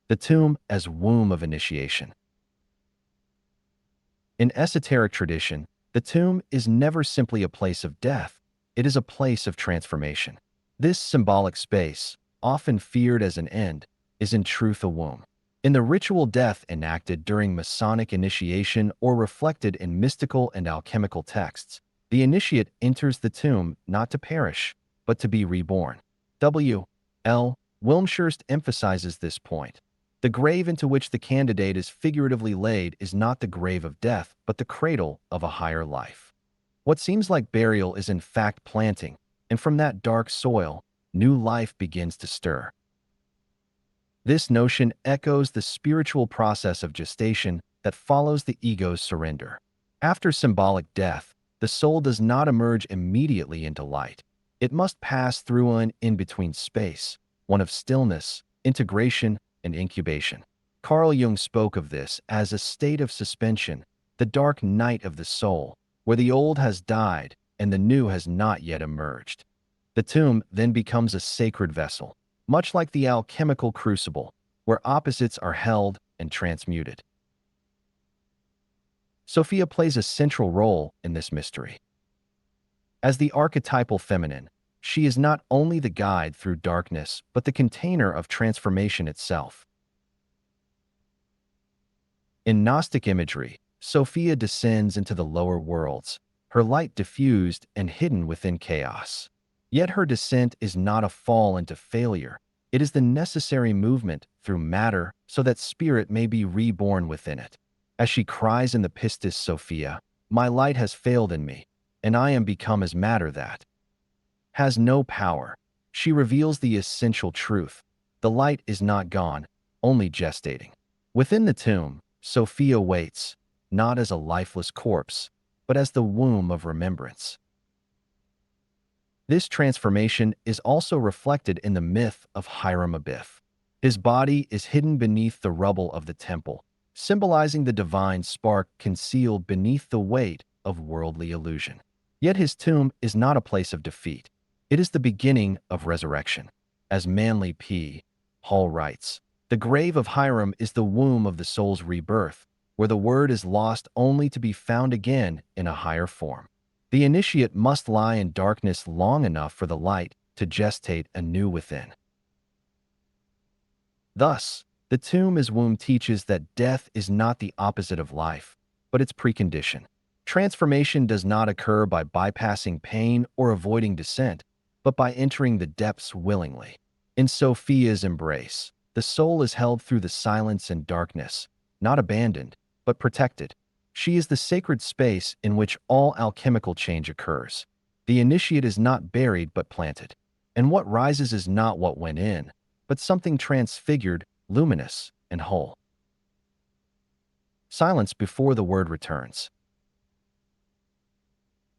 The tomb as womb of initiation. In esoteric tradition, the tomb is never simply a place of death, it is a place of transformation. This symbolic space, often feared as an end, is in truth a womb. In the ritual death enacted during Masonic initiation or reflected in mystical and alchemical texts, the initiate enters the tomb not to perish, but to be reborn. W. L. Wilmshurst emphasizes this point. The grave into which the candidate is figuratively laid is not the grave of death, but the cradle of a higher life. What seems like burial is in fact planting, and from that dark soil, new life begins to stir. This notion echoes the spiritual process of gestation that follows the ego's surrender. After symbolic death, the soul does not emerge immediately into light. It must pass through an in-between space, one of stillness, integration, and incubation. Carl Jung spoke of this as a state of suspension, the dark night of the soul, where the old has died and the new has not yet emerged. The tomb then becomes a sacred vessel, much like the alchemical crucible, where opposites are held and transmuted. Sophia plays a central role in this mystery. As the archetypal feminine, she is not only the guide through darkness, but the container of transformation itself. In Gnostic imagery, Sophia descends into the lower worlds, her light diffused and hidden within chaos. Yet her descent is not a fall into failure. It is the necessary movement through matter so that spirit may be reborn within it. As she cries in the Pistis Sophia, "My light has failed in me, and I am become as matter that has no power." She reveals the essential truth. The light is not gone, only gestating. Within the tomb, Sophia waits, not as a lifeless corpse, but as the womb of remembrance. This transformation is also reflected in the myth of Hiram Abiff. His body is hidden beneath the rubble of the temple, symbolizing the divine spark concealed beneath the weight of worldly illusion. Yet his tomb is not a place of defeat. It is the beginning of resurrection. As Manly P. Hall writes, "The grave of Hiram is the womb of the soul's rebirth, where the word is lost only to be found again in a higher form." The initiate must lie in darkness long enough for the light to gestate anew within. Thus, the tomb as womb teaches that death is not the opposite of life, but its precondition. Transformation does not occur by bypassing pain or avoiding descent, but by entering the depths willingly. In Sophia's embrace, the soul is held through the silence and darkness, not abandoned, but protected. She is the sacred space in which all alchemical change occurs. The initiate is not buried but planted, and what rises is not what went in, but something transfigured, luminous, and whole. Silence before the word returns.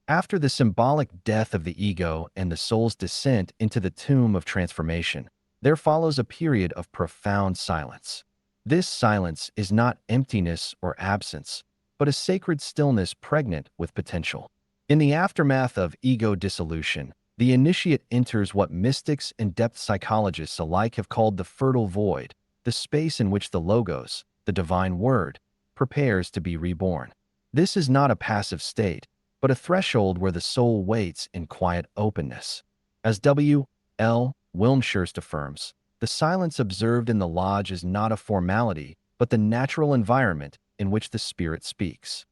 After the symbolic death of the ego and the soul's descent into the tomb of transformation, there follows a period of profound silence. This silence is not emptiness or absence, but a sacred stillness pregnant with potential. In the aftermath of ego dissolution, the initiate enters what mystics and depth psychologists alike have called the fertile void, the space in which the Logos, the divine word, prepares to be reborn. This is not a passive state, but a threshold where the soul waits in quiet openness. As W. L. Wilmshurst affirms, the silence observed in the lodge is not a formality, but the natural environment in which the spirit speaks.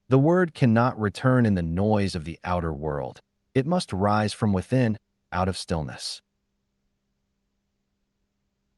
The word cannot return in the noise of the outer world. It must rise from within, out of stillness.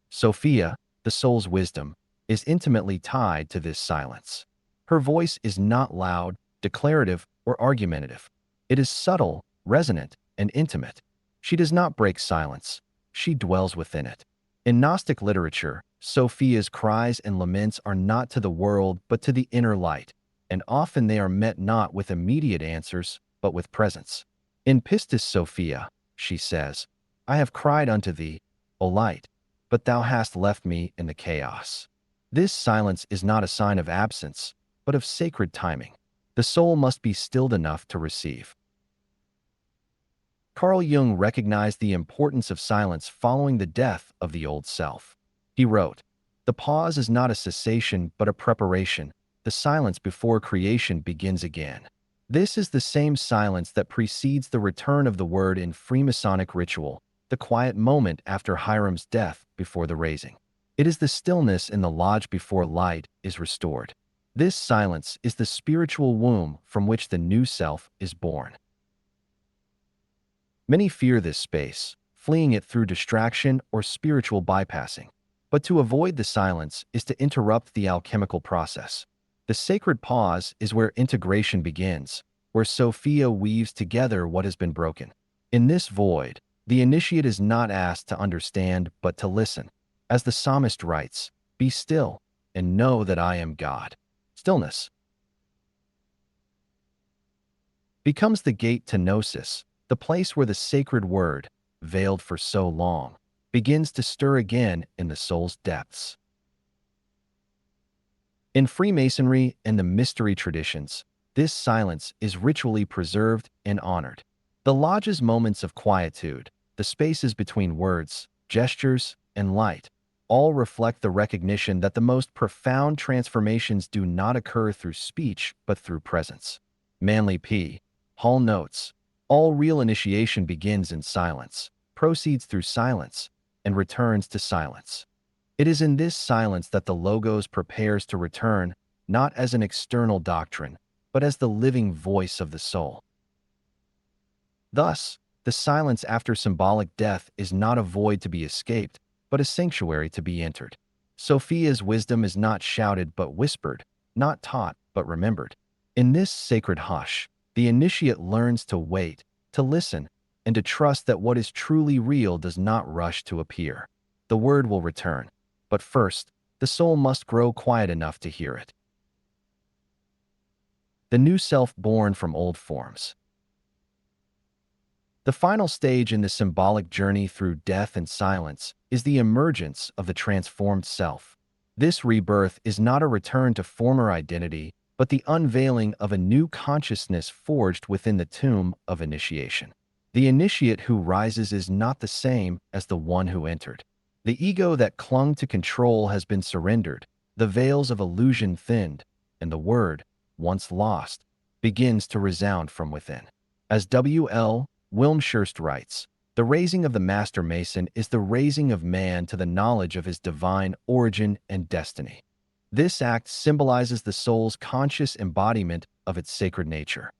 Sophia, the soul's wisdom, is intimately tied to this silence. Her voice is not loud, declarative, or argumentative. It is subtle, resonant, and intimate. She does not break silence. She dwells within it. In Gnostic literature, Sophia's cries and laments are not to the world but to the inner light, and often they are met not with immediate answers, but with presence. In Pistis Sophia, she says, I have cried unto thee, O light, but thou hast left me in the chaos. This silence is not a sign of absence, but of sacred timing. The soul must be stilled enough to receive. Carl Jung recognized the importance of silence following the death of the old self. He wrote, "The pause is not a cessation but a preparation. The silence before creation begins again." This is the same silence that precedes the return of the word in Freemasonic ritual, the quiet moment after Hiram's death before the raising. It is the stillness in the lodge before light is restored. This silence is the spiritual womb from which the new self is born. Many fear this space, fleeing it through distraction or spiritual bypassing. But to avoid the silence is to interrupt the alchemical process. The sacred pause is where integration begins, where Sophia weaves together what has been broken. In this void, the initiate is not asked to understand but to listen. As the psalmist writes, "Be still and know that I am God." Stillness becomes the gate to gnosis, the place where the sacred word, veiled for so long, begins to stir again in the soul's depths. In Freemasonry and the mystery traditions, this silence is ritually preserved and honored. The lodge's moments of quietude, the spaces between words, gestures, and light, all reflect the recognition that the most profound transformations do not occur through speech but through presence. Manly P. Hall notes, all real initiation begins in silence, proceeds through silence, and returns to silence. It is in this silence that the Logos prepares to return, not as an external doctrine, but as the living voice of the soul. Thus, the silence after symbolic death is not a void to be escaped, but a sanctuary to be entered. Sophia's wisdom is not shouted but whispered, not taught but remembered. In this sacred hush, the initiate learns to wait, to listen, and to trust that what is truly real does not rush to appear. The word will return, but first, the soul must grow quiet enough to hear it. The new self born from old forms. The final stage in the symbolic journey through death and silence is the emergence of the transformed self. This rebirth is not a return to former identity, but the unveiling of a new consciousness forged within the tomb of initiation. The initiate who rises is not the same as the one who entered. The ego that clung to control has been surrendered, the veils of illusion thinned, and the word, once lost, begins to resound from within. As W.L. Wilmshurst writes, the raising of the Master Mason is the raising of man to the knowledge of his divine origin and destiny. This act symbolizes the soul's conscious embodiment of its sacred nature.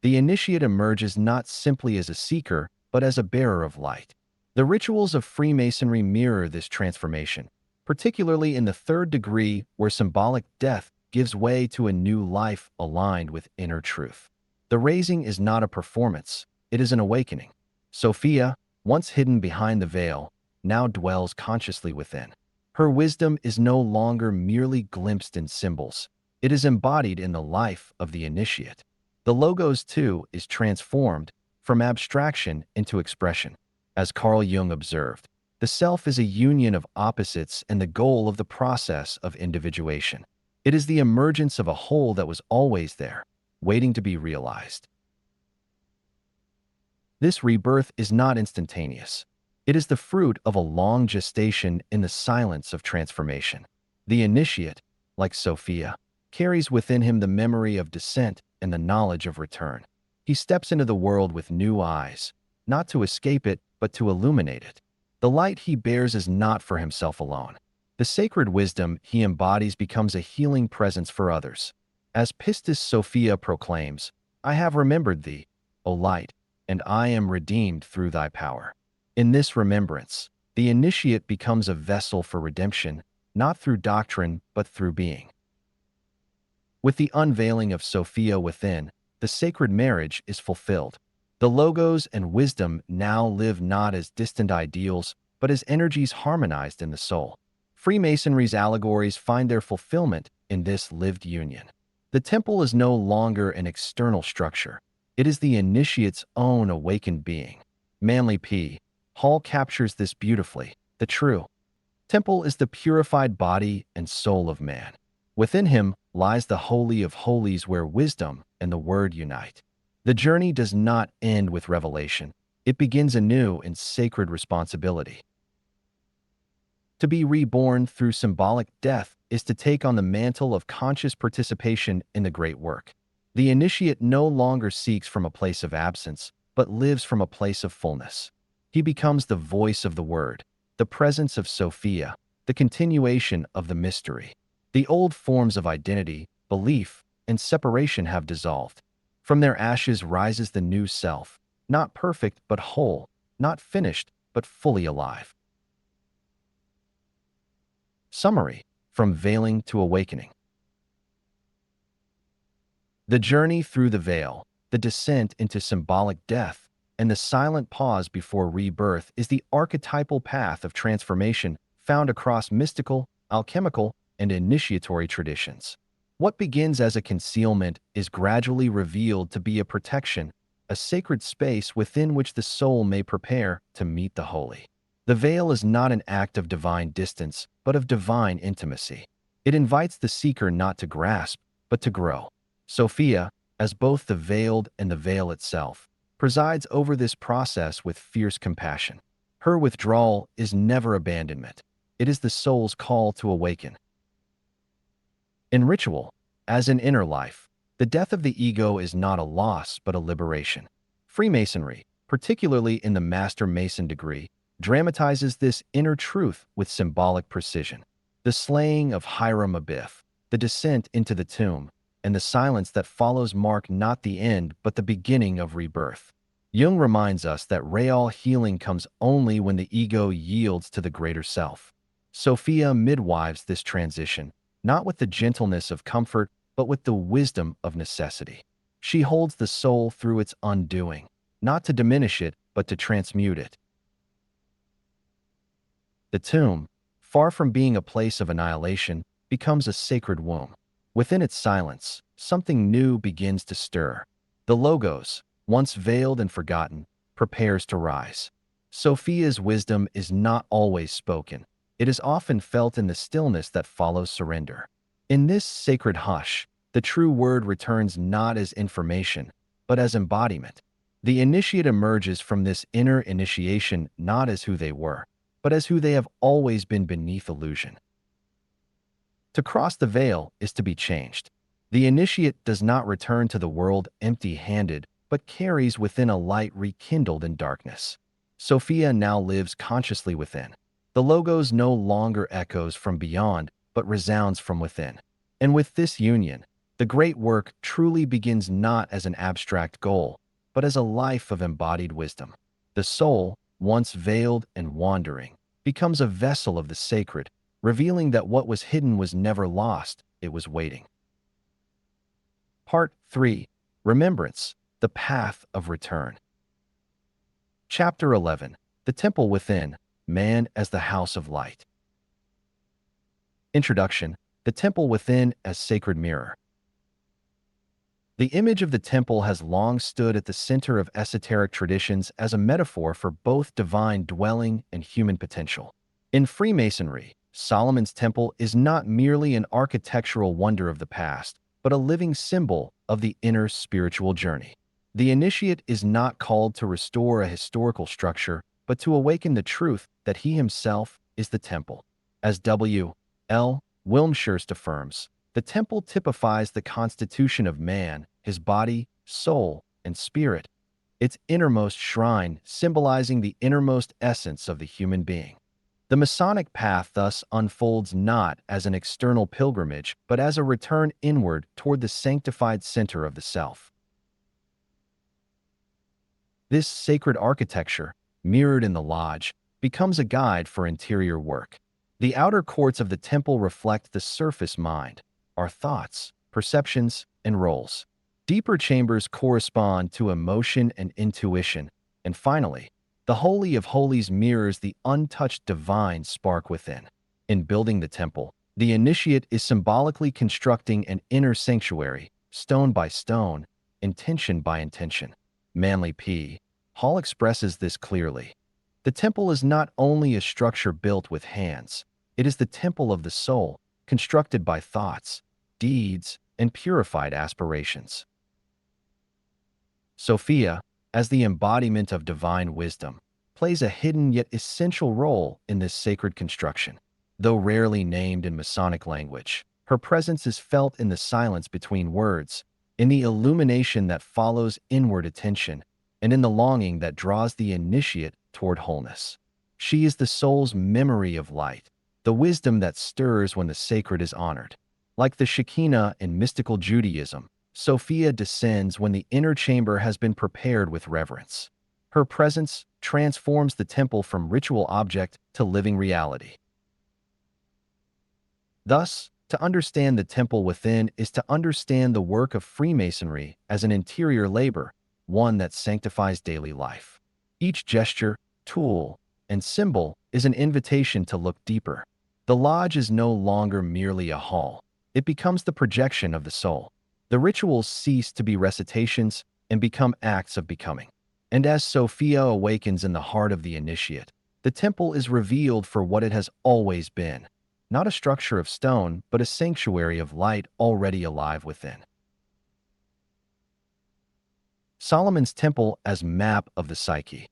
The initiate emerges not simply as a seeker, but as a bearer of light. The rituals of Freemasonry mirror this transformation, particularly in the third degree where symbolic death gives way to a new life aligned with inner truth. The raising is not a performance, it is an awakening. Sophia, once hidden behind the veil, now dwells consciously within. Her wisdom is no longer merely glimpsed in symbols. It is embodied in the life of the initiate. The Logos, too, is transformed from abstraction into expression. As Carl Jung observed, the self is a union of opposites and the goal of the process of individuation. It is the emergence of a whole that was always there, waiting to be realized. This rebirth is not instantaneous. It is the fruit of a long gestation in the silence of transformation. The initiate, like Sophia, carries within him the memory of descent and the knowledge of return. He steps into the world with new eyes, not to escape it, but to illuminate it. The light he bears is not for himself alone. The sacred wisdom he embodies becomes a healing presence for others. As Pistis Sophia proclaims, I have remembered thee, O light, and I am redeemed through thy power. In this remembrance, the initiate becomes a vessel for redemption, not through doctrine, but through being. With the unveiling of Sophia within, the sacred marriage is fulfilled. The Logos and wisdom now live not as distant ideals, but as energies harmonized in the soul. Freemasonry's allegories find their fulfillment in this lived union. The temple is no longer an external structure. It is the initiate's own awakened being. Manly P. Hall captures this beautifully. The true temple is the purified body and soul of man. Within him lies the Holy of Holies where wisdom and the Word unite. The journey does not end with revelation. It begins anew in sacred responsibility. To be reborn through symbolic death is to take on the mantle of conscious participation in the great work. The initiate no longer seeks from a place of absence, but lives from a place of fullness. He becomes the voice of the Word, the presence of Sophia, the continuation of the mystery. The old forms of identity, belief, and separation have dissolved. From their ashes rises the new self, not perfect but whole, not finished but fully alive. Summary: from veiling to awakening. The journey through the veil, the descent into symbolic death, and the silent pause before rebirth is the archetypal path of transformation found across mystical, alchemical, and initiatory traditions. What begins as a concealment is gradually revealed to be a protection, a sacred space within which the soul may prepare to meet the holy. The veil is not an act of divine distance, but of divine intimacy. It invites the seeker not to grasp, but to grow. Sophia, as both the veiled and the veil itself, presides over this process with fierce compassion. Her withdrawal is never abandonment. It is the soul's call to awaken. In ritual, as in inner life, the death of the ego is not a loss but a liberation. Freemasonry, particularly in the Master Mason degree, dramatizes this inner truth with symbolic precision. The slaying of Hiram Abiff, the descent into the tomb, and the silence that follows mark not the end but the beginning of rebirth. Jung reminds us that real healing comes only when the ego yields to the greater self. Sophia midwives this transition, not with the gentleness of comfort, but with the wisdom of necessity. She holds the soul through its undoing, not to diminish it, but to transmute it. The tomb, far from being a place of annihilation, becomes a sacred womb. Within its silence, something new begins to stir. The Logos, once veiled and forgotten, prepares to rise. Sophia's wisdom is not always spoken. It is often felt in the stillness that follows surrender. In this sacred hush, the true word returns not as information, but as embodiment. The initiate emerges from this inner initiation not as who they were, but as who they have always been beneath illusion. To cross the veil is to be changed. The initiate does not return to the world empty-handed, but carries within a light rekindled in darkness. Sophia now lives consciously within. The Logos no longer echoes from beyond, but resounds from within. And with this union, the great work truly begins not as an abstract goal, but as a life of embodied wisdom. The soul, once veiled and wandering, becomes a vessel of the sacred, revealing that what was hidden was never lost, it was waiting. Part 3. Remembrance, the Path of Return. Chapter 11. The Temple Within, Man as the House of Light. Introduction. The Temple Within as Sacred Mirror. The image of the temple has long stood at the center of esoteric traditions as a metaphor for both divine dwelling and human potential. In Freemasonry, Solomon's Temple is not merely an architectural wonder of the past, but a living symbol of the inner spiritual journey. The initiate is not called to restore a historical structure, but to awaken the truth that he himself is the temple. As W. L. Wilmshurst affirms, the temple typifies the constitution of man, his body, soul, and spirit. its innermost shrine symbolizing the innermost essence of the human being. The Masonic path thus unfolds not as an external pilgrimage, but as a return inward toward the sanctified center of the self. This sacred architecture, mirrored in the lodge, becomes a guide for interior work. The outer courts of the temple reflect the surface mind, our thoughts, perceptions, and roles. Deeper chambers correspond to emotion and intuition, and finally, the Holy of Holies mirrors the untouched divine spark within. In building the temple, the initiate is symbolically constructing an inner sanctuary, stone by stone, intention by intention. Manly P. Hall expresses this clearly. The temple is not only a structure built with hands, it is the temple of the soul, constructed by thoughts, deeds, and purified aspirations. Sophia, as the embodiment of divine wisdom, plays a hidden yet essential role in this sacred construction. Though rarely named in Masonic language, her presence is felt in the silence between words, in the illumination that follows inward attention, and in the longing that draws the initiate toward wholeness. She is the soul's memory of light, the wisdom that stirs when the sacred is honored. Like the Shekinah in mystical Judaism, Sophia descends when the inner chamber has been prepared with reverence. Her presence transforms the temple from ritual object to living reality. Thus, to understand the temple within is to understand the work of Freemasonry as an interior labor, one that sanctifies daily life. Each gesture, tool, and symbol is an invitation to look deeper. The lodge is no longer merely a hall. It becomes the projection of the soul. The rituals cease to be recitations and become acts of becoming. And as Sophia awakens in the heart of the initiate, the temple is revealed for what it has always been. Not a structure of stone, but a sanctuary of light already alive within. Solomon's Temple as map of the psyche.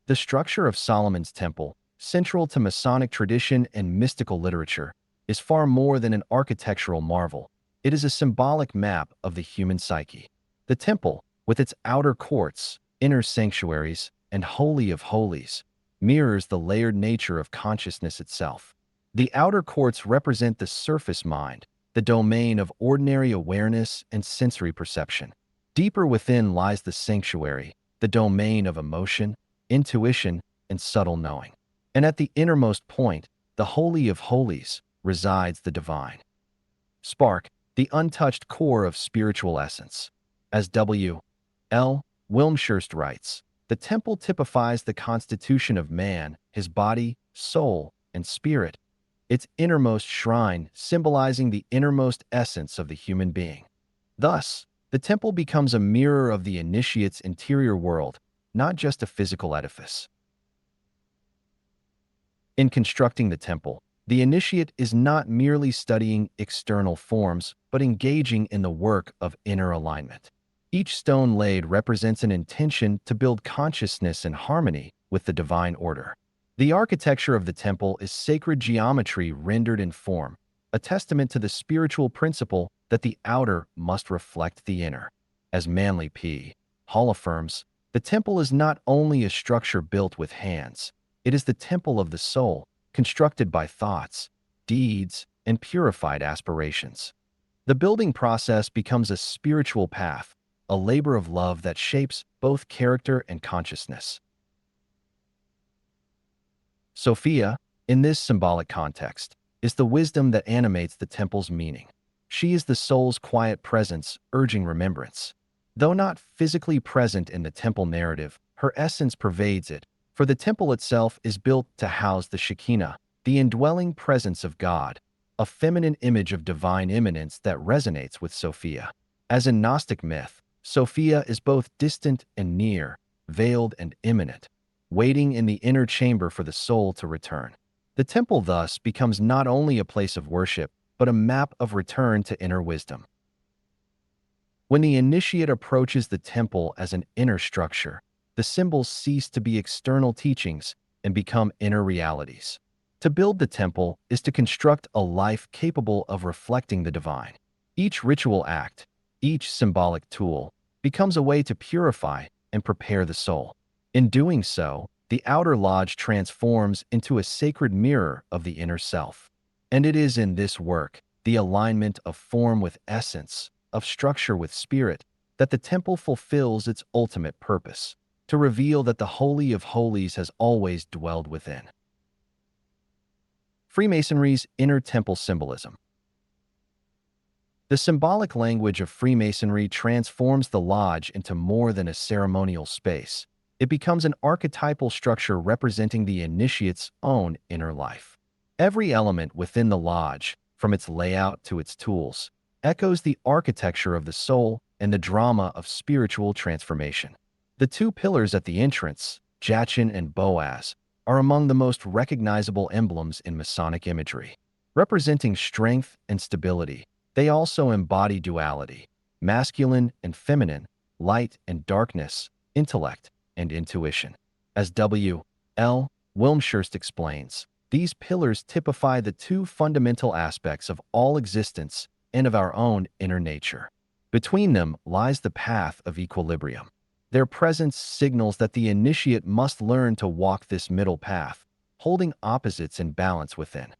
The structure of Solomon's Temple, central to Masonic tradition and mystical literature, is far more than an architectural marvel. It is a symbolic map of the human psyche. The temple, with its outer courts, inner sanctuaries, and holy of holies, mirrors the layered nature of consciousness itself. The outer courts represent the surface mind, the domain of ordinary awareness and sensory perception. Deeper within lies the sanctuary, the domain of emotion, intuition, and subtle knowing. And at the innermost point, the Holy of Holies, resides the divine spark, the untouched core of spiritual essence. As W. L. Wilmshurst writes, the temple typifies the constitution of man, his body, soul, and spirit, its innermost shrine symbolizing the innermost essence of the human being. Thus, the temple becomes a mirror of the initiate's interior world, not just a physical edifice. In constructing the temple, the initiate is not merely studying external forms, but engaging in the work of inner alignment. Each stone laid represents an intention to build consciousness in harmony with the divine order. The architecture of the temple is sacred geometry rendered in form, a testament to the spiritual principle that the outer must reflect the inner. As Manly P. Hall affirms, the temple is not only a structure built with hands, it is the temple of the soul, constructed by thoughts, deeds, and purified aspirations. The building process becomes a spiritual path, a labor of love that shapes both character and consciousness. Sophia, in this symbolic context, is the wisdom that animates the temple's meaning. She is the soul's quiet presence, urging remembrance. Though not physically present in the temple narrative, her essence pervades it, for the temple itself is built to house the Shekinah, the indwelling presence of God, a feminine image of divine immanence that resonates with Sophia. As in Gnostic myth, Sophia is both distant and near, veiled and immanent, waiting in the inner chamber for the soul to return. The temple thus becomes not only a place of worship, but a map of return to inner wisdom. When the initiate approaches the temple as an inner structure, the symbols cease to be external teachings and become inner realities. To build the temple is to construct a life capable of reflecting the divine. Each ritual act, each symbolic tool, becomes a way to purify and prepare the soul. In doing so, the outer lodge transforms into a sacred mirror of the inner self. And it is in this work, the alignment of form with essence, of structure with spirit, that the temple fulfills its ultimate purpose, to reveal that the Holy of Holies has always dwelled within. Freemasonry's inner temple symbolism. The symbolic language of Freemasonry transforms the lodge into more than a ceremonial space. It becomes an archetypal structure representing the initiate's own inner life. Every element within the lodge, from its layout to its tools, echoes the architecture of the soul and the drama of spiritual transformation. The two pillars at the entrance, Jachin and Boaz, are among the most recognizable emblems in Masonic imagery. Representing strength and stability, they also embody duality, masculine and feminine, light and darkness, intellect and intuition. As W. L. Wilmshurst explains, these pillars typify the two fundamental aspects of all existence and of our own inner nature. Between them lies the path of equilibrium. Their presence signals that the initiate must learn to walk this middle path, holding opposites in balance within.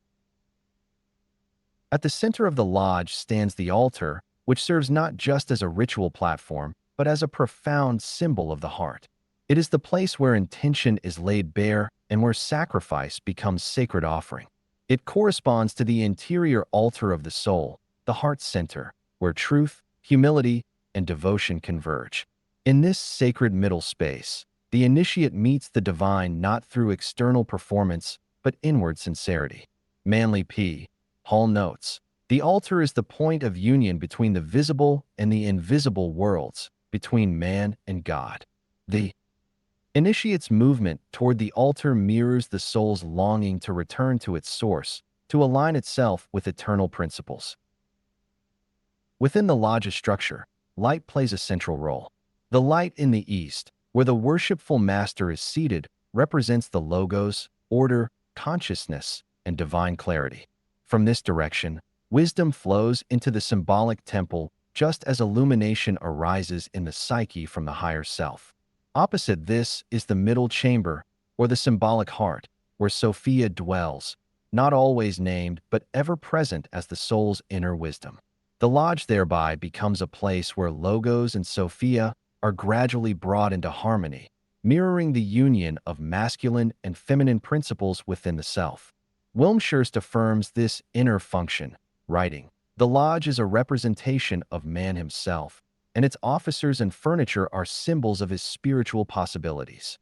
At the center of the lodge stands the altar, which serves not just as a ritual platform, but as a profound symbol of the heart. It is the place where intention is laid bare and where sacrifice becomes sacred offering. It corresponds to the interior altar of the soul, the heart center, where truth, humility, and devotion converge. In this sacred middle space, the initiate meets the divine not through external performance, but inward sincerity. Manly P. Hall notes, the altar is the point of union between the visible and the invisible worlds, between man and God. The initiate's movement toward the altar mirrors the soul's longing to return to its source, to align itself with eternal principles. Within the lodge's structure, light plays a central role. The light in the east, where the worshipful master is seated, represents the logos, order, consciousness, and divine clarity. From this direction, wisdom flows into the symbolic temple just as illumination arises in the psyche from the higher self. Opposite this is the middle chamber, or the symbolic heart, where Sophia dwells, not always named but ever present as the soul's inner wisdom. The lodge thereby becomes a place where Logos and Sophia are gradually brought into harmony, mirroring the union of masculine and feminine principles within the self. Wilmshurst affirms this inner function, writing, "The lodge is a representation of man himself, and its officers and furniture are symbols of his spiritual possibilities."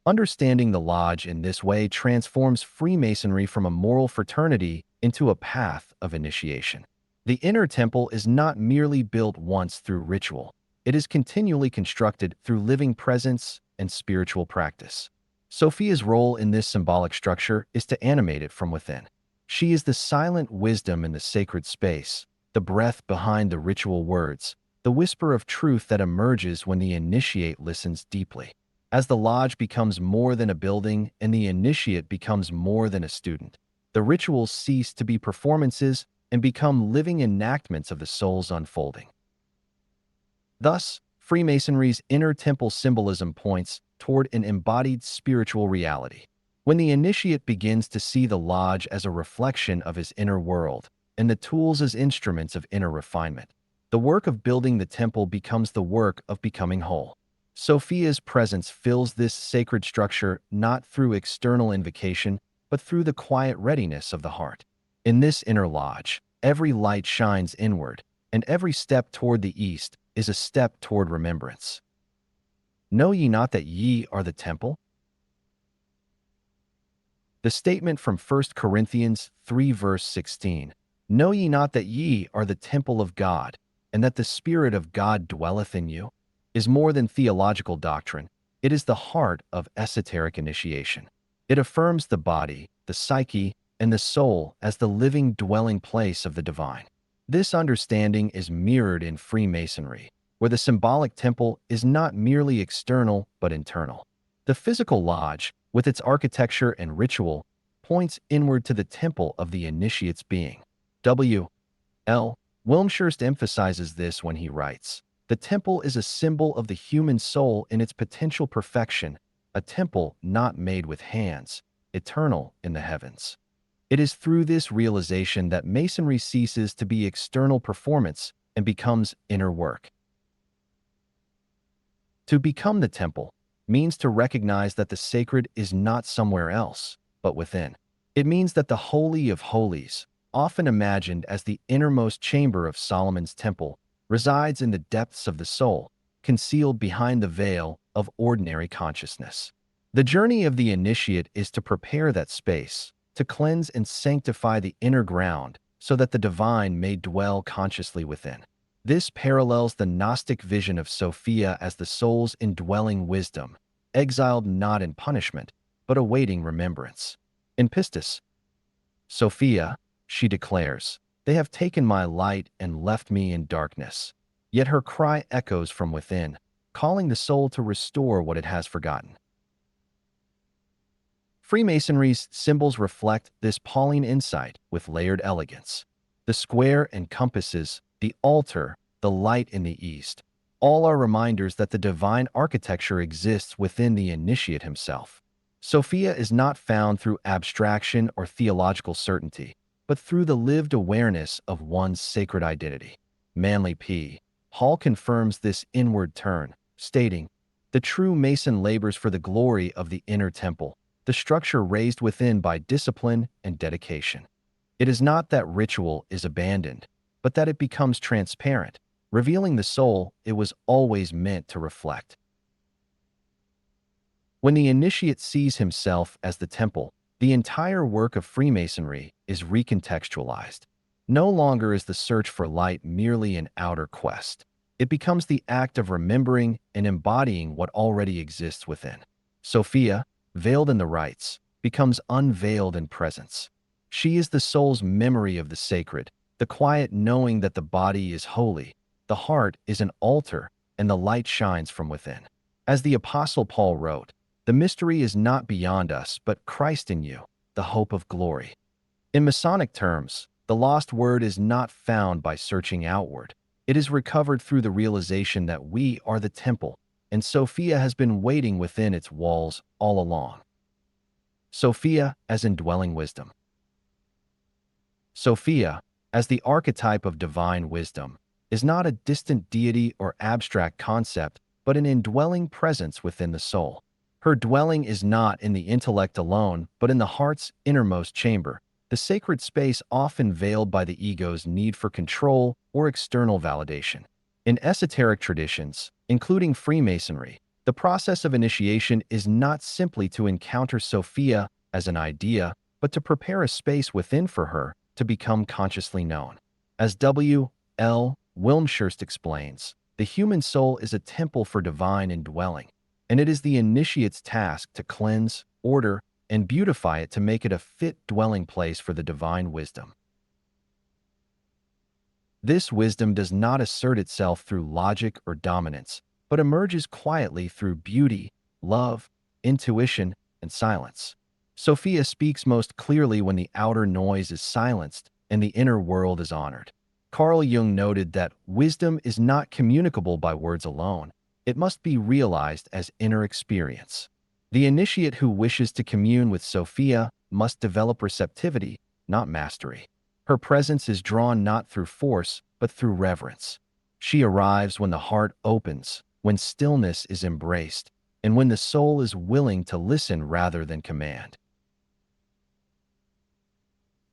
Understanding the lodge in this way transforms Freemasonry from a moral fraternity into a path of initiation. The inner temple is not merely built once through ritual. It is continually constructed through living presence and spiritual practice. Sophia's role in this symbolic structure is to animate it from within. She is the silent wisdom in the sacred space, the breath behind the ritual words, the whisper of truth that emerges when the initiate listens deeply. As the lodge becomes more than a building and the initiate becomes more than a student, the rituals cease to be performances and become living enactments of the soul's unfolding. Thus, Freemasonry's inner temple symbolism points toward an embodied spiritual reality. When the initiate begins to see the lodge as a reflection of his inner world and the tools as instruments of inner refinement, the work of building the temple becomes the work of becoming whole. Sophia's presence fills this sacred structure not through external invocation, but through the quiet readiness of the heart. In this inner lodge, every light shines inward, and every step toward the east is a step toward remembrance. Know ye not that ye are the temple? The statement from 1 Corinthians 3 verse 16, "Know ye not that ye are the temple of God, and that the Spirit of God dwelleth in you?" is more than theological doctrine. It is the heart of esoteric initiation. It affirms the body, the psyche, and the soul as the living dwelling place of the divine. This understanding is mirrored in Freemasonry, where the symbolic temple is not merely external but internal. The physical lodge, with its architecture and ritual, points inward to the temple of the initiate's being. W. L. Wilmshurst emphasizes this when he writes, "The temple is a symbol of the human soul in its potential perfection, a temple not made with hands, eternal in the heavens." It is through this realization that Masonry ceases to be external performance and becomes inner work. To become the temple means to recognize that the sacred is not somewhere else, but within. It means that the Holy of Holies, often imagined as the innermost chamber of Solomon's temple, resides in the depths of the soul, concealed behind the veil of ordinary consciousness. The journey of the initiate is to prepare that space, to cleanse and sanctify the inner ground so that the divine may dwell consciously within. This parallels the Gnostic vision of Sophia as the soul's indwelling wisdom, exiled not in punishment, but awaiting remembrance. In Pistis, Sophia, she declares, "They have taken my light and left me in darkness." Yet her cry echoes from within, calling the soul to restore what it has forgotten. Freemasonry's symbols reflect this Pauline insight with layered elegance. The square encompasses the altar, the light in the east. All are reminders that the divine architecture exists within the initiate himself. Sophia is not found through abstraction or theological certainty, but through the lived awareness of one's sacred identity. Manly P. Hall confirms this inward turn, stating, "The true Mason labors for the glory of the inner temple, the structure raised within by discipline and dedication." It is not that ritual is abandoned, but that it becomes transparent, revealing the soul it was always meant to reflect. When the initiate sees himself as the temple, the entire work of Freemasonry is recontextualized. No longer is the search for light merely an outer quest. It becomes the act of remembering and embodying what already exists within. Sophia, veiled in the rites, becomes unveiled in presence. She is the soul's memory of the sacred, the quiet knowing that the body is holy, the heart is an altar, and the light shines from within. As the Apostle Paul wrote, "The mystery is not beyond us, but Christ in you, the hope of glory." In Masonic terms, the lost word is not found by searching outward. It is recovered through the realization that we are the temple, and Sophia has been waiting within its walls all along. Sophia as indwelling wisdom. Sophia, as the archetype of divine wisdom, is not a distant deity or abstract concept, but an indwelling presence within the soul. Her dwelling is not in the intellect alone, but in the heart's innermost chamber, the sacred space often veiled by the ego's need for control or external validation. In esoteric traditions, including Freemasonry, the process of initiation is not simply to encounter Sophia as an idea, but to prepare a space within for her to become consciously known. As W. L. Wilmshurst explains, the human soul is a temple for divine indwelling, and it is the initiate's task to cleanse, order, and beautify it to make it a fit dwelling place for the divine wisdom. This wisdom does not assert itself through logic or dominance, but emerges quietly through beauty, love, intuition, and silence. Sophia speaks most clearly when the outer noise is silenced and the inner world is honored. Carl Jung noted that wisdom is not communicable by words alone. It must be realized as inner experience. The initiate who wishes to commune with Sophia must develop receptivity, not mastery. Her presence is drawn not through force, but through reverence. She arrives when the heart opens, when stillness is embraced, and when the soul is willing to listen rather than command.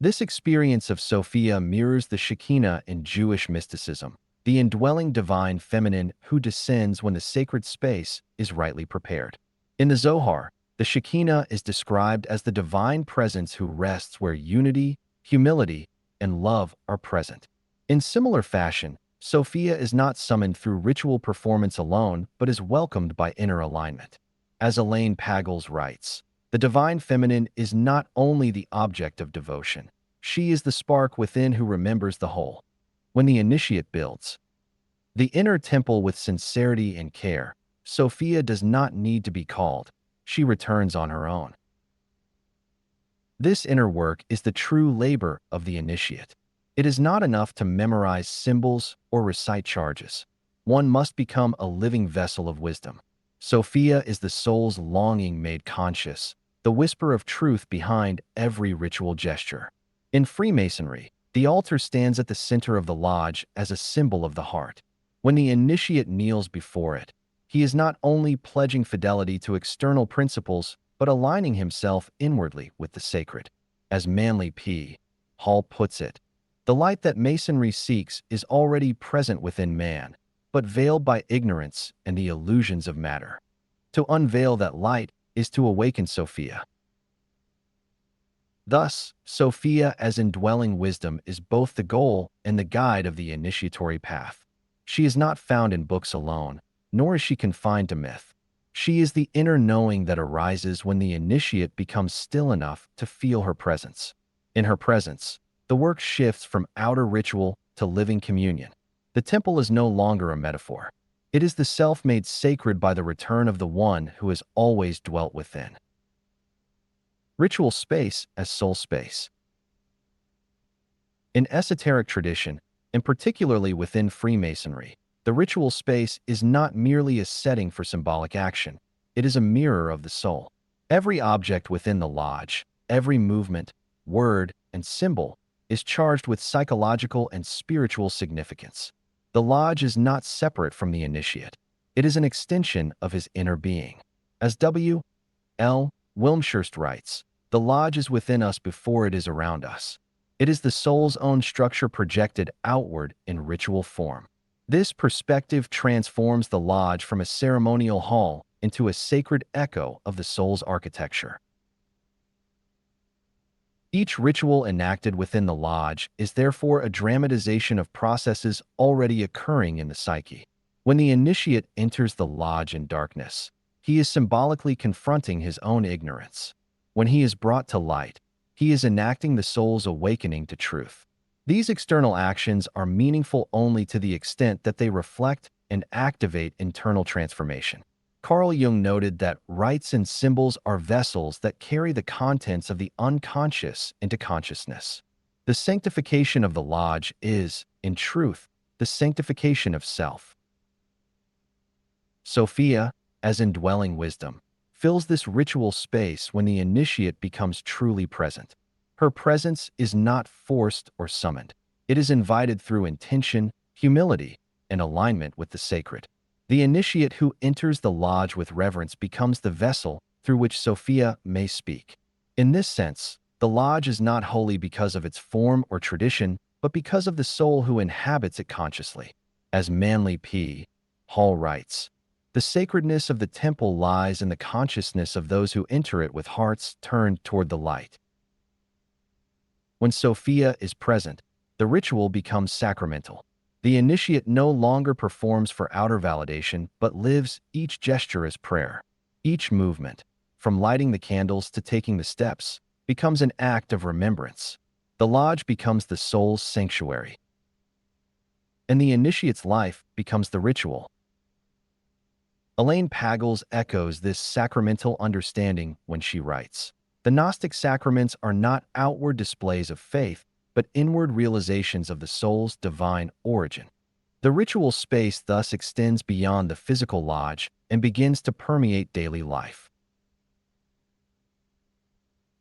This experience of Sophia mirrors the Shekinah in Jewish mysticism, the indwelling divine feminine who descends when the sacred space is rightly prepared. In the Zohar, the Shekinah is described as the divine presence who rests where unity, humility, and love are present. In similar fashion, Sophia is not summoned through ritual performance alone, but is welcomed by inner alignment. As Elaine Pagels writes, the divine feminine is not only the object of devotion, she is the spark within who remembers the whole. When the initiate builds the inner temple with sincerity and care, Sophia does not need to be called. She returns on her own. This inner work is the true labor of the initiate. It is not enough to memorize symbols or recite charges. One must become a living vessel of wisdom. Sophia is the soul's longing made conscious, the whisper of truth behind every ritual gesture. In Freemasonry, the altar stands at the center of the lodge as a symbol of the heart. When the initiate kneels before it, he is not only pledging fidelity to external principles, but aligning himself inwardly with the sacred. As Manly P. Hall puts it, the light that Masonry seeks is already present within man, but veiled by ignorance and the illusions of matter. To unveil that light is to awaken Sophia. Thus, Sophia as indwelling wisdom is both the goal and the guide of the initiatory path. She is not found in books alone, nor is she confined to myth. She is the inner knowing that arises when the initiate becomes still enough to feel her presence. In her presence, the work shifts from outer ritual to living communion. The temple is no longer a metaphor. It is the self made sacred by the return of the one who has always dwelt within. Ritual space as soul space. In esoteric tradition, and particularly within Freemasonry, the ritual space is not merely a setting for symbolic action. It is a mirror of the soul. Every object within the lodge, every movement, word, and symbol is charged with psychological and spiritual significance. The lodge is not separate from the initiate. It is an extension of his inner being. As W. L. Wilmshurst writes, the lodge is within us before it is around us. It is the soul's own structure projected outward in ritual form. This perspective transforms the lodge from a ceremonial hall into a sacred echo of the soul's architecture. Each ritual enacted within the lodge is therefore a dramatization of processes already occurring in the psyche. When the initiate enters the lodge in darkness, he is symbolically confronting his own ignorance. When he is brought to light, he is enacting the soul's awakening to truth. These external actions are meaningful only to the extent that they reflect and activate internal transformation. Carl Jung noted that rites and symbols are vessels that carry the contents of the unconscious into consciousness. The sanctification of the lodge is, in truth, the sanctification of self. Sophia, as indwelling wisdom, fills this ritual space when the initiate becomes truly present. Her presence is not forced or summoned. It is invited through intention, humility, and alignment with the sacred. The initiate who enters the lodge with reverence becomes the vessel through which Sophia may speak. In this sense, the lodge is not holy because of its form or tradition, but because of the soul who inhabits it consciously. As Manly P. Hall writes, the sacredness of the temple lies in the consciousness of those who enter it with hearts turned toward the light. When Sophia is present, the ritual becomes sacramental. The initiate no longer performs for outer validation, but lives each gesture as prayer. Each movement, from lighting the candles to taking the steps, becomes an act of remembrance. The lodge becomes the soul's sanctuary, and the initiate's life becomes the ritual. Elaine Pagels echoes this sacramental understanding when she writes, the Gnostic sacraments are not outward displays of faith, but inward realizations of the soul's divine origin. The ritual space thus extends beyond the physical lodge and begins to permeate daily life.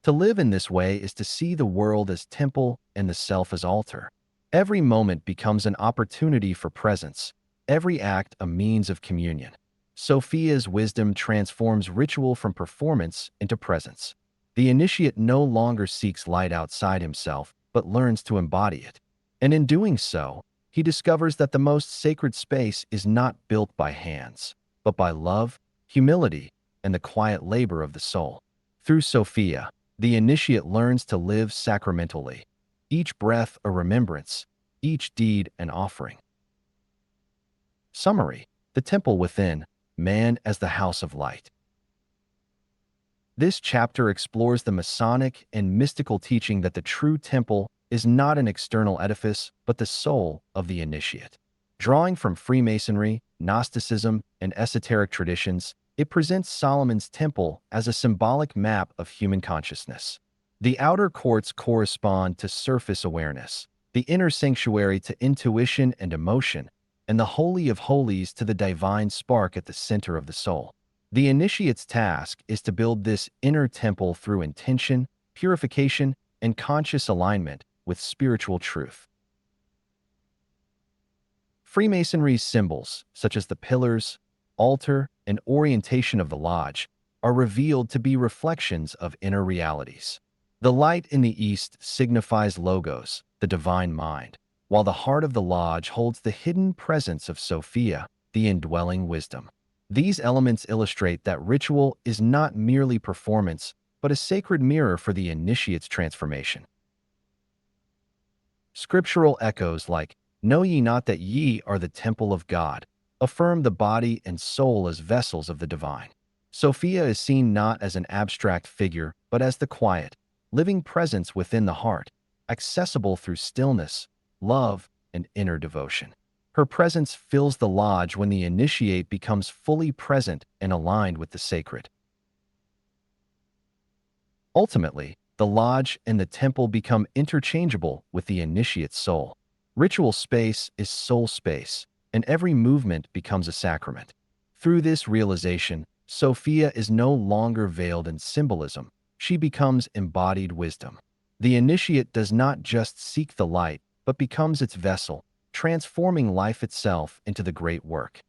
To live in this way is to see the world as temple and the self as altar. Every moment becomes an opportunity for presence, every act a means of communion. Sophia's wisdom transforms ritual from performance into presence. The initiate no longer seeks light outside himself, but learns to embody it. And in doing so, he discovers that the most sacred space is not built by hands, but by love, humility, and the quiet labor of the soul. Through Sophia, the initiate learns to live sacramentally, each breath a remembrance, each deed an offering. Summary: the temple within, man as the house of light. This chapter explores the Masonic and mystical teaching that the true temple is not an external edifice, but the soul of the initiate. Drawing from Freemasonry, Gnosticism, and esoteric traditions, it presents Solomon's temple as a symbolic map of human consciousness. The outer courts correspond to surface awareness. the inner sanctuary to intuition and emotion, and the Holy of Holies to the divine spark at the center of the soul. The initiate's task is to build this inner temple through intention, purification, and conscious alignment with spiritual truth. Freemasonry's symbols, such as the pillars, altar, and orientation of the lodge, are revealed to be reflections of inner realities. The light in the east signifies Logos, the divine mind, while the heart of the lodge holds the hidden presence of Sophia, the indwelling wisdom. These elements illustrate that ritual is not merely performance, but a sacred mirror for the initiate's transformation. Scriptural echoes like, "Know ye not that ye are the temple of God," affirm the body and soul as vessels of the divine. Sophia is seen not as an abstract figure, but as the quiet, living presence within the heart, accessible through stillness, love, and inner devotion. Her presence fills the lodge when the initiate becomes fully present and aligned with the sacred. Ultimately, the lodge and the temple become interchangeable with the initiate's soul. Ritual space is soul space, and every movement becomes a sacrament. Through this realization, Sophia is no longer veiled in symbolism. She becomes embodied wisdom. The initiate does not just seek the light, but becomes its vessel, transforming life itself into the great work.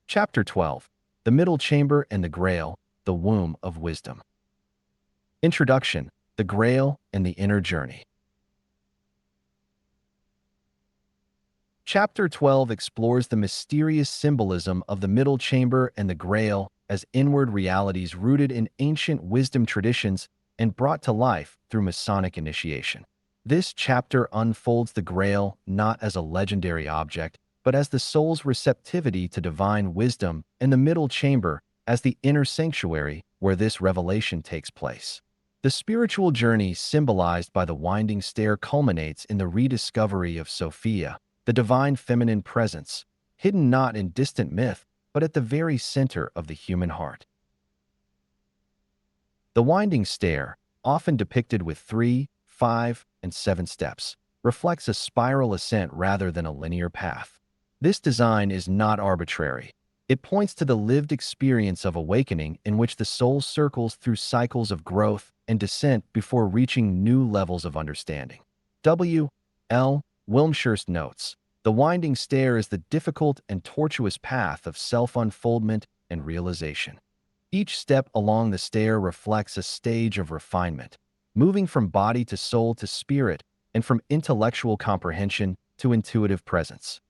Chapter 12. The Middle Chamber and the Grail, the Womb of Wisdom. Introduction, the Grail and the Inner Journey. Chapter 12 explores the mysterious symbolism of the Middle Chamber and the Grail as inward realities rooted in ancient wisdom traditions and brought to life through Masonic initiation. This chapter unfolds the Grail not as a legendary object, but as the soul's receptivity to divine wisdom, and the Middle Chamber as the inner sanctuary where this revelation takes place. The spiritual journey symbolized by the winding stair culminates in the rediscovery of Sophia, the divine feminine presence, hidden not in distant myth, but at the very center of the human heart. The winding stair, often depicted with 3, 5, and 7 steps, reflects a spiral ascent rather than a linear path. This design is not arbitrary. It points to the lived experience of awakening in which the soul circles through cycles of growth and descent before reaching new levels of understanding. W. L. Wilmshurst notes, "The winding stair is the difficult and tortuous path of self-unfoldment and realization. Each step along the stair reflects a stage of refinement, moving from body to soul to spirit, and from intellectual comprehension to intuitive presence."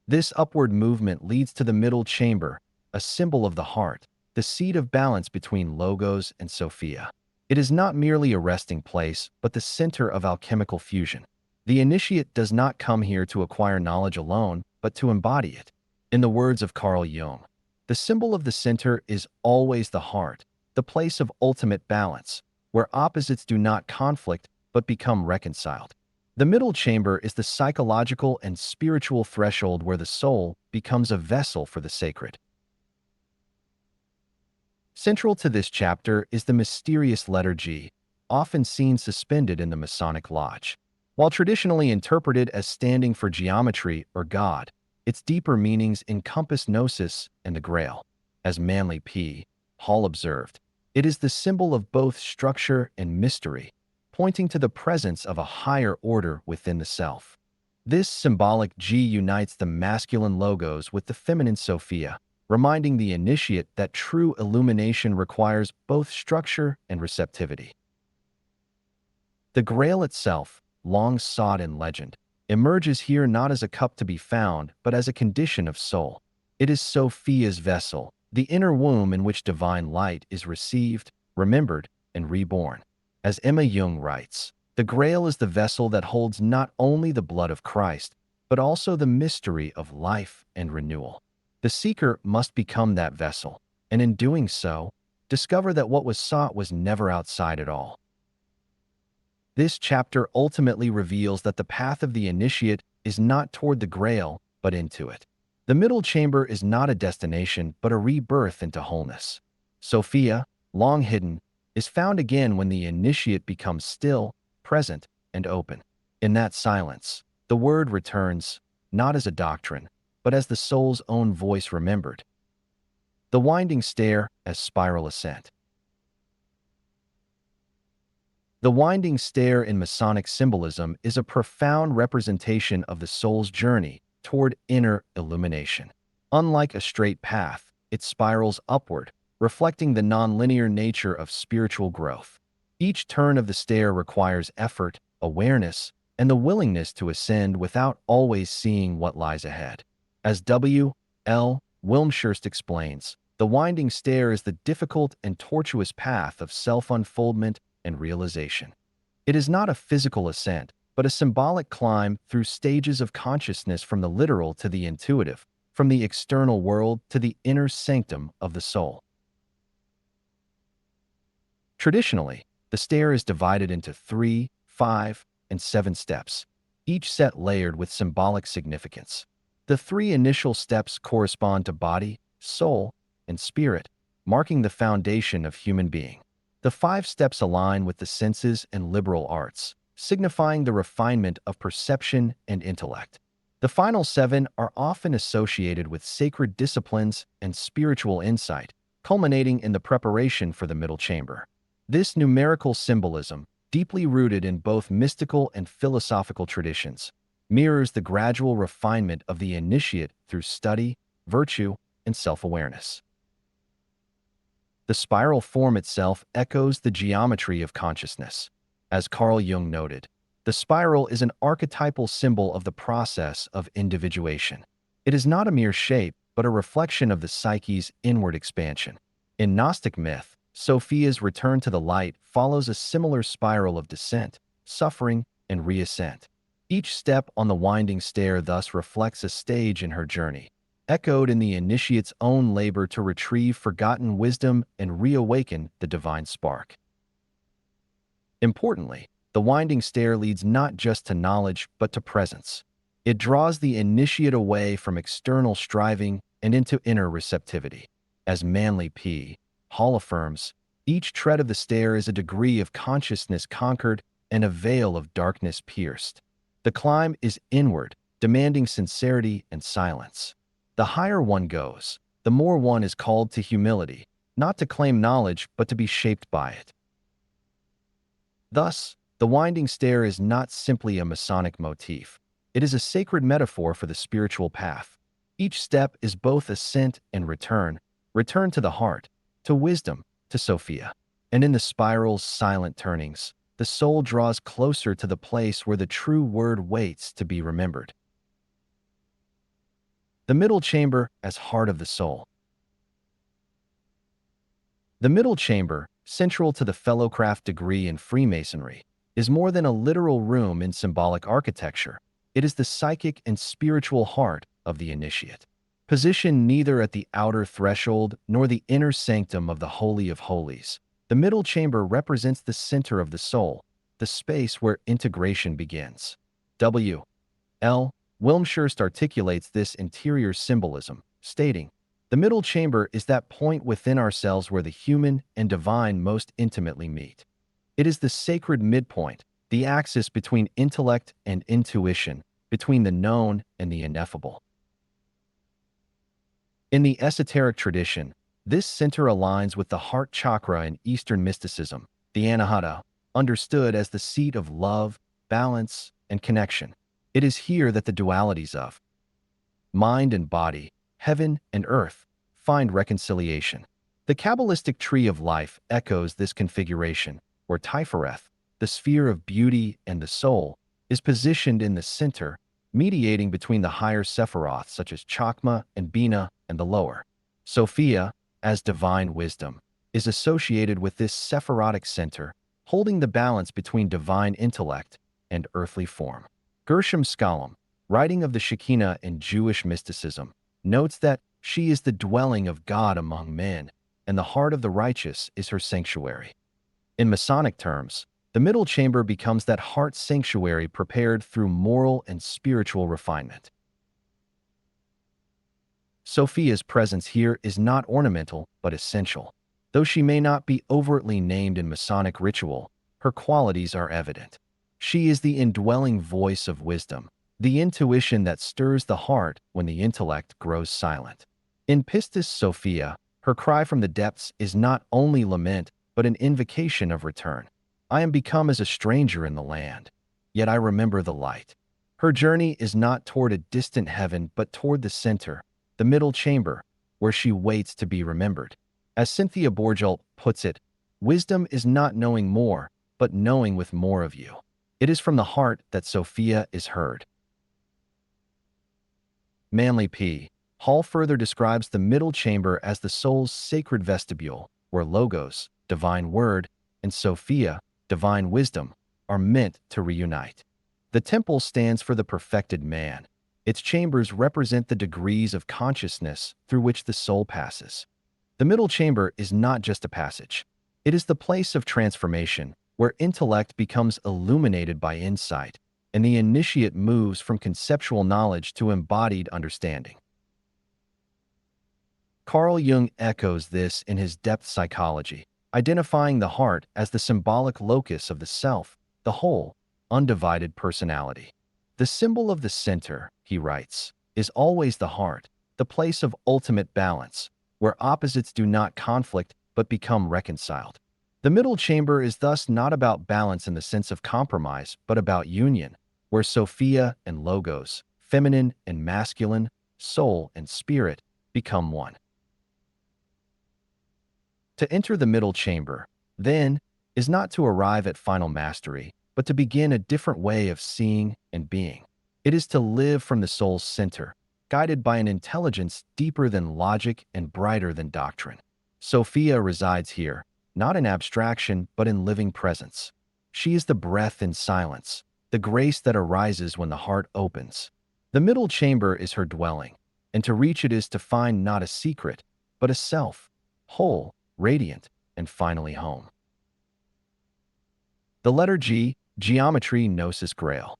This upward movement leads to the Middle Chamber, a symbol of the heart, the seat of balance between Logos and Sophia. It is not merely a resting place, but the center of alchemical fusion. The initiate does not come here to acquire knowledge alone, but to embody it. In the words of Carl Jung, the symbol of the center is always the heart, the place of ultimate balance, where opposites do not conflict but become reconciled. The Middle Chamber is the psychological and spiritual threshold where the soul becomes a vessel for the sacred. Central to this chapter is the mysterious letter G, often seen suspended in the Masonic Lodge. While traditionally interpreted as standing for geometry or God, its deeper meanings encompass Gnosis and the Grail. As Manly P. Hall observed, it is the symbol of both structure and mystery, pointing to the presence of a higher order within the self. This symbolic G unites the masculine Logos with the feminine Sophia, reminding the initiate that true illumination requires both structure and receptivity. The Grail itself, long sought in legend, emerges here not as a cup to be found, but as a condition of soul. It is Sophia's vessel, the inner womb in which divine light is received, remembered, and reborn. As Emma Jung writes, the Grail is the vessel that holds not only the blood of Christ, but also the mystery of life and renewal. The seeker must become that vessel, and in doing so, discover that what was sought was never outside at all. This chapter ultimately reveals that the path of the initiate is not toward the Grail, but into it. The Middle Chamber is not a destination, but a rebirth into wholeness. Sophia, long hidden, is found again when the initiate becomes still, present, and open. In that silence, the word returns, not as a doctrine, but as the soul's own voice remembered. The winding stair as spiral ascent. The winding stair in Masonic symbolism is a profound representation of the soul's journey toward inner illumination. Unlike a straight path, it spirals upward, reflecting the nonlinear nature of spiritual growth. Each turn of the stair requires effort, awareness, and the willingness to ascend without always seeing what lies ahead. As W. L. Wilmshurst explains, the winding stair is the difficult and tortuous path of self-unfoldment and realization. It is not a physical ascent, but a symbolic climb through stages of consciousness from the literal to the intuitive, from the external world to the inner sanctum of the soul. Traditionally, the stair is divided into 3, 5, and 7 steps, each set layered with symbolic significance. The 3 initial steps correspond to body, soul, and spirit, marking the foundation of human being. The 5 steps align with the senses and liberal arts, signifying the refinement of perception and intellect. The final 7 are often associated with sacred disciplines and spiritual insight, culminating in the preparation for the middle chamber. This numerical symbolism, deeply rooted in both mystical and philosophical traditions, mirrors the gradual refinement of the initiate through study, virtue, and self-awareness. The spiral form itself echoes the geometry of consciousness. As Carl Jung noted, the spiral is an archetypal symbol of the process of individuation. It is not a mere shape, but a reflection of the psyche's inward expansion. In Gnostic myth, Sophia's return to the light follows a similar spiral of descent, suffering, and reascent. Each step on the winding stair thus reflects a stage in her journey, echoed in the initiate's own labor to retrieve forgotten wisdom and reawaken the divine spark. Importantly, the winding stair leads not just to knowledge but to presence. It draws the initiate away from external striving and into inner receptivity. As Manly P. Hall affirms, each tread of the stair is a degree of consciousness conquered and a veil of darkness pierced. The climb is inward, demanding sincerity and silence. The higher one goes, the more one is called to humility, not to claim knowledge but to be shaped by it. Thus, the winding stair is not simply a Masonic motif. It is a sacred metaphor for the spiritual path. Each step is both ascent and return to the heart, to wisdom, to Sophia. And in the spiral's silent turnings, the soul draws closer to the place where the true word waits to be remembered. The middle chamber as heart of the soul. The middle chamber, central to the fellowcraft degree in Freemasonry, is more than a literal room in symbolic architecture. It is the psychic and spiritual heart of the initiate. Positioned neither at the outer threshold nor the inner sanctum of the Holy of Holies, the middle chamber represents the center of the soul, the space where integration begins. W. L. Wilmshurst articulates this interior symbolism, stating, "The middle chamber is that point within ourselves where the human and divine most intimately meet. It is the sacred midpoint, the axis between intellect and intuition, between the known and the ineffable." In the esoteric tradition, this center aligns with the heart chakra in Eastern mysticism, the Anahata, understood as the seat of love, balance, and connection. It is here that the dualities of mind and body, heaven and earth, find reconciliation. The Kabbalistic tree of life echoes this configuration, where Tifereth, the sphere of beauty and the soul, is positioned in the center, mediating between the higher Sephiroth such as Chakma and Bina and the lower. Sophia, as divine wisdom, is associated with this Sephirotic center, holding the balance between divine intellect and earthly form. Gershom Scholem, writing of the Shekinah in Jewish mysticism, notes that she is the dwelling of God among men, and the heart of the righteous is her sanctuary. In Masonic terms, the middle chamber becomes that heart sanctuary prepared through moral and spiritual refinement. Sophia's presence here is not ornamental, but essential. Though she may not be overtly named in Masonic ritual, her qualities are evident. She is the indwelling voice of wisdom, the intuition that stirs the heart when the intellect grows silent. In Pistis Sophia, her cry from the depths is not only lament, but an invocation of return. I am become as a stranger in the land, yet I remember the light. Her journey is not toward a distant heaven, but toward the center, the middle chamber, where she waits to be remembered. As Cynthia Bourgeois puts it, wisdom is not knowing more, but knowing with more of you. It is from the heart that Sophia is heard. Manly P. Hall further describes the middle chamber as the soul's sacred vestibule, where Logos, divine word, and Sophia, divine wisdom, are meant to reunite. The temple stands for the perfected man. Its chambers represent the degrees of consciousness through which the soul passes. The middle chamber is not just a passage. It is the place of transformation, where intellect becomes illuminated by insight, and the initiate moves from conceptual knowledge to embodied understanding. Carl Jung echoes this in his Depth Psychology, identifying the heart as the symbolic locus of the self, the whole, undivided personality. The symbol of the center, he writes, is always the heart, the place of ultimate balance, where opposites do not conflict but become reconciled. The middle chamber is thus not about balance in the sense of compromise, but about union, where Sophia and Logos, feminine and masculine, soul and spirit, become one. To enter the middle chamber, then, is not to arrive at final mastery, but to begin a different way of seeing and being. It is to live from the soul's center, guided by an intelligence deeper than logic and brighter than doctrine. Sophia resides here, not in abstraction, but in living presence. She is the breath in silence, the grace that arises when the heart opens. The middle chamber is her dwelling, and to reach it is to find not a secret, but a self, whole, radiant, and finally home. The letter G, Geometry Gnosis Grail.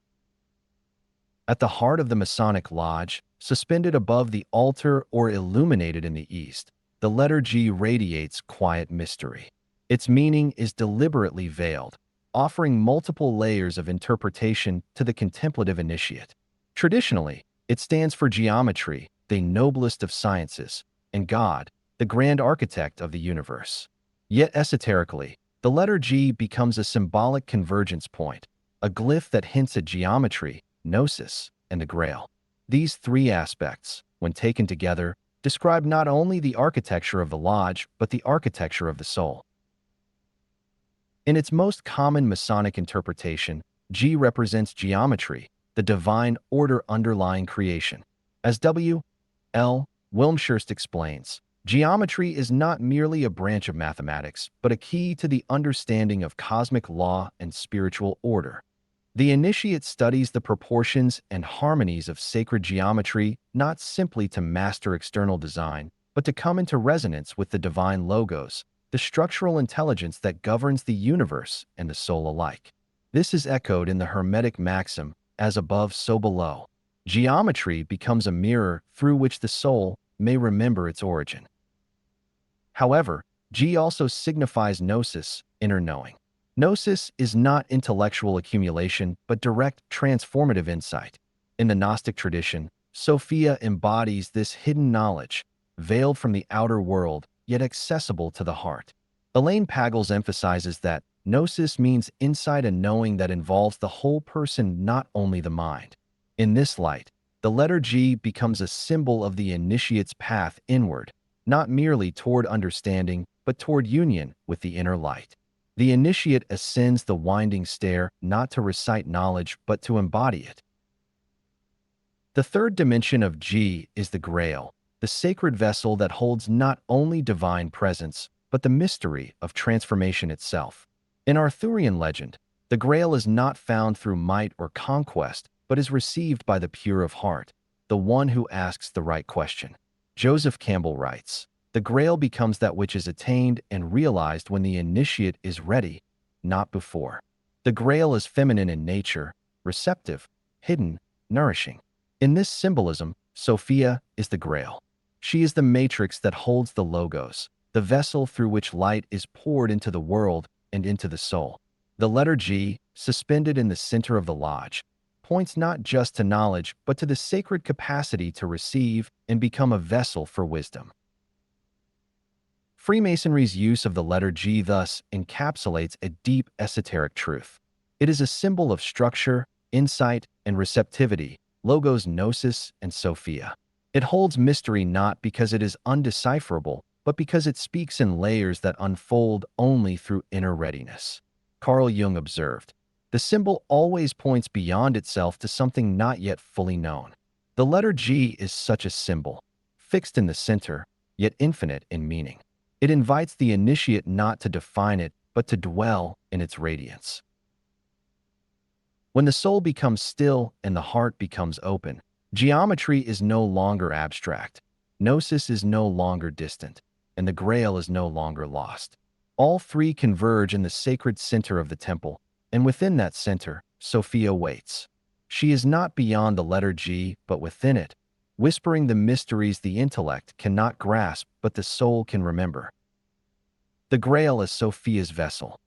At the heart of the Masonic Lodge, suspended above the altar or illuminated in the east, the letter G radiates quiet mystery. Its meaning is deliberately veiled, offering multiple layers of interpretation to the contemplative initiate. Traditionally, it stands for geometry, the noblest of sciences, and God, the grand architect of the universe. Yet esoterically, the letter G becomes a symbolic convergence point, a glyph that hints at geometry, gnosis, and the Grail. These three aspects, when taken together, describe not only the architecture of the lodge, but the architecture of the soul. In its most common Masonic interpretation, G represents geometry, the divine order underlying creation. As W. L. Wilmshurst explains, geometry is not merely a branch of mathematics, but a key to the understanding of cosmic law and spiritual order. The initiate studies the proportions and harmonies of sacred geometry not simply to master external design, but to come into resonance with the divine logos, the structural intelligence that governs the universe and the soul alike. This is echoed in the Hermetic maxim, as above so below. Geometry becomes a mirror through which the soul may remember its origin. However, G also signifies gnosis, inner knowing. Gnosis is not intellectual accumulation, but direct transformative insight. In the Gnostic tradition, Sophia embodies this hidden knowledge, veiled from the outer world, yet accessible to the heart. Elaine Pagels emphasizes that gnosis means insight and knowing that involves the whole person, not only the mind. In this light, the letter G becomes a symbol of the initiate's path inward, not merely toward understanding, but toward union with the inner light. The initiate ascends the winding stair not to recite knowledge, but to embody it. The third dimension of G is the Grail, the sacred vessel that holds not only divine presence, but the mystery of transformation itself. In Arthurian legend, the Grail is not found through might or conquest, but is received by the pure of heart, the one who asks the right question. Joseph Campbell writes, "The Grail becomes that which is attained and realized when the initiate is ready, not before." The Grail is feminine in nature, receptive, hidden, nourishing. In this symbolism, Sophia is the Grail. She is the matrix that holds the logos, the vessel through which light is poured into the world and into the soul. The letter G, suspended in the center of the lodge, points not just to knowledge but to the sacred capacity to receive and become a vessel for wisdom. Freemasonry's use of the letter G thus encapsulates a deep esoteric truth. It is a symbol of structure, insight, and receptivity, Logos, Gnosis, and Sophia. It holds mystery not because it is undecipherable, but because it speaks in layers that unfold only through inner readiness. Carl Jung observed, "The symbol always points beyond itself to something not yet fully known." The letter G is such a symbol, fixed in the center, yet infinite in meaning. It invites the initiate not to define it, but to dwell in its radiance. When the soul becomes still and the heart becomes open, geometry is no longer abstract, gnosis is no longer distant, and the Grail is no longer lost. All three converge in the sacred center of the temple, and within that center, Sophia waits. She is not beyond the letter G, but within it, whispering the mysteries the intellect cannot grasp but the soul can remember. The Grail is Sophia's vessel.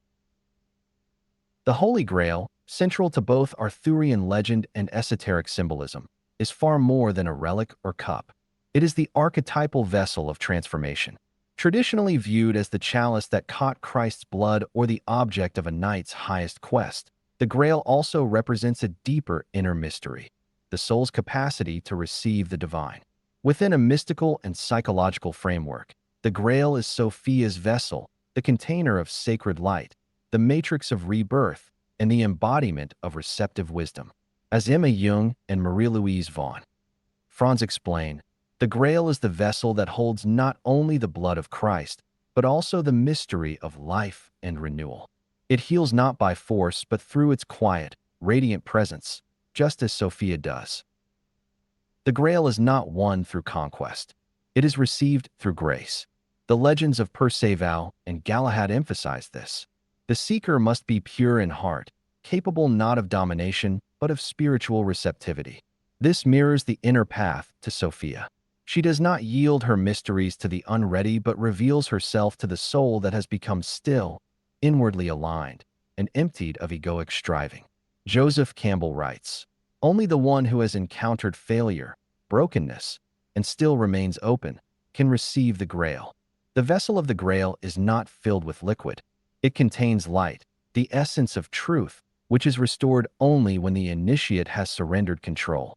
The Holy Grail, central to both Arthurian legend and esoteric symbolism, is far more than a relic or cup. It is the archetypal vessel of transformation, traditionally viewed as the chalice that caught Christ's blood or the object of a knight's highest quest. The Grail also represents a deeper inner mystery, the soul's capacity to receive the divine. Within a mystical and psychological framework, the Grail is Sophia's vessel, the container of sacred light, the matrix of rebirth, and the embodiment of receptive wisdom. As Emma Jung and Marie-Louise von Franz explain, the Grail is the vessel that holds not only the blood of Christ, but also the mystery of life and renewal. It heals not by force, but through its quiet, radiant presence, just as Sophia does. The Grail is not won through conquest. It is received through grace. The legends of Perceval and Galahad emphasize this. The seeker must be pure in heart, capable not of domination, but of spiritual receptivity. This mirrors the inner path to Sophia. She does not yield her mysteries to the unready, but reveals herself to the soul that has become still, inwardly aligned, and emptied of egoic striving. Joseph Campbell writes, "Only the one who has encountered failure, brokenness, and still remains open, can receive the Grail." The vessel of the Grail is not filled with liquid. It contains light, the essence of truth, which is restored only when the initiate has surrendered control.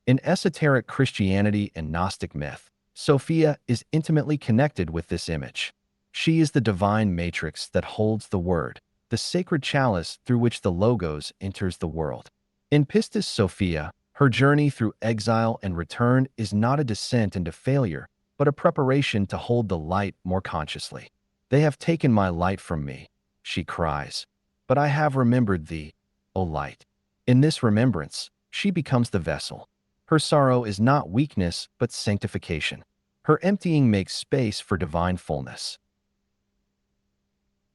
In esoteric Christianity and Gnostic myth, Sophia is intimately connected with this image. She is the divine matrix that holds the Word, the sacred chalice through which the Logos enters the world. In Pistis Sophia, her journey through exile and return is not a descent into failure, but a preparation to hold the light more consciously. "They have taken my light from me," she cries, "but I have remembered thee, O light." In this remembrance, she becomes the vessel. Her sorrow is not weakness, but sanctification. Her emptying makes space for divine fullness.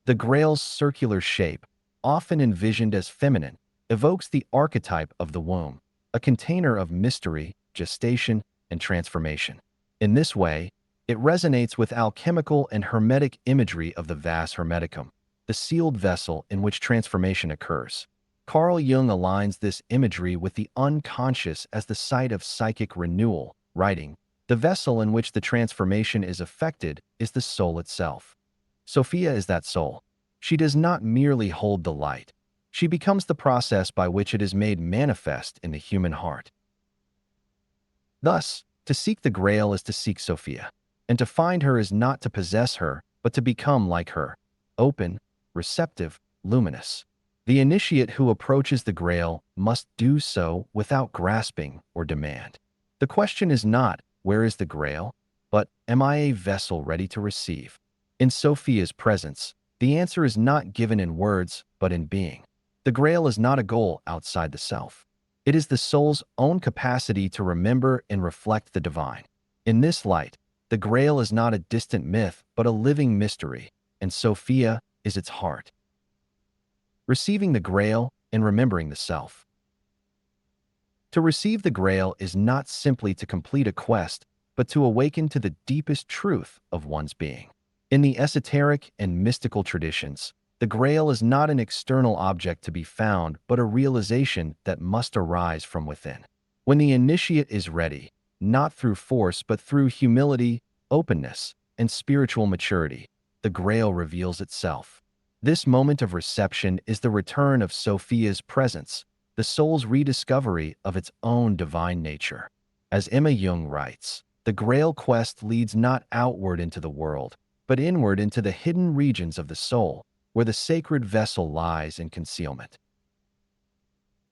The Grail's circular shape, often envisioned as feminine, evokes the archetype of the womb, a container of mystery, gestation, and transformation. In this way, it resonates with alchemical and hermetic imagery of the vas hermeticum, the sealed vessel in which transformation occurs. Carl Jung aligns this imagery with the unconscious as the site of psychic renewal, writing, "The vessel in which the transformation is effected is the soul itself." Sophia is that soul. She does not merely hold the light. She becomes the process by which it is made manifest in the human heart. Thus, to seek the Grail is to seek Sophia, and to find her is not to possess her, but to become like her, open, receptive, luminous. The initiate who approaches the Grail must do so without grasping or demand. The question is not, where is the Grail, but am I a vessel ready to receive? In Sophia's presence, the answer is not given in words, but in being. The Grail is not a goal outside the self. It is the soul's own capacity to remember and reflect the divine. In this light, the Grail is not a distant myth, but a living mystery, and Sophia is its heart. Receiving the Grail and remembering the self. To receive the Grail is not simply to complete a quest, but but to awaken to the deepest truth of one's being. In the esoteric and mystical traditions, the Grail is not an external object to be found, but a realization that must arise from within. When the initiate is ready, not through force but through humility, openness, and spiritual maturity, the Grail reveals itself. This moment of reception is the return of Sophia's presence, the soul's rediscovery of its own divine nature. As Emma Jung writes, the Grail quest leads not outward into the world, but inward into the hidden regions of the soul, where the sacred vessel lies in concealment.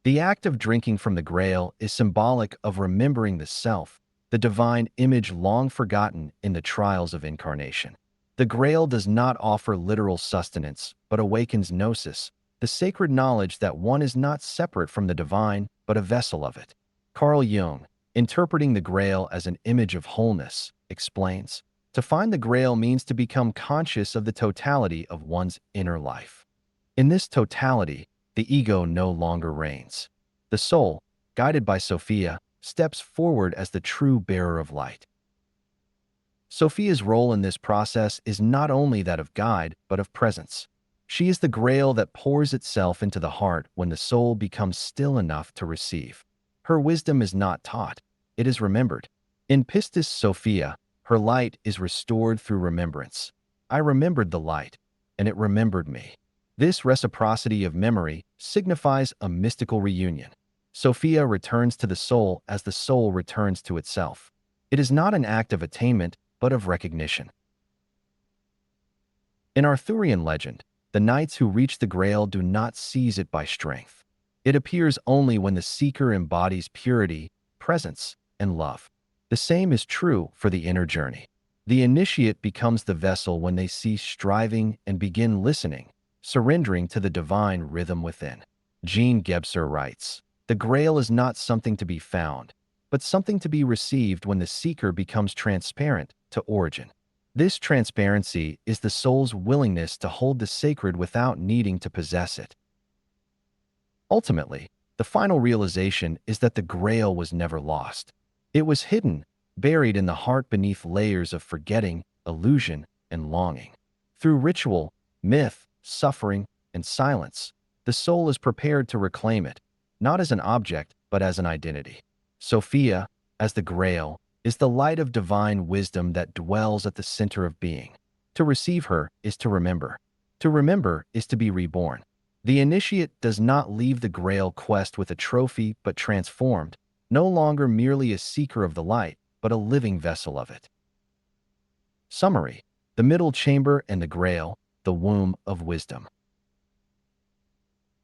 The act of drinking from the Grail is symbolic of remembering the self, the divine image long forgotten in the trials of incarnation. The Grail does not offer literal sustenance, but awakens gnosis, the sacred knowledge that one is not separate from the divine, but a vessel of it. Carl Jung, interpreting the Grail as an image of wholeness, explains, to find the Grail means to become conscious of the totality of one's inner life. In this totality, the ego no longer reigns. The soul, guided by Sophia, steps forward as the true bearer of light. Sophia's role in this process is not only that of guide, but of presence. She is the Grail that pours itself into the heart when the soul becomes still enough to receive. Her wisdom is not taught, it is remembered. In Pistis Sophia, her light is restored through remembrance. I remembered the light, and it remembered me. This reciprocity of memory signifies a mystical reunion. Sophia returns to the soul as the soul returns to itself. It is not an act of attainment, but of recognition. In Arthurian legend, the knights who reach the Grail do not seize it by strength. It appears only when the seeker embodies purity, presence, and love. The same is true for the inner journey. The initiate becomes the vessel when they cease striving and begin listening, surrendering to the divine rhythm within. Jean Gebser writes, "The Grail is not something to be found, but something to be received when the seeker becomes transparent to origin. This transparency is the soul's willingness to hold the sacred without needing to possess it." Ultimately, the final realization is that the Grail was never lost. It was hidden, buried in the heart beneath layers of forgetting, illusion, and longing. Through ritual, myth, suffering, and silence, the soul is prepared to reclaim it, not as an object, but as an identity. Sophia, as the Grail, is the light of divine wisdom that dwells at the center of being. To receive her is to remember. To remember is to be reborn. The initiate does not leave the Grail quest with a trophy but transformed, no longer merely a seeker of the light, but a living vessel of it. Summary: the middle chamber and the Grail, the womb of wisdom.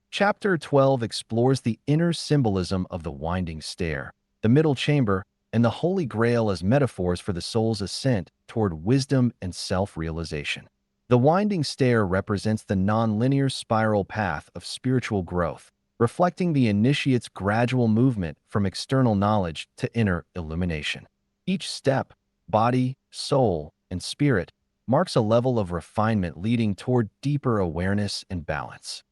Chapter 12 explores the inner symbolism of the winding stair, the middle chamber, and the Holy Grail as metaphors for the soul's ascent toward wisdom and self-realization. The winding stair represents the non-linear spiral path of spiritual growth, reflecting the initiate's gradual movement from external knowledge to inner illumination. Each step, body, soul, and spirit, marks a level of refinement leading toward deeper awareness and balance.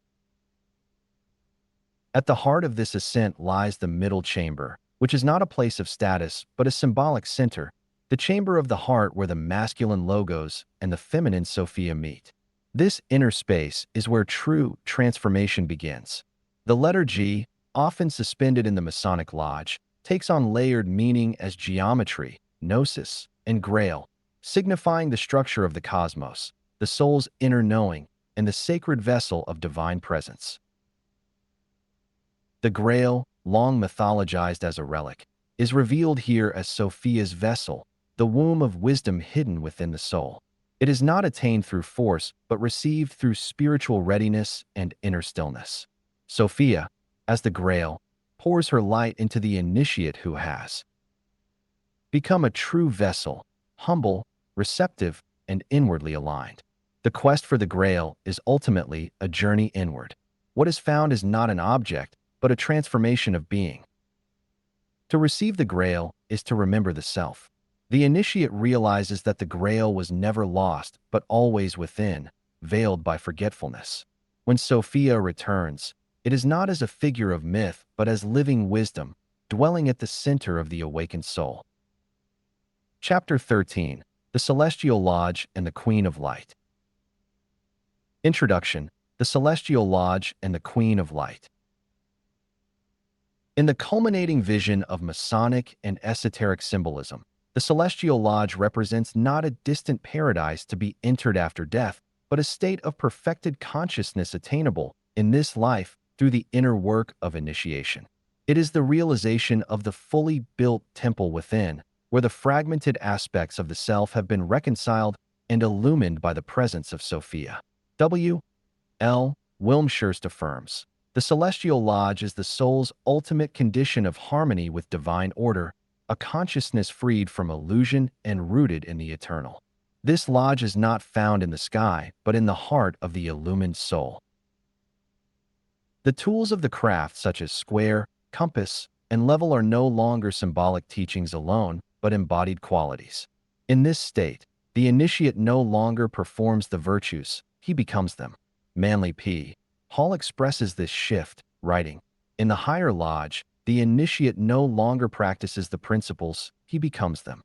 At the heart of this ascent lies the middle chamber, which is not a place of status but a symbolic center, the chamber of the heart where the masculine Logos and the feminine Sophia meet. This inner space is where true transformation begins. The letter G, often suspended in the Masonic Lodge, takes on layered meaning as geometry, gnosis, and Grail, signifying the structure of the cosmos, the soul's inner knowing, and the sacred vessel of divine presence. The Grail, long mythologized as a relic, is revealed here as Sophia's vessel, the womb of wisdom hidden within the soul. It is not attained through force, but received through spiritual readiness and inner stillness. Sophia, as the Grail, pours her light into the initiate who has become a true vessel, humble, receptive, and inwardly aligned. The quest for the Grail is ultimately a journey inward. What is found is not an object, but a transformation of being. To receive the Grail is to remember the self. The initiate realizes that the Grail was never lost, but always within, veiled by forgetfulness. When Sophia returns, it is not as a figure of myth, but as living wisdom, dwelling at the center of the awakened soul. Chapter 13. The Celestial Lodge and the Queen of Light. Introduction. The Celestial Lodge and the Queen of Light. In the culminating vision of Masonic and esoteric symbolism, the Celestial Lodge represents not a distant paradise to be entered after death, but a state of perfected consciousness attainable in this life through the inner work of initiation. It is the realization of the fully built temple within, where the fragmented aspects of the self have been reconciled and illumined by the presence of Sophia. W. L. Wilmshurst affirms, the Celestial Lodge is the soul's ultimate condition of harmony with divine order, a consciousness freed from illusion and rooted in the eternal. This lodge is not found in the sky, but in the heart of the illumined soul. The tools of the craft, such as square, compass, and level, are no longer symbolic teachings alone, but embodied qualities. In this state, the initiate no longer performs the virtues, he becomes them. Manly P. Hall expresses this shift, writing, in the higher lodge, the initiate no longer practices the principles, he becomes them.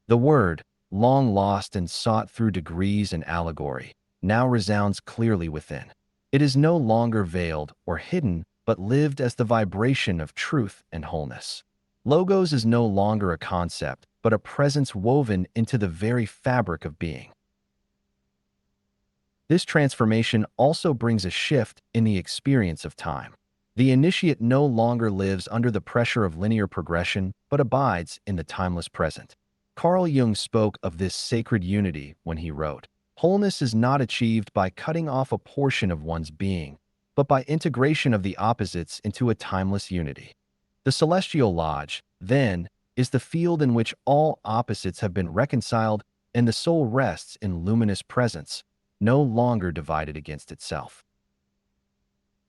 The word, long lost and sought through degrees and allegory, now resounds clearly within. It is no longer veiled or hidden, but lived as the vibration of truth and wholeness. Logos is no longer a concept, but a presence woven into the very fabric of being. This transformation also brings a shift in the experience of time. The initiate no longer lives under the pressure of linear progression, but abides in the timeless present. Carl Jung spoke of this sacred unity when he wrote, "Wholeness is not achieved by cutting off a portion of one's being, but by integration of the opposites into a timeless unity." The Celestial Lodge, then, is the field in which all opposites have been reconciled and the soul rests in luminous presence, no longer divided against itself.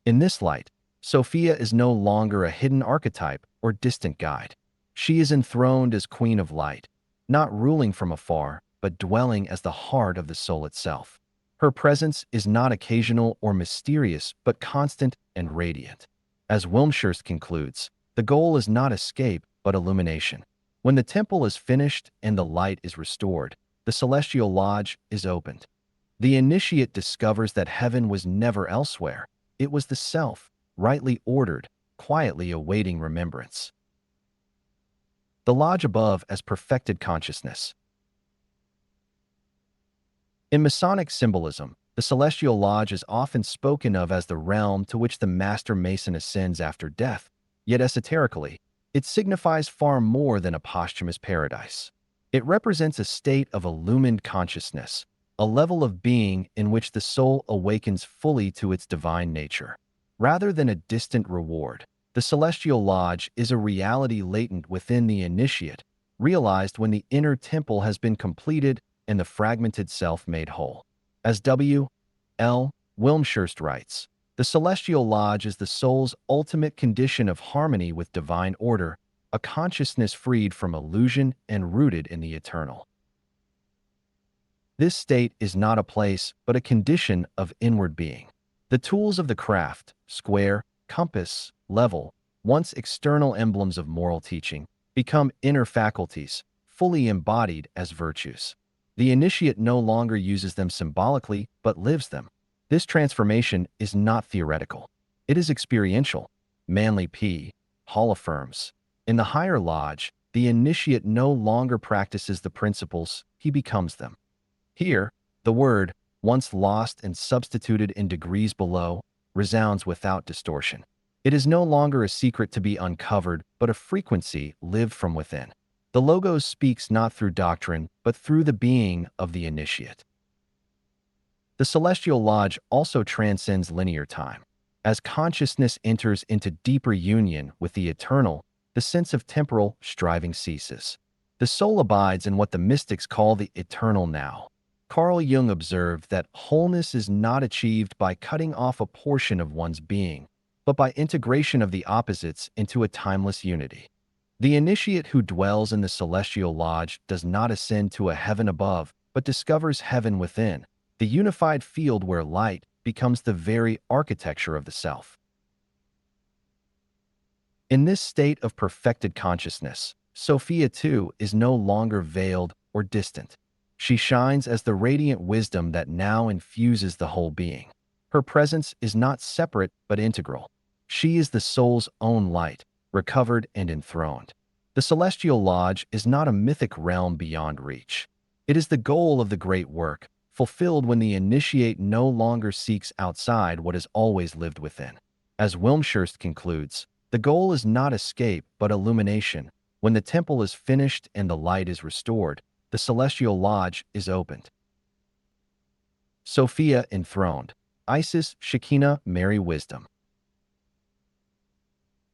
In this light, Sophia is no longer a hidden archetype or distant guide. She is enthroned as Queen of Light, not ruling from afar, but dwelling as the heart of the soul itself. Her presence is not occasional or mysterious, but constant and radiant. As Wilmshurst concludes, the goal is not escape, but illumination. When the temple is finished and the light is restored, the Celestial Lodge is opened. The initiate discovers that heaven was never elsewhere. It was the self, rightly ordered, quietly awaiting remembrance. The lodge above as perfected consciousness. In Masonic symbolism, the Celestial Lodge is often spoken of as the realm to which the Master Mason ascends after death, yet esoterically, it signifies far more than a posthumous paradise. It represents a state of illumined consciousness, a level of being in which the soul awakens fully to its divine nature. Rather than a distant reward, the Celestial Lodge is a reality latent within the initiate, realized when the inner temple has been completed and the fragmented self made whole. As W. L. Wilmshurst writes, the Celestial Lodge is the soul's ultimate condition of harmony with divine order, a consciousness freed from illusion and rooted in the eternal. This state is not a place, but a condition of inward being. The tools of the craft, square, compass, level, once external emblems of moral teaching, become inner faculties, fully embodied as virtues. The initiate no longer uses them symbolically, but lives them. This transformation is not theoretical. It is experiential. Manly P. Hall affirms, in the higher lodge, the initiate no longer practices the principles, he becomes them. Here, the word, once lost and substituted in degrees below, resounds without distortion. It is no longer a secret to be uncovered, but a frequency lived from within. The Logos speaks not through doctrine, but through the being of the initiate. The Celestial Lodge also transcends linear time. As consciousness enters into deeper union with the eternal, the sense of temporal striving ceases. The soul abides in what the mystics call the eternal now. Carl Jung observed that wholeness is not achieved by cutting off a portion of one's being, but by integration of the opposites into a timeless unity. The initiate who dwells in the Celestial Lodge does not ascend to a heaven above, but discovers heaven within, the unified field where light becomes the very architecture of the self. In this state of perfected consciousness, Sophia, too, is no longer veiled or distant. She shines as the radiant wisdom that now infuses the whole being. Her presence is not separate but integral. She is the soul's own light, recovered and enthroned. The celestial lodge is not a mythic realm beyond reach. It is the goal of the great work, fulfilled when the initiate no longer seeks outside what has always lived within. As Wilmshurst concludes, the goal is not escape but illumination. When the temple is finished and the light is restored, the celestial lodge is opened. Sophia enthroned. Isis, Shekinah, Mary, Wisdom.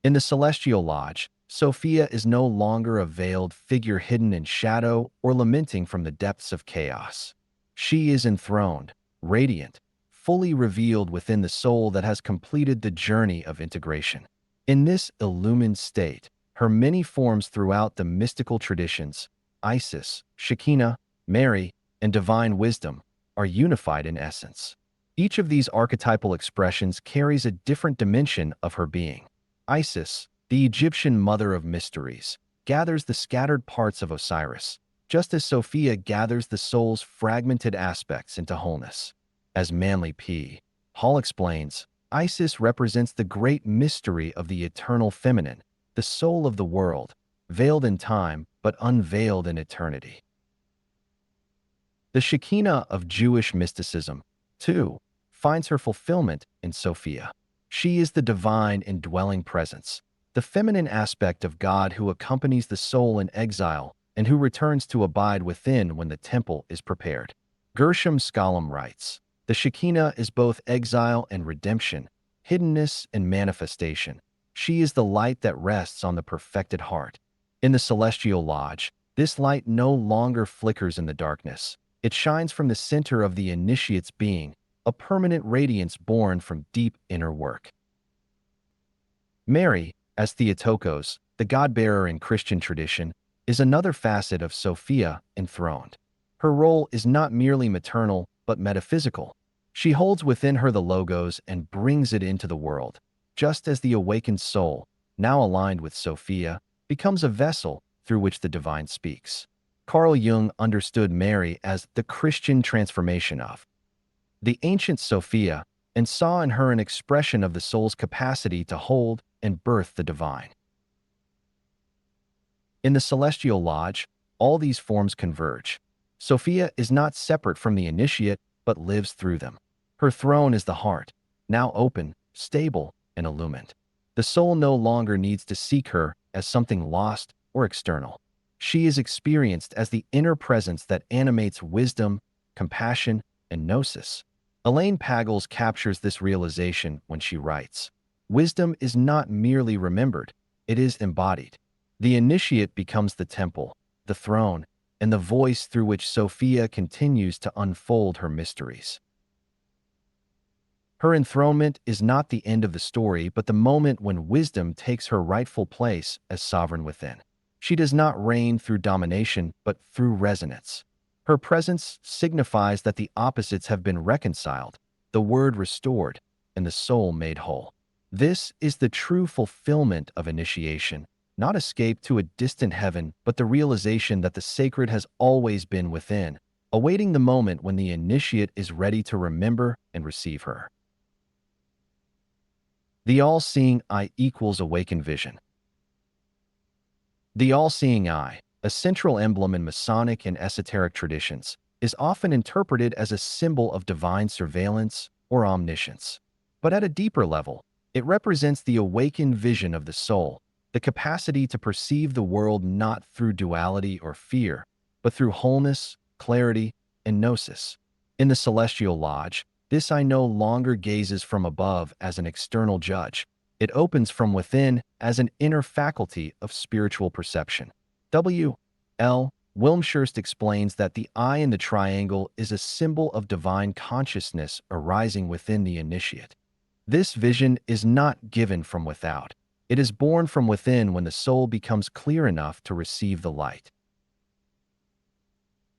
In the celestial lodge, Sophia is no longer a veiled figure hidden in shadow or lamenting from the depths of chaos. She is enthroned, radiant, fully revealed within the soul that has completed the journey of integration. In this illumined state, her many forms throughout the mystical traditions, Isis, Shekinah, Mary, and divine wisdom, are unified in essence. Each of these archetypal expressions carries a different dimension of her being. Isis, the Egyptian mother of mysteries, gathers the scattered parts of Osiris, just as Sophia gathers the soul's fragmented aspects into wholeness. As Manly P. Hall explains, Isis represents the great mystery of the eternal feminine, the soul of the world, veiled in time but unveiled in eternity. The Shekinah of Jewish mysticism, too, finds her fulfillment in Sophia. She is the divine indwelling presence, the feminine aspect of God who accompanies the soul in exile and who returns to abide within when the temple is prepared. Gershom Scholem writes, the Shekinah is both exile and redemption, hiddenness and manifestation. She is the light that rests on the perfected heart. In the celestial lodge, this light no longer flickers in the darkness. It shines from the center of the initiate's being, a permanent radiance born from deep inner work. Mary, as Theotokos, the God-bearer in Christian tradition, is another facet of Sophia enthroned. Her role is not merely maternal, but metaphysical. She holds within her the Logos and brings it into the world, just as the awakened soul, now aligned with Sophia, becomes a vessel through which the divine speaks. Carl Jung understood Mary as the Christian transformation of the ancient Sophia and saw in her an expression of the soul's capacity to hold and birth the divine. In the celestial lodge, all these forms converge. Sophia is not separate from the initiate, but lives through them. Her throne is the heart, now open, stable, and illumined. The soul no longer needs to seek her as something lost or external. She is experienced as the inner presence that animates wisdom, compassion, and gnosis. Elaine Pagels captures this realization when she writes, wisdom is not merely remembered, it is embodied. The initiate becomes the temple, the throne, and the voice through which Sophia continues to unfold her mysteries. Her enthronement is not the end of the story, but the moment when wisdom takes her rightful place as sovereign within. She does not reign through domination, but through resonance. Her presence signifies that the opposites have been reconciled, the word restored, and the soul made whole. This is the true fulfillment of initiation, not escape to a distant heaven, but the realization that the sacred has always been within, awaiting the moment when the initiate is ready to remember and receive her. The all-seeing eye equals awakened vision. The all-seeing eye, a central emblem in Masonic and esoteric traditions, is often interpreted as a symbol of divine surveillance or omniscience. But at a deeper level, it represents the awakened vision of the soul, the capacity to perceive the world not through duality or fear, but through wholeness, clarity, and gnosis. In the celestial lodge, this eye no longer gazes from above as an external judge. It opens from within as an inner faculty of spiritual perception. W. L. Wilmshurst explains that the eye in the triangle is a symbol of divine consciousness arising within the initiate. This vision is not given from without. It is born from within when the soul becomes clear enough to receive the light.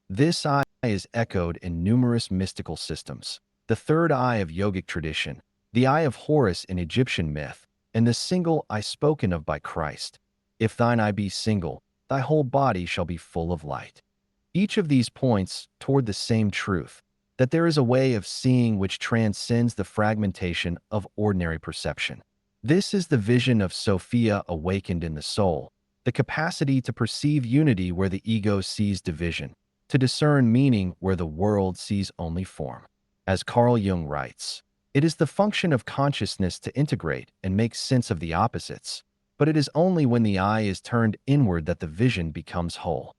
This eye is echoed in numerous mystical systems. The third eye of yogic tradition, the eye of Horus in Egyptian myth, and the single eye spoken of by Christ. If thine eye be single, thy whole body shall be full of light. Each of these points toward the same truth, that there is a way of seeing which transcends the fragmentation of ordinary perception. This is the vision of Sophia awakened in the soul, the capacity to perceive unity where the ego sees division, to discern meaning where the world sees only form. As Carl Jung writes, it is the function of consciousness to integrate and make sense of the opposites, but it is only when the eye is turned inward that the vision becomes whole.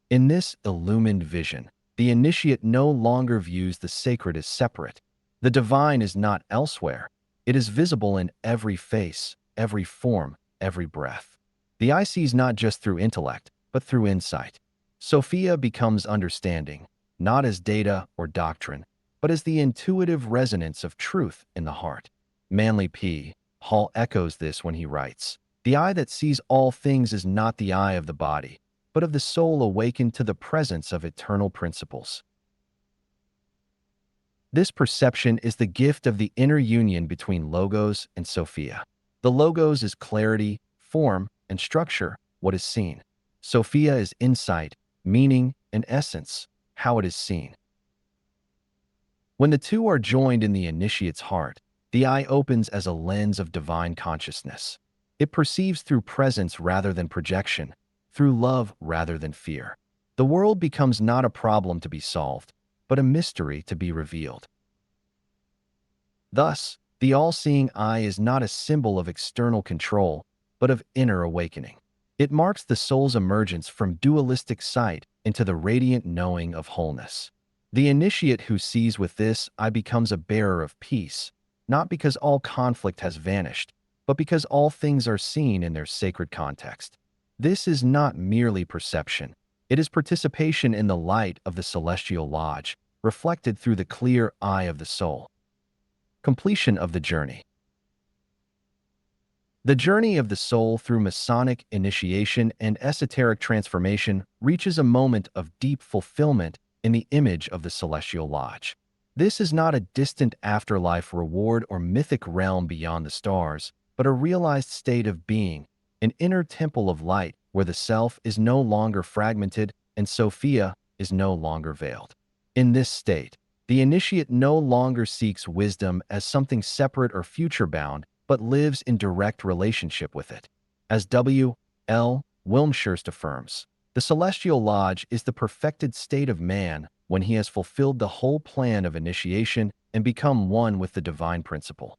In this illumined vision, the initiate no longer views the sacred as separate. The divine is not elsewhere. It is visible in every face, every form, every breath. The eye sees not just through intellect, but through insight. Sophia becomes understanding, not as data or doctrine, but as the intuitive resonance of truth in the heart. Manly P. Hall echoes this when he writes, "The eye that sees all things is not the eye of the body, but of the soul awakened to the presence of eternal principles." This perception is the gift of the inner union between Logos and Sophia. The Logos is clarity, form, and structure, what is seen. Sophia is insight, meaning, and essence, how it is seen. When the two are joined in the initiate's heart, the eye opens as a lens of divine consciousness. It perceives through presence rather than projection, through love rather than fear. The world becomes not a problem to be solved, but a mystery to be revealed. Thus, the all-seeing eye is not a symbol of external control, but of inner awakening. It marks the soul's emergence from dualistic sight into the radiant knowing of wholeness. The initiate who sees with this eye becomes a bearer of peace, not because all conflict has vanished, but because all things are seen in their sacred context. This is not merely perception. It is participation in the light of the celestial lodge, reflected through the clear eye of the soul. Completion of the journey. The journey of the soul through Masonic initiation and esoteric transformation reaches a moment of deep fulfillment in the image of the celestial lodge. This is not a distant afterlife reward or mythic realm beyond the stars, but a realized state of being, an inner temple of light where the self is no longer fragmented and Sophia is no longer veiled. In this state, the initiate no longer seeks wisdom as something separate or future-bound, but lives in direct relationship with it. As W. L. Wilmshurst affirms, the celestial lodge is the perfected state of man when he has fulfilled the whole plan of initiation and become one with the divine principle.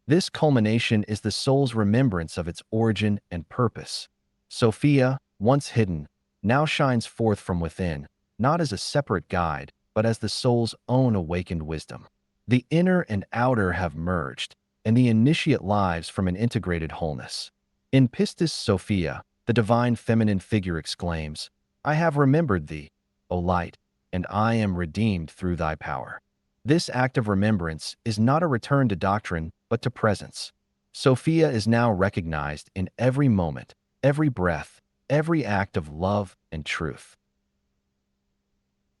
This culmination is the soul's remembrance of its origin and purpose. Sophia, once hidden, now shines forth from within, not as a separate guide, but as the soul's own awakened wisdom. The inner and outer have merged, and the initiate lives from an integrated wholeness. In Pistis Sophia, the divine feminine figure exclaims, "I have remembered thee, O light, and I am redeemed through thy power." This act of remembrance is not a return to doctrine, but to presence. Sophia is now recognized in every moment, every breath, every act of love and truth.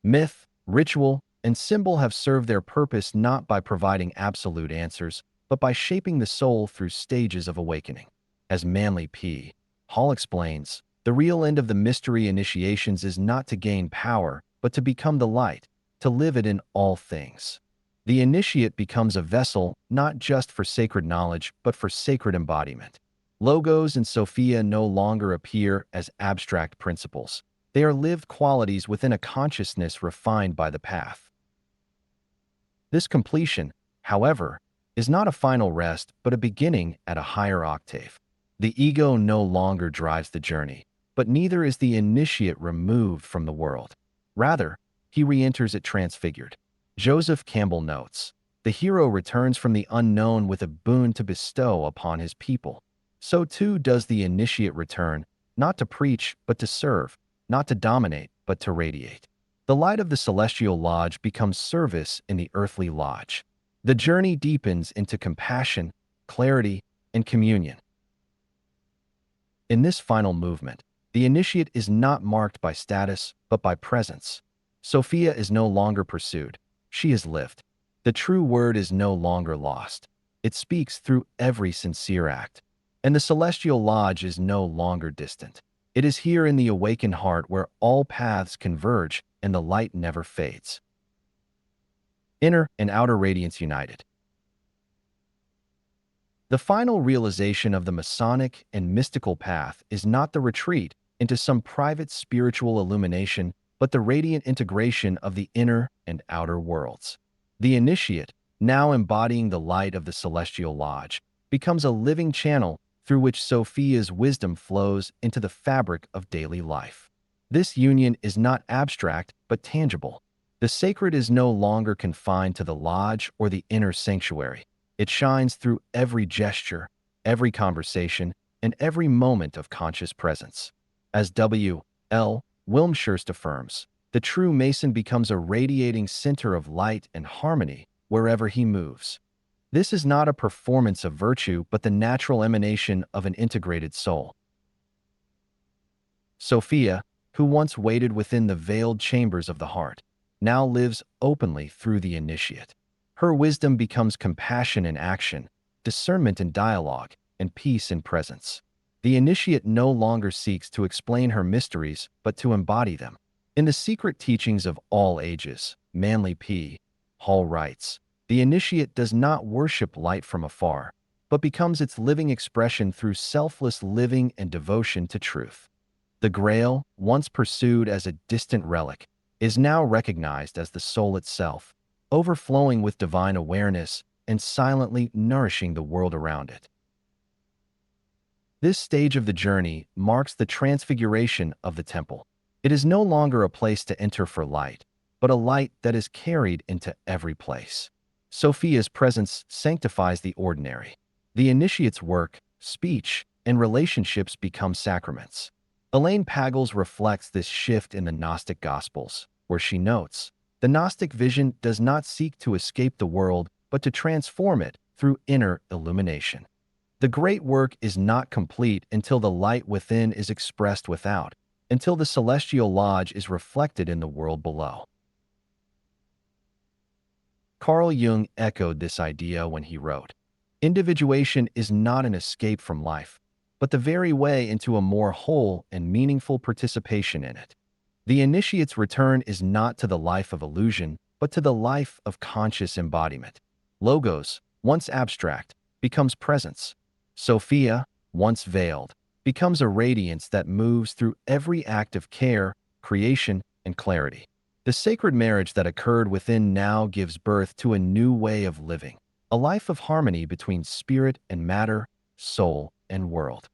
Myth, ritual, and symbol have served their purpose not by providing absolute answers, but by shaping the soul through stages of awakening. As Manly P. Hall explains, the real end of the mystery initiations is not to gain power, but to become the light, to live it in all things. The initiate becomes a vessel not just for sacred knowledge, but for sacred embodiment. Logos and Sophia no longer appear as abstract principles. They are lived qualities within a consciousness refined by the path. This completion, however, is not a final rest, but a beginning at a higher octave. The ego no longer drives the journey, but neither is the initiate removed from the world. Rather, he re-enters it transfigured. Joseph Campbell notes, "The hero returns from the unknown with a boon to bestow upon his people. So too does the initiate return, not to preach, but to serve, not to dominate, but to radiate." The light of the celestial lodge becomes service in the earthly lodge. The journey deepens into compassion, clarity, and communion. In this final movement, the initiate is not marked by status, but by presence. Sophia is no longer pursued. She is lived. The true word is no longer lost. It speaks through every sincere act. And the celestial lodge is no longer distant. It is here in the awakened heart where all paths converge and the light never fades. Inner and outer radiance united. The final realization of the Masonic and mystical path is not the retreat into some private spiritual illumination, but the radiant integration of the inner and outer worlds. The initiate, now embodying the light of the celestial lodge, becomes a living channel through which Sophia's wisdom flows into the fabric of daily life. This union is not abstract but tangible. The sacred is no longer confined to the lodge or the inner sanctuary. It shines through every gesture, every conversation, and every moment of conscious presence. As W. L. Wilmshurst affirms, the true Mason becomes a radiating center of light and harmony wherever he moves. This is not a performance of virtue, but the natural emanation of an integrated soul. Sophia, who once waited within the veiled chambers of the heart, now lives openly through the initiate. Her wisdom becomes compassion in action, discernment in dialogue, and peace in presence. The initiate no longer seeks to explain her mysteries, but to embody them. In the secret teachings of all ages, Manly P. Hall writes, the initiate does not worship light from afar, but becomes its living expression through selfless living and devotion to truth. The Grail, once pursued as a distant relic, is now recognized as the soul itself, overflowing with divine awareness and silently nourishing the world around it. This stage of the journey marks the transfiguration of the temple. It is no longer a place to enter for light, but a light that is carried into every place. Sophia's presence sanctifies the ordinary. The initiate's work, speech, and relationships become sacraments. Elaine Pagels reflects this shift in the Gnostic Gospels, where she notes, the Gnostic vision does not seek to escape the world, but to transform it through inner illumination. The great work is not complete until the light within is expressed without, until the celestial lodge is reflected in the world below. Carl Jung echoed this idea when he wrote, individuation is not an escape from life, but the very way into a more whole and meaningful participation in it. The initiate's return is not to the life of illusion, but to the life of conscious embodiment. Logos, once abstract, becomes presence. Sophia, once veiled, becomes a radiance that moves through every act of care, creation, and clarity. The sacred marriage that occurred within now gives birth to a new way of living, a life of harmony between spirit and matter, soul and world.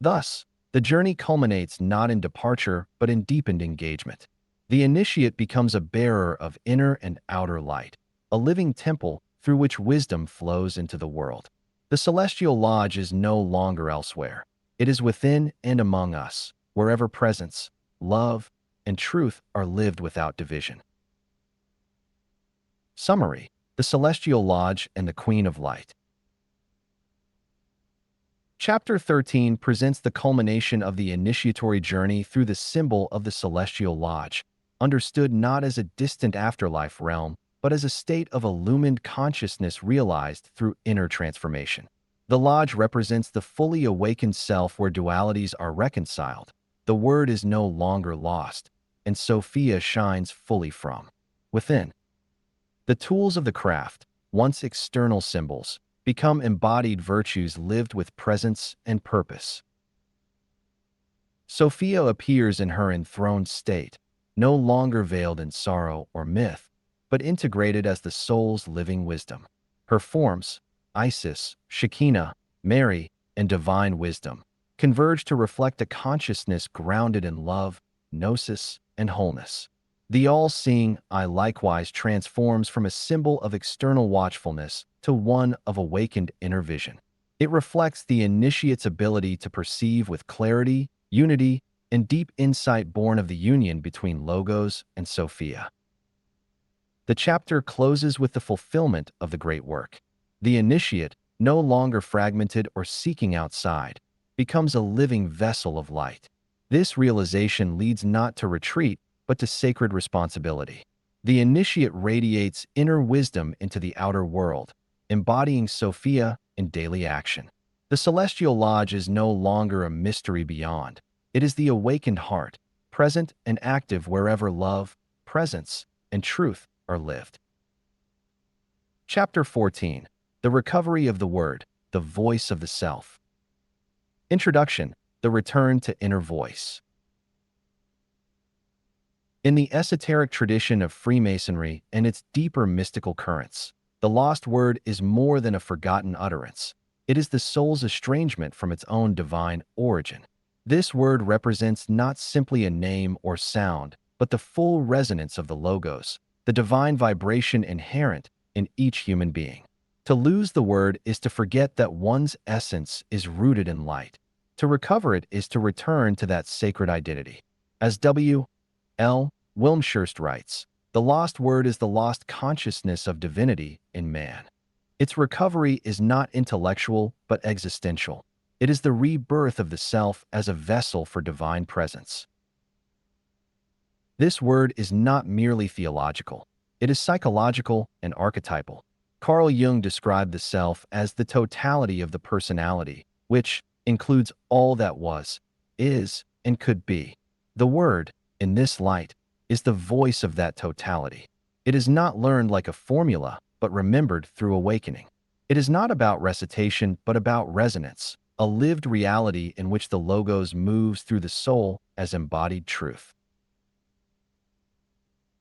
Thus, the journey culminates not in departure, but in deepened engagement. The initiate becomes a bearer of inner and outer light, a living temple through which wisdom flows into the world. The celestial lodge is no longer elsewhere. It is within and among us, wherever presence, love, and truth are lived without division. Summary: the celestial lodge and the Queen of Light. Chapter 13 presents the culmination of the initiatory journey through the symbol of the celestial lodge, understood not as a distant afterlife realm, but as a state of illumined consciousness realized through inner transformation. The lodge represents the fully awakened self where dualities are reconciled, the word is no longer lost, and Sophia shines fully from within. The tools of the craft, once external symbols, become embodied virtues lived with presence and purpose. Sophia appears in her enthroned state, no longer veiled in sorrow or myth, but integrated as the soul's living wisdom. Her forms, Isis, Shekinah, Mary, and divine wisdom, converge to reflect a consciousness grounded in love, gnosis, and wholeness. The all-seeing eye likewise transforms from a symbol of external watchfulness to one of awakened inner vision. It reflects the initiate's ability to perceive with clarity, unity, and deep insight born of the union between Logos and Sophia. The chapter closes with the fulfillment of the great work. The initiate, no longer fragmented or seeking outside, becomes a living vessel of light. This realization leads not to retreat, but to sacred responsibility. The initiate radiates inner wisdom into the outer world, embodying Sophia in daily action. The celestial lodge is no longer a mystery beyond. It is the awakened heart, present and active wherever love, presence, and truth are lived. Chapter 14. The Recovery of the Word, the Voice of the Self. Introduction. The Return to Inner Voice. In the esoteric tradition of Freemasonry and its deeper mystical currents, the lost word is more than a forgotten utterance. It is the soul's estrangement from its own divine origin. This word represents not simply a name or sound, but the full resonance of the Logos, the divine vibration inherent in each human being. To lose the word is to forget that one's essence is rooted in light. To recover it is to return to that sacred identity. As W.L. Wilmshurst writes, the lost word is the lost consciousness of divinity in man. Its recovery is not intellectual but existential. It is the rebirth of the self as a vessel for divine presence. This word is not merely theological. It is psychological and archetypal. Carl Jung described the self as the totality of the personality, which includes all that was, is, and could be. The word, in this light, is the voice of that totality. It is not learned like a formula, but remembered through awakening. It is not about recitation, but about resonance, a lived reality in which the Logos moves through the soul as embodied truth.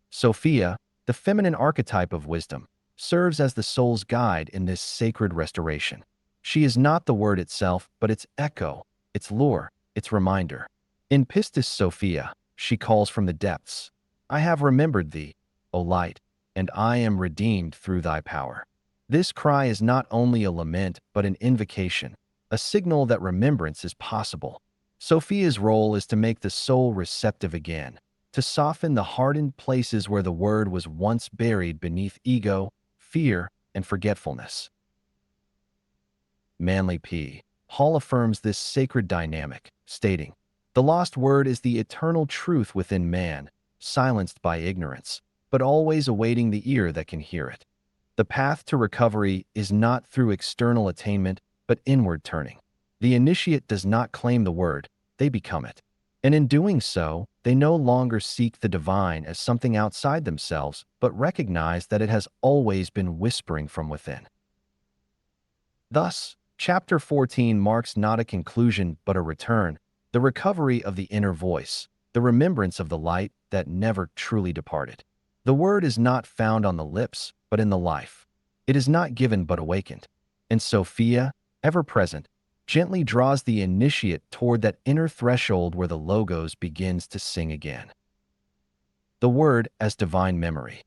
Sophia, the feminine archetype of wisdom, serves as the soul's guide in this sacred restoration. She is not the word itself, but its echo, its lure, its reminder. In Pistis Sophia, she calls from the depths, I have remembered thee, O light, and I am redeemed through thy power. This cry is not only a lament, but an invocation, a signal that remembrance is possible. Sophia's role is to make the soul receptive again, to soften the hardened places where the word was once buried beneath ego, fear, and forgetfulness. Manly P. Hall affirms this sacred dynamic, stating, the lost word is the eternal truth within man, silenced by ignorance, but always awaiting the ear that can hear it. The path to recovery is not through external attainment, but inward turning. The initiate does not claim the word, they become it. And in doing so, they no longer seek the divine as something outside themselves, but recognize that it has always been whispering from within. Thus, Chapter 14 marks not a conclusion but a return, the recovery of the inner voice, the remembrance of the light that never truly departed. The word is not found on the lips, but in the life. It is not given but awakened. And Sophia, ever present, gently draws the initiate toward that inner threshold where the Logos begins to sing again. The word as divine memory.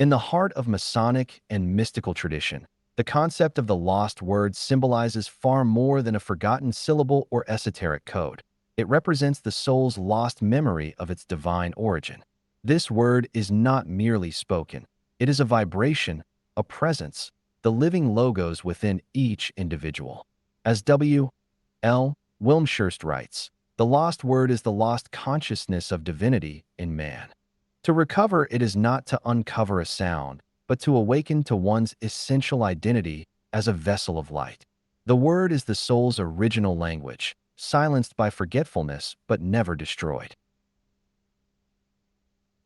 In the heart of Masonic and mystical tradition, the concept of the lost word symbolizes far more than a forgotten syllable or esoteric code. It represents the soul's lost memory of its divine origin. This word is not merely spoken. It is a vibration, a presence, the living Logos within each individual. As W.L. Wilmshurst writes, the lost word is the lost consciousness of divinity in man. To recover it is not to uncover a sound, but to awaken to one's essential identity as a vessel of light. The word is the soul's original language, silenced by forgetfulness but never destroyed.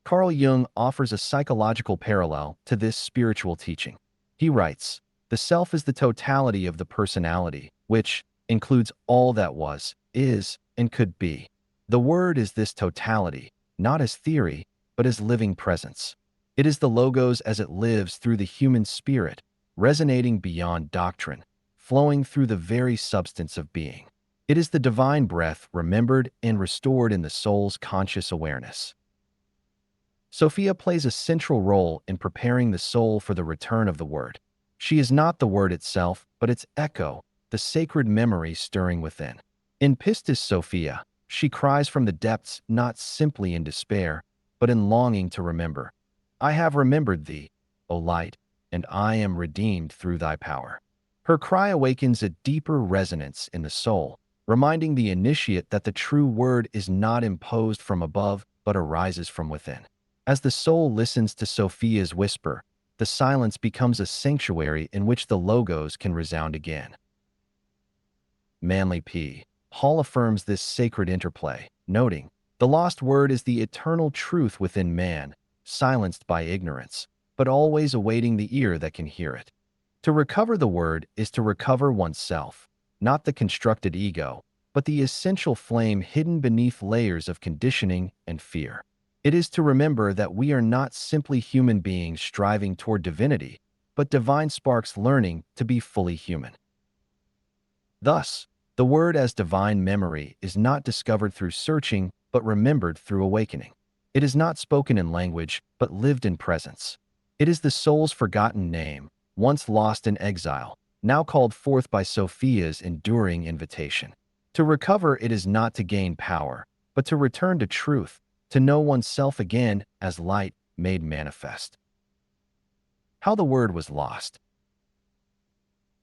Carl Jung offers a psychological parallel to this spiritual teaching. He writes, the self is the totality of the personality, which includes all that was, is, and could be. The word is this totality, not as theory, but as living presence. It is the Logos as it lives through the human spirit, resonating beyond doctrine, flowing through the very substance of being. It is the divine breath remembered and restored in the soul's conscious awareness. Sophia plays a central role in preparing the soul for the return of the word. She is not the word itself, but its echo, the sacred memory stirring within. In Pistis Sophia, she cries from the depths not simply in despair, but in longing to remember. I have remembered thee, O light, and I am redeemed through thy power. Her cry awakens a deeper resonance in the soul, reminding the initiate that the true word is not imposed from above, but arises from within. As the soul listens to Sophia's whisper, the silence becomes a sanctuary in which the logos can resound again. Manly P. Hall affirms this sacred interplay, noting, "The lost word is the eternal truth within man, silenced by ignorance, but always awaiting the ear that can hear it." To recover the word is to recover oneself, not the constructed ego, but the essential flame hidden beneath layers of conditioning and fear. It is to remember that we are not simply human beings striving toward divinity, but divine sparks learning to be fully human. Thus, the word as divine memory is not discovered through searching, but remembered through awakening. It is not spoken in language, but lived in presence. It is the soul's forgotten name, once lost in exile, now called forth by Sophia's enduring invitation. To recover it is not to gain power, but to return to truth, to know oneself again as light made manifest. How the word was lost.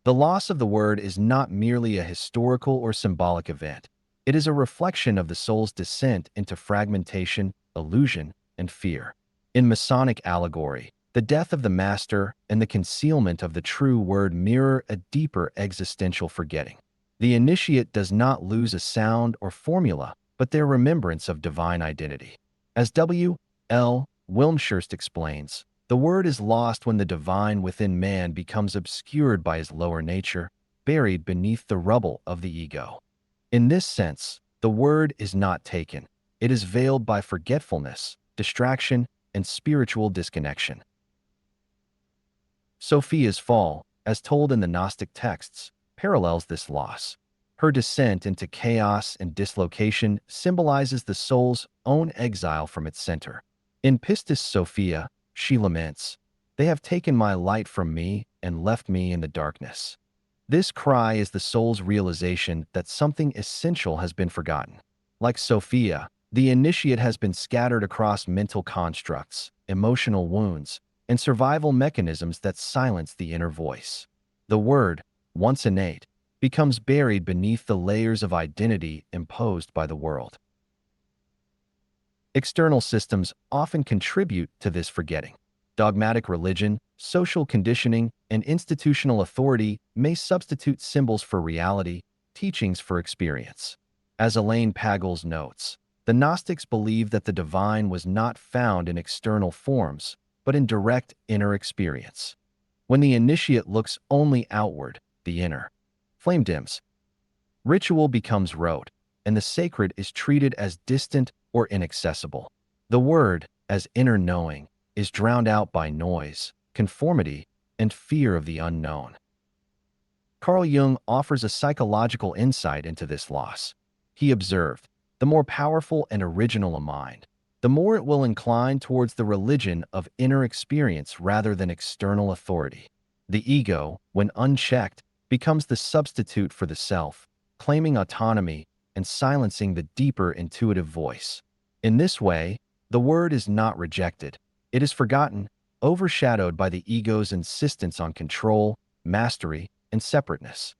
The loss of the word is not merely a historical or symbolic event. It is a reflection of the soul's descent into fragmentation, illusion, and fear. In Masonic allegory, the death of the master and the concealment of the true word mirror a deeper existential forgetting. The initiate does not lose a sound or formula, but their remembrance of divine identity. As W. L. Wilmshurst explains, the word is lost when the divine within man becomes obscured by his lower nature, buried beneath the rubble of the ego. In this sense, the word is not taken. It is veiled by forgetfulness, distraction, and spiritual disconnection. Sophia's fall, as told in the Gnostic texts, parallels this loss. Her descent into chaos and dislocation symbolizes the soul's own exile from its center. In Pistis Sophia, she laments, "They have taken my light from me and left me in the darkness." This cry is the soul's realization that something essential has been forgotten. Like Sophia, the initiate has been scattered across mental constructs, emotional wounds, and survival mechanisms that silence the inner voice. The word, once innate, becomes buried beneath the layers of identity imposed by the world. External systems often contribute to this forgetting. Dogmatic religion, social conditioning, and institutional authority may substitute symbols for reality, teachings for experience. As Elaine Pagels notes, the Gnostics believed that the divine was not found in external forms, but in direct inner experience. When the initiate looks only outward, the inner flame dims. Ritual becomes rote, and the sacred is treated as distant or inaccessible. The word, as inner knowing, is drowned out by noise, conformity, and fear of the unknown. Carl Jung offers a psychological insight into this loss. He observed, "The more powerful and original a mind, the more it will incline towards the religion of inner experience rather than external authority. The ego, when unchecked, becomes the substitute for the self, claiming autonomy and silencing the deeper intuitive voice. In this way, the word is not rejected. It is forgotten, overshadowed by the ego's insistence on control, mastery, and separateness."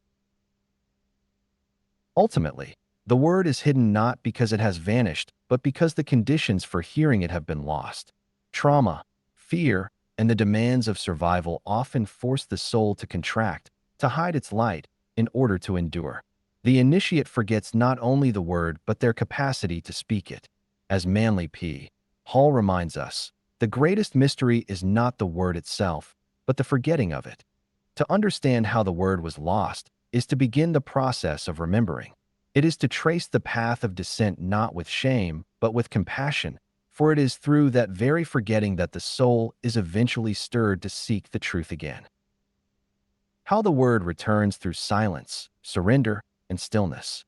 Ultimately, the word is hidden not because it has vanished, but because the conditions for hearing it have been lost. Trauma, fear, and the demands of survival often force the soul to contract, to hide its light, in order to endure. The initiate forgets not only the word but their capacity to speak it. As Manly P. Hall reminds us, the greatest mystery is not the word itself, but the forgetting of it. To understand how the word was lost is to begin the process of remembering. It is to trace the path of descent not with shame, but with compassion, for it is through that very forgetting that the soul is eventually stirred to seek the truth again. How the word returns through silence, surrender, and stillness.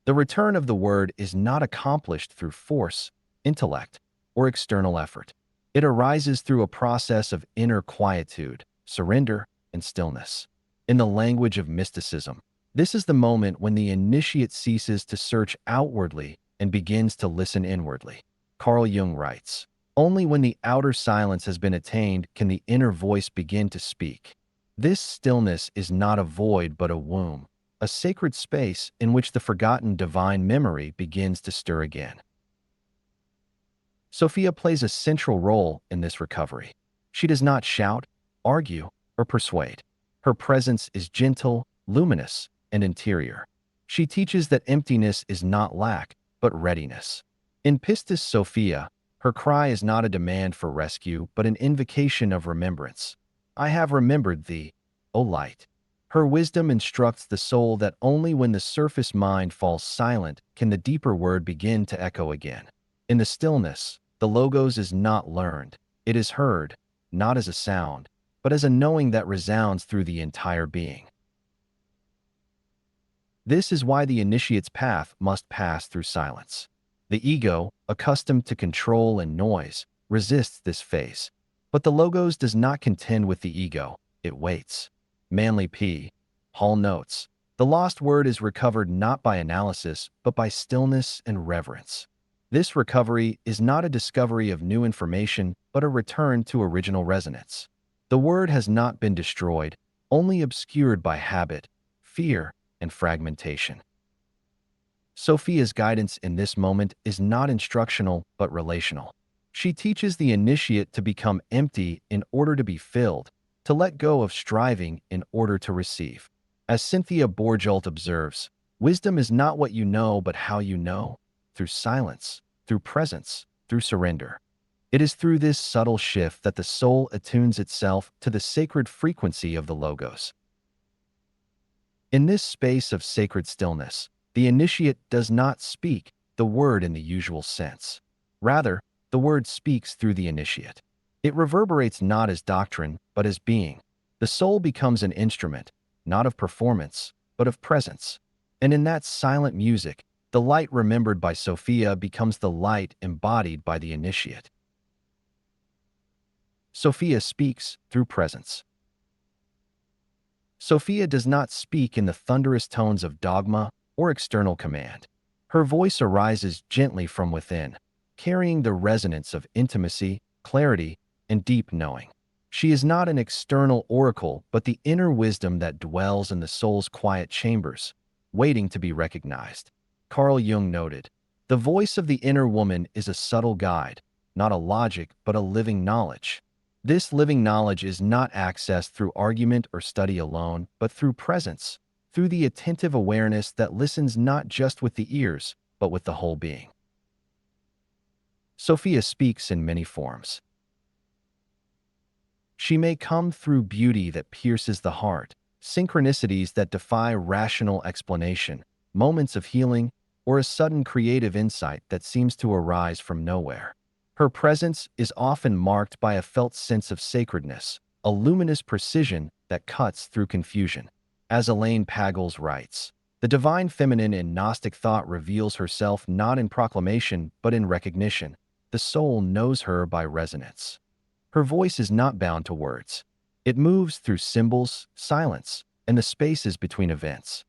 The return of the word is not accomplished through force, intellect, or external effort. It arises through a process of inner quietude, surrender, and stillness. In the language of mysticism, this is the moment when the initiate ceases to search outwardly and begins to listen inwardly. Carl Jung writes, "Only when the outer silence has been attained can the inner voice begin to speak. This stillness is not a void but a womb, a sacred space in which the forgotten divine memory begins to stir again." Sophia plays a central role in this recovery. She does not shout, argue, or persuade. Her presence is gentle, luminous, and interior. She teaches that emptiness is not lack, but readiness. In Pistis Sophia, her cry is not a demand for rescue, but an invocation of remembrance. I have remembered thee, O light. Her wisdom instructs the soul that only when the surface mind falls silent can the deeper word begin to echo again. In the stillness, the Logos is not learned. It is heard, not as a sound, but as a knowing that resounds through the entire being. This is why the initiate's path must pass through silence. The ego, accustomed to control and noise, resists this phase. But the Logos does not contend with the ego, it waits. Manly P. Hall notes, the lost word is recovered not by analysis, but by stillness and reverence. This recovery is not a discovery of new information, but a return to original resonance. The word has not been destroyed, only obscured by habit, fear, and fragmentation. Sophia's guidance in this moment is not instructional, but relational. She teaches the initiate to become empty in order to be filled, to let go of striving in order to receive. As Cynthia Bourgeault observes, wisdom is not what you know, but how you know, through silence, through presence, through surrender. It is through this subtle shift that the soul attunes itself to the sacred frequency of the Logos. In this space of sacred stillness, the initiate does not speak the word in the usual sense. Rather, the word speaks through the initiate. It reverberates not as doctrine, but as being. The soul becomes an instrument, not of performance, but of presence. And in that silent music, the light remembered by Sophia becomes the light embodied by the initiate. Sophia speaks through presence. Sophia does not speak in the thunderous tones of dogma or external command. Her voice arises gently from within, carrying the resonance of intimacy, clarity, and deep knowing. She is not an external oracle, but the inner wisdom that dwells in the soul's quiet chambers, waiting to be recognized. Carl Jung noted, "The voice of the inner woman is a subtle guide, not a logic, but a living knowledge." This living knowledge is not accessed through argument or study alone, but through presence, through the attentive awareness that listens not just with the ears, but with the whole being. Sophia speaks in many forms. She may come through beauty that pierces the heart, synchronicities that defy rational explanation, moments of healing, or a sudden creative insight that seems to arise from nowhere. Her presence is often marked by a felt sense of sacredness, a luminous precision that cuts through confusion. As Elaine Pagels writes, the divine feminine in Gnostic thought reveals herself not in proclamation but in recognition. The soul knows her by resonance. Her voice is not bound to words. It moves through symbols, silence, and the spaces between events.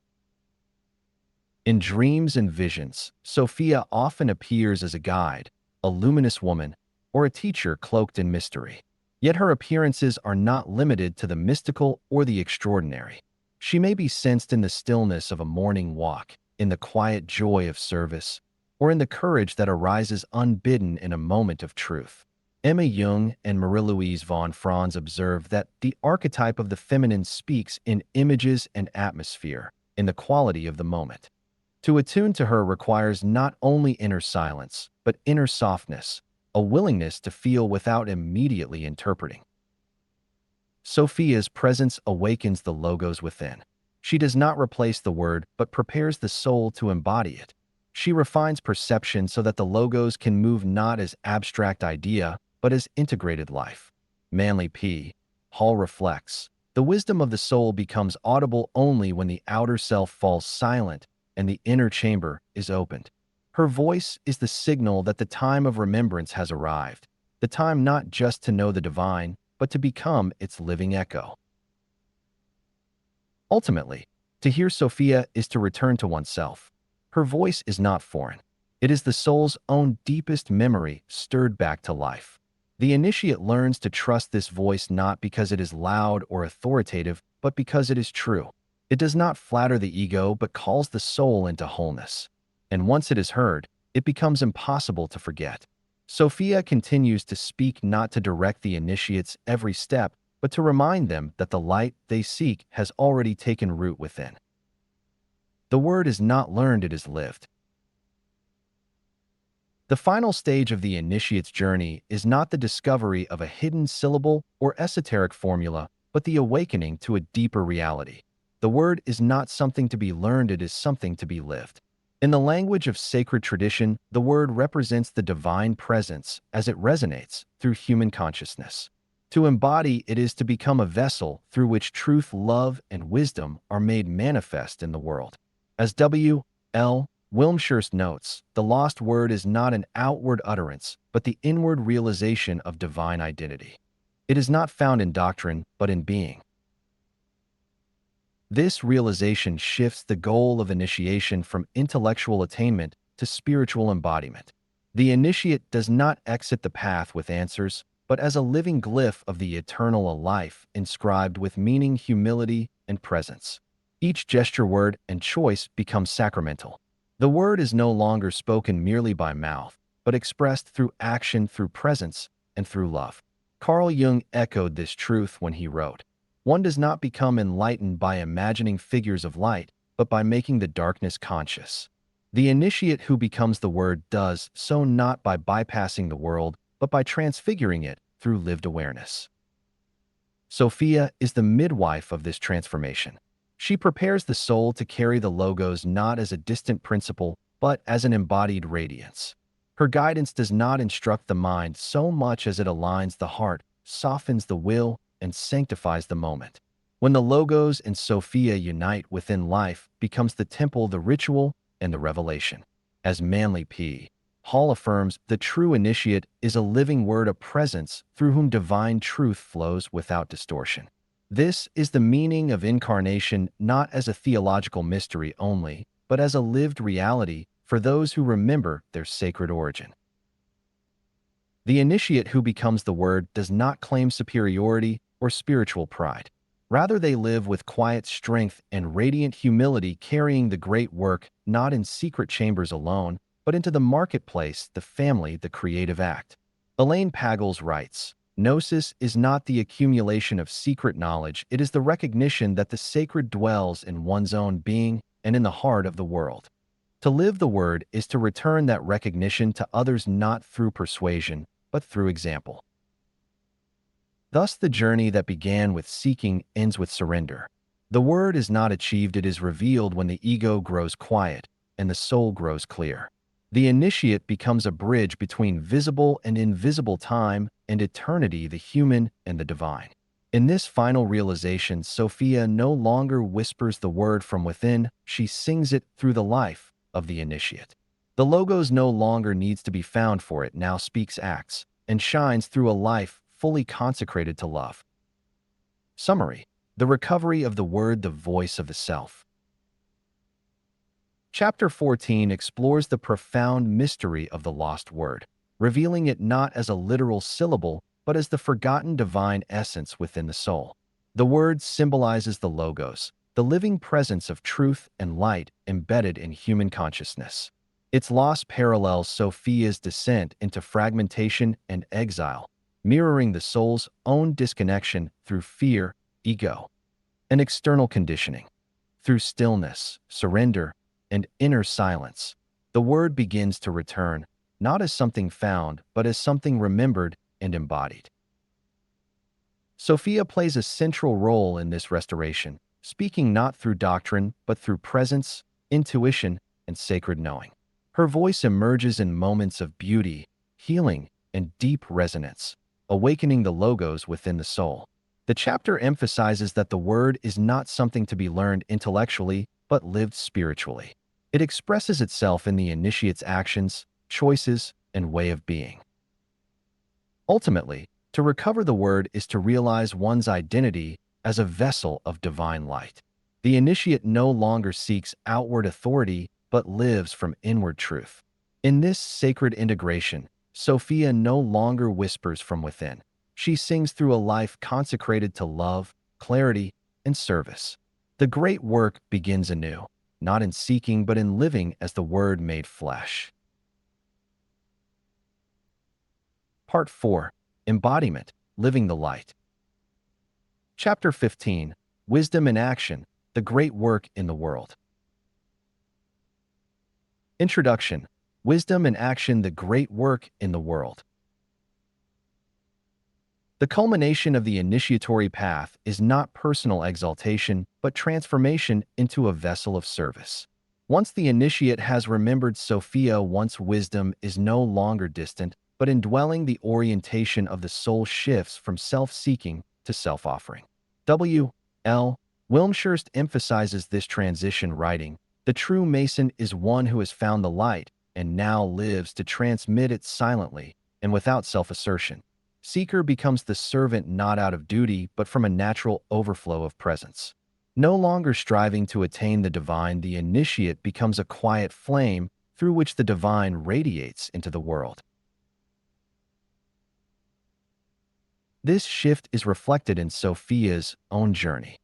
In dreams and visions, Sophia often appears as a guide, a luminous woman, or a teacher cloaked in mystery. Yet her appearances are not limited to the mystical or the extraordinary. She may be sensed in the stillness of a morning walk, in the quiet joy of service, or in the courage that arises unbidden in a moment of truth. Emma Jung and Marie-Louise von Franz observed that the archetype of the feminine speaks in images and atmosphere, in the quality of the moment. To attune to her requires not only inner silence, but inner softness, a willingness to feel without immediately interpreting. Sophia's presence awakens the Logos within. She does not replace the word, but prepares the soul to embody it. She refines perception so that the Logos can move not as abstract idea, but as integrated life. Manly P. Hall reflects, the wisdom of the soul becomes audible only when the outer self falls silent and the inner chamber is opened. Her voice is the signal that the time of remembrance has arrived, the time not just to know the divine, but to become its living echo. Ultimately, to hear Sophia is to return to oneself. Her voice is not foreign. It is the soul's own deepest memory stirred back to life. The initiate learns to trust this voice not because it is loud or authoritative, but because it is true. It does not flatter the ego, but calls the soul into wholeness. And once it is heard, it becomes impossible to forget. Sophia continues to speak not to direct the initiates every step, but to remind them that the light they seek has already taken root within. The word is not learned, it is lived. The final stage of the initiate's journey is not the discovery of a hidden syllable or esoteric formula, but the awakening to a deeper reality. The word is not something to be learned, it is something to be lived. In the language of sacred tradition, the word represents the divine presence as it resonates through human consciousness. To embody it is to become a vessel through which truth, love, and wisdom are made manifest in the world. As W.L. Wilmshurst notes, the lost word is not an outward utterance, but the inward realization of divine identity. It is not found in doctrine, but in being. This realization shifts the goal of initiation from intellectual attainment to spiritual embodiment. The initiate does not exit the path with answers, but as a living glyph of the eternal life inscribed with meaning, humility, and presence. Each gesture, word, and choice becomes sacramental. The word is no longer spoken merely by mouth, but expressed through action, through presence, and through love. Carl Jung echoed this truth when he wrote, "One does not become enlightened by imagining figures of light, but by making the darkness conscious." The initiate who becomes the word does so not by bypassing the world, but by transfiguring it through lived awareness. Sophia is the midwife of this transformation. She prepares the soul to carry the Logos not as a distant principle, but as an embodied radiance. Her guidance does not instruct the mind so much as it aligns the heart, softens the will, and sanctifies the moment. When the Logos and Sophia unite within life, becomes the temple, the ritual, and the revelation. As Manly P. Hall affirms, the true initiate is a living word, a presence through whom divine truth flows without distortion. This is the meaning of incarnation, not as a theological mystery only, but as a lived reality for those who remember their sacred origin. The initiate who becomes the word does not claim superiority or spiritual pride. Rather, they live with quiet strength and radiant humility, carrying the great work not in secret chambers alone, but into the marketplace, the family, the creative act. Elaine Pagels writes, "Gnosis is not the accumulation of secret knowledge, it is the recognition that the sacred dwells in one's own being and in the heart of the world." To live the word is to return that recognition to others, not through persuasion, but through example. Thus, the journey that began with seeking ends with surrender. The word is not achieved, it is revealed when the ego grows quiet and the soul grows clear. The initiate becomes a bridge between visible and invisible, time and eternity, the human and the divine. In this final realization, Sophia no longer whispers the word from within, she sings it through the life of the initiate. The Logos no longer needs to be found, for it now speaks, acts, and shines through a life fully consecrated to love. Summary: the recovery of the word, the voice of the self. Chapter 14 explores the profound mystery of the lost word, revealing it not as a literal syllable, but as the forgotten divine essence within the soul. The word symbolizes the Logos, the living presence of truth and light embedded in human consciousness. Its loss parallels Sophia's descent into fragmentation and exile, mirroring the soul's own disconnection through fear, ego, and external conditioning. Through stillness, surrender, and inner silence, the word begins to return, not as something found, but as something remembered and embodied. Sophia plays a central role in this restoration, speaking not through doctrine, but through presence, intuition, and sacred knowing. Her voice emerges in moments of beauty, healing, and deep resonance, awakening the Logos within the soul. The chapter emphasizes that the word is not something to be learned intellectually, but lived spiritually. It expresses itself in the initiate's actions, choices, and way of being. Ultimately, to recover the word is to realize one's identity as a vessel of divine light. The initiate no longer seeks outward authority, but lives from inward truth. In this sacred integration, Sophia no longer whispers from within. She sings through a life consecrated to love, clarity, and service. The great work begins anew, not in seeking but in living as the Word made flesh. Part 4. Embodiment, Living the Light. Chapter 15. Wisdom in Action, the Great Work in the World. Introduction. Wisdom in Action, the Great Work in the World. The culmination of the initiatory path is not personal exaltation, but transformation into a vessel of service. Once the initiate has remembered Sophia, once wisdom is no longer distant, but indwelling, the orientation of the soul shifts from self-seeking to self-offering. W. L. Wilmshurst emphasizes this transition, writing, "The true Mason is one who has found the light and now lives to transmit it silently and without self-assertion. Seeker becomes the servant not out of duty, but from a natural overflow of presence. No longer striving to attain the divine, the initiate becomes a quiet flame through which the divine radiates into the world." This shift is reflected in Sophia's own journey.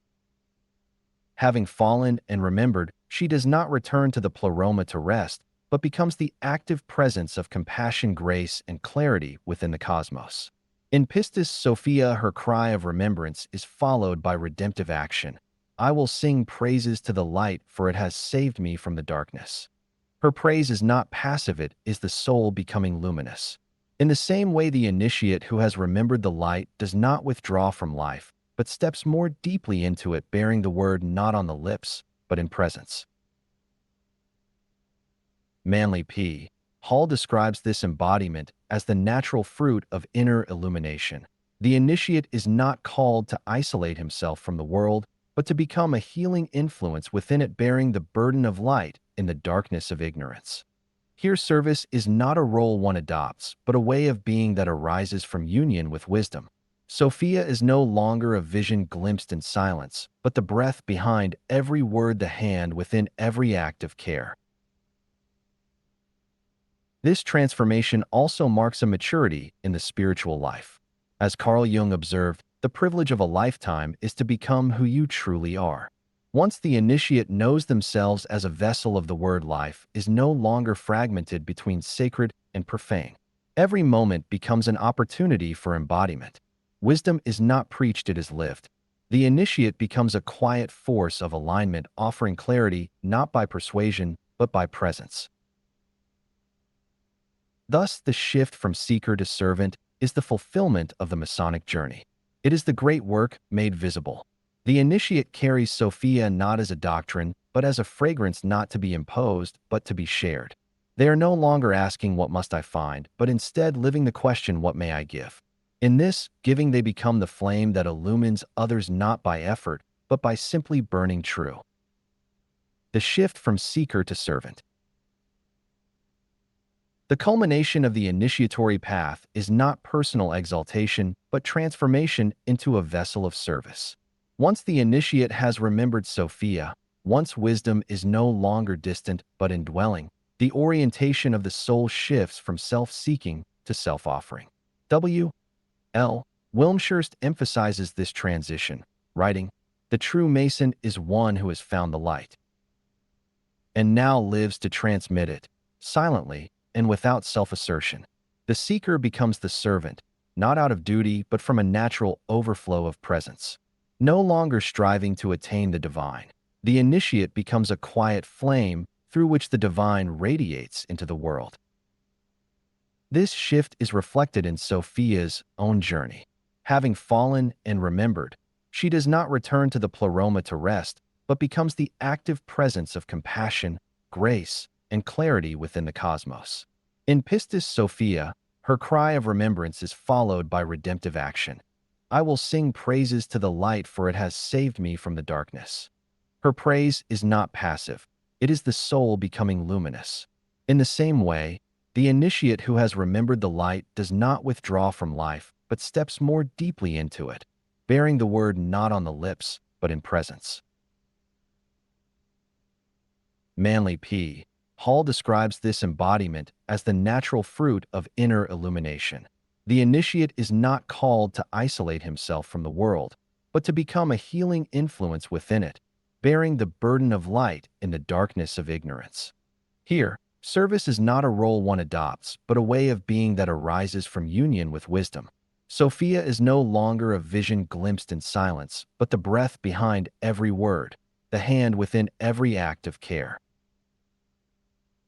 Having fallen and remembered, she does not return to the pleroma to rest, but becomes the active presence of compassion, grace, and clarity within the cosmos. In Pistis Sophia, her cry of remembrance is followed by redemptive action. "I will sing praises to the light, for it has saved me from the darkness." Her praise is not passive, it is the soul becoming luminous. In the same way, the initiate who has remembered the light does not withdraw from life, but steps more deeply into it, bearing the word not on the lips, but in presence. Manly P. Hall describes this embodiment as the natural fruit of inner illumination. The initiate is not called to isolate himself from the world, but to become a healing influence within it, bearing the burden of light in the darkness of ignorance. Here, service is not a role one adopts, but a way of being that arises from union with wisdom. Sophia is no longer a vision glimpsed in silence, but the breath behind every word, the hand within every act of care. This transformation also marks a maturity in the spiritual life. As Carl Jung observed, the privilege of a lifetime is to become who you truly are. Once the initiate knows themselves as a vessel of the word, life is no longer fragmented between sacred and profane. Every moment becomes an opportunity for embodiment. Wisdom is not preached, it is lived. The initiate becomes a quiet force of alignment, offering clarity not by persuasion, but by presence. Thus, the shift from seeker to servant is the fulfillment of the Masonic journey. It is the great work made visible. The initiate carries Sophia not as a doctrine, but as a fragrance not to be imposed, but to be shared. They are no longer asking, "What must I find?" but instead living the question, "What may I give?" In this giving, they become the flame that illumines others not by effort, but by simply burning true. The shift from seeker to servant. The culmination of the initiatory path is not personal exaltation, but transformation into a vessel of service. Once the initiate has remembered Sophia, once wisdom is no longer distant but indwelling, the orientation of the soul shifts from self-seeking to self-offering. W. L. Wilmshurst emphasizes this transition, writing, "The true Mason is one who has found the light and now lives to transmit it, silently and without self-assertion. The seeker becomes the servant, not out of duty, but from a natural overflow of presence. No longer striving to attain the divine, the initiate becomes a quiet flame through which the divine radiates into the world." This shift is reflected in Sophia's own journey. Having fallen and remembered, she does not return to the pleroma to rest, but becomes the active presence of compassion, grace, and clarity within the cosmos. In Pistis Sophia, her cry of remembrance is followed by redemptive action. "I will sing praises to the light, for it has saved me from the darkness." Her praise is not passive, it is the soul becoming luminous. In the same way, the initiate who has remembered the light does not withdraw from life, but steps more deeply into it, bearing the word not on the lips, but in presence. Manly P. Hall describes this embodiment as the natural fruit of inner illumination. The initiate is not called to isolate himself from the world, but to become a healing influence within it, bearing the burden of light in the darkness of ignorance. Here, Service is not a role one adopts, but a way of being that arises from union with wisdom. Sophia is no longer a vision glimpsed in silence, but the breath behind every word, the hand within every act of care.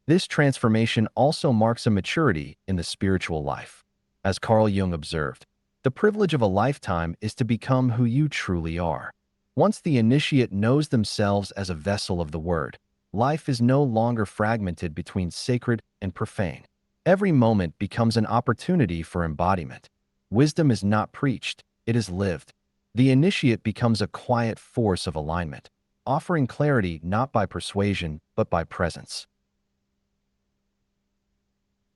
This transformation also marks a maturity in the spiritual life. As Carl Jung observed, the privilege of a lifetime is to become who you truly are. Once the initiate knows themselves as a vessel of the word, life is no longer fragmented between sacred and profane. Every moment becomes an opportunity for embodiment. Wisdom is not preached, it is lived. The initiate becomes a quiet force of alignment, offering clarity not by persuasion but by presence.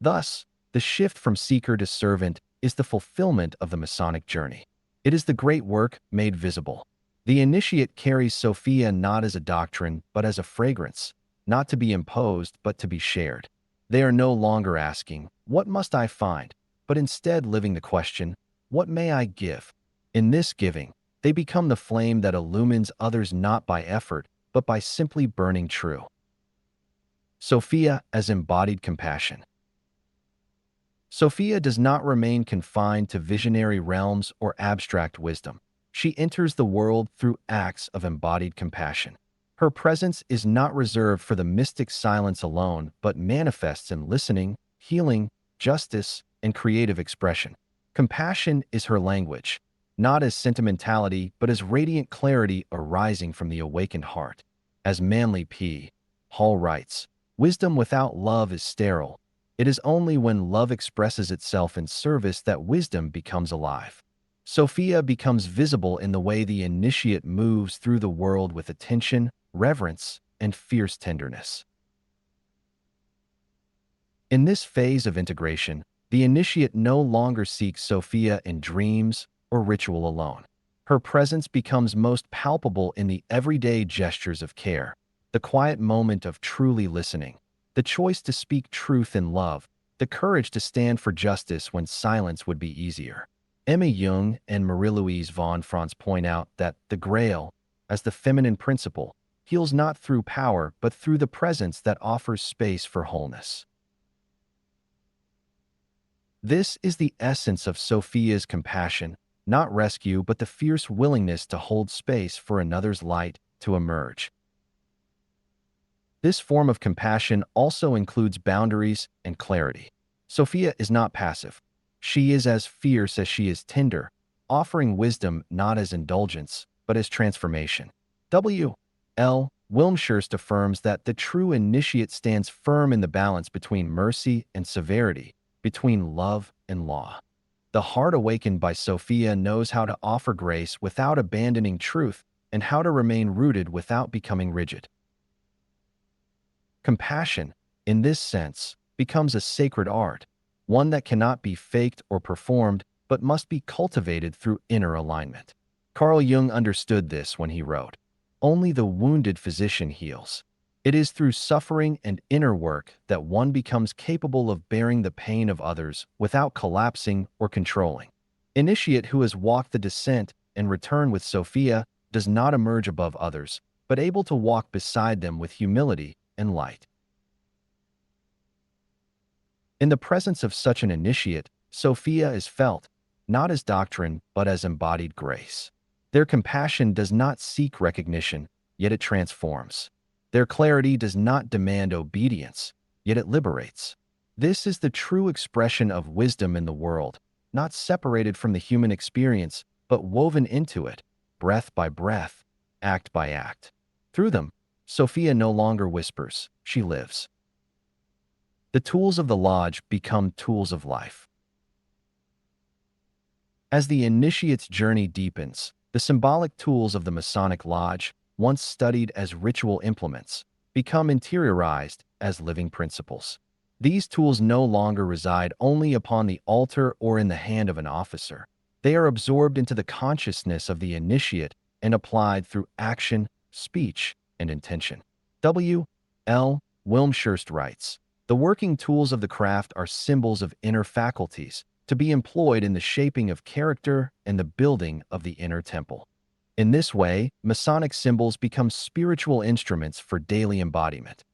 Thus, the shift from seeker to servant is the fulfillment of the Masonic journey. It is the great work made visible. The initiate carries Sophia not as a doctrine, but as a fragrance, not to be imposed, but to be shared. They are no longer asking, "What must I find?" but instead living the question, "What may I give?" In this giving, they become the flame that illumines others not by effort, but by simply burning true. Sophia as embodied compassion. Sophia does not remain confined to visionary realms or abstract wisdom. She enters the world through acts of embodied compassion. Her presence is not reserved for the mystic silence alone, but manifests in listening, healing, justice, and creative expression. Compassion is her language, not as sentimentality, but as radiant clarity arising from the awakened heart. As Manly P. Hall writes, "Wisdom without love is sterile. It is only when love expresses itself in service that wisdom becomes alive." Sophia becomes visible in the way the initiate moves through the world with attention, reverence, and fierce tenderness. In this phase of integration, the initiate no longer seeks Sophia in dreams or ritual alone. Her presence becomes most palpable in the everyday gestures of care, the quiet moment of truly listening, the choice to speak truth in love, the courage to stand for justice when silence would be easier. Emma Jung and Marie-Louise von Franz point out that the Grail, as the feminine principle, heals not through power but through the presence that offers space for wholeness. This is the essence of Sophia's compassion, not rescue but the fierce willingness to hold space for another's light to emerge. This form of compassion also includes boundaries and clarity. Sophia is not passive. She is as fierce as she is tender, offering wisdom not as indulgence, but as transformation. W. L. Wilmshurst affirms that the true initiate stands firm in the balance between mercy and severity, between love and law. The heart awakened by Sophia knows how to offer grace without abandoning truth and how to remain rooted without becoming rigid. Compassion, in this sense, becomes a sacred art, one that cannot be faked or performed, but must be cultivated through inner alignment. Carl Jung understood this when he wrote, "Only the wounded physician heals." It is through suffering and inner work that one becomes capable of bearing the pain of others without collapsing or controlling. Initiate who has walked the descent and returned with Sophia does not emerge above others, but able to walk beside them with humility and light. In the presence of such an initiate, Sophia is felt, not as doctrine, but as embodied grace. Their compassion does not seek recognition, yet it transforms. Their clarity does not demand obedience, yet it liberates. This is the true expression of wisdom in the world, not separated from the human experience, but woven into it, breath by breath, act by act. Through them, Sophia no longer whispers, she lives. The tools of the lodge become tools of life. As the initiate's journey deepens, the symbolic tools of the Masonic Lodge, once studied as ritual implements, become interiorized as living principles. These tools no longer reside only upon the altar or in the hand of an officer. They are absorbed into the consciousness of the initiate and applied through action, speech, and intention. W. L. Wilmshurst writes, "The working tools of the craft are symbols of inner faculties, to be employed in the shaping of character and the building of the inner temple." In this way, Masonic symbols become spiritual instruments for daily embodiment.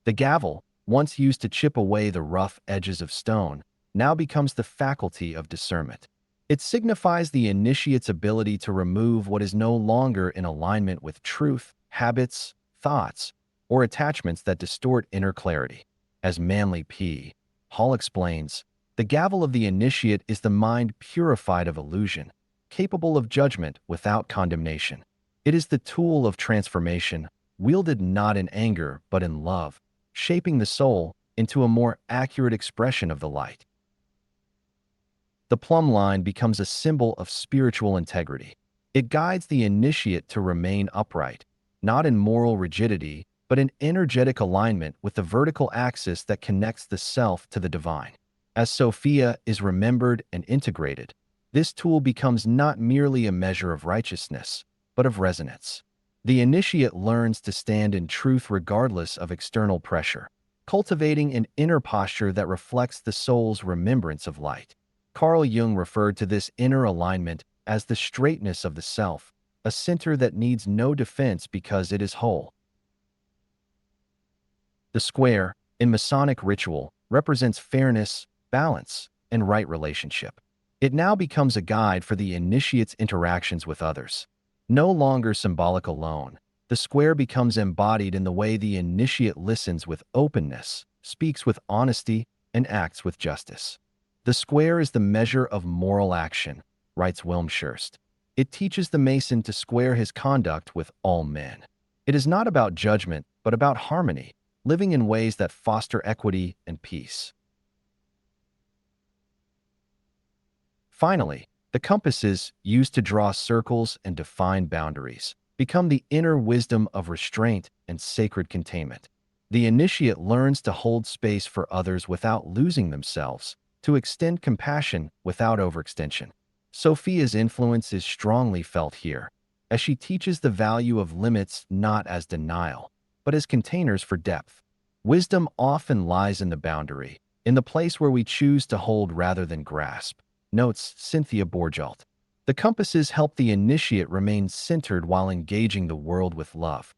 The gavel, once used to chip away the rough edges of stone, now becomes the faculty of discernment. It signifies the initiate's ability to remove what is no longer in alignment with truth, habits, thoughts, or attachments that distort inner clarity. As Manly P. Hall explains, the gavel of the initiate is the mind purified of illusion, capable of judgment without condemnation. It is the tool of transformation, wielded not in anger but in love, shaping the soul into a more accurate expression of the light. The plumb line becomes a symbol of spiritual integrity. It guides the initiate to remain upright, not in moral rigidity, but in energetic alignment with the vertical axis that connects the self to the divine. As Sophia is remembered and integrated, this tool becomes not merely a measure of righteousness, but of resonance. The initiate learns to stand in truth regardless of external pressure, cultivating an inner posture that reflects the soul's remembrance of light. Carl Jung referred to this inner alignment as the straightness of the self, a center that needs no defense because it is whole. The square, in Masonic ritual, represents fairness, balance, and right relationship. It now becomes a guide for the initiate's interactions with others. No longer symbolic alone, the square becomes embodied in the way the initiate listens with openness, speaks with honesty, and acts with justice. The square is the measure of moral action, writes Wilmshurst. It teaches the Mason to square his conduct with all men. It is not about judgment, but about harmony, living in ways that foster equity and peace. Finally, the compasses, used to draw circles and define boundaries, become the inner wisdom of restraint and sacred containment. The initiate learns to hold space for others without losing themselves, to extend compassion without overextension. Sophia's influence is strongly felt here, as she teaches the value of limits not as denial, but as containers for depth. Wisdom often lies in the boundary, in the place where we choose to hold rather than grasp, notes Cynthia Borgelt. The compasses help the initiate remain centered while engaging the world with love.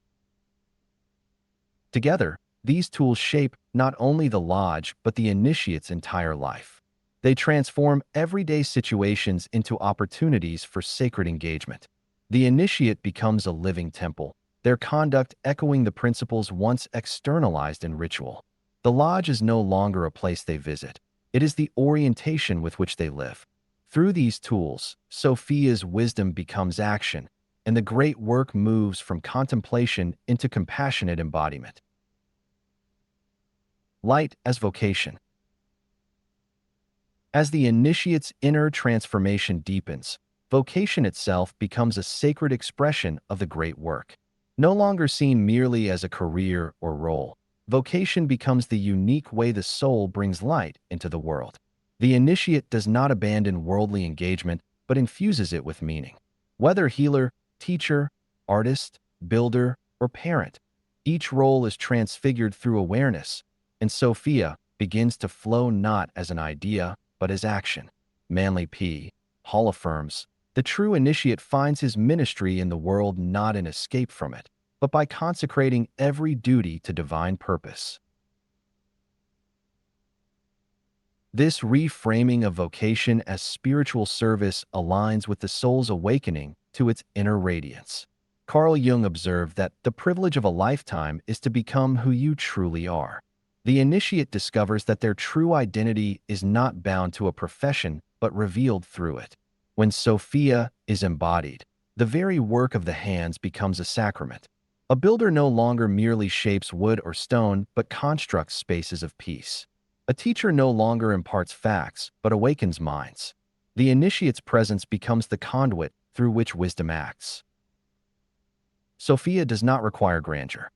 Together, these tools shape not only the lodge but the initiate's entire life. They transform everyday situations into opportunities for sacred engagement. The initiate becomes a living temple, their conduct echoing the principles once externalized in ritual. The lodge is no longer a place they visit. It is the orientation with which they live. Through these tools, Sophia's wisdom becomes action, and the great work moves from contemplation into compassionate embodiment. Light as vocation. As the initiate's inner transformation deepens, vocation itself becomes a sacred expression of the great work. No longer seen merely as a career or role, vocation becomes the unique way the soul brings light into the world. The initiate does not abandon worldly engagement, but infuses it with meaning. Whether healer, teacher, artist, builder, or parent, each role is transfigured through awareness, and Sophia begins to flow not as an idea, but as action. Manly P. Hall affirms, the true initiate finds his ministry in the world not in escape from it, but by consecrating every duty to divine purpose. This reframing of vocation as spiritual service aligns with the soul's awakening to its inner radiance. Carl Jung observed that the privilege of a lifetime is to become who you truly are. The initiate discovers that their true identity is not bound to a profession but revealed through it. When Sophia is embodied, the very work of the hands becomes a sacrament. A builder no longer merely shapes wood or stone but constructs spaces of peace. A teacher no longer imparts facts but awakens minds. The initiate's presence becomes the conduit through which wisdom acts. Sophia does not require grandeur.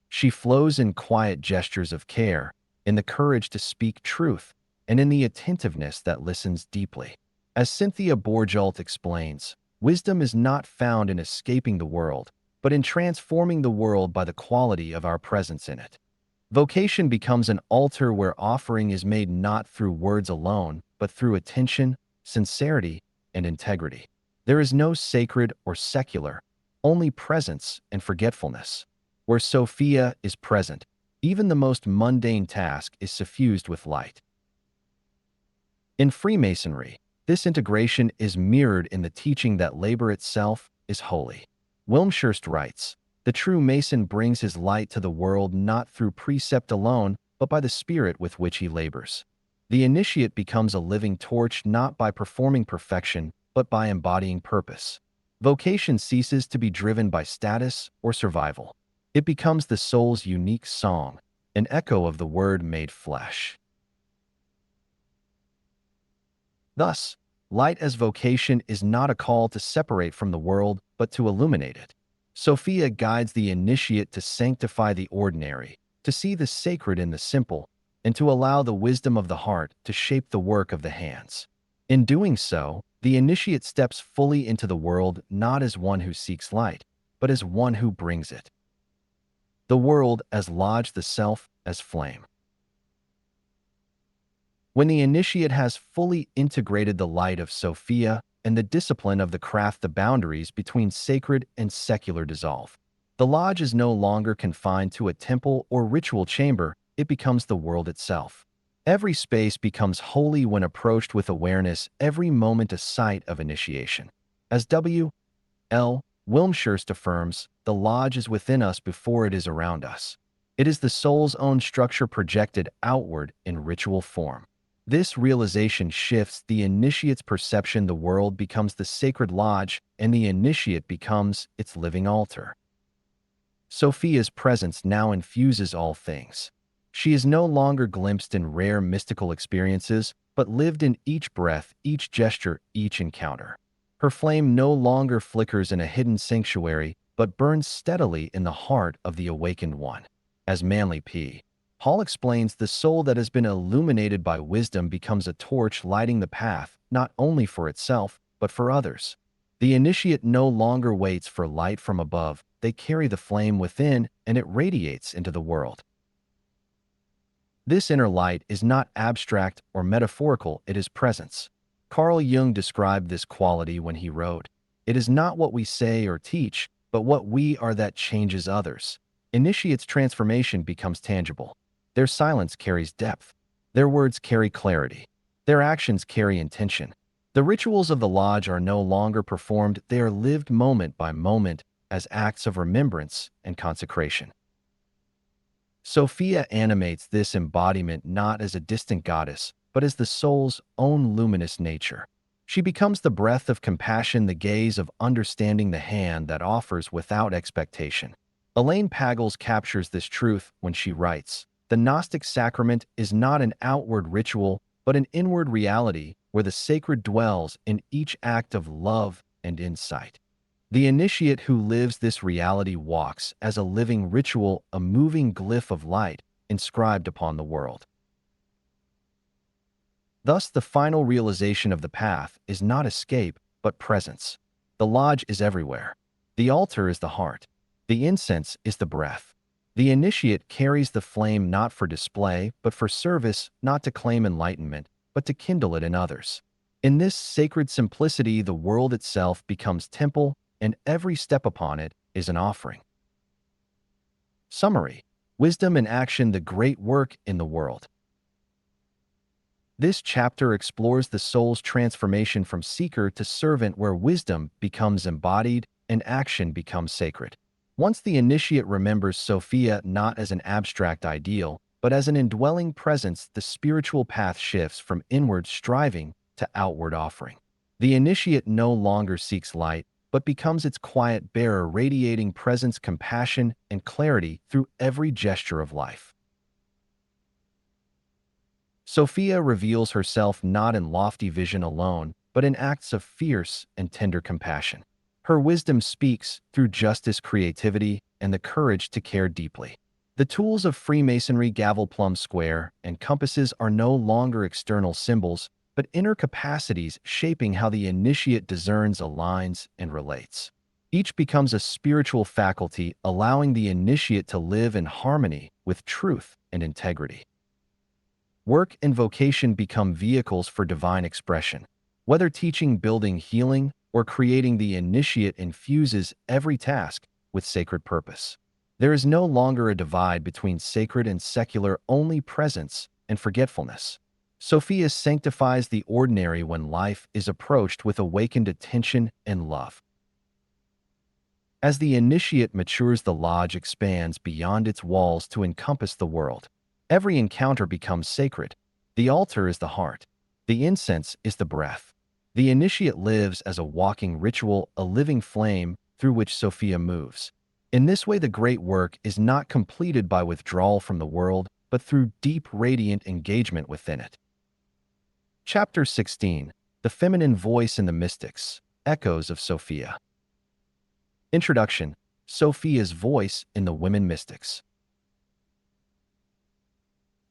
She flows in quiet gestures of care, in the courage to speak truth, and in the attentiveness that listens deeply. As Cynthia Borgelt explains, wisdom is not found in escaping the world, but in transforming the world by the quality of our presence in it. Vocation becomes an altar where offering is made not through words alone, but through attention, sincerity, and integrity. There is no sacred or secular, only presence and forgetfulness. Where Sophia is present, Even the most mundane task is suffused with light. In Freemasonry, this integration is mirrored in the teaching that labor itself is holy. Wilmshurst writes, "The true Mason brings his light to the world not through precept alone, but by the spirit with which he labors." The initiate becomes a living torch not by performing perfection, but by embodying purpose. Vocation ceases to be driven by status or survival. It becomes the soul's unique song, an echo of the Word made flesh. Thus, light as vocation is not a call to separate from the world, but to illuminate it. Sophia guides the initiate to sanctify the ordinary, to see the sacred in the simple, and to allow the wisdom of the heart to shape the work of the hands. In doing so, the initiate steps fully into the world not as one who seeks light, but as one who brings it. The world as lodge, the self as flame. When the initiate has fully integrated the light of Sophia and the discipline of the craft, the boundaries between sacred and secular dissolve. The lodge is no longer confined to a temple or ritual chamber, it becomes the world itself. Every space becomes holy when approached with awareness, every moment a site of initiation. As W. L. Wilmshurst affirms, the lodge is within us before it is around us. It is the soul's own structure projected outward in ritual form. This realization shifts the initiate's perception. The world becomes the sacred lodge, and the initiate becomes its living altar. Sophia's presence now infuses all things. She is no longer glimpsed in rare mystical experiences, but lived in each breath, each gesture, each encounter. Her flame no longer flickers in a hidden sanctuary, but burns steadily in the heart of the awakened one. As Manly P. Hall explains, the soul that has been illuminated by wisdom becomes a torch lighting the path, not only for itself, but for others. The initiate no longer waits for light from above, they carry the flame within, and it radiates into the world. This inner light is not abstract or metaphorical, it is presence. Carl Jung described this quality when he wrote, "It is not what we say or teach, but what we are that changes others." Initiate's transformation becomes tangible. Their silence carries depth. Their words carry clarity. Their actions carry intention. The rituals of the lodge are no longer performed, they are lived moment by moment as acts of remembrance and consecration. Sophia animates this embodiment not as a distant goddess, but as the soul's own luminous nature. She becomes the breath of compassion, the gaze of understanding, the hand that offers without expectation. Elaine Pagels captures this truth when she writes, "The Gnostic sacrament is not an outward ritual, but an inward reality where the sacred dwells in each act of love and insight." The initiate who lives this reality walks as a living ritual, a moving glyph of light inscribed upon the world. Thus, the final realization of the path is not escape, but presence. The lodge is everywhere. The altar is the heart. The incense is the breath. The initiate carries the flame not for display, but for service, not to claim enlightenment, but to kindle it in others. In this sacred simplicity, the world itself becomes temple, and every step upon it is an offering. Summary: Wisdom in action, the great work in the world. This chapter explores the soul's transformation from seeker to servant, where wisdom becomes embodied and action becomes sacred. Once the initiate remembers Sophia not as an abstract ideal, but as an indwelling presence, the spiritual path shifts from inward striving to outward offering. The initiate no longer seeks light, but becomes its quiet bearer, radiating presence, compassion, and clarity through every gesture of life. Sophia reveals herself not in lofty vision alone, but in acts of fierce and tender compassion. Her wisdom speaks through justice, creativity, and the courage to care deeply. The tools of Freemasonry, gavel, plumb square, and compasses are no longer external symbols, but inner capacities shaping how the initiate discerns, aligns, and relates. Each becomes a spiritual faculty, allowing the initiate to live in harmony with truth and integrity. Work and vocation become vehicles for divine expression. Whether teaching, building, healing, or creating, the initiate infuses every task with sacred purpose. There is no longer a divide between sacred and secular, only presence and forgetfulness. Sophia sanctifies the ordinary when life is approached with awakened attention and love. As the initiate matures, the lodge expands beyond its walls to encompass the world. Every encounter becomes sacred. The altar is the heart. The incense is the breath. The initiate lives as a walking ritual, a living flame through which Sophia moves. In this way, the great work is not completed by withdrawal from the world, but through deep, radiant engagement within it. Chapter 16. The Feminine Voice in the Mystics. Echoes of Sophia. Introduction. Sophia's voice in the women mystics.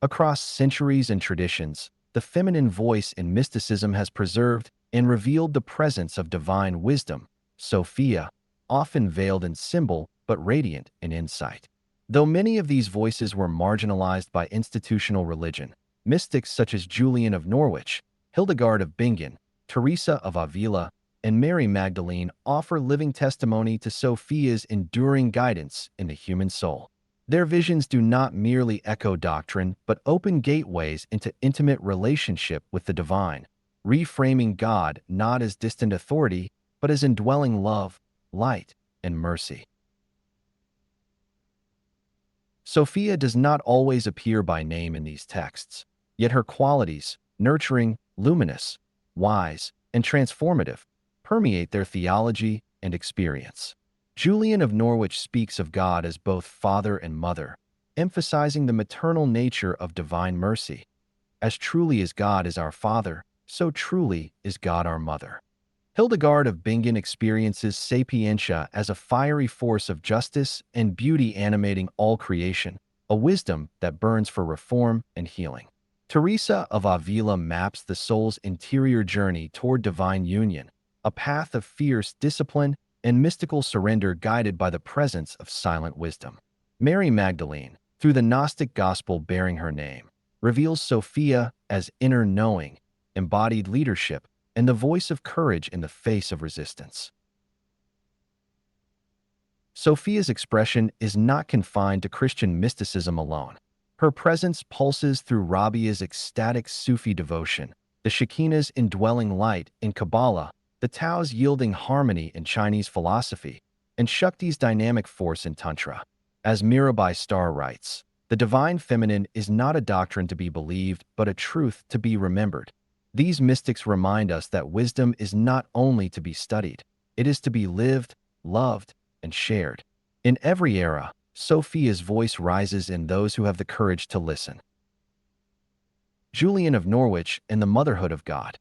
Across centuries and traditions, the feminine voice in mysticism has preserved and revealed the presence of divine wisdom, Sophia, often veiled in symbol but radiant in insight. Though many of these voices were marginalized by institutional religion, mystics such as Julian of Norwich, Hildegard of Bingen, Teresa of Avila, and Mary Magdalene offer living testimony to Sophia's enduring guidance in the human soul. Their visions do not merely echo doctrine, but open gateways into intimate relationship with the divine, reframing God not as distant authority, but as indwelling love, light, and mercy. Sophia does not always appear by name in these texts, yet her qualities, nurturing, luminous, wise, and transformative, permeate their theology and experience. Julian of Norwich speaks of God as both Father and Mother, emphasizing the maternal nature of divine mercy. As truly as God is our Father, so truly is God our Mother. Hildegard of Bingen experiences sapientia as a fiery force of justice and beauty animating all creation, a wisdom that burns for reform and healing. Teresa of Avila maps the soul's interior journey toward divine union, a path of fierce discipline and mystical surrender guided by the presence of silent wisdom. Mary Magdalene, through the Gnostic gospel bearing her name, reveals Sophia as inner knowing, embodied leadership, and the voice of courage in the face of resistance. Sophia's expression is not confined to Christian mysticism alone. Her presence pulses through Rabia's ecstatic Sufi devotion, the Shekinah's indwelling light in Kabbalah, the Tao's yielding harmony in Chinese philosophy, and Shakti's dynamic force in Tantra. As Mirabai Starr writes, the divine feminine is not a doctrine to be believed, but a truth to be remembered. These mystics remind us that wisdom is not only to be studied, it is to be lived, loved, and shared. In every era, Sophia's voice rises in those who have the courage to listen. Julian of Norwich and the Motherhood of God.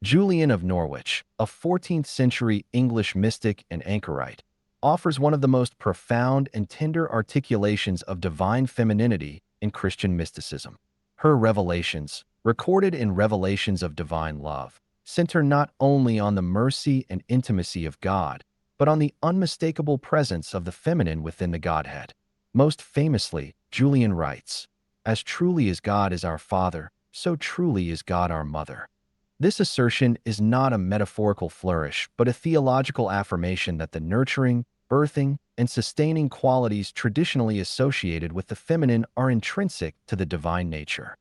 Julian of Norwich, a 14th-century English mystic and anchorite, offers one of the most profound and tender articulations of divine femininity in Christian mysticism. Her revelations, recorded in Revelations of Divine Love, center not only on the mercy and intimacy of God, but on the unmistakable presence of the feminine within the Godhead. Most famously, Julian writes, "As truly as God is our Father, so truly is God our Mother." This assertion is not a metaphorical flourish, but a theological affirmation that the nurturing, birthing, and sustaining qualities traditionally associated with the feminine are intrinsic to the divine nature.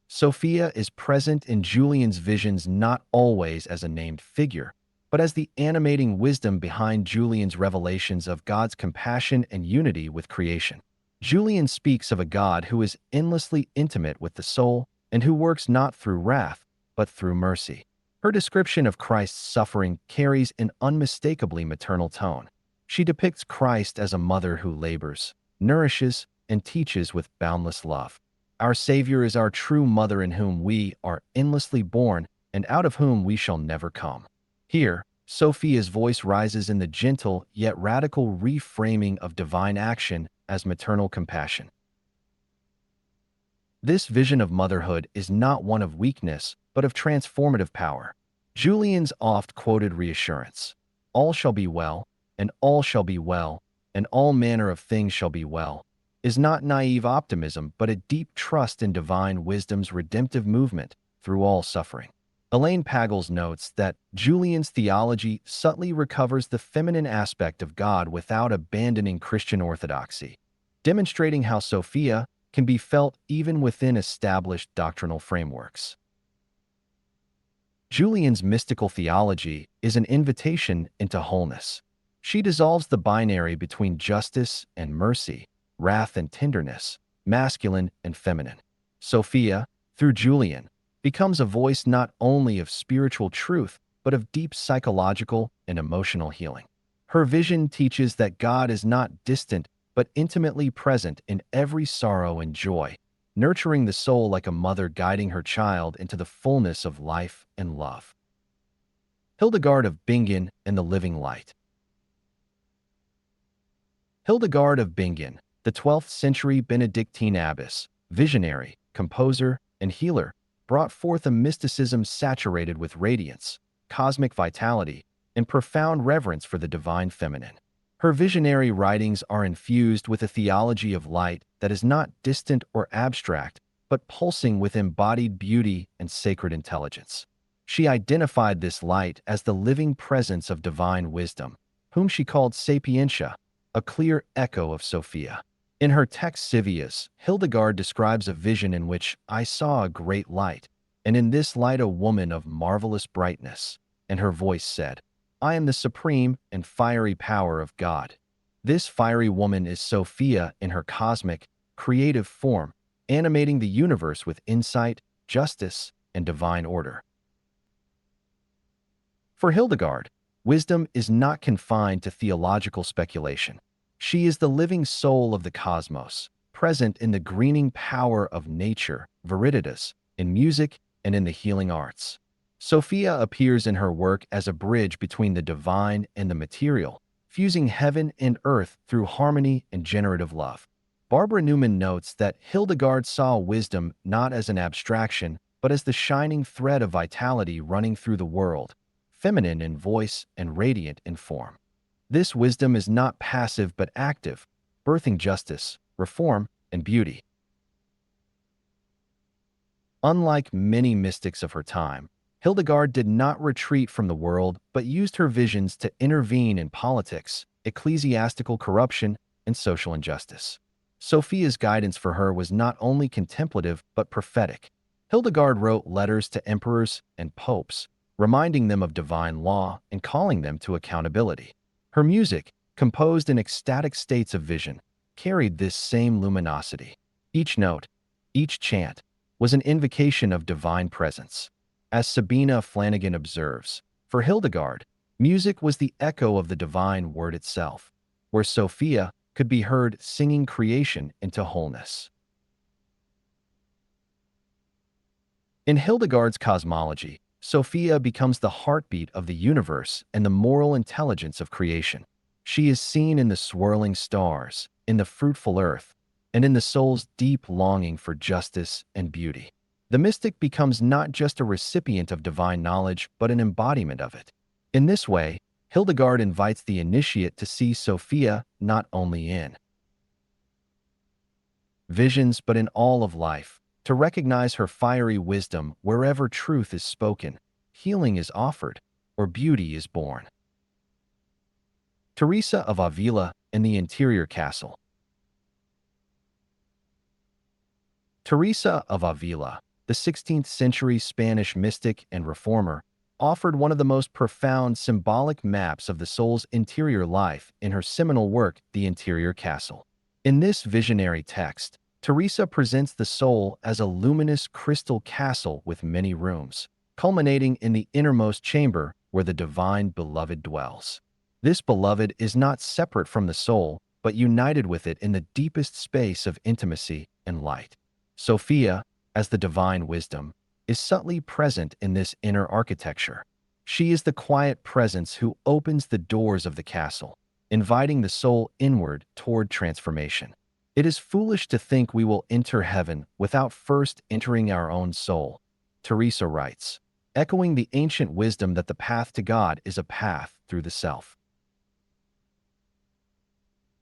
Sophia is present in Julian's visions not always as a named figure, but as the animating wisdom behind Julian's revelations of God's compassion and unity with creation. Julian speaks of a God who is endlessly intimate with the soul, and who works not through wrath, but through mercy. Her description of Christ's suffering carries an unmistakably maternal tone. She depicts Christ as a mother who labors, nourishes, and teaches with boundless love. Our Savior is our true mother in whom we are endlessly born and out of whom we shall never come. Here, Sophia's voice rises in the gentle yet radical reframing of divine action as maternal compassion. This vision of motherhood is not one of weakness, but of transformative power. Julian's oft-quoted reassurance, "All shall be well, and all shall be well, and all manner of things shall be well," is not naive optimism, but a deep trust in divine wisdom's redemptive movement through all suffering. Elaine Pagels notes that Julian's theology subtly recovers the feminine aspect of God without abandoning Christian orthodoxy, demonstrating how Sophia can be felt even within established doctrinal frameworks. Julian's mystical theology is an invitation into wholeness. She dissolves the binary between justice and mercy, wrath and tenderness, masculine and feminine. Sophia, through Julian, becomes a voice not only of spiritual truth, but of deep psychological and emotional healing. Her vision teaches that God is not distant, but intimately present in every sorrow and joy, nurturing the soul like a mother guiding her child into the fullness of life and love. Hildegard of Bingen and the Living Light. Hildegard of Bingen, the 12th century Benedictine abbess, visionary, composer, and healer, brought forth a mysticism saturated with radiance, cosmic vitality, and profound reverence for the divine feminine. Her visionary writings are infused with a theology of light that is not distant or abstract, but pulsing with embodied beauty and sacred intelligence. She identified this light as the living presence of divine wisdom, whom she called sapientia, a clear echo of Sophia. In her text Civias, Hildegard describes a vision in which I saw a great light, and in this light a woman of marvelous brightness, and her voice said, I am the supreme and fiery power of God. This fiery woman is Sophia in her cosmic, creative form, animating the universe with insight, justice, and divine order. For Hildegard, wisdom is not confined to theological speculation. She is the living soul of the cosmos, present in the greening power of nature, viriditas, in music, and in the healing arts. Sophia appears in her work as a bridge between the divine and the material, fusing heaven and earth through harmony and generative love. Barbara Newman notes that Hildegard saw wisdom not as an abstraction, but as the shining thread of vitality running through the world, feminine in voice and radiant in form. This wisdom is not passive but active, birthing justice, reform, and beauty. Unlike many mystics of her time, Hildegard did not retreat from the world but used her visions to intervene in politics, ecclesiastical corruption, and social injustice. Sophia's guidance for her was not only contemplative but prophetic. Hildegard wrote letters to emperors and popes, reminding them of divine law and calling them to accountability. Her music, composed in ecstatic states of vision, carried this same luminosity. Each note, each chant, was an invocation of divine presence. As Sabina Flanagan observes, for Hildegard, music was the echo of the divine word itself, where Sophia could be heard singing creation into wholeness. In Hildegard's cosmology, Sophia becomes the heartbeat of the universe and the moral intelligence of creation. She is seen in the swirling stars, in the fruitful earth, and in the soul's deep longing for justice and beauty. The mystic becomes not just a recipient of divine knowledge, but an embodiment of it. In this way, Hildegard invites the initiate to see Sophia not only in visions but in all of life, to recognize her fiery wisdom wherever truth is spoken, healing is offered, or beauty is born. Teresa of Avila and the Interior Castle. Teresa of Avila, the 16th century Spanish mystic and reformer, offered one of the most profound symbolic maps of the soul's interior life in her seminal work, The Interior Castle. In this visionary text, Teresa presents the soul as a luminous crystal castle with many rooms, culminating in the innermost chamber where the divine beloved dwells. This beloved is not separate from the soul, but united with it in the deepest space of intimacy and light. Sophia, as the divine wisdom, is subtly present in this inner architecture. She is the quiet presence who opens the doors of the castle, inviting the soul inward toward transformation. It is foolish to think we will enter heaven without first entering our own soul, Teresa writes, echoing the ancient wisdom that the path to God is a path through the self.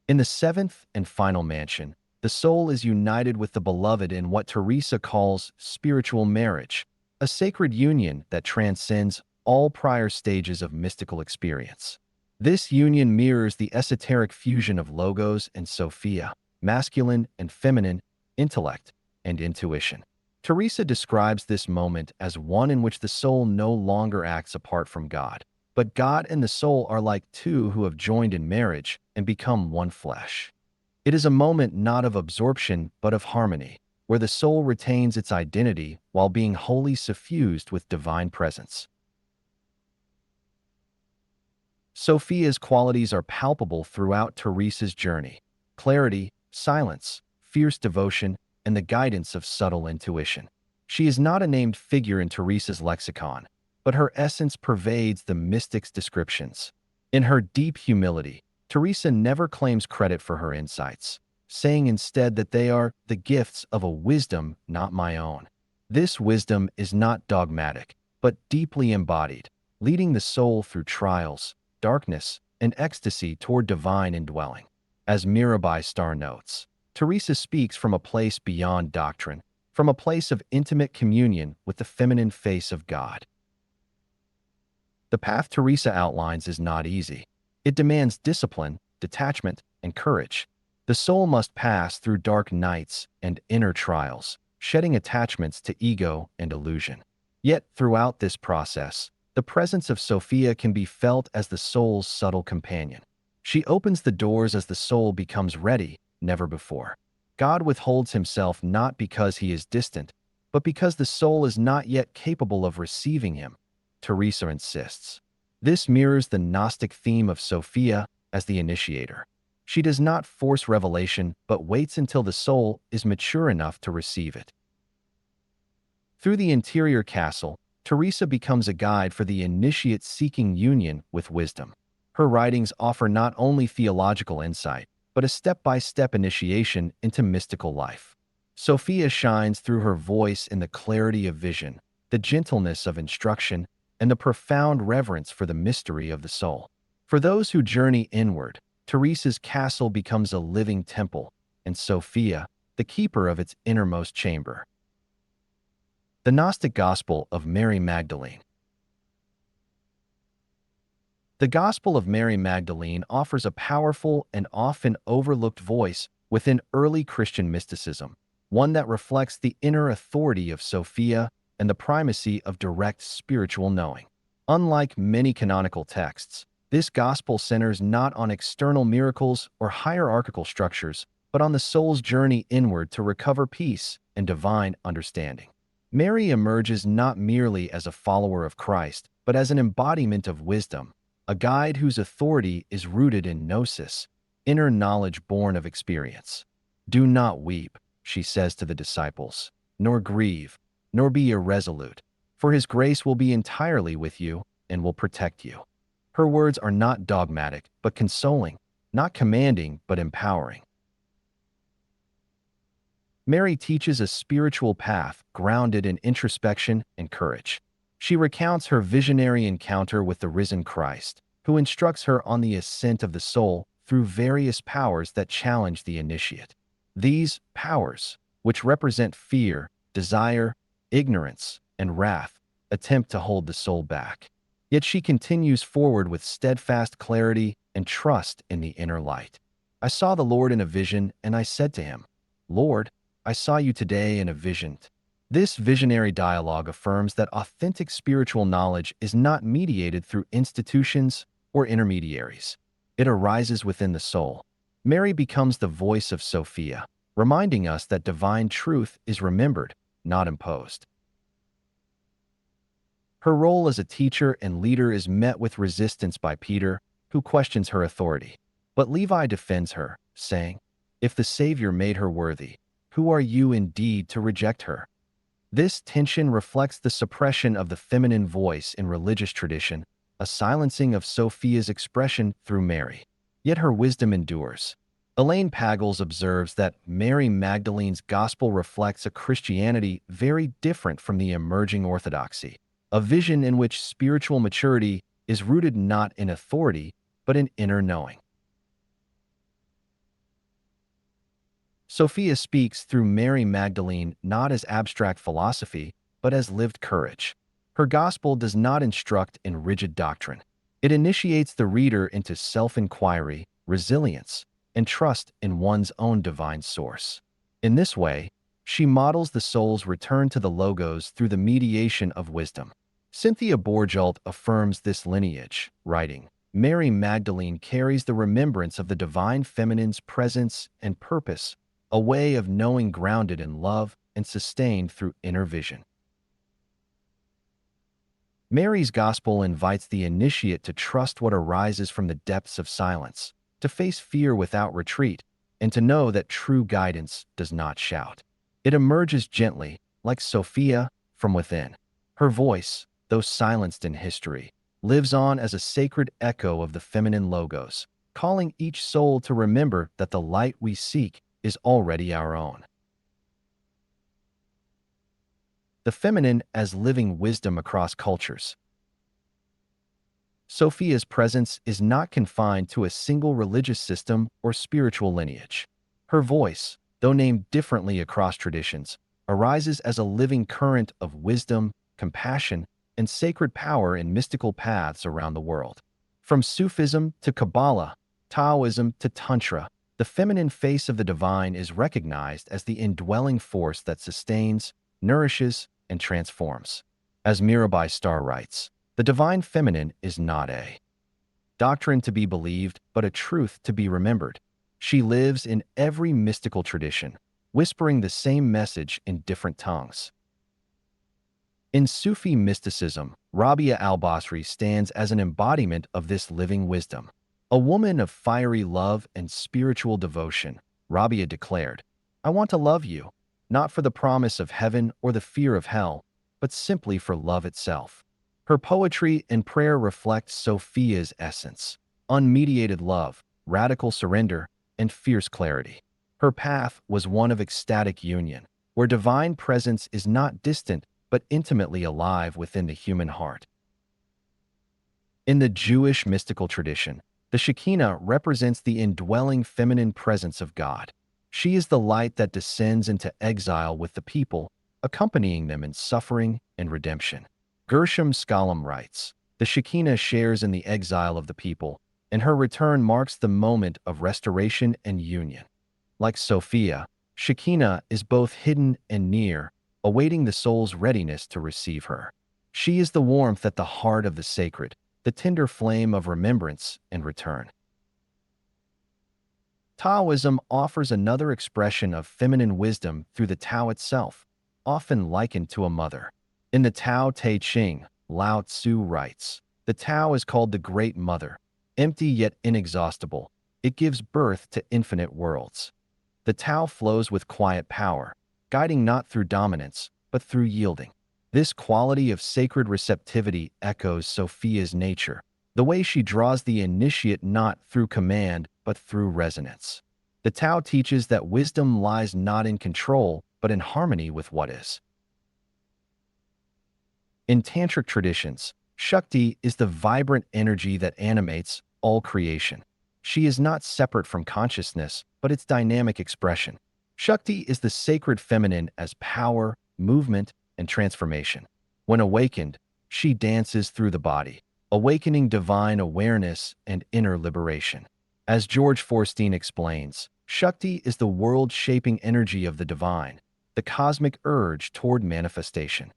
In the seventh and final mansion, the soul is united with the beloved in what Teresa calls spiritual marriage, a sacred union that transcends all prior stages of mystical experience. This union mirrors the esoteric fusion of Logos and Sophia, masculine and feminine, intellect and intuition. Teresa describes this moment as one in which the soul no longer acts apart from God, but God and the soul are like two who have joined in marriage and become one flesh. It is a moment not of absorption but of harmony, where the soul retains its identity while being wholly suffused with divine presence. Sophia's qualities are palpable throughout Teresa's journey: clarity, silence, fierce devotion, and the guidance of subtle intuition. She is not a named figure in Teresa's lexicon, but her essence pervades the mystic's descriptions. In her deep humility, Teresa never claims credit for her insights, saying instead that they are the gifts of a wisdom not my own. This wisdom is not dogmatic, but deeply embodied, leading the soul through trials, darkness, and ecstasy toward divine indwelling. As Mirabai Star notes, Teresa speaks from a place beyond doctrine, from a place of intimate communion with the feminine face of God. The path Teresa outlines is not easy. It demands discipline, detachment, and courage. The soul must pass through dark nights and inner trials, shedding attachments to ego and illusion. Yet, throughout this process, the presence of Sophia can be felt as the soul's subtle companion. She opens the doors as the soul becomes ready, never before. God withholds himself not because he is distant, but because the soul is not yet capable of receiving him, Teresa insists. This mirrors the Gnostic theme of Sophia as the initiator. She does not force revelation, but waits until the soul is mature enough to receive it. Through the interior castle, Teresa becomes a guide for the initiate seeking union with wisdom. Her writings offer not only theological insight, but a step-by-step initiation into mystical life. Sophia shines through her voice in the clarity of vision, the gentleness of instruction, and the profound reverence for the mystery of the soul. For those who journey inward, Teresa's castle becomes a living temple, and Sophia, the keeper of its innermost chamber. The Gnostic Gospel of Mary Magdalene. The Gospel of Mary Magdalene offers a powerful and often overlooked voice within early Christian mysticism, one that reflects the inner authority of Sophia and the primacy of direct spiritual knowing. Unlike many canonical texts, this gospel centers not on external miracles or hierarchical structures, but on the soul's journey inward to recover peace and divine understanding. Mary emerges not merely as a follower of Christ, but as an embodiment of wisdom, a guide whose authority is rooted in gnosis, inner knowledge born of experience. "Do not weep," she says to the disciples, "nor grieve, nor be irresolute, for his grace will be entirely with you and will protect you." Her words are not dogmatic, but consoling, not commanding, but empowering. Mary teaches a spiritual path grounded in introspection and courage. She recounts her visionary encounter with the risen Christ, who instructs her on the ascent of the soul through various powers that challenge the initiate. These powers, which represent fear, desire, ignorance, and wrath, attempt to hold the soul back. Yet she continues forward with steadfast clarity and trust in the inner light. "I saw the Lord in a vision, and I said to him, 'Lord, I saw you today in a vision.'" This visionary dialogue affirms that authentic spiritual knowledge is not mediated through institutions or intermediaries. It arises within the soul. Mary becomes the voice of Sophia, reminding us that divine truth is remembered, not imposed. Her role as a teacher and leader is met with resistance by Peter, who questions her authority. But Levi defends her, saying, "If the Savior made her worthy, who are you indeed to reject her?" This tension reflects the suppression of the feminine voice in religious tradition, a silencing of Sophia's expression through Mary. Yet her wisdom endures. Elaine Pagels observes that Mary Magdalene's gospel reflects a Christianity very different from the emerging orthodoxy, a vision in which spiritual maturity is rooted not in authority, but in inner knowing. Sophia speaks through Mary Magdalene not as abstract philosophy, but but as lived courage. Her gospel does not instruct in rigid doctrine. It initiates the reader into self-inquiry, resilience, and trust in one's own divine source. In this way, she models the soul's return to the Logos through the mediation of wisdom. Cynthia Bourgault affirms this lineage, writing, Mary Magdalene carries the remembrance of the divine feminine's presence and purpose, a way of knowing grounded in love and sustained through inner vision. Mary's gospel invites the initiate to trust what arises from the depths of silence, to face fear without retreat, and to know that true guidance does not shout. It emerges gently, like Sophia, from within. Her voice, though silenced in history, lives on as a sacred echo of the feminine Logos, calling each soul to remember that the light we seek is already our own. The feminine as living wisdom across cultures. Sophia's presence is not confined to a single religious system or spiritual lineage. Her voice, though named differently across traditions, arises as a living current of wisdom, compassion, and sacred power in mystical paths around the world. From Sufism to Kabbalah, Taoism to Tantra, the feminine face of the divine is recognized as the indwelling force that sustains, nourishes, and transforms. As Mirabai Starr writes, the divine feminine is not a doctrine to be believed, but a truth to be remembered. She lives in every mystical tradition, whispering the same message in different tongues. In Sufi mysticism, Rabia al-Basri stands as an embodiment of this living wisdom. A woman of fiery love and spiritual devotion, Rabia declared, I want to love you, not for the promise of heaven or the fear of hell, but simply for love itself. Her poetry and prayer reflect Sophia's essence, unmediated love, radical surrender, and fierce clarity. Her path was one of ecstatic union, where divine presence is not distant but intimately alive within the human heart. In the Jewish mystical tradition, the Shekinah represents the indwelling feminine presence of God. She is the light that descends into exile with the people, accompanying them in suffering and redemption. Gershom Scholem writes, the Shekinah shares in the exile of the people, and her return marks the moment of restoration and union. Like Sophia, Shekinah is both hidden and near, awaiting the soul's readiness to receive her. She is the warmth at the heart of the sacred, the tender flame of remembrance and return. Taoism offers another expression of feminine wisdom through the Tao itself, often likened to a mother. In the Tao Te Ching, Lao Tzu writes, the Tao is called the Great Mother, empty yet inexhaustible. It gives birth to infinite worlds. The Tao flows with quiet power, guiding not through dominance, but through yielding. This quality of sacred receptivity echoes Sophia's nature, the way she draws the initiate not through command, but through resonance. The Tao teaches that wisdom lies not in control, but in harmony with what is. In Tantric traditions, Shakti is the vibrant energy that animates all creation. She is not separate from consciousness, but its dynamic expression. Shakti is the sacred feminine as power, movement, and transformation. When awakened, she dances through the body, awakening divine awareness and inner liberation. As George Forstein explains, Shakti is the world-shaping energy of the divine, the cosmic urge toward manifestation.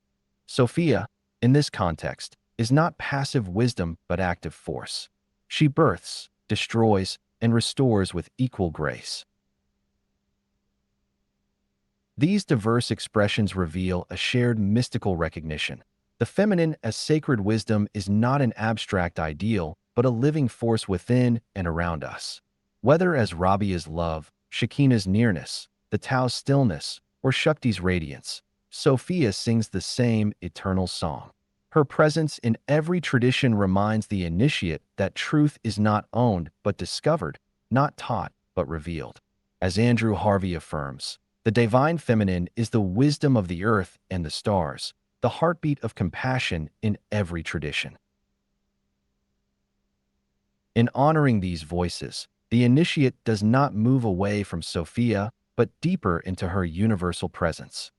Sophia, in this context, is not passive wisdom but active force. She births, destroys, and restores with equal grace. These diverse expressions reveal a shared mystical recognition. The feminine as sacred wisdom is not an abstract ideal, but a living force within and around us. Whether as Rabia's love, Shekinah's nearness, the Tao's stillness, or Shakti's radiance, Sophia sings the same eternal song. Her presence in every tradition reminds the initiate that truth is not owned but discovered, not taught but revealed. As Andrew Harvey affirms, the divine feminine is the wisdom of the earth and the stars, the heartbeat of compassion in every tradition. In honoring these voices, the initiate does not move away from Sophia, but deeper into her universal presence.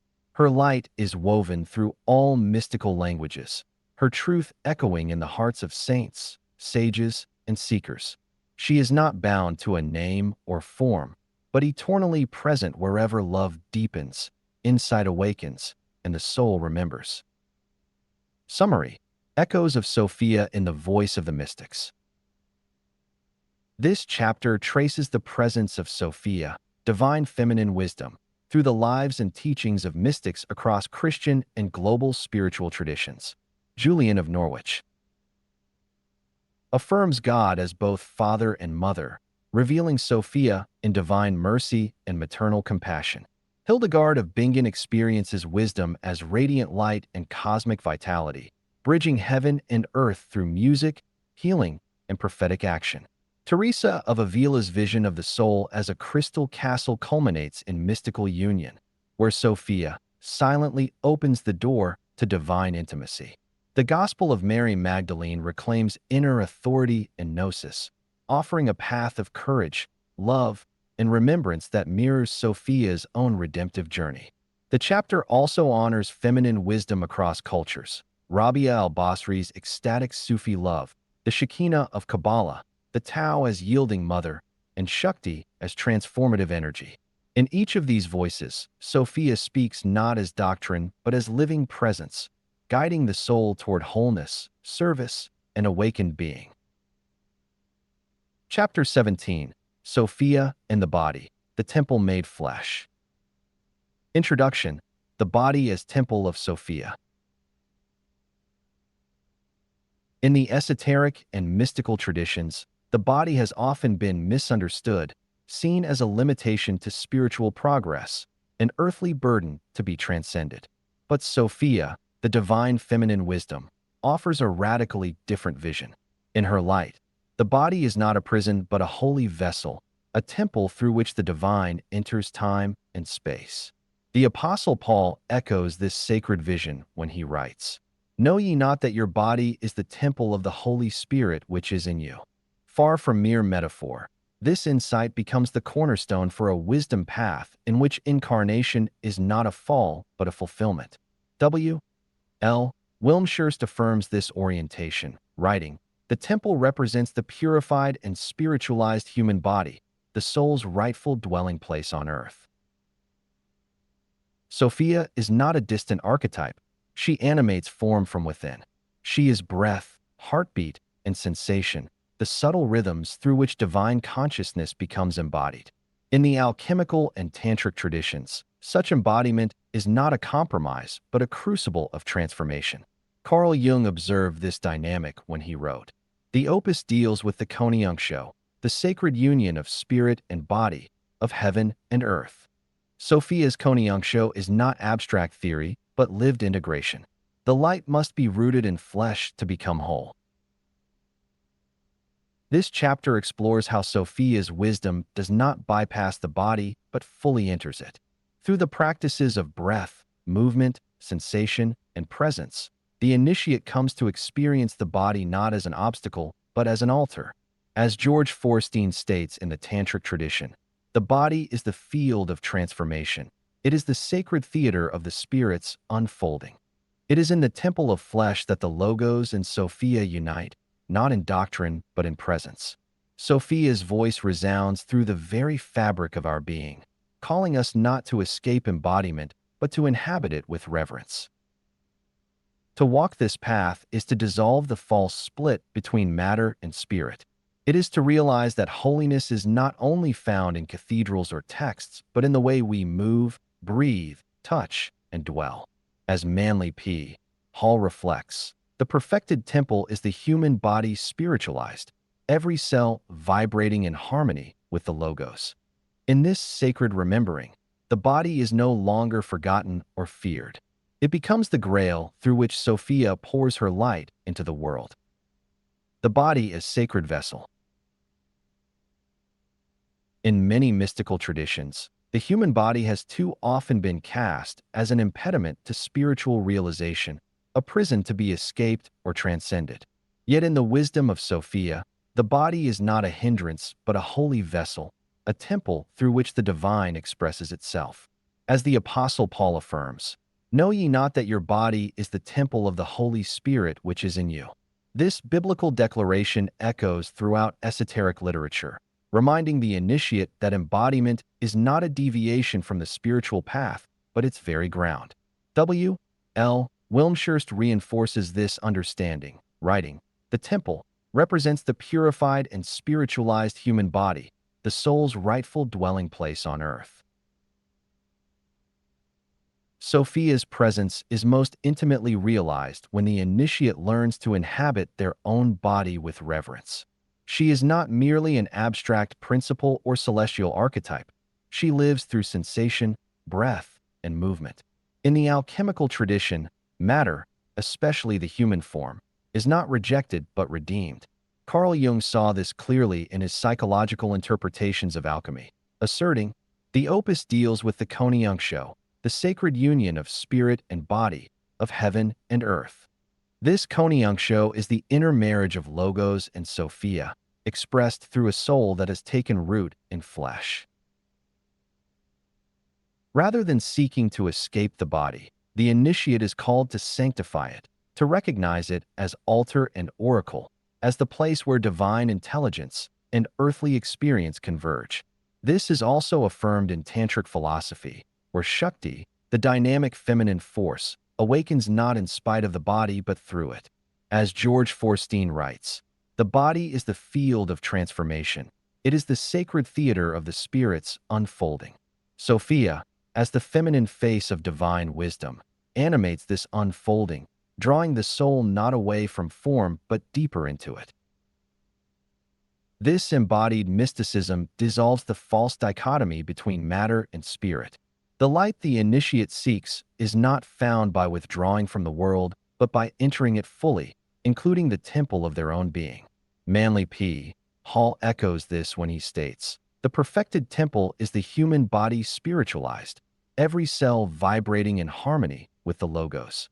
Her light is woven through all mystical languages, her truth echoing in the hearts of saints, sages, and seekers. She is not bound to a name or form, but eternally present wherever love deepens, insight awakens, and the soul remembers. Summary: Echoes of Sophia in the voice of the mystics. This chapter traces the presence of Sophia, divine feminine wisdom, through the lives and teachings of mystics across Christian and global spiritual traditions. Julian of Norwich affirms God as both Father and Mother, revealing Sophia in divine mercy and maternal compassion. Hildegard of Bingen experiences wisdom as radiant light and cosmic vitality, bridging heaven and earth through music, healing, and prophetic action. Teresa of Avila's vision of the soul as a crystal castle culminates in mystical union, where Sophia silently opens the door to divine intimacy. The Gospel of Mary Magdalene reclaims inner authority and gnosis, offering a path of courage, love, and remembrance that mirrors Sophia's own redemptive journey. The chapter also honors feminine wisdom across cultures. Rabia al-Basri's ecstatic Sufi love, the Shekinah of Kabbalah, the Tao as yielding mother, and Shakti as transformative energy. In each of these voices, Sophia speaks not as doctrine but as living presence, guiding the soul toward wholeness, service, and awakened being. Chapter 17: Sophia and the Body, the Temple Made Flesh. Introduction: The Body as Temple of Sophia. In the esoteric and mystical traditions, the body has often been misunderstood, seen as a limitation to spiritual progress, an earthly burden to be transcended. But Sophia, the divine feminine wisdom, offers a radically different vision. In her light, the body is not a prison but a holy vessel, a temple through which the divine enters time and space. The Apostle Paul echoes this sacred vision when he writes, "Know ye not that your body is the temple of the Holy Spirit which is in you?" Far from mere metaphor, this insight becomes the cornerstone for a wisdom path in which incarnation is not a fall but a fulfillment. W. L. Wilmshurst affirms this orientation, writing, "The temple represents the purified and spiritualized human body, the soul's rightful dwelling place on earth." Sophia is not a distant archetype. She animates form from within. She is breath, heartbeat, and sensation, the subtle rhythms through which divine consciousness becomes embodied. In the alchemical and tantric traditions, such embodiment is not a compromise but a crucible of transformation. Carl Jung observed this dynamic when he wrote, "The opus deals with the Konjunktio, the sacred union of spirit and body, of heaven and earth." Sophia's Konjunktio is not abstract theory but lived integration. The light must be rooted in flesh to become whole. This chapter explores how Sophia's wisdom does not bypass the body but fully enters it. Through the practices of breath, movement, sensation, and presence, the initiate comes to experience the body not as an obstacle but as an altar. As George Forstein states in the Tantric tradition, the body is the field of transformation. It is the sacred theater of the spirit's unfolding. It is in the temple of flesh that the Logos and Sophia unite, not in doctrine, but in presence. Sophia's voice resounds through the very fabric of our being, calling us not to escape embodiment, but to inhabit it with reverence. To walk this path is to dissolve the false split between matter and spirit. It is to realize that holiness is not only found in cathedrals or texts, but in the way we move, breathe, touch, and dwell. As Manly P. Hall reflects, the perfected temple is the human body spiritualized, every cell vibrating in harmony with the Logos. In this sacred remembering, the body is no longer forgotten or feared. It becomes the grail through which Sophia pours her light into the world. The body as sacred vessel. In many mystical traditions, the human body has too often been cast as an impediment to spiritual realization, a prison to be escaped or transcended. Yet in the wisdom of Sophia, the body is not a hindrance but a holy vessel, a temple through which the divine expresses itself. As the Apostle Paul affirms, Know ye not that your body is the temple of the Holy Spirit which is in you? This biblical declaration echoes throughout esoteric literature, reminding the initiate that embodiment is not a deviation from the spiritual path, but its very ground. W. L. Wilmshurst reinforces this understanding, writing, "The temple represents the purified and spiritualized human body, the soul's rightful dwelling place on earth." Sophia's presence is most intimately realized when the initiate learns to inhabit their own body with reverence. She is not merely an abstract principle or celestial archetype. She lives through sensation, breath, and movement. In the alchemical tradition, matter, especially the human form, is not rejected but redeemed. Carl Jung saw this clearly in his psychological interpretations of alchemy, asserting, "The opus deals with the Konyangsho, the sacred union of spirit and body, of heaven and earth." This Konyangsho is the inner marriage of Logos and Sophia, expressed through a soul that has taken root in flesh. Rather than seeking to escape the body, the initiate is called to sanctify it, to recognize it as altar and oracle, as the place where divine intelligence and earthly experience converge. This is also affirmed in Tantric philosophy, where Shakti, the dynamic feminine force, awakens not in spite of the body but through it. As George Forstein writes, "The body is the field of transformation. It is the sacred theater of the spirit's unfolding." Sophia, as the feminine face of divine wisdom, animates this unfolding, drawing the soul not away from form but deeper into it. This embodied mysticism dissolves the false dichotomy between matter and spirit. The light the initiate seeks is not found by withdrawing from the world, but by entering it fully, including the temple of their own being. Manly P. Hall echoes this when he states, "The perfected temple is the human body spiritualized, every cell vibrating in harmony with the Logos."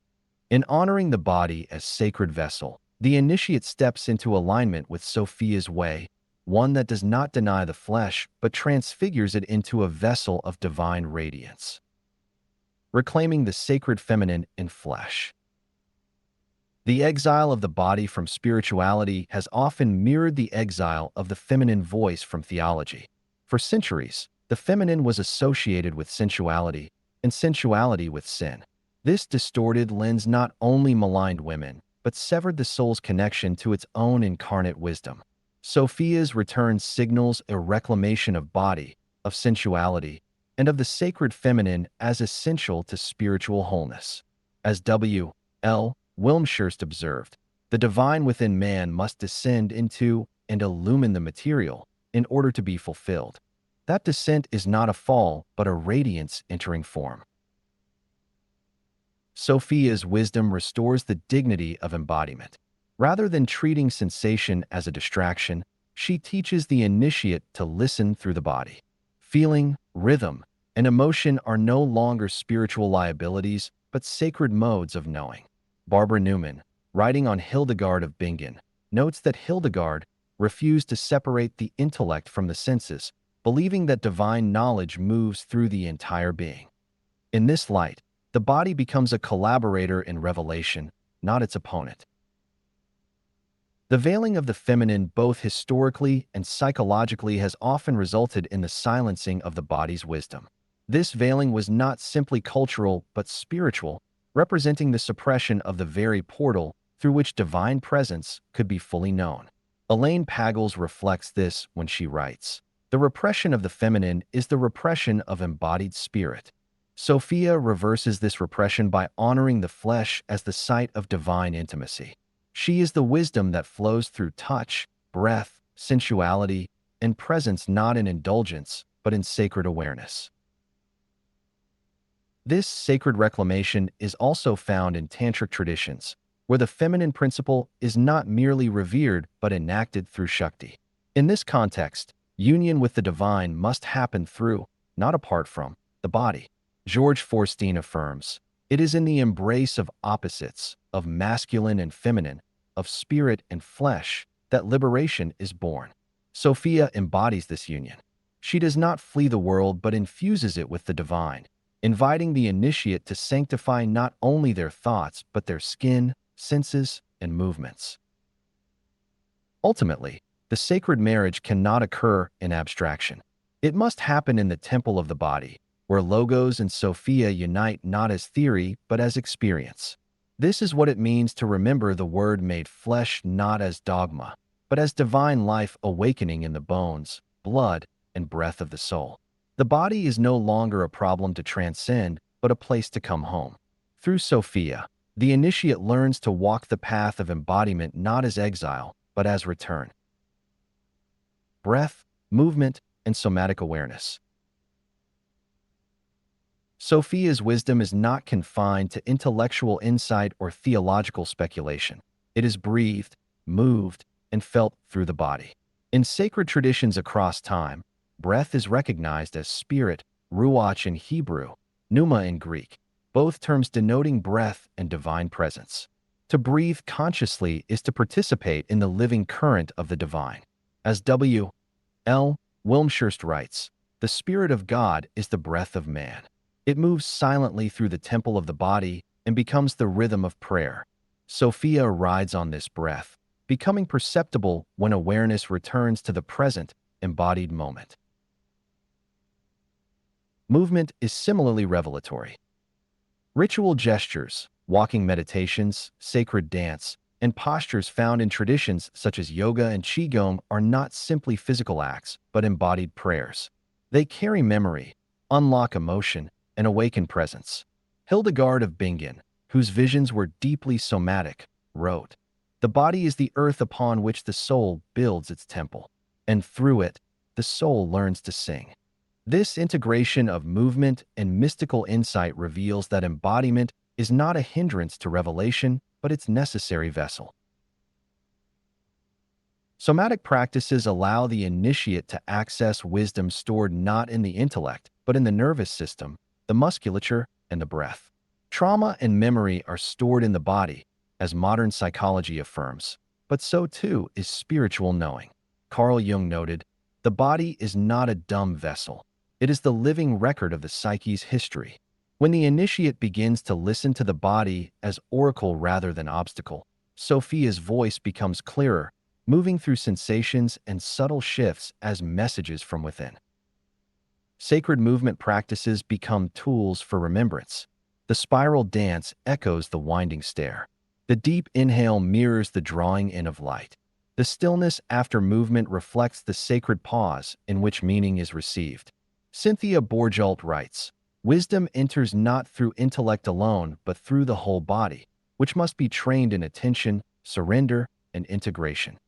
In honoring the body as sacred vessel, the initiate steps into alignment with Sophia's way, one that does not deny the flesh but transfigures it into a vessel of divine radiance. Reclaiming the sacred feminine in flesh. The exile of the body from spirituality has often mirrored the exile of the feminine voice from theology. For centuries, the feminine was associated with sensuality, and sensuality with sin. This distorted lens not only maligned women, but severed the soul's connection to its own incarnate wisdom. Sophia's return signals a reclamation of body, of sensuality, and of the sacred feminine as essential to spiritual wholeness. As W. L. Wilmshurst observed, "The divine within man must descend into and illumine the material in order to be fulfilled. That descent is not a fall, but a radiance entering form." Sophia's wisdom restores the dignity of embodiment. Rather than treating sensation as a distraction, she teaches the initiate to listen through the body. Feeling, rhythm, and emotion are no longer spiritual liabilities, but sacred modes of knowing. Barbara Newman, writing on Hildegard of Bingen, notes that Hildegard refused to separate the intellect from the senses, believing that divine knowledge moves through the entire being. In this light, the body becomes a collaborator in revelation, not its opponent. The veiling of the feminine both historically and psychologically has often resulted in the silencing of the body's wisdom. This veiling was not simply cultural but spiritual, representing the suppression of the very portal through which divine presence could be fully known. Elaine Pagels reflects this when she writes, "The repression of the feminine is the repression of embodied spirit." Sophia reverses this repression by honoring the flesh as the site of divine intimacy. She is the wisdom that flows through touch, breath, sensuality, and presence, not in indulgence, but in sacred awareness. This sacred reclamation is also found in Tantric traditions, where the feminine principle is not merely revered but enacted through Shakti. In this context, union with the divine must happen through, not apart from, the body. George Forstein affirms, "It is in the embrace of opposites, of masculine and feminine, of spirit and flesh, that liberation is born." Sophia embodies this union. She does not flee the world but infuses it with the divine, inviting the initiate to sanctify not only their thoughts but their skin, senses, and movements. Ultimately, the sacred marriage cannot occur in abstraction. It must happen in the temple of the body, where Logos and Sophia unite not as theory but as experience. This is what it means to remember the Word made flesh not as dogma, but as divine life awakening in the bones, blood, and breath of the soul. The body is no longer a problem to transcend, but a place to come home. Through Sophia, the initiate learns to walk the path of embodiment not as exile, but as return. Breath, movement, and somatic awareness. Sophia's wisdom is not confined to intellectual insight or theological speculation. It is breathed, moved, and felt through the body. In sacred traditions across time, breath is recognized as spirit, ruach in Hebrew, pneuma in Greek, both terms denoting breath and divine presence. To breathe consciously is to participate in the living current of the divine. As W. L. Wilmshurst writes, the Spirit of God is the breath of man. It moves silently through the temple of the body and becomes the rhythm of prayer. Sophia rides on this breath, becoming perceptible when awareness returns to the present, embodied moment. Movement is similarly revelatory. Ritual gestures, walking meditations, sacred dance, and postures found in traditions such as yoga and qigong are not simply physical acts, but embodied prayers. They carry memory, unlock emotion, and awaken presence. Hildegard of Bingen, whose visions were deeply somatic, wrote, "The body is the earth upon which the soul builds its temple, and through it, the soul learns to sing." This integration of movement and mystical insight reveals that embodiment is not a hindrance to revelation, but its necessary vessel. Somatic practices allow the initiate to access wisdom stored not in the intellect, but in the nervous system, the musculature, and the breath. Trauma and memory are stored in the body, as modern psychology affirms, but so too is spiritual knowing. Carl Jung noted, "The body is not a dumb vessel. It is the living record of the psyche's history." When the initiate begins to listen to the body as oracle rather than obstacle, Sophia's voice becomes clearer, moving through sensations and subtle shifts as messages from within. Sacred movement practices become tools for remembrance. The spiral dance echoes the winding stair. The deep inhale mirrors the drawing in of light. The stillness after movement reflects the sacred pause in which meaning is received. Cynthia Bourgault writes, "Wisdom enters not through intellect alone, but through the whole body, which must be trained in attention, surrender, and integration."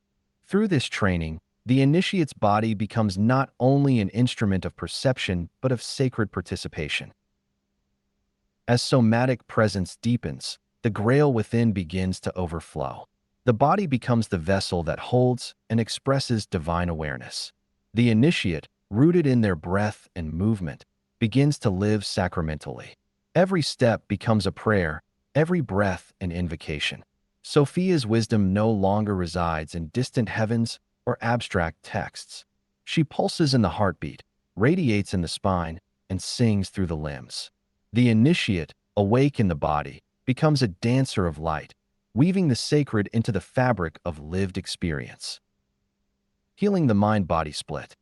Through this training, the initiate's body becomes not only an instrument of perception, but of sacred participation. As somatic presence deepens, the grail within begins to overflow. The body becomes the vessel that holds and expresses divine awareness. The initiate, rooted in their breath and movement, begins to live sacramentally. Every step becomes a prayer, every breath an invocation. Sophia's wisdom no longer resides in distant heavens or abstract texts. She pulses in the heartbeat, radiates in the spine, and sings through the limbs. The initiate, awake in the body, becomes a dancer of light, weaving the sacred into the fabric of lived experience. Healing the mind-body split.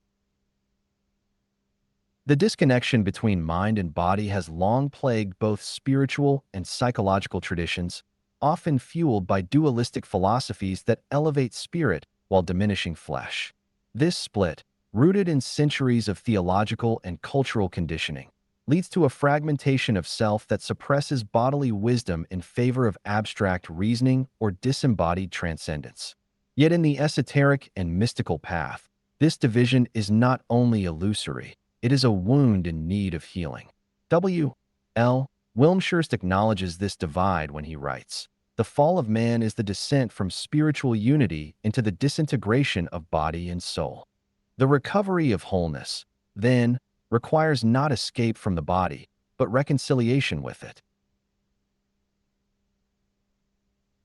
The disconnection between mind and body has long plagued both spiritual and psychological traditions, often fueled by dualistic philosophies that elevate spirit while diminishing flesh. This split, rooted in centuries of theological and cultural conditioning, leads to a fragmentation of self that suppresses bodily wisdom in favor of abstract reasoning or disembodied transcendence. Yet in the esoteric and mystical path, this division is not only illusory, it is a wound in need of healing. W. L. Wilmshurst acknowledges this divide when he writes, "The fall of man is the descent from spiritual unity into the disintegration of body and soul. The recovery of wholeness, then, requires not escape from the body, but reconciliation with it."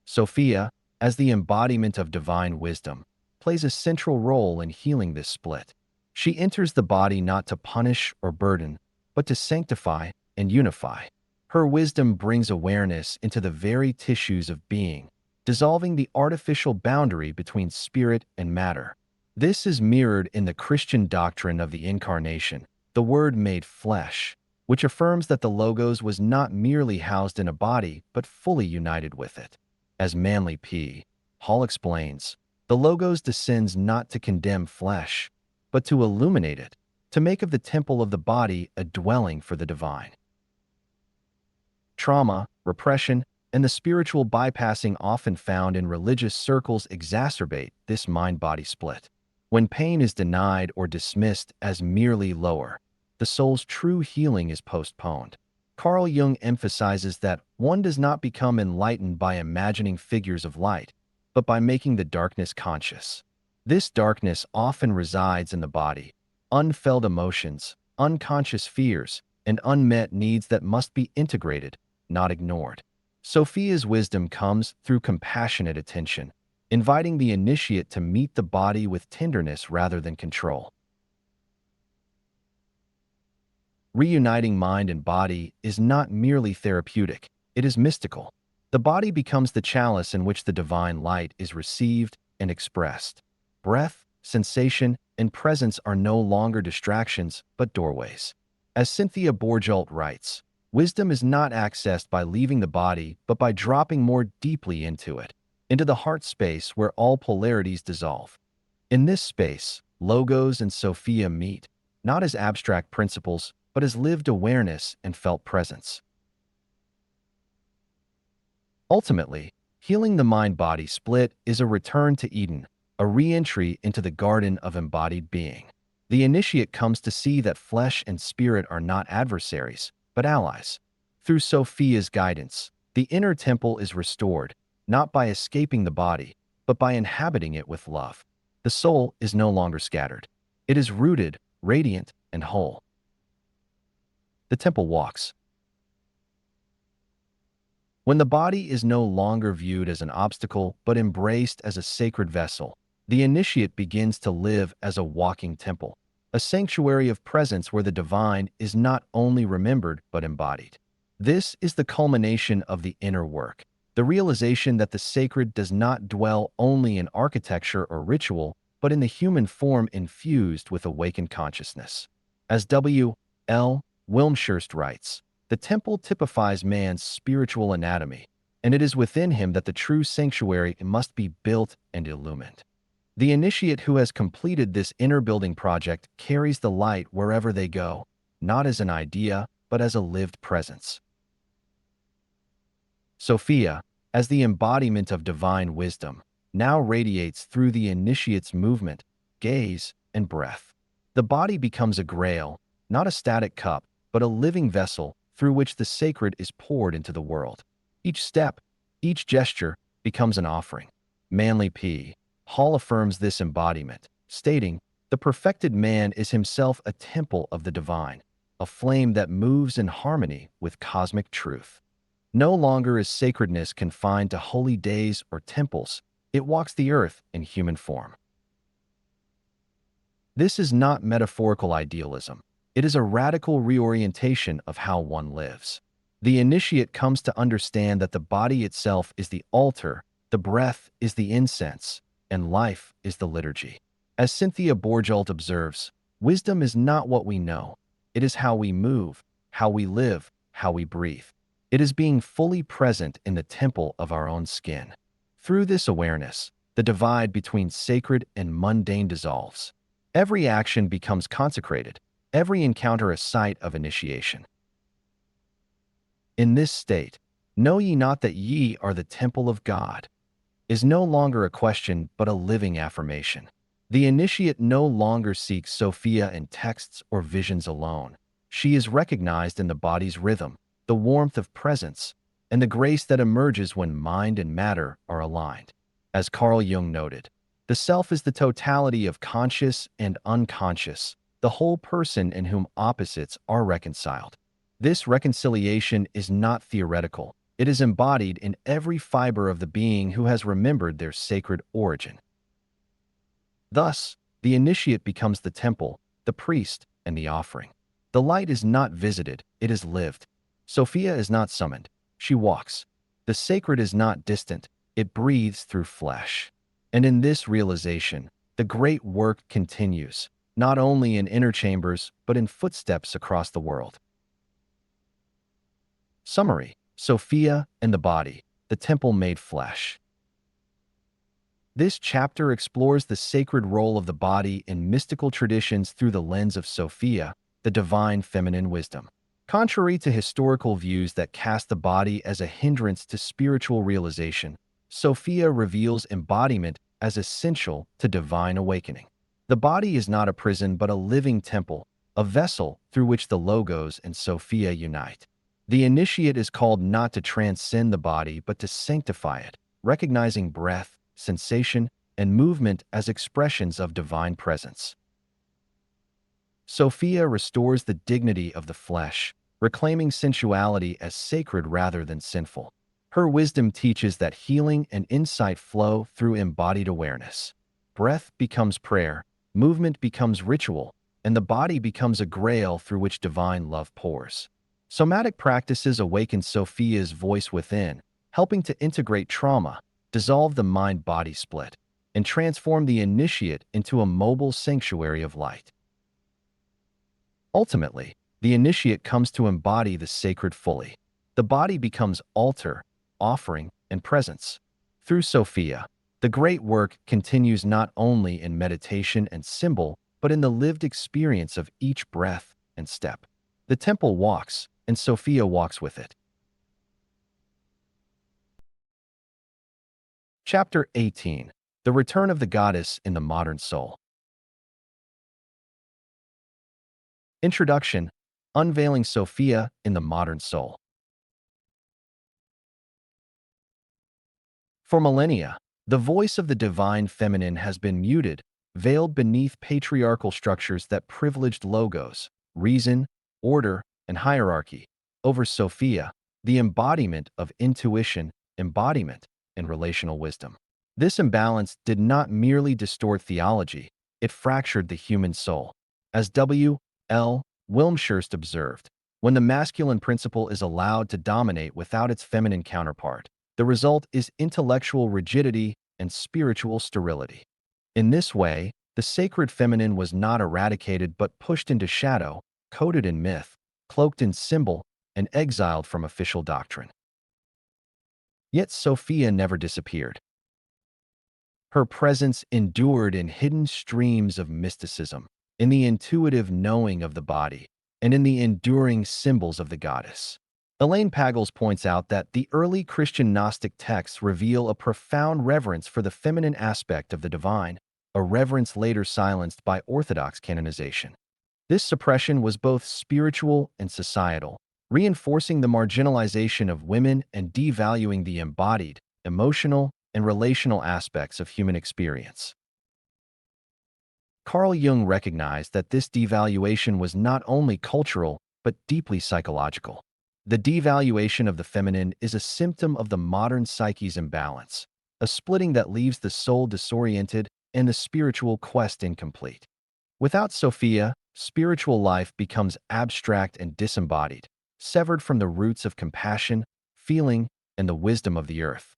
Sophia, as the embodiment of divine wisdom, plays a central role in healing this split. She enters the body not to punish or burden, but to sanctify, and unify. Her wisdom brings awareness into the very tissues of being, dissolving the artificial boundary between spirit and matter. This is mirrored in the Christian doctrine of the Incarnation, the Word made flesh, which affirms that the Logos was not merely housed in a body but fully united with it. As Manly P. Hall explains, the Logos descends not to condemn flesh, but to illuminate it, to make of the temple of the body a dwelling for the divine. Trauma, repression, and the spiritual bypassing often found in religious circles exacerbate this mind-body split. When pain is denied or dismissed as merely lower, the soul's true healing is postponed. Carl Jung emphasizes that one does not become enlightened by imagining figures of light, but by making the darkness conscious. This darkness often resides in the body, unfelt emotions, unconscious fears, and unmet needs that must be integrated, not ignored. Sophia's wisdom comes through compassionate attention, inviting the initiate to meet the body with tenderness rather than control. Reuniting mind and body is not merely therapeutic, it is mystical. The body becomes the chalice in which the divine light is received and expressed. Breath, sensation, and presence are no longer distractions, but doorways. As Cynthia Bourgeault writes, wisdom is not accessed by leaving the body, but by dropping more deeply into it, into the heart space where all polarities dissolve. In this space, Logos and Sophia meet, not as abstract principles, but as lived awareness and felt presence. Ultimately, healing the mind-body split is a return to Eden, a re-entry into the garden of embodied being. The initiate comes to see that flesh and spirit are not adversaries, but allies. Through Sophia's guidance, the inner temple is restored, not by escaping the body, but by inhabiting it with love. The soul is no longer scattered. It is rooted, radiant, and whole. The temple walks. When the body is no longer viewed as an obstacle but embraced as a sacred vessel, the initiate begins to live as a walking temple, a sanctuary of presence where the divine is not only remembered but embodied. This is the culmination of the inner work, the realization that the sacred does not dwell only in architecture or ritual, but in the human form infused with awakened consciousness. As W. L. Wilmshurst writes, the temple typifies man's spiritual anatomy, and it is within him that the true sanctuary must be built and illumined. The initiate who has completed this inner building project carries the light wherever they go, not as an idea, but as a lived presence. Sophia, as the embodiment of divine wisdom, now radiates through the initiate's movement, gaze, and breath. The body becomes a grail, not a static cup, but a living vessel through which the sacred is poured into the world. Each step, each gesture becomes an offering. Manly P. Hall affirms this embodiment, stating, the perfected man is himself a temple of the divine, a flame that moves in harmony with cosmic truth. No longer is sacredness confined to holy days or temples, it walks the earth in human form. This is not metaphorical idealism. It is a radical reorientation of how one lives. The initiate comes to understand that the body itself is the altar, the breath is the incense, and life is the liturgy. As Cynthia Bourgeault observes, wisdom is not what we know. It is how we move, how we live, how we breathe. It is being fully present in the temple of our own skin. Through this awareness, the divide between sacred and mundane dissolves. Every action becomes consecrated, every encounter a site of initiation. In this state, know ye not that ye are the temple of God, is no longer a question but a living affirmation. The initiate no longer seeks Sophia in texts or visions alone. She is recognized in the body's rhythm, the warmth of presence, and the grace that emerges when mind and matter are aligned. As Carl Jung noted, the self is the totality of conscious and unconscious, the whole person in whom opposites are reconciled. This reconciliation is not theoretical. It is embodied in every fiber of the being who has remembered their sacred origin. Thus, the initiate becomes the temple, the priest, and the offering. The light is not visited, it is lived. Sophia is not summoned, she walks. The sacred is not distant, it breathes through flesh. And in this realization, the great work continues, not only in inner chambers, but in footsteps across the world. Summary: Sophia and the body, the temple made flesh. This chapter explores the sacred role of the body in mystical traditions through the lens of Sophia, the divine feminine wisdom. Contrary to historical views that cast the body as a hindrance to spiritual realization, Sophia reveals embodiment as essential to divine awakening. The body is not a prison but a living temple, a vessel through which the Logos and Sophia unite. The initiate is called not to transcend the body but to sanctify it, recognizing breath, sensation, and movement as expressions of divine presence. Sophia restores the dignity of the flesh, reclaiming sensuality as sacred rather than sinful. Her wisdom teaches that healing and insight flow through embodied awareness. Breath becomes prayer, movement becomes ritual, and the body becomes a grail through which divine love pours. Somatic practices awaken Sophia's voice within, helping to integrate trauma, dissolve the mind-body split, and transform the initiate into a mobile sanctuary of light. Ultimately, the initiate comes to embody the sacred fully. The body becomes altar, offering, and presence. Through Sophia, the great work continues not only in meditation and symbol, but in the lived experience of each breath and step. The temple walks, and Sophia walks with it. Chapter 18: The Return of the Goddess in the Modern Soul. Introduction: Unveiling Sophia in the Modern Soul. For millennia, the voice of the divine feminine has been muted, veiled beneath patriarchal structures that privileged logos, reason, order, and hierarchy, over Sophia, the embodiment of intuition, embodiment, and relational wisdom. This imbalance did not merely distort theology, it fractured the human soul. As W. L. Wilmshurst observed, when the masculine principle is allowed to dominate without its feminine counterpart, the result is intellectual rigidity and spiritual sterility. In this way, the sacred feminine was not eradicated but pushed into shadow, coated in myth, cloaked in symbol, and exiled from official doctrine. Yet Sophia never disappeared. Her presence endured in hidden streams of mysticism, in the intuitive knowing of the body, and in the enduring symbols of the goddess. Elaine Pagels points out that the early Christian Gnostic texts reveal a profound reverence for the feminine aspect of the divine, a reverence later silenced by Orthodox canonization. This suppression was both spiritual and societal, reinforcing the marginalization of women and devaluing the embodied, emotional, and relational aspects of human experience. Carl Jung recognized that this devaluation was not only cultural, but deeply psychological. The devaluation of the feminine is a symptom of the modern psyche's imbalance, a splitting that leaves the soul disoriented and the spiritual quest incomplete. Without Sophia, spiritual life becomes abstract and disembodied, severed from the roots of compassion, feeling, and the wisdom of the earth.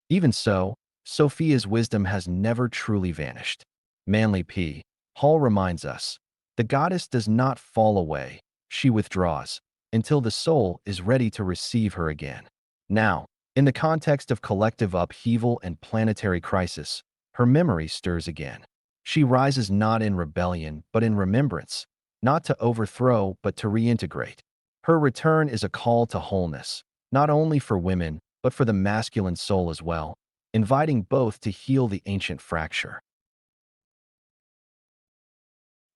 Even so, Sophia's wisdom has never truly vanished. Manly P. Hall reminds us, the goddess does not fall away, she withdraws, until the soul is ready to receive her again. Now, in the context of collective upheaval and planetary crisis, her memory stirs again. She rises not in rebellion, but in remembrance, not to overthrow, but to reintegrate. Her return is a call to wholeness, not only for women, but for the masculine soul as well, inviting both to heal the ancient fracture.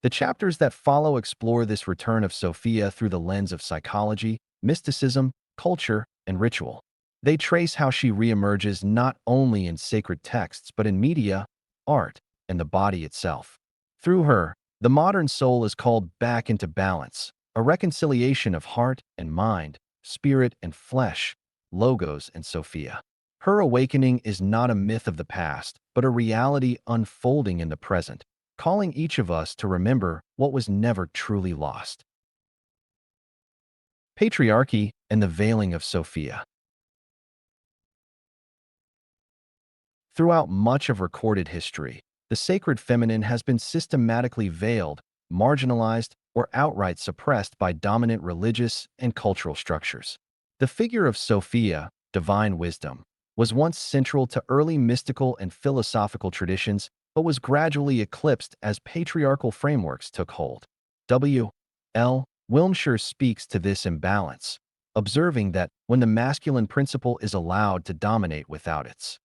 The chapters that follow explore this return of Sophia through the lens of psychology, mysticism, culture, and ritual. They trace how she reemerges not only in sacred texts but in media, art, and the body itself. Through her, the modern soul is called back into balance, a reconciliation of heart and mind, spirit and flesh, Logos and Sophia. Her awakening is not a myth of the past, but a reality unfolding in the present, calling each of us to remember what was never truly lost. Patriarchy and the veiling of Sophia. Throughout much of recorded history, the sacred feminine has been systematically veiled, marginalized, or outright suppressed by dominant religious and cultural structures. The figure of Sophia, divine wisdom, was once central to early mystical and philosophical traditions, but was gradually eclipsed as patriarchal frameworks took hold. W. L. Wilmshire speaks to this imbalance, observing that when the masculine principle is allowed to dominate without its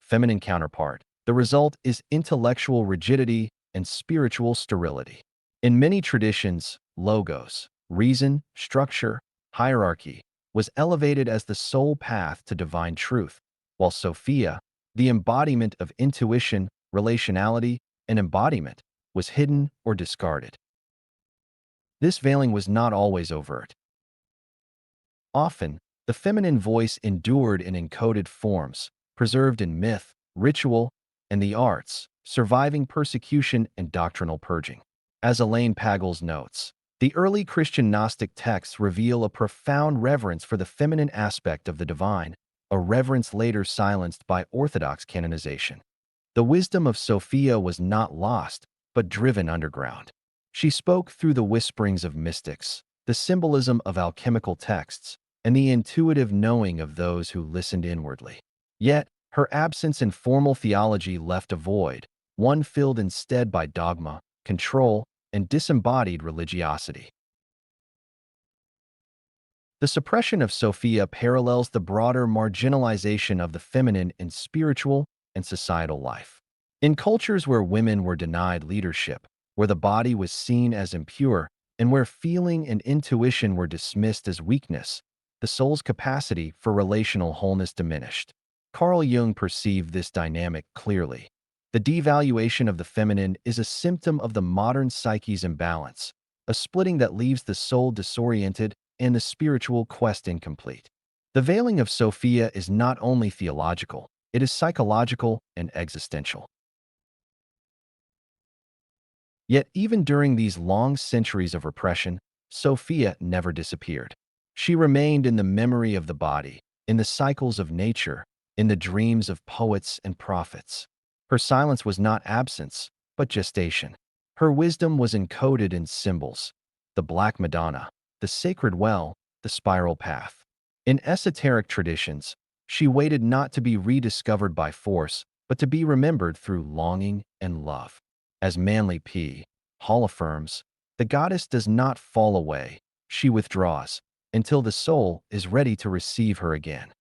feminine counterpart, the result is intellectual rigidity and spiritual sterility. In many traditions, logos, reason, structure, hierarchy, was elevated as the sole path to divine truth, while Sophia, the embodiment of intuition, relationality, and embodiment, was hidden or discarded. This veiling was not always overt. Often, the feminine voice endured in encoded forms, preserved in myth, ritual, and the arts, surviving persecution and doctrinal purging. As Elaine Pagels notes, the early Christian Gnostic texts reveal a profound reverence for the feminine aspect of the divine, a reverence later silenced by Orthodox canonization. The wisdom of Sophia was not lost, but driven underground. She spoke through the whisperings of mystics, the symbolism of alchemical texts, and the intuitive knowing of those who listened inwardly. Yet, her absence in formal theology left a void, one filled instead by dogma, control, and disembodied religiosity. The suppression of Sophia parallels the broader marginalization of the feminine in spiritual and societal life. In cultures where women were denied leadership, where the body was seen as impure, and where feeling and intuition were dismissed as weakness, the soul's capacity for relational wholeness diminished. Carl Jung perceived this dynamic clearly. The devaluation of the feminine is a symptom of the modern psyche's imbalance, a splitting that leaves the soul disoriented and the spiritual quest incomplete. The veiling of Sophia is not only theological, it is psychological and existential. Yet even during these long centuries of repression, Sophia never disappeared. She remained in the memory of the body, in the cycles of nature, in the dreams of poets and prophets. Her silence was not absence, but gestation. Her wisdom was encoded in symbols: the Black Madonna, the sacred well, the spiral path. In esoteric traditions, she waited not to be rediscovered by force, but to be remembered through longing and love. As Manly P. Hall affirms, the goddess does not fall away, she withdraws, until the soul is ready to receive her again.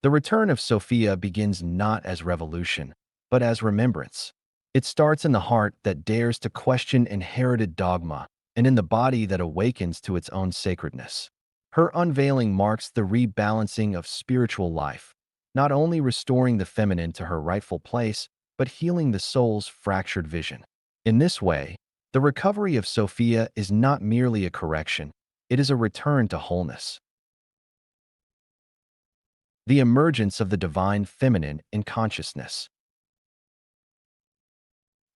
The return of Sophia begins not as revolution, but as remembrance. It starts in the heart that dares to question inherited dogma, and in the body that awakens to its own sacredness. Her unveiling marks the rebalancing of spiritual life, not only restoring the feminine to her rightful place, but healing the soul's fractured vision. In this way, the recovery of Sophia is not merely a correction, it is a return to wholeness. The emergence of the divine feminine in consciousness.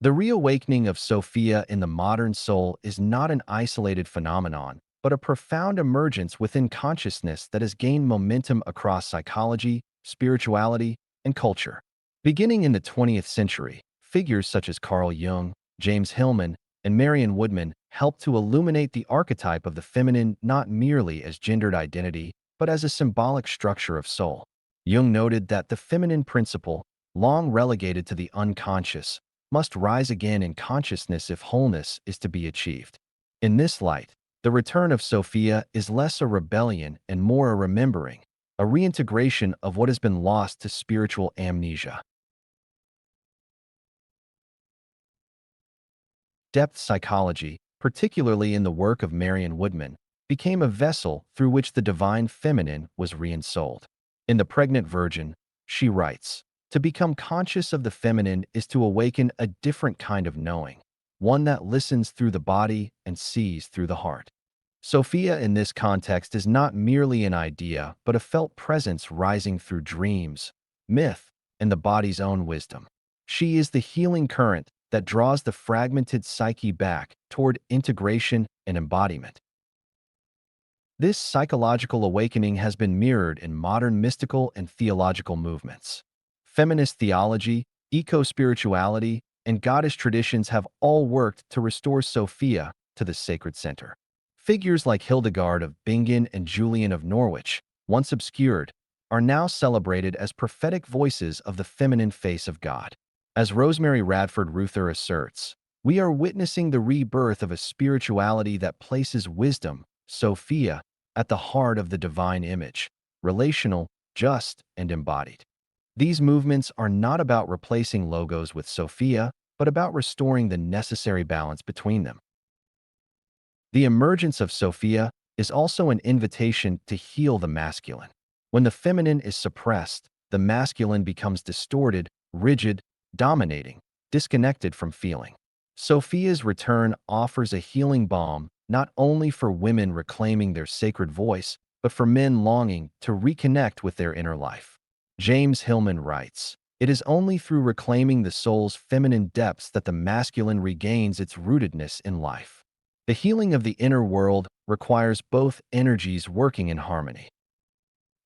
The reawakening of Sophia in the modern soul is not an isolated phenomenon, but a profound emergence within consciousness that has gained momentum across psychology, spirituality, and culture. Beginning in the 20th century, figures such as Carl Jung, James Hillman, and Marion Woodman helped to illuminate the archetype of the feminine not merely as gendered identity, but as a symbolic structure of soul. Jung noted that the feminine principle, long relegated to the unconscious, must rise again in consciousness if wholeness is to be achieved. In this light, the return of Sophia is less a rebellion and more a remembering, a reintegration of what has been lost to spiritual amnesia. Depth psychology, particularly in the work of Marion Woodman, became a vessel through which the divine feminine was reinsouled. In The Pregnant Virgin, she writes, "To become conscious of the feminine is to awaken a different kind of knowing, one that listens through the body and sees through the heart." Sophia in this context is not merely an idea, but a felt presence rising through dreams, myth, and the body's own wisdom. She is the healing current that draws the fragmented psyche back toward integration and embodiment. This psychological awakening has been mirrored in modern mystical and theological movements. Feminist theology, eco-spirituality, and goddess traditions have all worked to restore Sophia to the sacred center. Figures like Hildegard of Bingen and Julian of Norwich, once obscured, are now celebrated as prophetic voices of the feminine face of God. As Rosemary Radford Ruther asserts, we are witnessing the rebirth of a spirituality that places wisdom, Sophia, at the heart of the divine image, relational, just, and embodied. These movements are not about replacing logos with Sophia, but about restoring the necessary balance between them. The emergence of Sophia is also an invitation to heal the masculine. When the feminine is suppressed, the masculine becomes distorted, rigid, dominating, disconnected from feeling. Sophia's return offers a healing balm not only for women reclaiming their sacred voice, but for men longing to reconnect with their inner life. James Hillman writes, "It is only through reclaiming the soul's feminine depths that the masculine regains its rootedness in life." The healing of the inner world requires both energies working in harmony.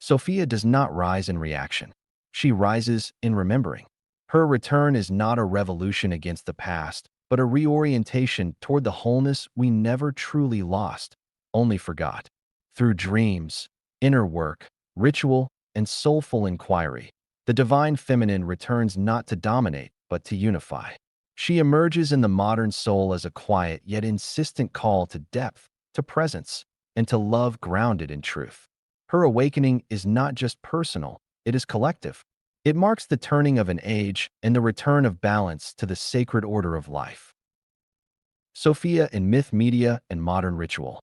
Sophia does not rise in reaction. She rises in remembering. Her return is not a revolution against the past, but a reorientation toward the wholeness we never truly lost, only forgot. Through dreams, inner work, ritual, and soulful inquiry, the divine feminine returns not to dominate, but to unify. She emerges in the modern soul as a quiet yet insistent call to depth, to presence, and to love grounded in truth. Her awakening is not just personal, it is collective. It marks the turning of an age and the return of balance to the sacred order of life. Sophia in myth, media, and modern ritual.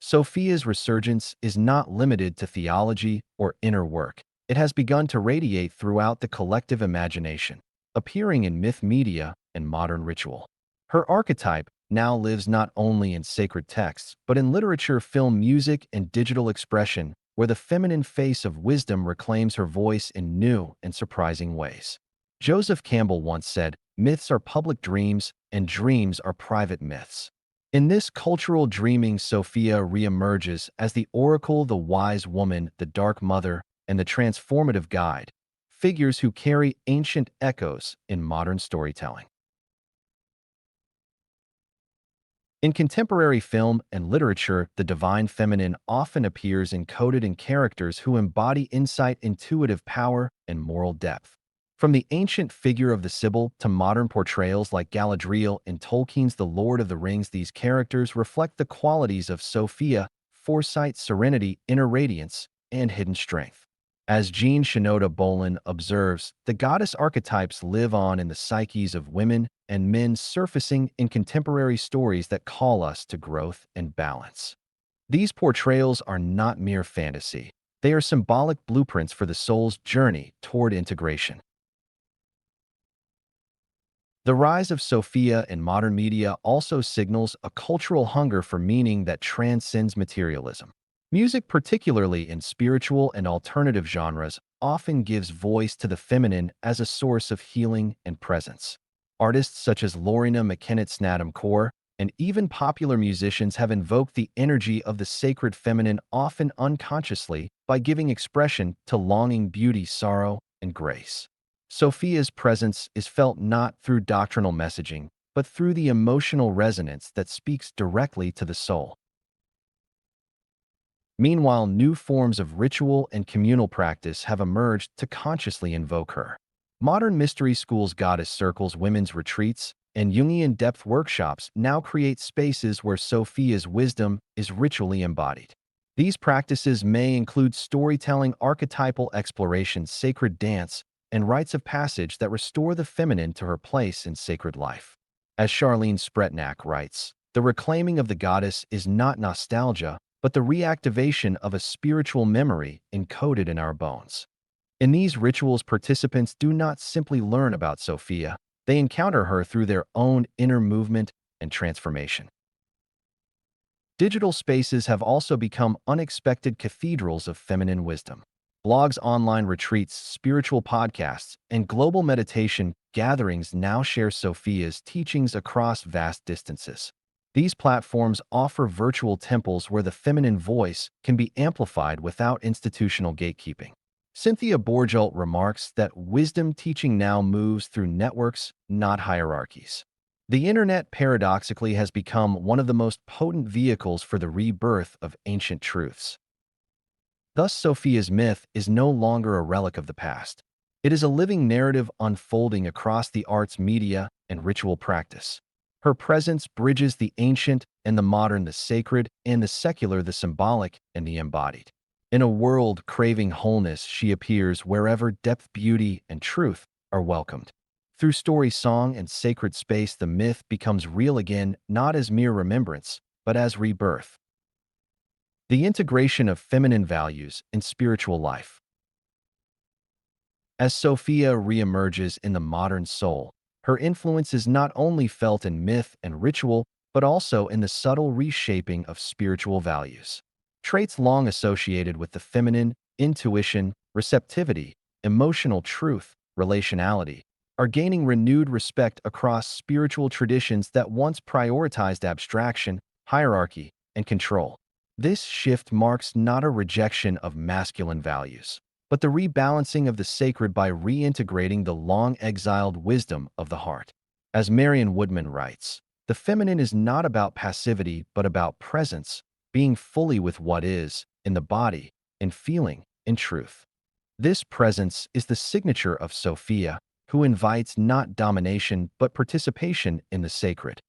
Sophia's resurgence is not limited to theology or inner work. It has begun to radiate throughout the collective imagination, appearing in myth, media, and modern ritual. Her archetype now lives not only in sacred texts, but in literature, film, music, and digital expression, where the feminine face of wisdom reclaims her voice in new and surprising ways. Joseph Campbell once said, "Myths are public dreams, and dreams are private myths." In this cultural dreaming, Sophia reemerges as the oracle, the wise woman, the dark mother, and the transformative guide, figures who carry ancient echoes in modern storytelling. In contemporary film and literature, the divine feminine often appears encoded in characters who embody insight, intuitive power, and moral depth. From the ancient figure of the Sibyl to modern portrayals like Galadriel in Tolkien's The Lord of the Rings, these characters reflect the qualities of Sophia: foresight, serenity, inner radiance, and hidden strength. As Jean Shinoda Bolin observes, the goddess archetypes live on in the psyches of women and men, surfacing in contemporary stories that call us to growth and balance. These portrayals are not mere fantasy. They are symbolic blueprints for the soul's journey toward integration. The rise of Sophia in modern media also signals a cultural hunger for meaning that transcends materialism. Music, particularly in spiritual and alternative genres, often gives voice to the feminine as a source of healing and presence. Artists such as Lorena McKennitt Snaddam Kaur and even popular musicians have invoked the energy of the sacred feminine, often unconsciously, by giving expression to longing, beauty, sorrow, and grace. Sophia's presence is felt not through doctrinal messaging, but through the emotional resonance that speaks directly to the soul. Meanwhile, new forms of ritual and communal practice have emerged to consciously invoke her. Modern mystery schools, goddess circles, women's retreats, and Jungian depth workshops now create spaces where Sophia's wisdom is ritually embodied. These practices may include storytelling, archetypal exploration, sacred dance, and rites of passage that restore the feminine to her place in sacred life. As Charlene Spretnak writes, the reclaiming of the goddess is not nostalgia, but the reactivation of a spiritual memory encoded in our bones. In these rituals, participants do not simply learn about Sophia, they encounter her through their own inner movement and transformation. Digital spaces have also become unexpected cathedrals of feminine wisdom. Blogs, online retreats, spiritual podcasts, and global meditation gatherings now share Sophia's teachings across vast distances. These platforms offer virtual temples where the feminine voice can be amplified without institutional gatekeeping. Cynthia Bourgeault remarks that wisdom teaching now moves through networks, not hierarchies. The internet paradoxically has become one of the most potent vehicles for the rebirth of ancient truths. Thus, Sophia's myth is no longer a relic of the past. It is a living narrative unfolding across the arts, media, and ritual practice. Her presence bridges the ancient and the modern, the sacred and the secular, the symbolic and the embodied. In a world craving wholeness, she appears wherever depth, beauty, and truth are welcomed. Through story, song, and sacred space, the myth becomes real again, not as mere remembrance, but as rebirth. The integration of feminine values in spiritual life. As Sophia reemerges in the modern soul, her influence is not only felt in myth and ritual, but also in the subtle reshaping of spiritual values. Traits long associated with the feminine, intuition, receptivity, emotional truth, relationality, are gaining renewed respect across spiritual traditions that once prioritized abstraction, hierarchy, and control. This shift marks not a rejection of masculine values, but the rebalancing of the sacred by reintegrating the long-exiled wisdom of the heart. As Marion Woodman writes, the feminine is not about passivity but about presence, being fully with what is, in the body, in feeling, in truth. This presence is the signature of Sophia, who invites not domination but participation in the sacred.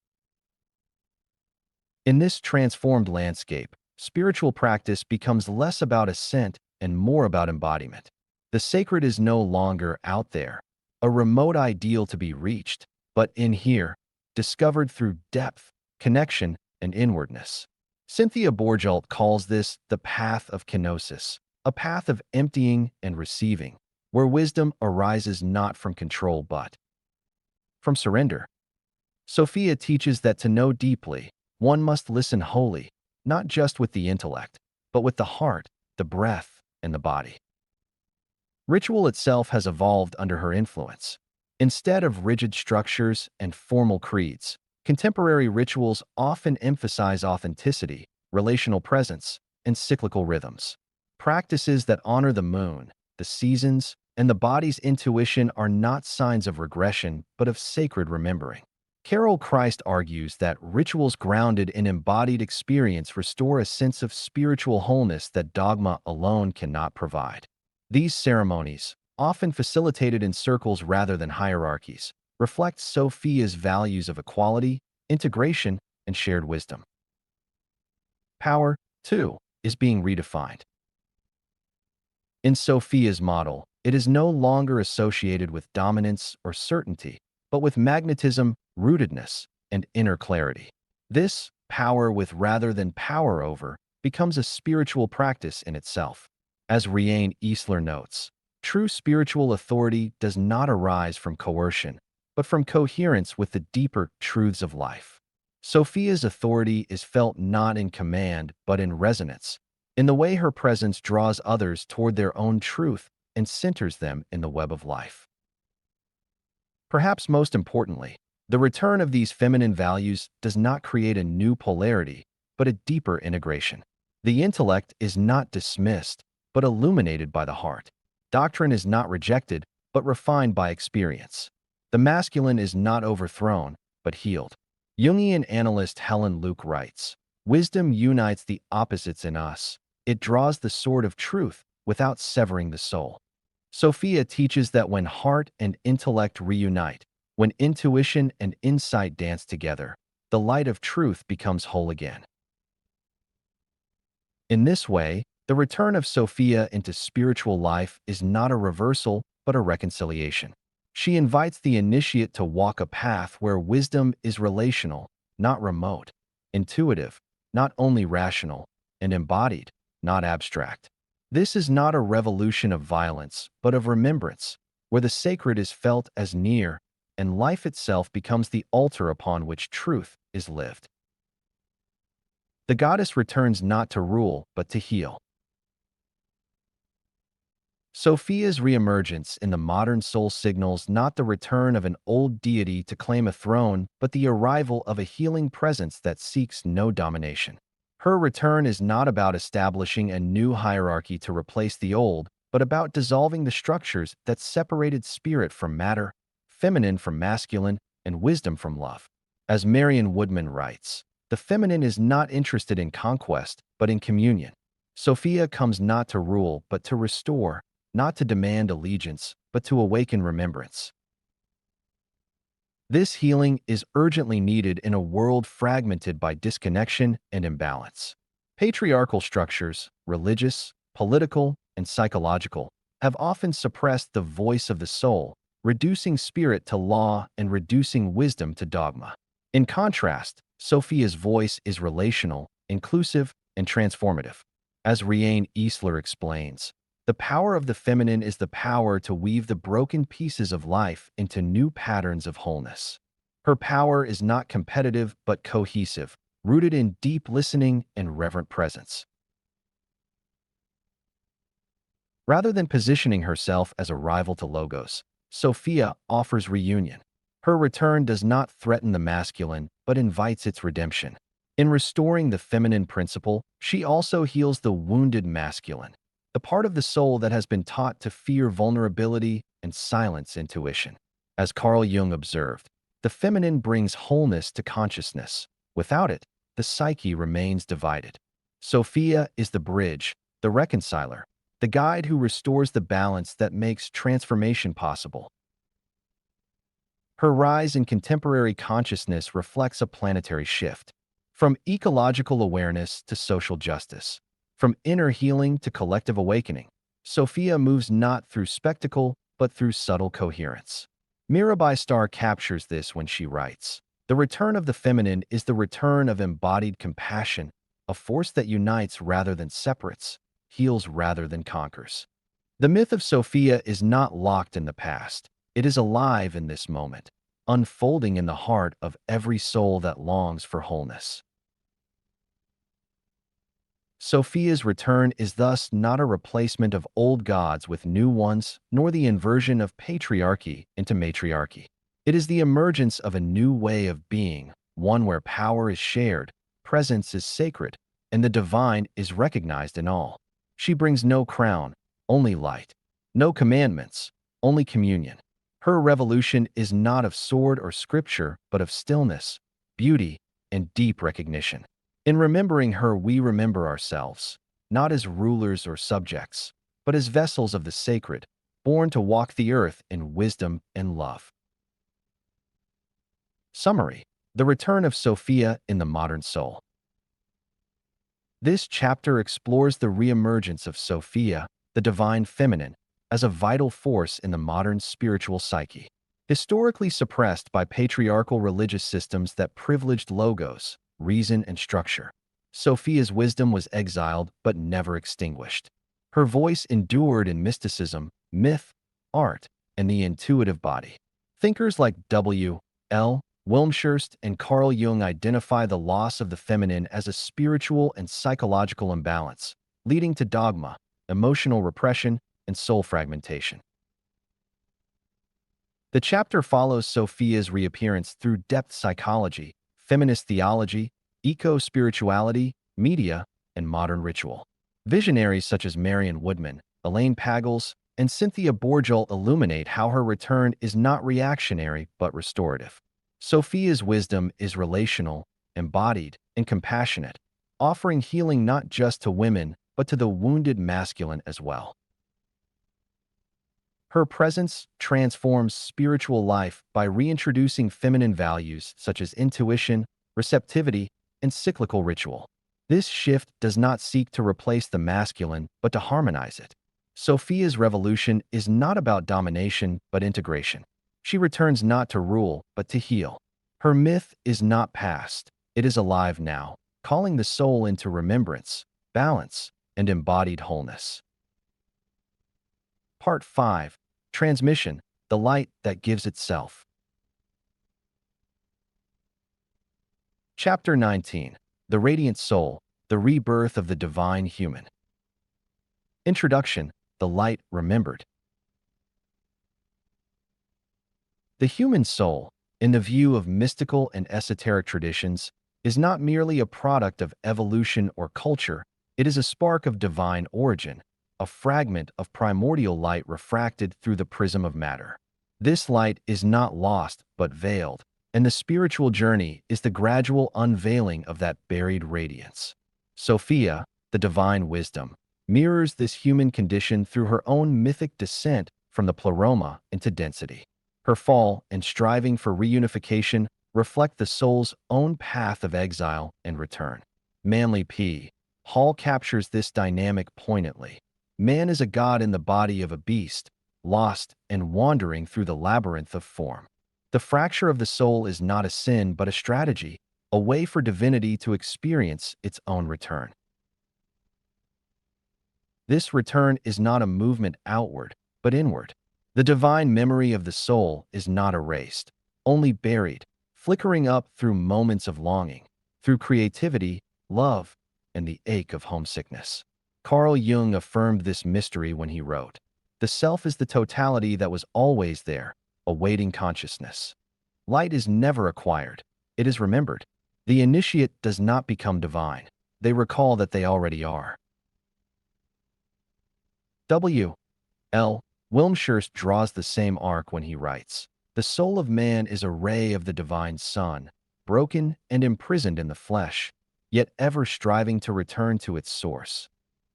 In this transformed landscape, spiritual practice becomes less about ascent and more about embodiment. The sacred is no longer out there, a remote ideal to be reached, but in here, discovered through depth, connection, and inwardness. Cynthia Bourgeault calls this the path of kenosis, a path of emptying and receiving, where wisdom arises not from control but from surrender. Sophia teaches that to know deeply, one must listen wholly, not just with the intellect, but with the heart, the breath, and the body. Ritual itself has evolved under her influence. Instead of rigid structures and formal creeds, contemporary rituals often emphasize authenticity, relational presence, and cyclical rhythms. Practices that honor the moon, the seasons, and the body's intuition are not signs of regression, but of sacred remembering. Carol Christ argues that rituals grounded in embodied experience restore a sense of spiritual wholeness that dogma alone cannot provide. These ceremonies, often facilitated in circles rather than hierarchies, reflect Sophia's values of equality, integration, and shared wisdom. Power, too, is being redefined. In Sophia's model, it is no longer associated with dominance or certainty, but with magnetism, rootedness, and inner clarity. This power with rather than power over becomes a spiritual practice in itself. As Riane Eastler notes, true spiritual authority does not arise from coercion, but from coherence with the deeper truths of life. Sophia's authority is felt not in command, but in resonance, in the way her presence draws others toward their own truth and centers them in the web of life. Perhaps most importantly, the return of these feminine values does not create a new polarity, but a deeper integration. The intellect is not dismissed, but illuminated by the heart. Doctrine is not rejected, but refined by experience. The masculine is not overthrown, but healed. Jungian analyst Helen Luke writes, "Wisdom unites the opposites in us. It draws the sword of truth without severing the soul." Sophia teaches that when heart and intellect reunite, when intuition and insight dance together, the light of truth becomes whole again. In this way, the return of Sophia into spiritual life is not a reversal, but a reconciliation. She invites the initiate to walk a path where wisdom is relational, not remote, intuitive, not only rational, and embodied, not abstract. This is not a revolution of violence, but of remembrance, where the sacred is felt as near, and life itself becomes the altar upon which truth is lived. The goddess returns not to rule, but to heal. Sophia's reemergence in the modern soul signals not the return of an old deity to claim a throne, but the arrival of a healing presence that seeks no domination. Her return is not about establishing a new hierarchy to replace the old, but about dissolving the structures that separated spirit from matter, feminine from masculine, and wisdom from love. As Marion Woodman writes, the feminine is not interested in conquest, but in communion. Sophia comes not to rule, but to restore, not to demand allegiance, but to awaken remembrance. This healing is urgently needed in a world fragmented by disconnection and imbalance. Patriarchal structures, religious, political, and psychological, have often suppressed the voice of the soul, reducing spirit to law and reducing wisdom to dogma. In contrast, Sophia's voice is relational, inclusive, and transformative. As Riane Eastler explains, the power of the feminine is the power to weave the broken pieces of life into new patterns of wholeness. Her power is not competitive but cohesive, rooted in deep listening and reverent presence. Rather than positioning herself as a rival to Logos, Sophia offers reunion. Her return does not threaten the masculine, but invites its redemption. In restoring the feminine principle, she also heals the wounded masculine, the part of the soul that has been taught to fear vulnerability and silence intuition. As Carl Jung observed, the feminine brings wholeness to consciousness. Without it, the psyche remains divided. Sophia is the bridge, the reconciler, the guide who restores the balance that makes transformation possible. Her rise in contemporary consciousness reflects a planetary shift, from ecological awareness to social justice, from inner healing to collective awakening. Sophia moves not through spectacle, but through subtle coherence. Mirabai Starr captures this when she writes, "The return of the feminine is the return of embodied compassion, a force that unites rather than separates, heals rather than conquers." The myth of Sophia is not locked in the past. It is alive in this moment, unfolding in the heart of every soul that longs for wholeness. Sophia's return is thus not a replacement of old gods with new ones, nor the inversion of patriarchy into matriarchy. It is the emergence of a new way of being, one where power is shared, presence is sacred, and the divine is recognized in all. She brings no crown, only light, no commandments, only communion. Her revolution is not of sword or scripture, but of stillness, beauty, and deep recognition. In remembering her, we remember ourselves, not as rulers or subjects, but as vessels of the sacred, born to walk the earth in wisdom and love. Summary: the return of Sophia in the modern soul. This chapter explores the reemergence of Sophia, the divine feminine, as a vital force in the modern spiritual psyche. Historically suppressed by patriarchal religious systems that privileged logos, reason, and structure, Sophia's wisdom was exiled but never extinguished. Her voice endured in mysticism, myth, art, and the intuitive body. Thinkers like W. L. Wilmshurst and Carl Jung identify the loss of the feminine as a spiritual and psychological imbalance, leading to dogma, emotional repression, and soul fragmentation. The chapter follows Sophia's reappearance through depth psychology, feminist theology, eco-spirituality, media, and modern ritual. Visionaries such as Marion Woodman, Elaine Pagels, and Cynthia Bourgeois illuminate how her return is not reactionary but restorative. Sophia's wisdom is relational, embodied, and compassionate, offering healing not just to women but to the wounded masculine as well. Her presence transforms spiritual life by reintroducing feminine values such as intuition, receptivity, and cyclical ritual. This shift does not seek to replace the masculine, but to harmonize it. Sophia's revolution is not about domination, but integration. She returns not to rule, but to heal. Her myth is not past. It is alive now, calling the soul into remembrance, balance, and embodied wholeness. Part 5. Transmission, the light that gives itself. Chapter 19. The Radiant Soul, the Rebirth of the Divine Human. Introduction. the light remembered. The human soul, in the view of mystical and esoteric traditions, is not merely a product of evolution or culture, it is a spark of divine origin, a fragment of primordial light refracted through the prism of matter. This light is not lost but veiled, and the spiritual journey is the gradual unveiling of that buried radiance. Sophia, the divine wisdom, mirrors this human condition through her own mythic descent from the pleroma into density. Her fall and striving for reunification reflect the soul's own path of exile and return. Manly P. Hall captures this dynamic poignantly. Man is a god in the body of a beast, lost and wandering through the labyrinth of form. The fracture of the soul is not a sin but a strategy, a way for divinity to experience its own return. This return is not a movement outward, but inward. The divine memory of the soul is not erased, only buried, flickering up through moments of longing, through creativity, love, and the ache of homesickness. Carl Jung affirmed this mystery when he wrote, "The self is the totality that was always there, awaiting consciousness. Light is never acquired, it is remembered. The initiate does not become divine. They recall that they already are." W. L. Wilmshurst draws the same arc when he writes, "The soul of man is a ray of the divine sun, broken and imprisoned in the flesh, yet ever striving to return to its source."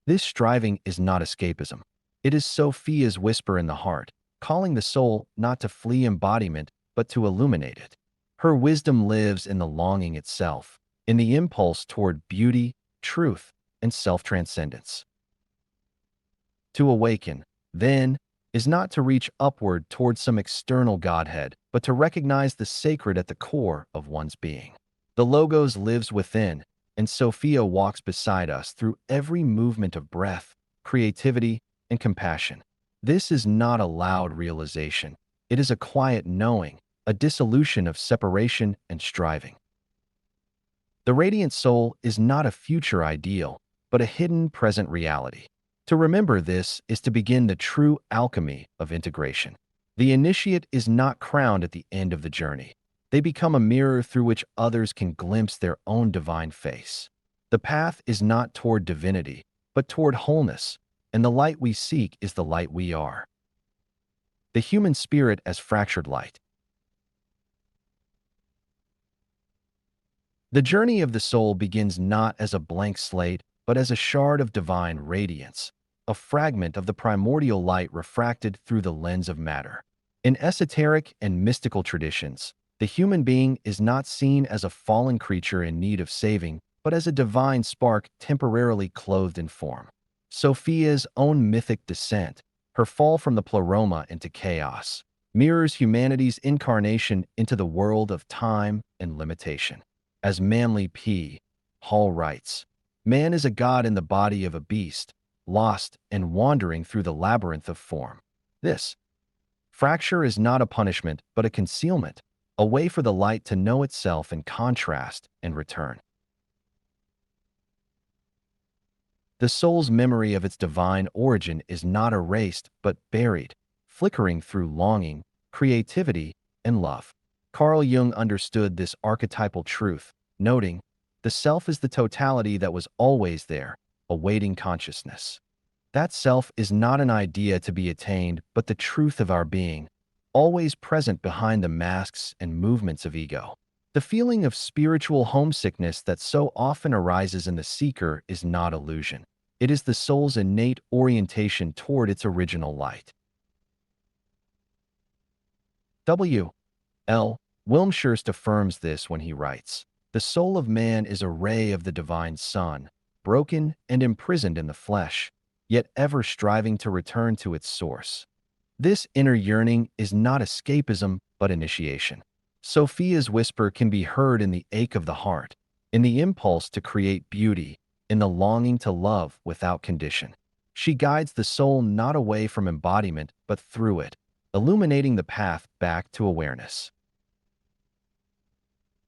This striving is not escapism. It is Sophia's whisper in the heart, calling the soul not to flee embodiment, but to illuminate it. Her wisdom lives in the longing itself, in the impulse toward beauty, truth, and self-transcendence. To awaken, then, is not to reach upward toward some external godhead, but to recognize the sacred at the core of one's being. The Logos lives within, and Sophia walks beside us through every movement of breath, creativity, and compassion. This is not a loud realization. It is a quiet knowing, a dissolution of separation and striving. The radiant soul is not a future ideal, but a hidden present reality. To remember this is to begin the true alchemy of integration. The initiate is not crowned at the end of the journey. They become a mirror through which others can glimpse their own divine face. The path is not toward divinity, but toward wholeness, and the light we seek is the light we are. The human spirit as fractured light. The journey of the soul begins not as a blank slate, but as a shard of divine radiance, a fragment of the primordial light refracted through the lens of matter. In esoteric and mystical traditions, the human being is not seen as a fallen creature in need of saving, but as a divine spark temporarily clothed in form. Sophia's own mythic descent, her fall from the pleroma into chaos, mirrors humanity's incarnation into the world of time and limitation. As Manly P. Hall writes, "Man is a god in the body of a beast, lost and wandering through the labyrinth of form." This fracture is not a punishment, but a concealment, a way for the light to know itself in contrast and return. The soul's memory of its divine origin is not erased, but buried, flickering through longing, creativity, and love. Carl Jung understood this archetypal truth, noting, "The self is the totality that was always there, awaiting consciousness." That self is not an idea to be attained, but the truth of our being, always present behind the masks and movements of ego. The feeling of spiritual homesickness that so often arises in the seeker is not illusion. It is the soul's innate orientation toward its original light. W. L. Wilmshurst affirms this when he writes, "The soul of man is a ray of the divine sun, broken and imprisoned in the flesh, yet ever striving to return to its source." This inner yearning is not escapism, but initiation. Sophia's whisper can be heard in the ache of the heart, in the impulse to create beauty, in the longing to love without condition. She guides the soul not away from embodiment, but through it, illuminating the path back to awareness.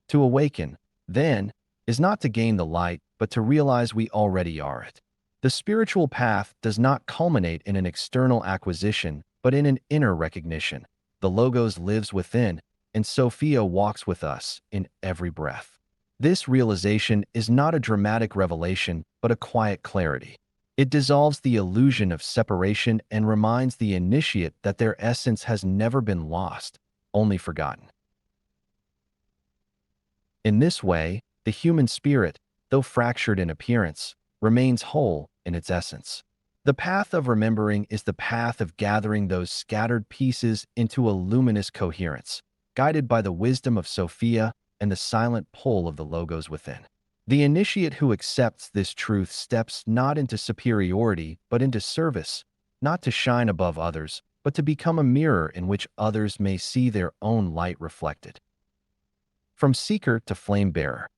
To awaken, then, is not to gain the light, but to realize we already are it. The spiritual path does not culminate in an external acquisition, but in an inner recognition. The Logos lives within, and Sophia walks with us in every breath. This realization is not a dramatic revelation, but a quiet clarity. It dissolves the illusion of separation and reminds the initiate that their essence has never been lost, only forgotten. In this way, the human spirit, though fractured in appearance, remains whole in its essence. The path of remembering is the path of gathering those scattered pieces into a luminous coherence, guided by the wisdom of Sophia and the silent pull of the Logos within. The initiate who accepts this truth steps not into superiority but into service, not to shine above others, but to become a mirror in which others may see their own light reflected. From seeker to flame bearer.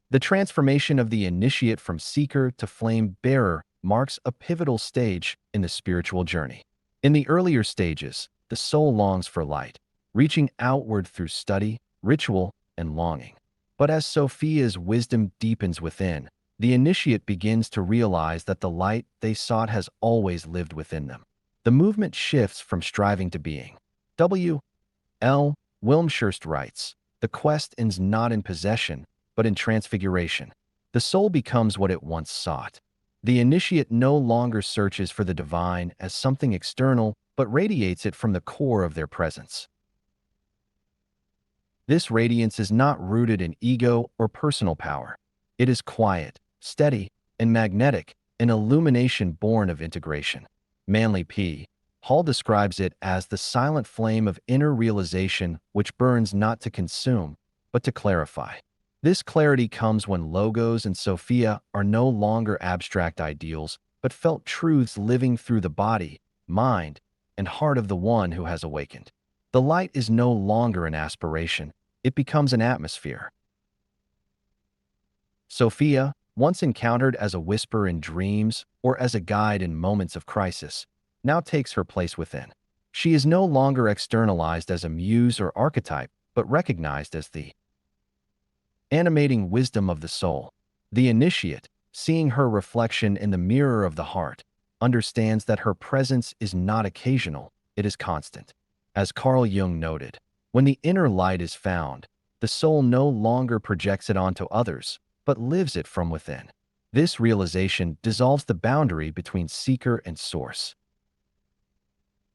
The transformation of the initiate from seeker to flame bearer marks a pivotal stage in the spiritual journey. In the earlier stages, the soul longs for light, reaching outward through study, ritual, and longing. But as Sophia's wisdom deepens within, the initiate begins to realize that the light they sought has always lived within them. The movement shifts from striving to being. W. L. Wilmshurst writes, "The quest ends not in possession, but in transfiguration. The soul becomes what it once sought." The initiate no longer searches for the divine as something external, but radiates it from the core of their presence. This radiance is not rooted in ego or personal power. It is quiet, steady, and magnetic, an illumination born of integration. Manly P. Hall describes it as the silent flame of inner realization which burns not to consume, but to clarify. This clarity comes when Logos and Sophia are no longer abstract ideals, but felt truths living through the body, mind, and heart of the one who has awakened. The light is no longer an aspiration, it becomes an atmosphere. Sophia, once encountered as a whisper in dreams or as a guide in moments of crisis, now takes her place within. She is no longer externalized as a muse or archetype, but recognized as the animating wisdom of the soul. The initiate, seeing her reflection in the mirror of the heart, understands that her presence is not occasional, it is constant. As Carl Jung noted, when the inner light is found, the soul no longer projects it onto others, but lives it from within. This realization dissolves the boundary between seeker and source.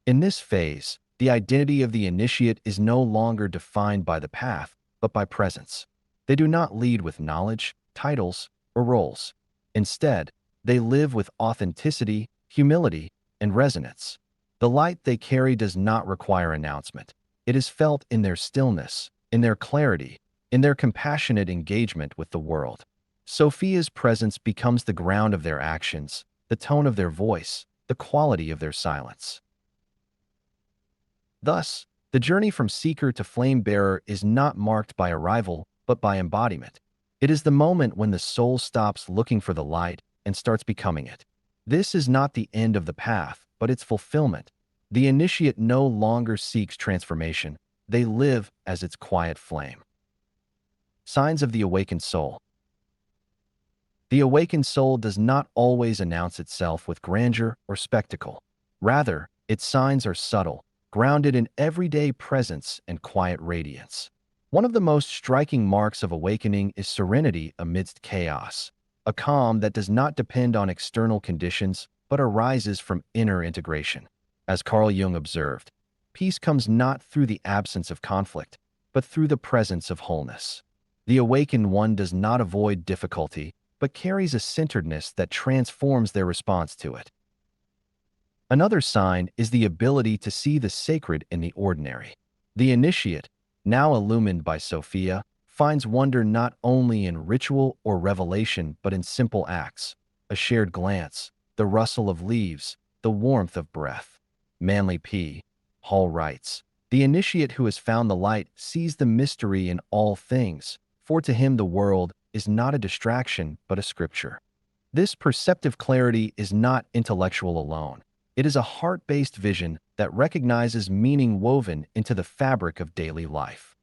In this phase, the identity of the initiate is no longer defined by the path, but by presence. They do not lead with knowledge, titles, or roles. Instead, they live with authenticity, humility, and resonance. The light they carry does not require announcement. It is felt in their stillness, in their clarity, in their compassionate engagement with the world. Sophia's presence becomes the ground of their actions, the tone of their voice, the quality of their silence. Thus, the journey from seeker to flame bearer is not marked by arrival, but by embodiment. It is the moment when the soul stops looking for the light and starts becoming it. This is not the end of the path, but its fulfillment. The initiate no longer seeks transformation. They live as its quiet flame. Signs of the awakened soul. The awakened soul does not always announce itself with grandeur or spectacle. Rather, its signs are subtle, grounded in everyday presence and quiet radiance. One of the most striking marks of awakening is serenity amidst chaos, a calm that does not depend on external conditions but arises from inner integration. As Carl Jung observed, peace comes not through the absence of conflict, but through the presence of wholeness. The awakened one does not avoid difficulty, but carries a centeredness that transforms their response to it. Another sign is the ability to see the sacred in the ordinary. The initiate, now illumined by Sophia, finds wonder not only in ritual or revelation but in simple acts, a shared glance, the rustle of leaves, the warmth of breath. Manly P. Hall writes, "The initiate who has found the light sees the mystery in all things, for to him the world is not a distraction but a scripture." This perceptive clarity is not intellectual alone. It is a heart-based vision that recognizes meaning woven into the fabric of daily life.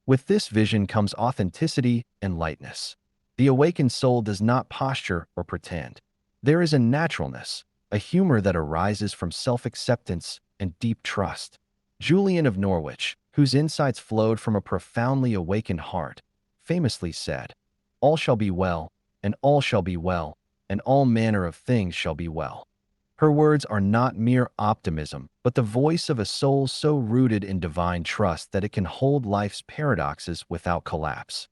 With this vision comes authenticity and lightness. The awakened soul does not posture or pretend. There is a naturalness, a humor that arises from self-acceptance and deep trust. Julian of Norwich, whose insights flowed from a profoundly awakened heart, famously said, "All shall be well, and all shall be well, and all manner of things shall be well." Her words are not mere optimism, but the voice of a soul so rooted in divine trust that it can hold life's paradoxes without collapse.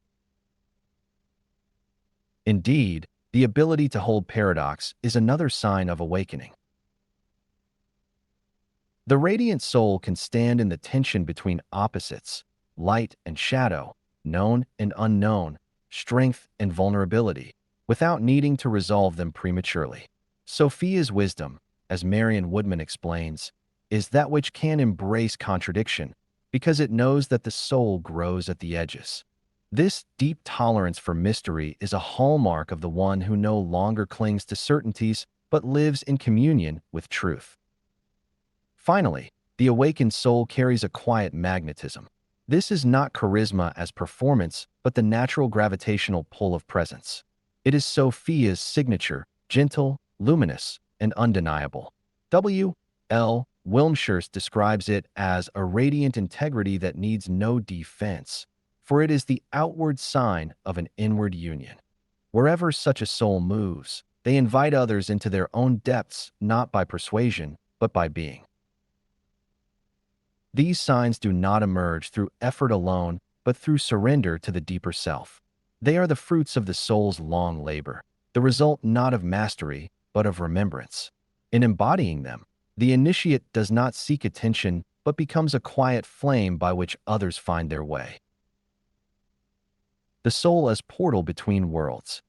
Indeed, the ability to hold paradox is another sign of awakening. The radiant soul can stand in the tension between opposites, light and shadow, known and unknown, strength and vulnerability, without needing to resolve them prematurely. Sophia's wisdom, as Marion Woodman explains, is that which can embrace contradiction because it knows that the soul grows at the edges. This deep tolerance for mystery is a hallmark of the one who no longer clings to certainties but lives in communion with truth. Finally, the awakened soul carries a quiet magnetism. This is not charisma as performance, but the natural gravitational pull of presence. It is Sophia's signature, gentle, luminous, and undeniable. W. L. Wilmshurst describes it as a radiant integrity that needs no defense, for it is the outward sign of an inward union. Wherever such a soul moves, they invite others into their own depths not by persuasion, but by being. These signs do not emerge through effort alone, but through surrender to the deeper self. They are the fruits of the soul's long labor, the result not of mastery, but of remembrance. In embodying them, the initiate does not seek attention, but becomes a quiet flame by which others find their way. The soul as portal between worlds.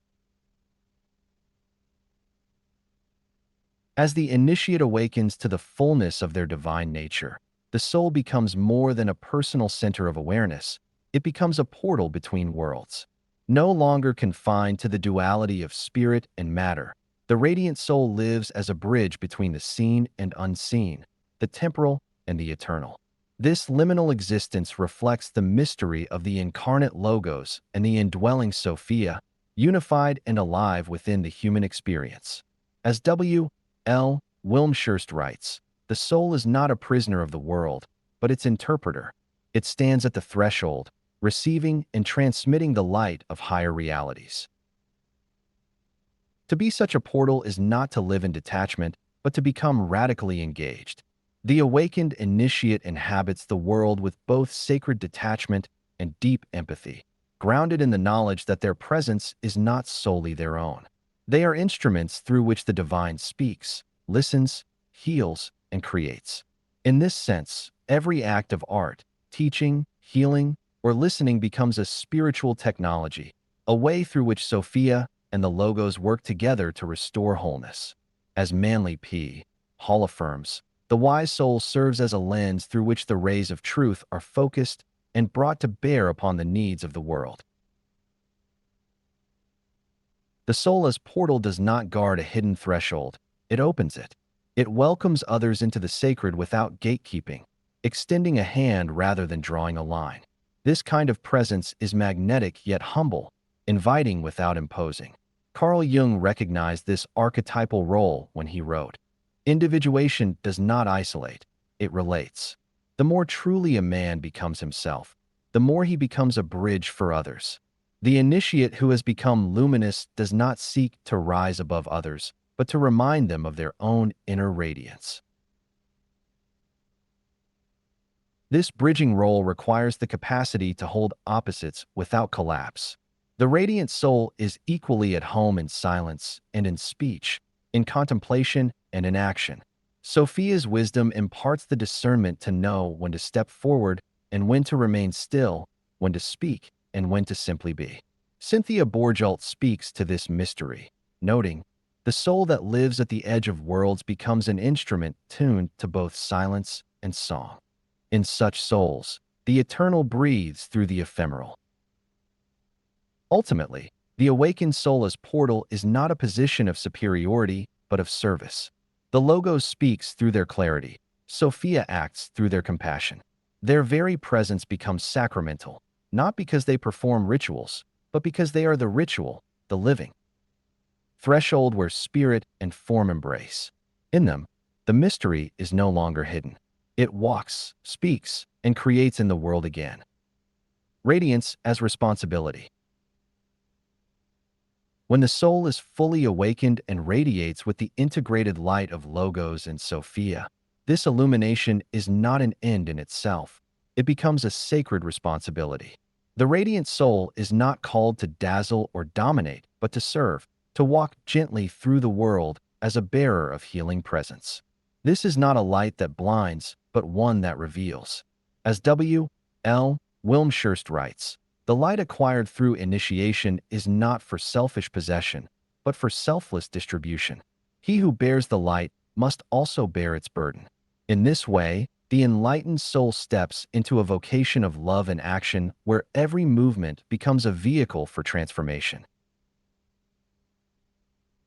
As the initiate awakens to the fullness of their divine nature, the soul becomes more than a personal center of awareness. It becomes a portal between worlds. No longer confined to the duality of spirit and matter, the radiant soul lives as a bridge between the seen and unseen, the temporal and the eternal. This liminal existence reflects the mystery of the incarnate Logos and the indwelling Sophia, unified and alive within the human experience. As W. L. Wilmshurst writes, the soul is not a prisoner of the world, but its interpreter. It stands at the threshold, receiving and transmitting the light of higher realities. To be such a portal is not to live in detachment, but to become radically engaged. The awakened initiate inhabits the world with both sacred detachment and deep empathy, grounded in the knowledge that their presence is not solely their own. They are instruments through which the divine speaks, listens, heals, and creates. In this sense, every act of art, teaching, healing, or listening becomes a spiritual technology, a way through which Sophia and the Logos work together to restore wholeness. As Manly P. Hall affirms, the wise soul serves as a lens through which the rays of truth are focused and brought to bear upon the needs of the world. The soul as portal does not guard a hidden threshold, it opens it. It welcomes others into the sacred without gatekeeping, extending a hand rather than drawing a line. This kind of presence is magnetic yet humble, inviting without imposing. Carl Jung recognized this archetypal role when he wrote, "Individuation does not isolate, it relates." The more truly a man becomes himself, the more he becomes a bridge for others. The initiate who has become luminous does not seek to rise above others, but to remind them of their own inner radiance. This bridging role requires the capacity to hold opposites without collapse. The radiant soul is equally at home in silence and in speech, in contemplation and in action. Sophia's wisdom imparts the discernment to know when to step forward and when to remain still, when to speak and when to simply be. Cynthia Borgelt speaks to this mystery, noting, "The soul that lives at the edge of worlds becomes an instrument tuned to both silence and song." In such souls, the eternal breathes through the ephemeral. Ultimately, the awakened soul as portal is not a position of superiority, but of service. The Logos speaks through their clarity. Sophia acts through their compassion. Their very presence becomes sacramental, not because they perform rituals, but because they are the ritual, the living threshold where spirit and form embrace. In them, the mystery is no longer hidden. It walks, speaks, and creates in the world again. Radiance as responsibility. When the soul is fully awakened and radiates with the integrated light of Logos and Sophia, this illumination is not an end in itself. It becomes a sacred responsibility. The radiant soul is not called to dazzle or dominate, but to serve, to walk gently through the world as a bearer of healing presence. This is not a light that blinds, but one that reveals. As W. L. Wilmshurst writes, the light acquired through initiation is not for selfish possession, but for selfless distribution. He who bears the light must also bear its burden. In this way, the enlightened soul steps into a vocation of love and action where every movement becomes a vehicle for transformation.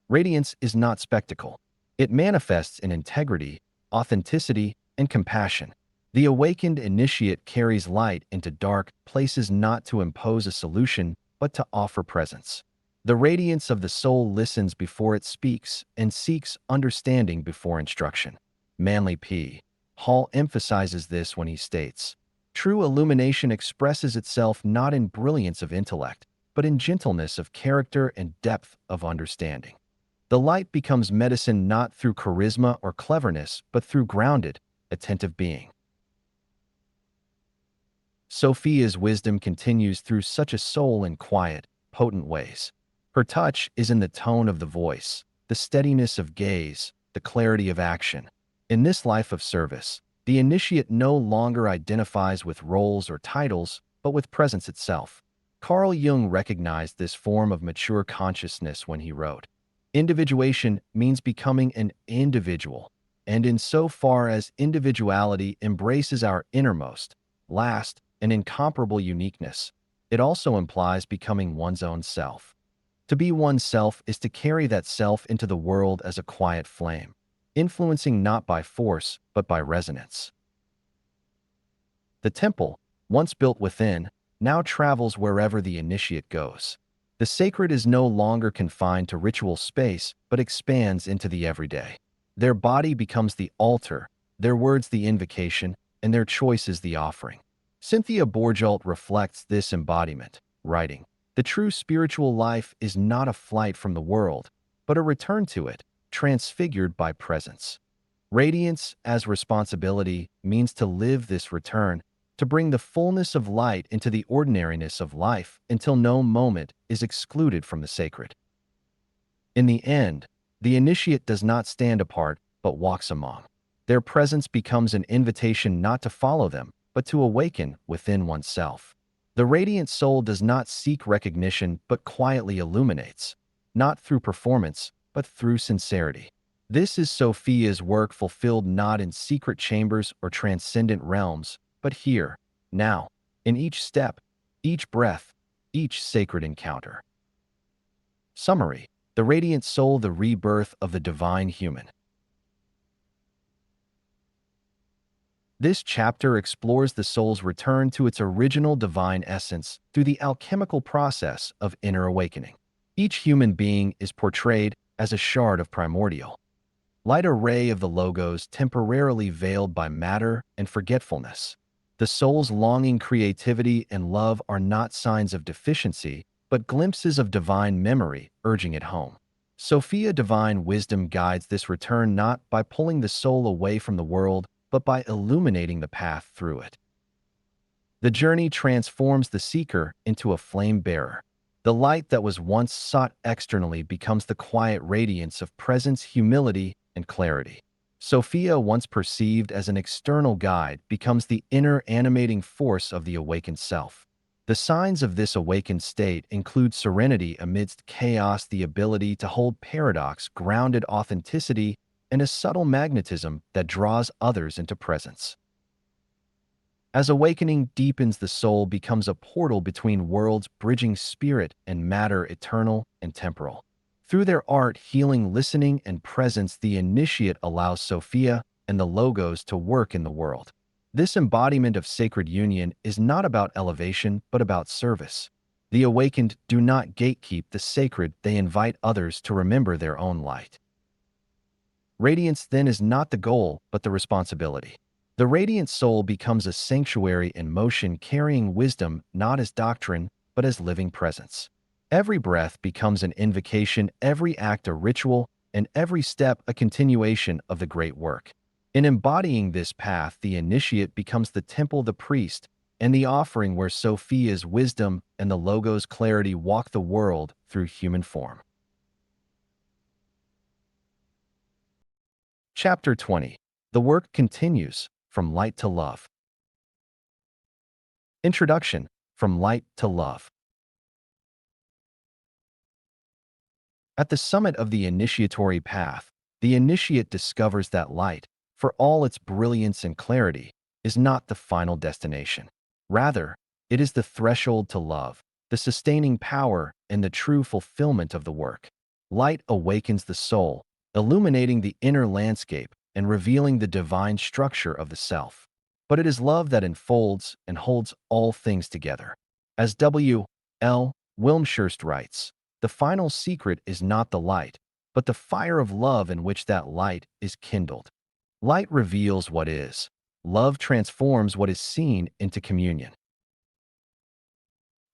Radiance is not spectacle. It manifests in integrity, authenticity, and compassion. The awakened initiate carries light into dark places not to impose a solution, but to offer presence. The radiance of the soul listens before it speaks and seeks understanding before instruction. Manly P. Hall emphasizes this when he states, true illumination expresses itself not in brilliance of intellect, but in gentleness of character and depth of understanding. The light becomes medicine not through charisma or cleverness, but through grounded, attentive being. Sophia's wisdom continues through such a soul in quiet, potent ways. Her touch is in the tone of the voice, the steadiness of gaze, the clarity of action. In this life of service, the initiate no longer identifies with roles or titles, but with presence itself. Carl Jung recognized this form of mature consciousness when he wrote, individuation means becoming an individual, and insofar as individuality embraces our innermost, last, and incomparable uniqueness, it also implies becoming one's own self. To be oneself is to carry that self into the world as a quiet flame, influencing not by force, but by resonance. The temple, once built within, now travels wherever the initiate goes. The sacred is no longer confined to ritual space, but expands into the everyday. Their body becomes the altar, their words the invocation, and their choices the offering. Cynthia Bourgault reflects this embodiment, writing, the true spiritual life is not a flight from the world, but a return to it, transfigured by presence. Radiance as responsibility means to live this return, to bring the fullness of light into the ordinariness of life until no moment is excluded from the sacred. In the end, the initiate does not stand apart, but walks among. Their presence becomes an invitation not to follow them, but to awaken within oneself. The radiant soul does not seek recognition, but quietly illuminates, not through performance, but through sincerity. This is Sophia's work fulfilled not in secret chambers or transcendent realms, but here, now, in each step, each breath, each sacred encounter. Summary: the radiant soul, the rebirth of the divine human. This chapter explores the soul's return to its original divine essence through the alchemical process of inner awakening. Each human being is portrayed as a shard of primordial light, a ray of the Logos temporarily veiled by matter and forgetfulness. The soul's longing, creativity, and love are not signs of deficiency, but glimpses of divine memory urging it home. Sophia divine wisdom guides this return not by pulling the soul away from the world, but by illuminating the path through it. The journey transforms the seeker into a flame bearer. The light that was once sought externally becomes the quiet radiance of presence, humility, and clarity. Sophia, once perceived as an external guide, becomes the inner animating force of the awakened self. The signs of this awakened state include serenity amidst chaos, the ability to hold paradox, grounded authenticity, and a subtle magnetism that draws others into presence. As awakening deepens, the soul becomes a portal between worlds, bridging spirit and matter, eternal and temporal. Through their art, healing, listening, and presence, the initiate allows Sophia and the Logos to work in the world. This embodiment of sacred union is not about elevation, but about service. The awakened do not gatekeep the sacred, they invite others to remember their own light. Radiance then is not the goal, but the responsibility. The radiant soul becomes a sanctuary in motion, carrying wisdom not as doctrine, but as living presence. Every breath becomes an invocation, every act a ritual, and every step a continuation of the great work. In embodying this path, the initiate becomes the temple, the priest, and the offering where Sophia's wisdom and the Logos' clarity walk the world through human form. Chapter 20. The work continues, from light to love. Introduction, from light to love. At the summit of the initiatory path, the initiate discovers that light, for all its brilliance and clarity, is not the final destination. Rather, it is the threshold to love, the sustaining power, and the true fulfillment of the work. Light awakens the soul, illuminating the inner landscape and revealing the divine structure of the self. But it is love that enfolds and holds all things together. As W. L. Wilmshurst writes, the final secret is not the light, but the fire of love in which that light is kindled. Light reveals what is. Love transforms what is seen into communion.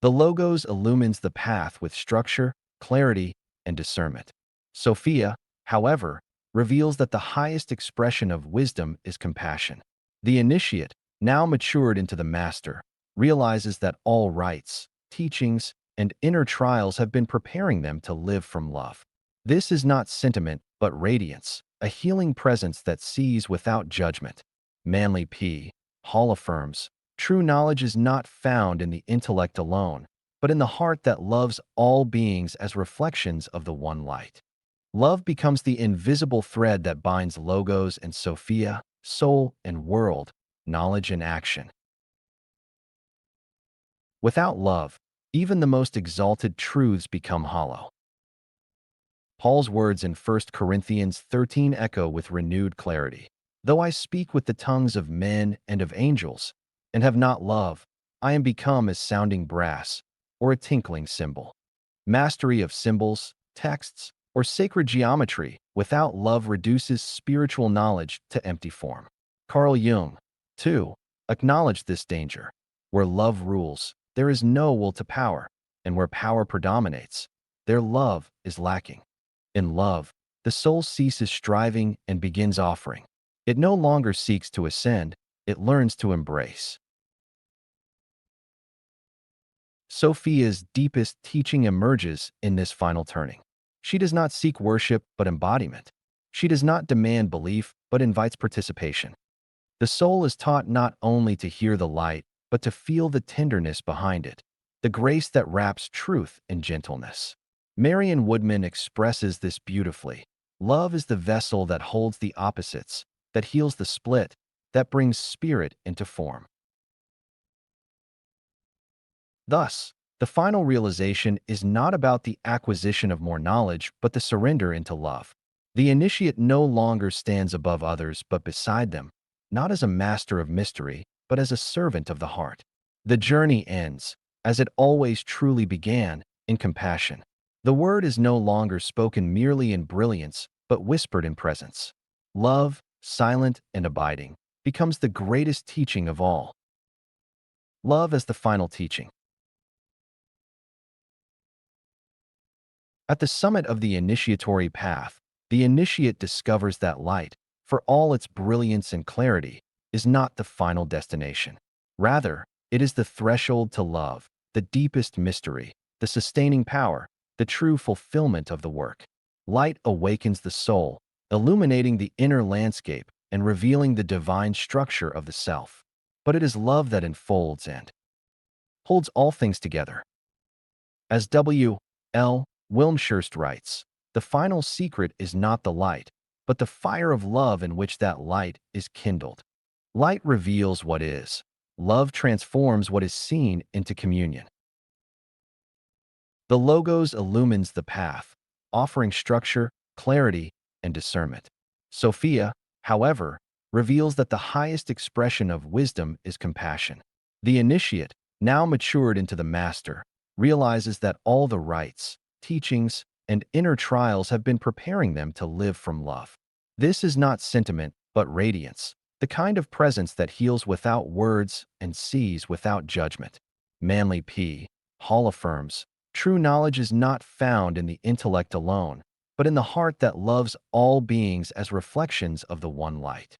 The Logos illumines the path with structure, clarity, and discernment. Sophia, however, reveals that the highest expression of wisdom is compassion. The initiate, now matured into the master, realizes that all rites, teachings, and inner trials have been preparing them to live from love. This is not sentiment, but radiance, a healing presence that sees without judgment. Manly P. Hall affirms, true knowledge is not found in the intellect alone, but in the heart that loves all beings as reflections of the one light. Love becomes the invisible thread that binds Logos and Sophia, soul and world, knowledge and action. Without love, even the most exalted truths become hollow. Paul's words in 1 Corinthians 13 echo with renewed clarity. Though I speak with the tongues of men and of angels, and have not love, I am become as sounding brass, or a tinkling cymbal. Mastery of symbols, texts, or sacred geometry without love reduces spiritual knowledge to empty form. Carl Jung, too, acknowledged this danger. Where love rules, there is no will to power, and where power predominates, their love is lacking. In love, the soul ceases striving and begins offering. It no longer seeks to ascend, it learns to embrace. Sophia's deepest teaching emerges in this final turning. She does not seek worship, but embodiment. She does not demand belief, but invites participation. The soul is taught not only to hear the light, but to feel the tenderness behind it, the grace that wraps truth in gentleness. Marion Woodman expresses this beautifully. Love is the vessel that holds the opposites, that heals the split, that brings spirit into form. Thus, the final realization is not about the acquisition of more knowledge, but the surrender into love. The initiate no longer stands above others, but beside them, not as a master of mystery, but as a servant of the heart. The journey ends, as it always truly began, in compassion. The word is no longer spoken merely in brilliance, but whispered in presence. Love, silent and abiding, becomes the greatest teaching of all. Love as the final teaching. At the summit of the initiatory path, the initiate discovers that light, for all its brilliance and clarity, is not the final destination. Rather, it is the threshold to love, the deepest mystery, the sustaining power, the true fulfillment of the work. Light awakens the soul, illuminating the inner landscape and revealing the divine structure of the self. But it is love that enfolds and holds all things together. As W. L. Wilmshurst writes, the final secret is not the light, but the fire of love in which that light is kindled. Light reveals what is. Love transforms what is seen into communion. The Logos illumines the path, offering structure, clarity, and discernment. Sophia, however, reveals that the highest expression of wisdom is compassion. The initiate, now matured into the master, realizes that all the rites, teachings, and inner trials have been preparing them to live from love. This is not sentiment, but radiance, the kind of presence that heals without words and sees without judgment. Manly P. Hall affirms, true knowledge is not found in the intellect alone, but in the heart that loves all beings as reflections of the one light.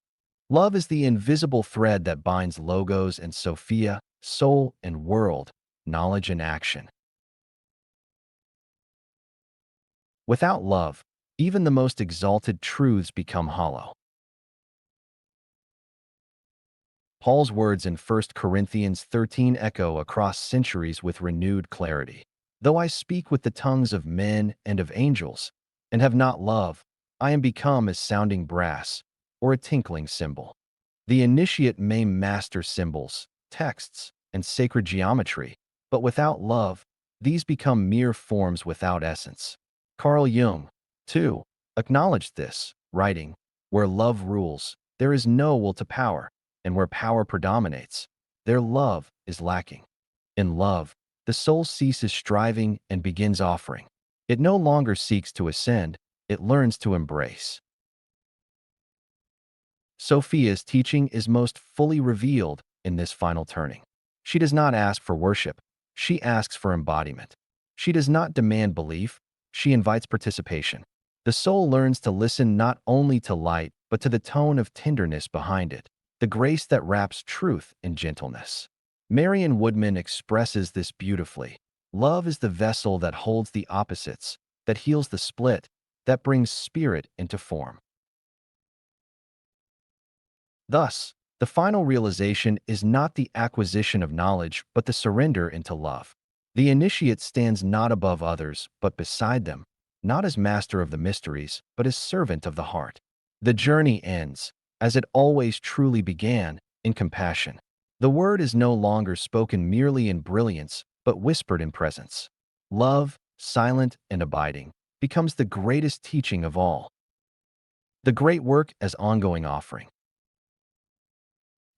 Love is the invisible thread that binds Logos and Sophia, soul and world, knowledge and action. Without love, even the most exalted truths become hollow. Paul's words in 1 Corinthians 13 echo across centuries with renewed clarity. Though I speak with the tongues of men and of angels, and have not love, I am become as sounding brass, or a tinkling cymbal. The initiate may master symbols, texts, and sacred geometry, but without love, these become mere forms without essence. Carl Jung, too, acknowledged this, writing, "Where love rules, there is no will to power, and where power predominates, their love is lacking." In love, the soul ceases striving and begins offering. It no longer seeks to ascend, it learns to embrace. Sophia's teaching is most fully revealed in this final turning. She does not ask for worship, she asks for embodiment. She does not demand belief, she invites participation. The soul learns to listen not only to light, but to the tone of tenderness behind it, the grace that wraps truth in gentleness. Marion Woodman expresses this beautifully. Love is the vessel that holds the opposites, that heals the split, that brings spirit into form. Thus, the final realization is not the acquisition of knowledge, but the surrender into love. The initiate stands not above others, but beside them, not as master of the mysteries, but as servant of the heart. The journey ends, as it always truly began, in compassion. The word is no longer spoken merely in brilliance, but whispered in presence. Love, silent and abiding, becomes the greatest teaching of all. The great work as ongoing offering.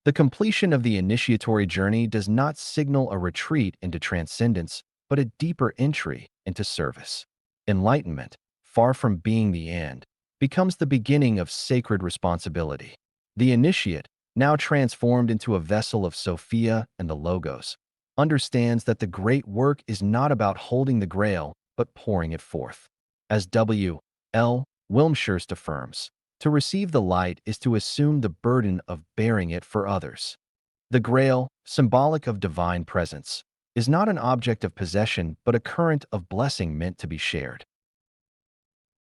The completion of the initiatory journey does not signal a retreat into transcendence, but a deeper entry into service. Enlightenment, far from being the end, becomes the beginning of sacred responsibility. The initiate, now transformed into a vessel of Sophia and the Logos, understands that the great work is not about holding the grail, but pouring it forth. As W. L. Wilmshurst affirms, to receive the light is to assume the burden of bearing it for others. The Grail, symbolic of divine presence, is not an object of possession but a current of blessing meant to be shared.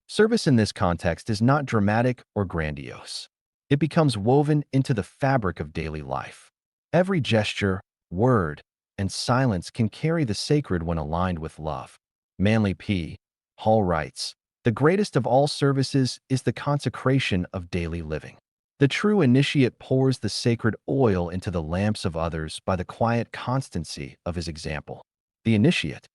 Service in this context is not dramatic or grandiose. It becomes woven into the fabric of daily life. Every gesture, word, and silence can carry the sacred when aligned with love. Manly P. Hall writes, "The greatest of all services is the consecration of daily living. The true initiate pours the sacred oil into the lamps of others by the quiet constancy of his example." The initiate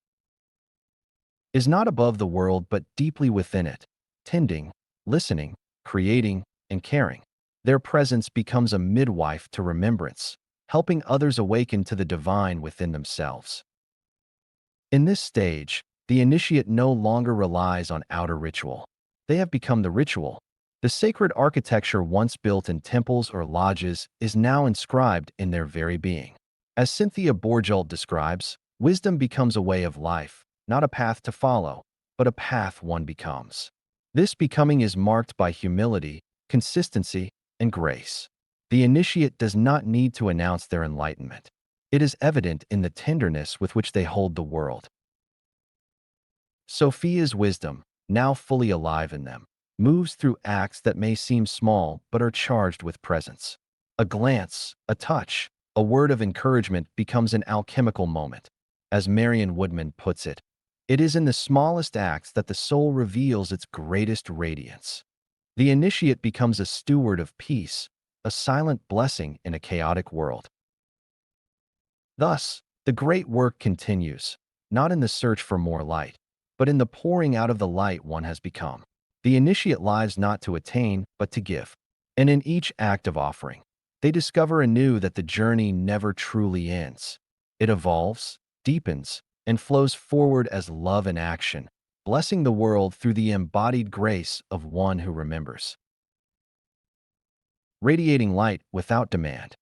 is not above the world but deeply within it, tending, listening, creating, and caring. Their presence becomes a midwife to remembrance, helping others awaken to the divine within themselves. In this stage, the initiate no longer relies on outer ritual. They have become the ritual. The sacred architecture once built in temples or lodges is now inscribed in their very being. As Cynthia Bourgeault describes, wisdom becomes a way of life, not a path to follow, but a path one becomes. This becoming is marked by humility, consistency, and grace. The initiate does not need to announce their enlightenment. It is evident in the tenderness with which they hold the world. Sophia's wisdom, now fully alive in them, moves through acts that may seem small but are charged with presence. A glance, a touch, a word of encouragement becomes an alchemical moment. As Marion Woodman puts it, it is in the smallest acts that the soul reveals its greatest radiance. The initiate becomes a steward of peace, a silent blessing in a chaotic world. Thus, the great work continues, not in the search for more light, but in the pouring out of the light one has become. The initiate lives not to attain, but to give. And in each act of offering, they discover anew that the journey never truly ends. It evolves, deepens, and flows forward as love in action, blessing the world through the embodied grace of one who remembers. Radiating light without demand.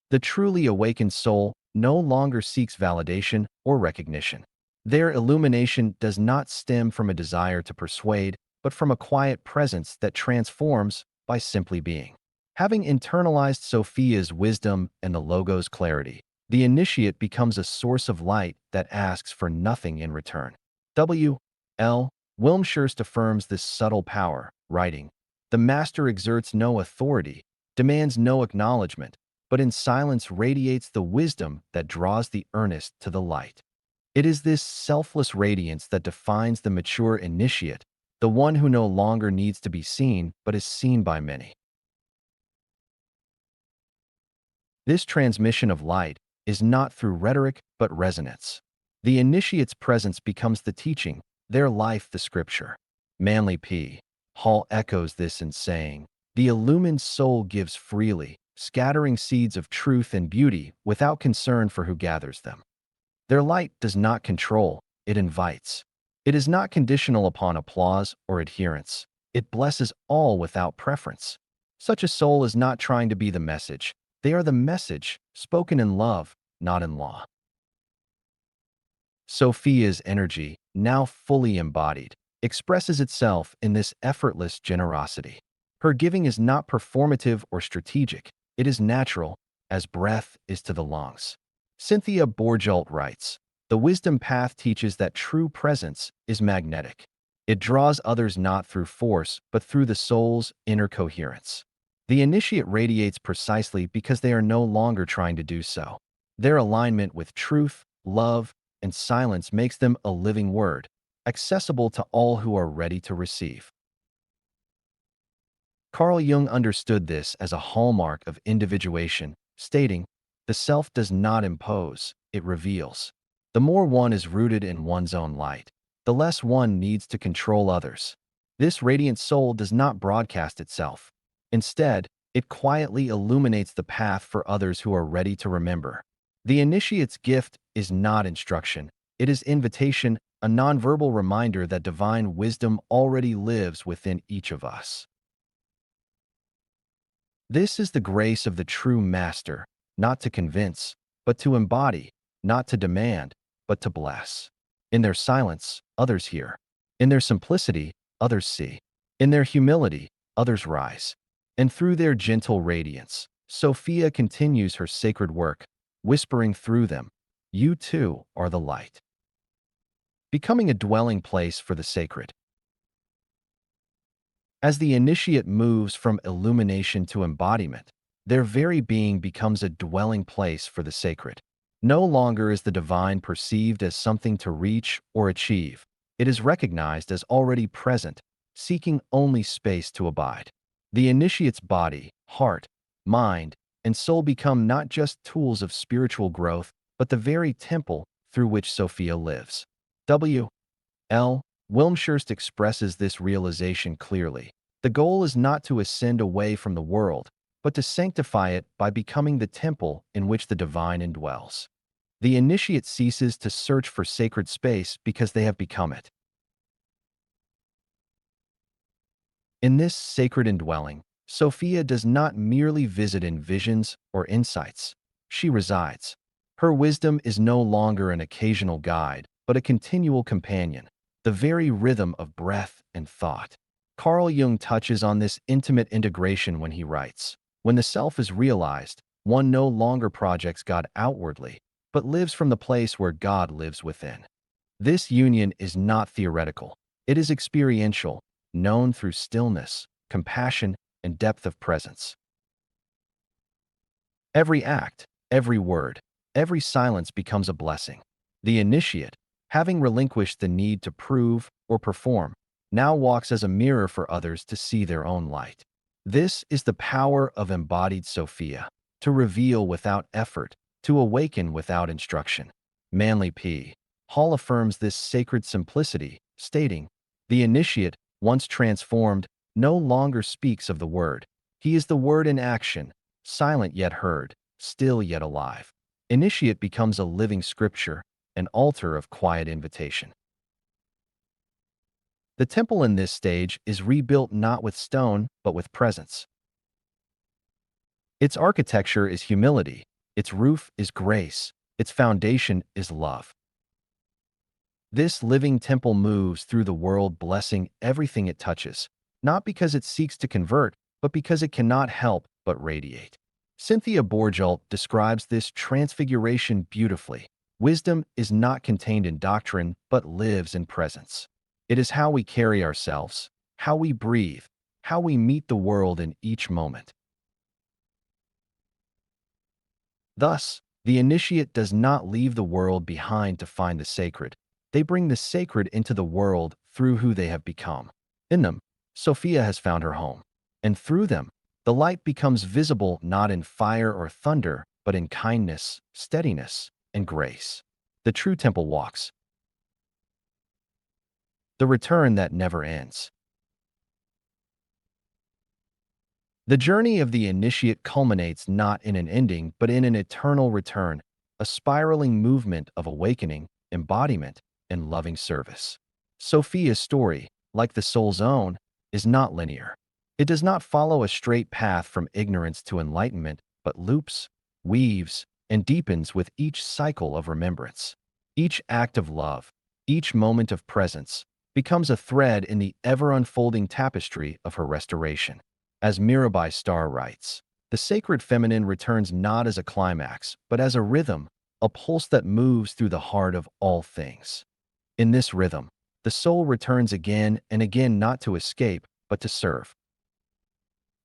The truly awakened soul no longer seeks validation or recognition. Their illumination does not stem from a desire to persuade, but from a quiet presence that transforms by simply being. Having internalized Sophia's wisdom and the Logos' clarity, the initiate becomes a source of light that asks for nothing in return. W. L. Wilmshurst affirms this subtle power, writing, "The master exerts no authority, demands no acknowledgement, but in silence radiates the wisdom that draws the earnest to the light." It is this selfless radiance that defines the mature initiate, the one who no longer needs to be seen but is seen by many. This transmission of light is not through rhetoric but resonance. The initiate's presence becomes the teaching, their life the scripture. Manly P. Hall echoes this in saying, "The illumined soul gives freely, scattering seeds of truth and beauty without concern for who gathers them." Their light does not control, it invites. It is not conditional upon applause or adherence. It blesses all without preference. Such a soul is not trying to be the message. They are the message, spoken in love, not in law. Sophia's energy, now fully embodied, expresses itself in this effortless generosity. Her giving is not performative or strategic. It is natural, as breath is to the lungs. Cynthia Bourgeault writes, "The wisdom path teaches that true presence is magnetic. It draws others not through force, but through the soul's inner coherence." The initiate radiates precisely because they are no longer trying to do so. Their alignment with truth, love, and silence makes them a living word, accessible to all who are ready to receive. Carl Jung understood this as a hallmark of individuation, stating, "The self does not impose, it reveals." The more one is rooted in one's own light, the less one needs to control others. This radiant soul does not broadcast itself. Instead, it quietly illuminates the path for others who are ready to remember. The initiate's gift is not instruction, it is invitation, a nonverbal reminder that divine wisdom already lives within each of us. This is the grace of the true master, not to convince, but to embody, not to demand, but to bless. In their silence, others hear. In their simplicity, others see. In their humility, others rise. And through their gentle radiance, Sophia continues her sacred work, whispering through them, "You too are the light." Becoming a dwelling place for the sacred. As the initiate moves from illumination to embodiment, their very being becomes a dwelling place for the sacred. No longer is the divine perceived as something to reach or achieve. It is recognized as already present, seeking only space to abide. The initiate's body, heart, mind, and soul become not just tools of spiritual growth, but the very temple through which Sophia lives. W. L. Wilmshurst expresses this realization clearly. The goal is not to ascend away from the world, but to sanctify it by becoming the temple in which the divine indwells. The initiate ceases to search for sacred space because they have become it. In this sacred indwelling, Sophia does not merely visit in visions or insights. She resides. Her wisdom is no longer an occasional guide, but a continual companion, the very rhythm of breath and thought. Carl Jung touches on this intimate integration when he writes, "When the self is realized, one no longer projects God outwardly, but lives from the place where God lives within." This union is not theoretical. It is experiential, known through stillness, compassion, and depth of presence. Every act, every word, every silence becomes a blessing. The initiate, having relinquished the need to prove or perform, now walks as a mirror for others to see their own light. This is the power of embodied Sophia, to reveal without effort, to awaken without instruction. Manly P. Hall affirms this sacred simplicity, stating, "The initiate, once transformed, no longer speaks of the word. He is the word in action, silent yet heard, still yet alive." Initiate becomes a living scripture, an altar of quiet invitation. The temple in this stage is rebuilt not with stone, but with presence. Its architecture is humility, its roof is grace, its foundation is love. This living temple moves through the world blessing everything it touches, not because it seeks to convert, but because it cannot help but radiate. Cynthia Bourgeault describes this transfiguration beautifully. Wisdom is not contained in doctrine, but lives in presence. It is how we carry ourselves, how we breathe, how we meet the world in each moment. Thus, the initiate does not leave the world behind to find the sacred. They bring the sacred into the world through who they have become. In them, Sophia has found her home. And through them, the light becomes visible not in fire or thunder, but in kindness, steadiness, and grace. The true temple walks. The return that never ends. The journey of the initiate culminates not in an ending, but in an eternal return, a spiraling movement of awakening, embodiment, and loving service. Sophia's story, like the soul's own, is not linear. It does not follow a straight path from ignorance to enlightenment, but loops, weaves, and deepens with each cycle of remembrance. Each act of love, each moment of presence, becomes a thread in the ever-unfolding tapestry of her restoration. As Mirabai Starr writes, the sacred feminine returns not as a climax, but as a rhythm, a pulse that moves through the heart of all things. In this rhythm, the soul returns again and again not to escape, but to serve.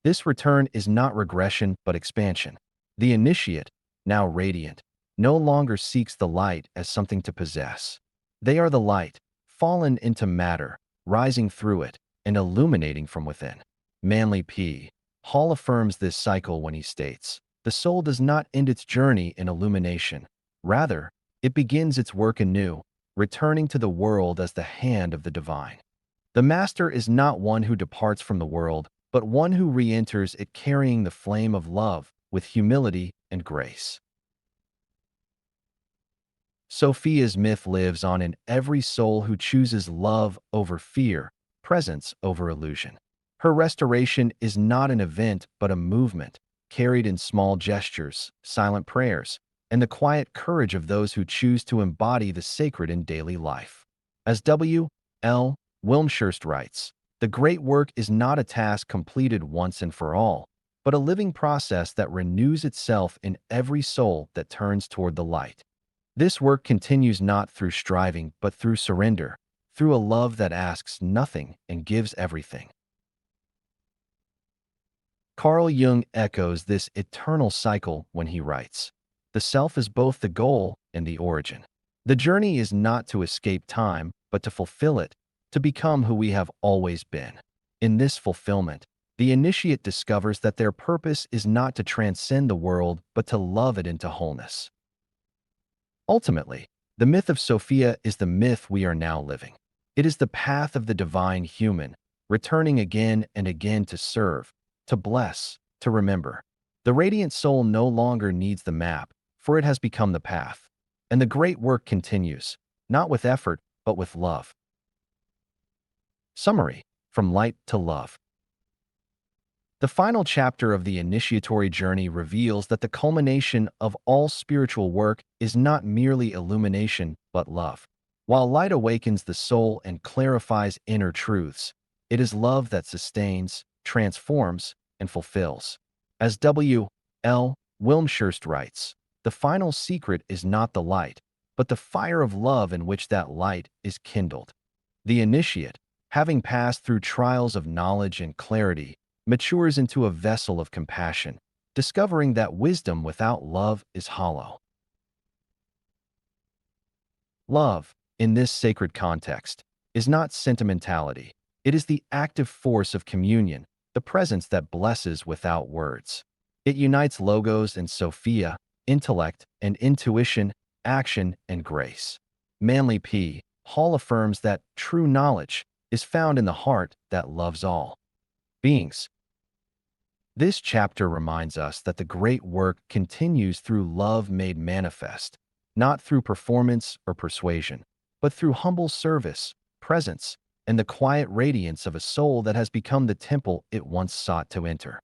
This return is not regression, but expansion. The initiate, now radiant, no longer seeks the light as something to possess. They are the light, fallen into matter, rising through it, and illuminating from within. Manly P. Hall affirms this cycle when he states, the soul does not end its journey in illumination. Rather, it begins its work anew, returning to the world as the hand of the divine. The master is not one who departs from the world, but one who re-enters it carrying the flame of love with humility and grace. Sophia's myth lives on in every soul who chooses love over fear, presence over illusion. Her restoration is not an event, but a movement, carried in small gestures, silent prayers, and the quiet courage of those who choose to embody the sacred in daily life. As W. L. Wilmshurst writes, the great work is not a task completed once and for all, but a living process that renews itself in every soul that turns toward the light. This work continues not through striving, but through surrender, through a love that asks nothing and gives everything. Carl Jung echoes this eternal cycle when he writes, the self is both the goal and the origin. The journey is not to escape time, but to fulfill it, to become who we have always been. In this fulfillment, the initiate discovers that their purpose is not to transcend the world, but to love it into wholeness. Ultimately, the myth of Sophia is the myth we are now living. It is the path of the divine human, returning again and again to serve, to bless, to remember. The radiant soul no longer needs the map, for it has become the path. And the great work continues, not with effort, but with love. Summary: From Light to Love. The final chapter of the initiatory journey reveals that the culmination of all spiritual work is not merely illumination, but love. While light awakens the soul and clarifies inner truths, it is love that sustains, transforms, and fulfills. As W. L. Wilmshurst writes, the final secret is not the light, but the fire of love in which that light is kindled. The initiate, having passed through trials of knowledge and clarity, matures into a vessel of compassion, discovering that wisdom without love is hollow. Love, in this sacred context, is not sentimentality. It is the active force of communion, the presence that blesses without words. It unites Logos and Sophia, intellect and intuition, action and grace. Manly P. Hall affirms that true knowledge is found in the heart that loves all beings. This chapter reminds us that the great work continues through love made manifest, not through performance or persuasion, but through humble service, presence, and the quiet radiance of a soul that has become the temple it once sought to enter.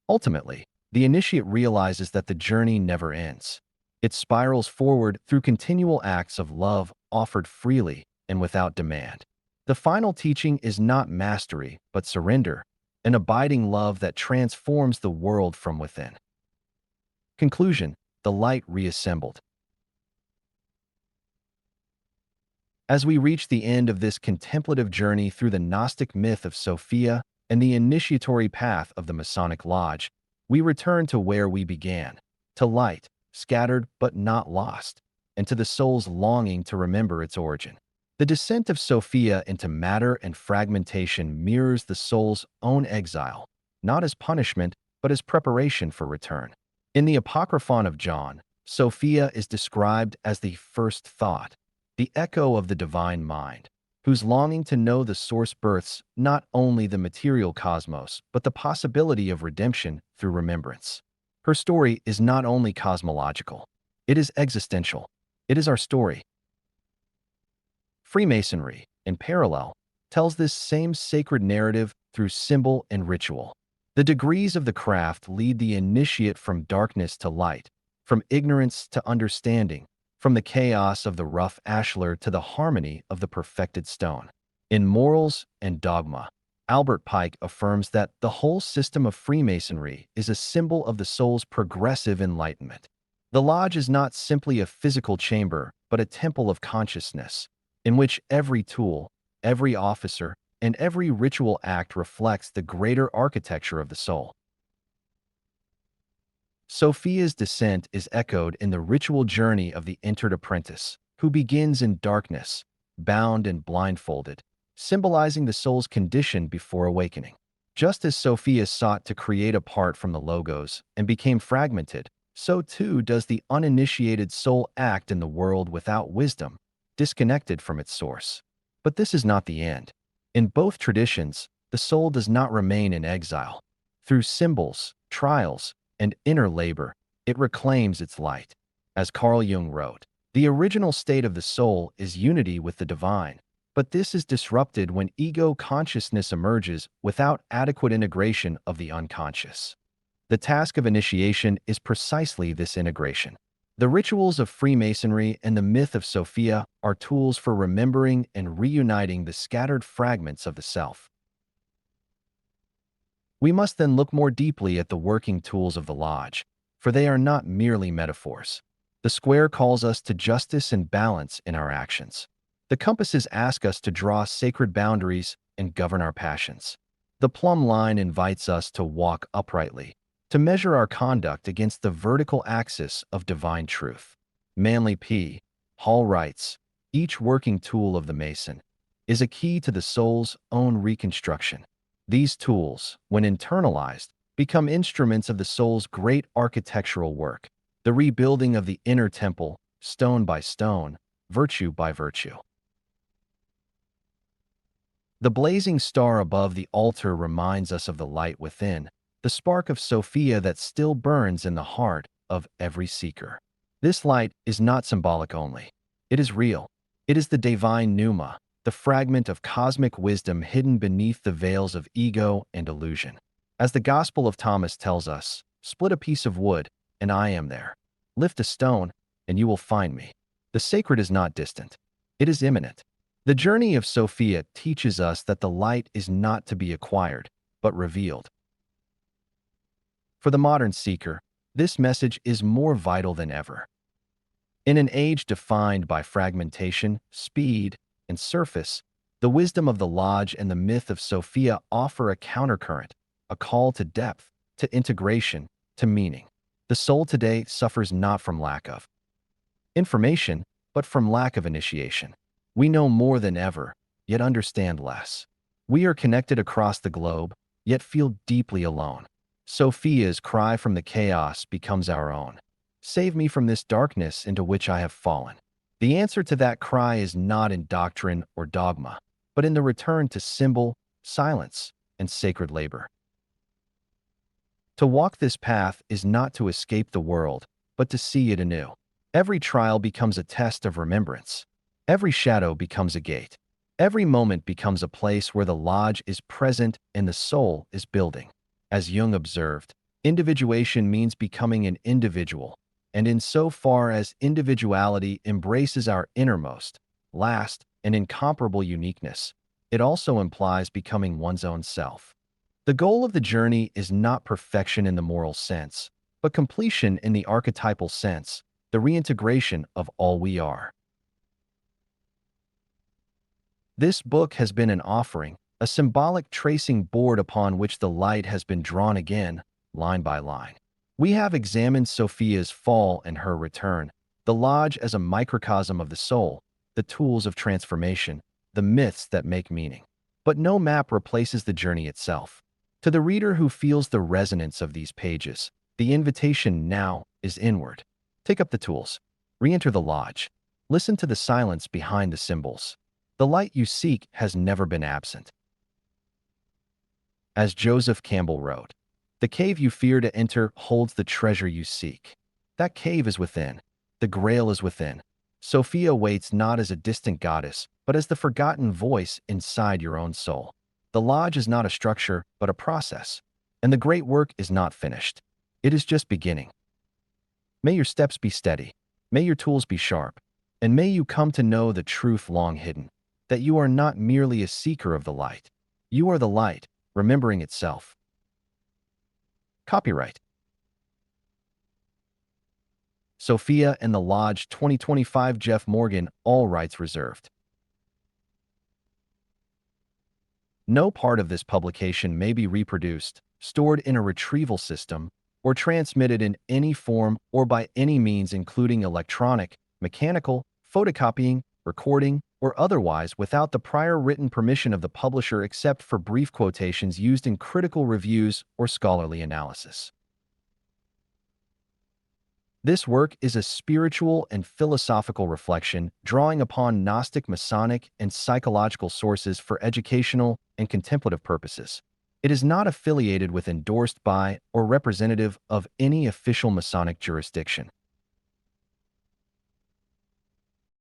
Ultimately, the initiate realizes that the journey never ends. It spirals forward through continual acts of love offered freely and without demand. The final teaching is not mastery, but surrender, an abiding love that transforms the world from within. Conclusion: the light reassembled. As we reach the end of this contemplative journey through the Gnostic myth of Sophia and the initiatory path of the Masonic Lodge, we return to where we began, to light, scattered but not lost, and to the soul's longing to remember its origin. The descent of Sophia into matter and fragmentation mirrors the soul's own exile, not as punishment, but as preparation for return. In the Apocryphon of John, Sophia is described as the first thought, the echo of the divine mind, whose longing to know the source births not only the material cosmos, but the possibility of redemption through remembrance. Her story is not only cosmological, it is existential. It is our story. Freemasonry, in parallel, tells this same sacred narrative through symbol and ritual. The degrees of the craft lead the initiate from darkness to light, from ignorance to understanding, from the chaos of the rough ashlar to the harmony of the perfected stone. In Morals and Dogma, Albert Pike affirms that the whole system of Freemasonry is a symbol of the soul's progressive enlightenment. The lodge is not simply a physical chamber, but a temple of consciousness, in which every tool, every officer, and every ritual act reflects the greater architecture of the soul. Sophia's descent is echoed in the ritual journey of the entered apprentice, who begins in darkness, bound and blindfolded, symbolizing the soul's condition before awakening. Just as Sophia sought to create apart from the Logos and became fragmented, so too does the uninitiated soul act in the world without wisdom, disconnected from its source. But this is not the end. In both traditions, the soul does not remain in exile. Through symbols, trials, and inner labor, it reclaims its light. As Carl Jung wrote, the original state of the soul is unity with the divine, but this is disrupted when ego consciousness emerges without adequate integration of the unconscious. The task of initiation is precisely this integration. The rituals of Freemasonry and the myth of Sophia are tools for remembering and reuniting the scattered fragments of the self. We must then look more deeply at the working tools of the lodge, for they are not merely metaphors. The square calls us to justice and balance in our actions. The compasses ask us to draw sacred boundaries and govern our passions. The plumb line invites us to walk uprightly, to measure our conduct against the vertical axis of divine truth. Manly P. Hall writes, each working tool of the Mason is a key to the soul's own reconstruction. These tools, when internalized, become instruments of the soul's great architectural work, the rebuilding of the inner temple, stone by stone, virtue by virtue. The blazing star above the altar reminds us of the light within, the spark of Sophia that still burns in the heart of every seeker. This light is not symbolic only. It is real. It is the divine pneuma, the fragment of cosmic wisdom hidden beneath the veils of ego and illusion. As the Gospel of Thomas tells us, split a piece of wood, and I am there. Lift a stone, and you will find me. The sacred is not distant. It is imminent. The journey of Sophia teaches us that the light is not to be acquired, but revealed. For the modern seeker, this message is more vital than ever. In an age defined by fragmentation, speed, and surface, the wisdom of the lodge and the myth of Sophia offer a countercurrent, a call to depth, to integration, to meaning. The soul today suffers not from lack of information, but from lack of initiation. We know more than ever, yet understand less. We are connected across the globe, yet feel deeply alone. Sophia's cry from the chaos becomes our own. Save me from this darkness into which I have fallen. The answer to that cry is not in doctrine or dogma, but in the return to symbol, silence, and sacred labor. To walk this path is not to escape the world, but to see it anew. Every trial becomes a test of remembrance. Every shadow becomes a gate. Every moment becomes a place where the lodge is present and the soul is building. As Jung observed, individuation means becoming an individual, and insofar as individuality embraces our innermost, last, and incomparable uniqueness, it also implies becoming one's own self. The goal of the journey is not perfection in the moral sense, but completion in the archetypal sense, the reintegration of all we are. This book has been an offering, a symbolic tracing board upon which the light has been drawn again, line by line. We have examined Sophia's fall and her return, the lodge as a microcosm of the soul, the tools of transformation, the myths that make meaning. But no map replaces the journey itself. To the reader who feels the resonance of these pages, the invitation now is inward. Take up the tools. Re-enter the lodge. Listen to the silence behind the symbols. The light you seek has never been absent. As Joseph Campbell wrote, "The cave you fear to enter holds the treasure you seek." That cave is within. The grail is within. Sophia waits not as a distant goddess, but as the forgotten voice inside your own soul. The lodge is not a structure, but a process. And the great work is not finished. It is just beginning. May your steps be steady. May your tools be sharp. And may you come to know the truth long hidden, that you are not merely a seeker of the light. You are the light, remembering itself. Copyright Sophia and the Lodge 2025 Jeff Morgan, all rights reserved. No part of this publication may be reproduced, stored in a retrieval system, or transmitted in any form or by any means including electronic, mechanical, photocopying, recording, or otherwise without the prior written permission of the publisher except for brief quotations used in critical reviews or scholarly analysis. This work is a spiritual and philosophical reflection drawing upon Gnostic, Masonic, and psychological sources for educational and contemplative purposes. It is not affiliated with, endorsed by, or representative of any official Masonic jurisdiction.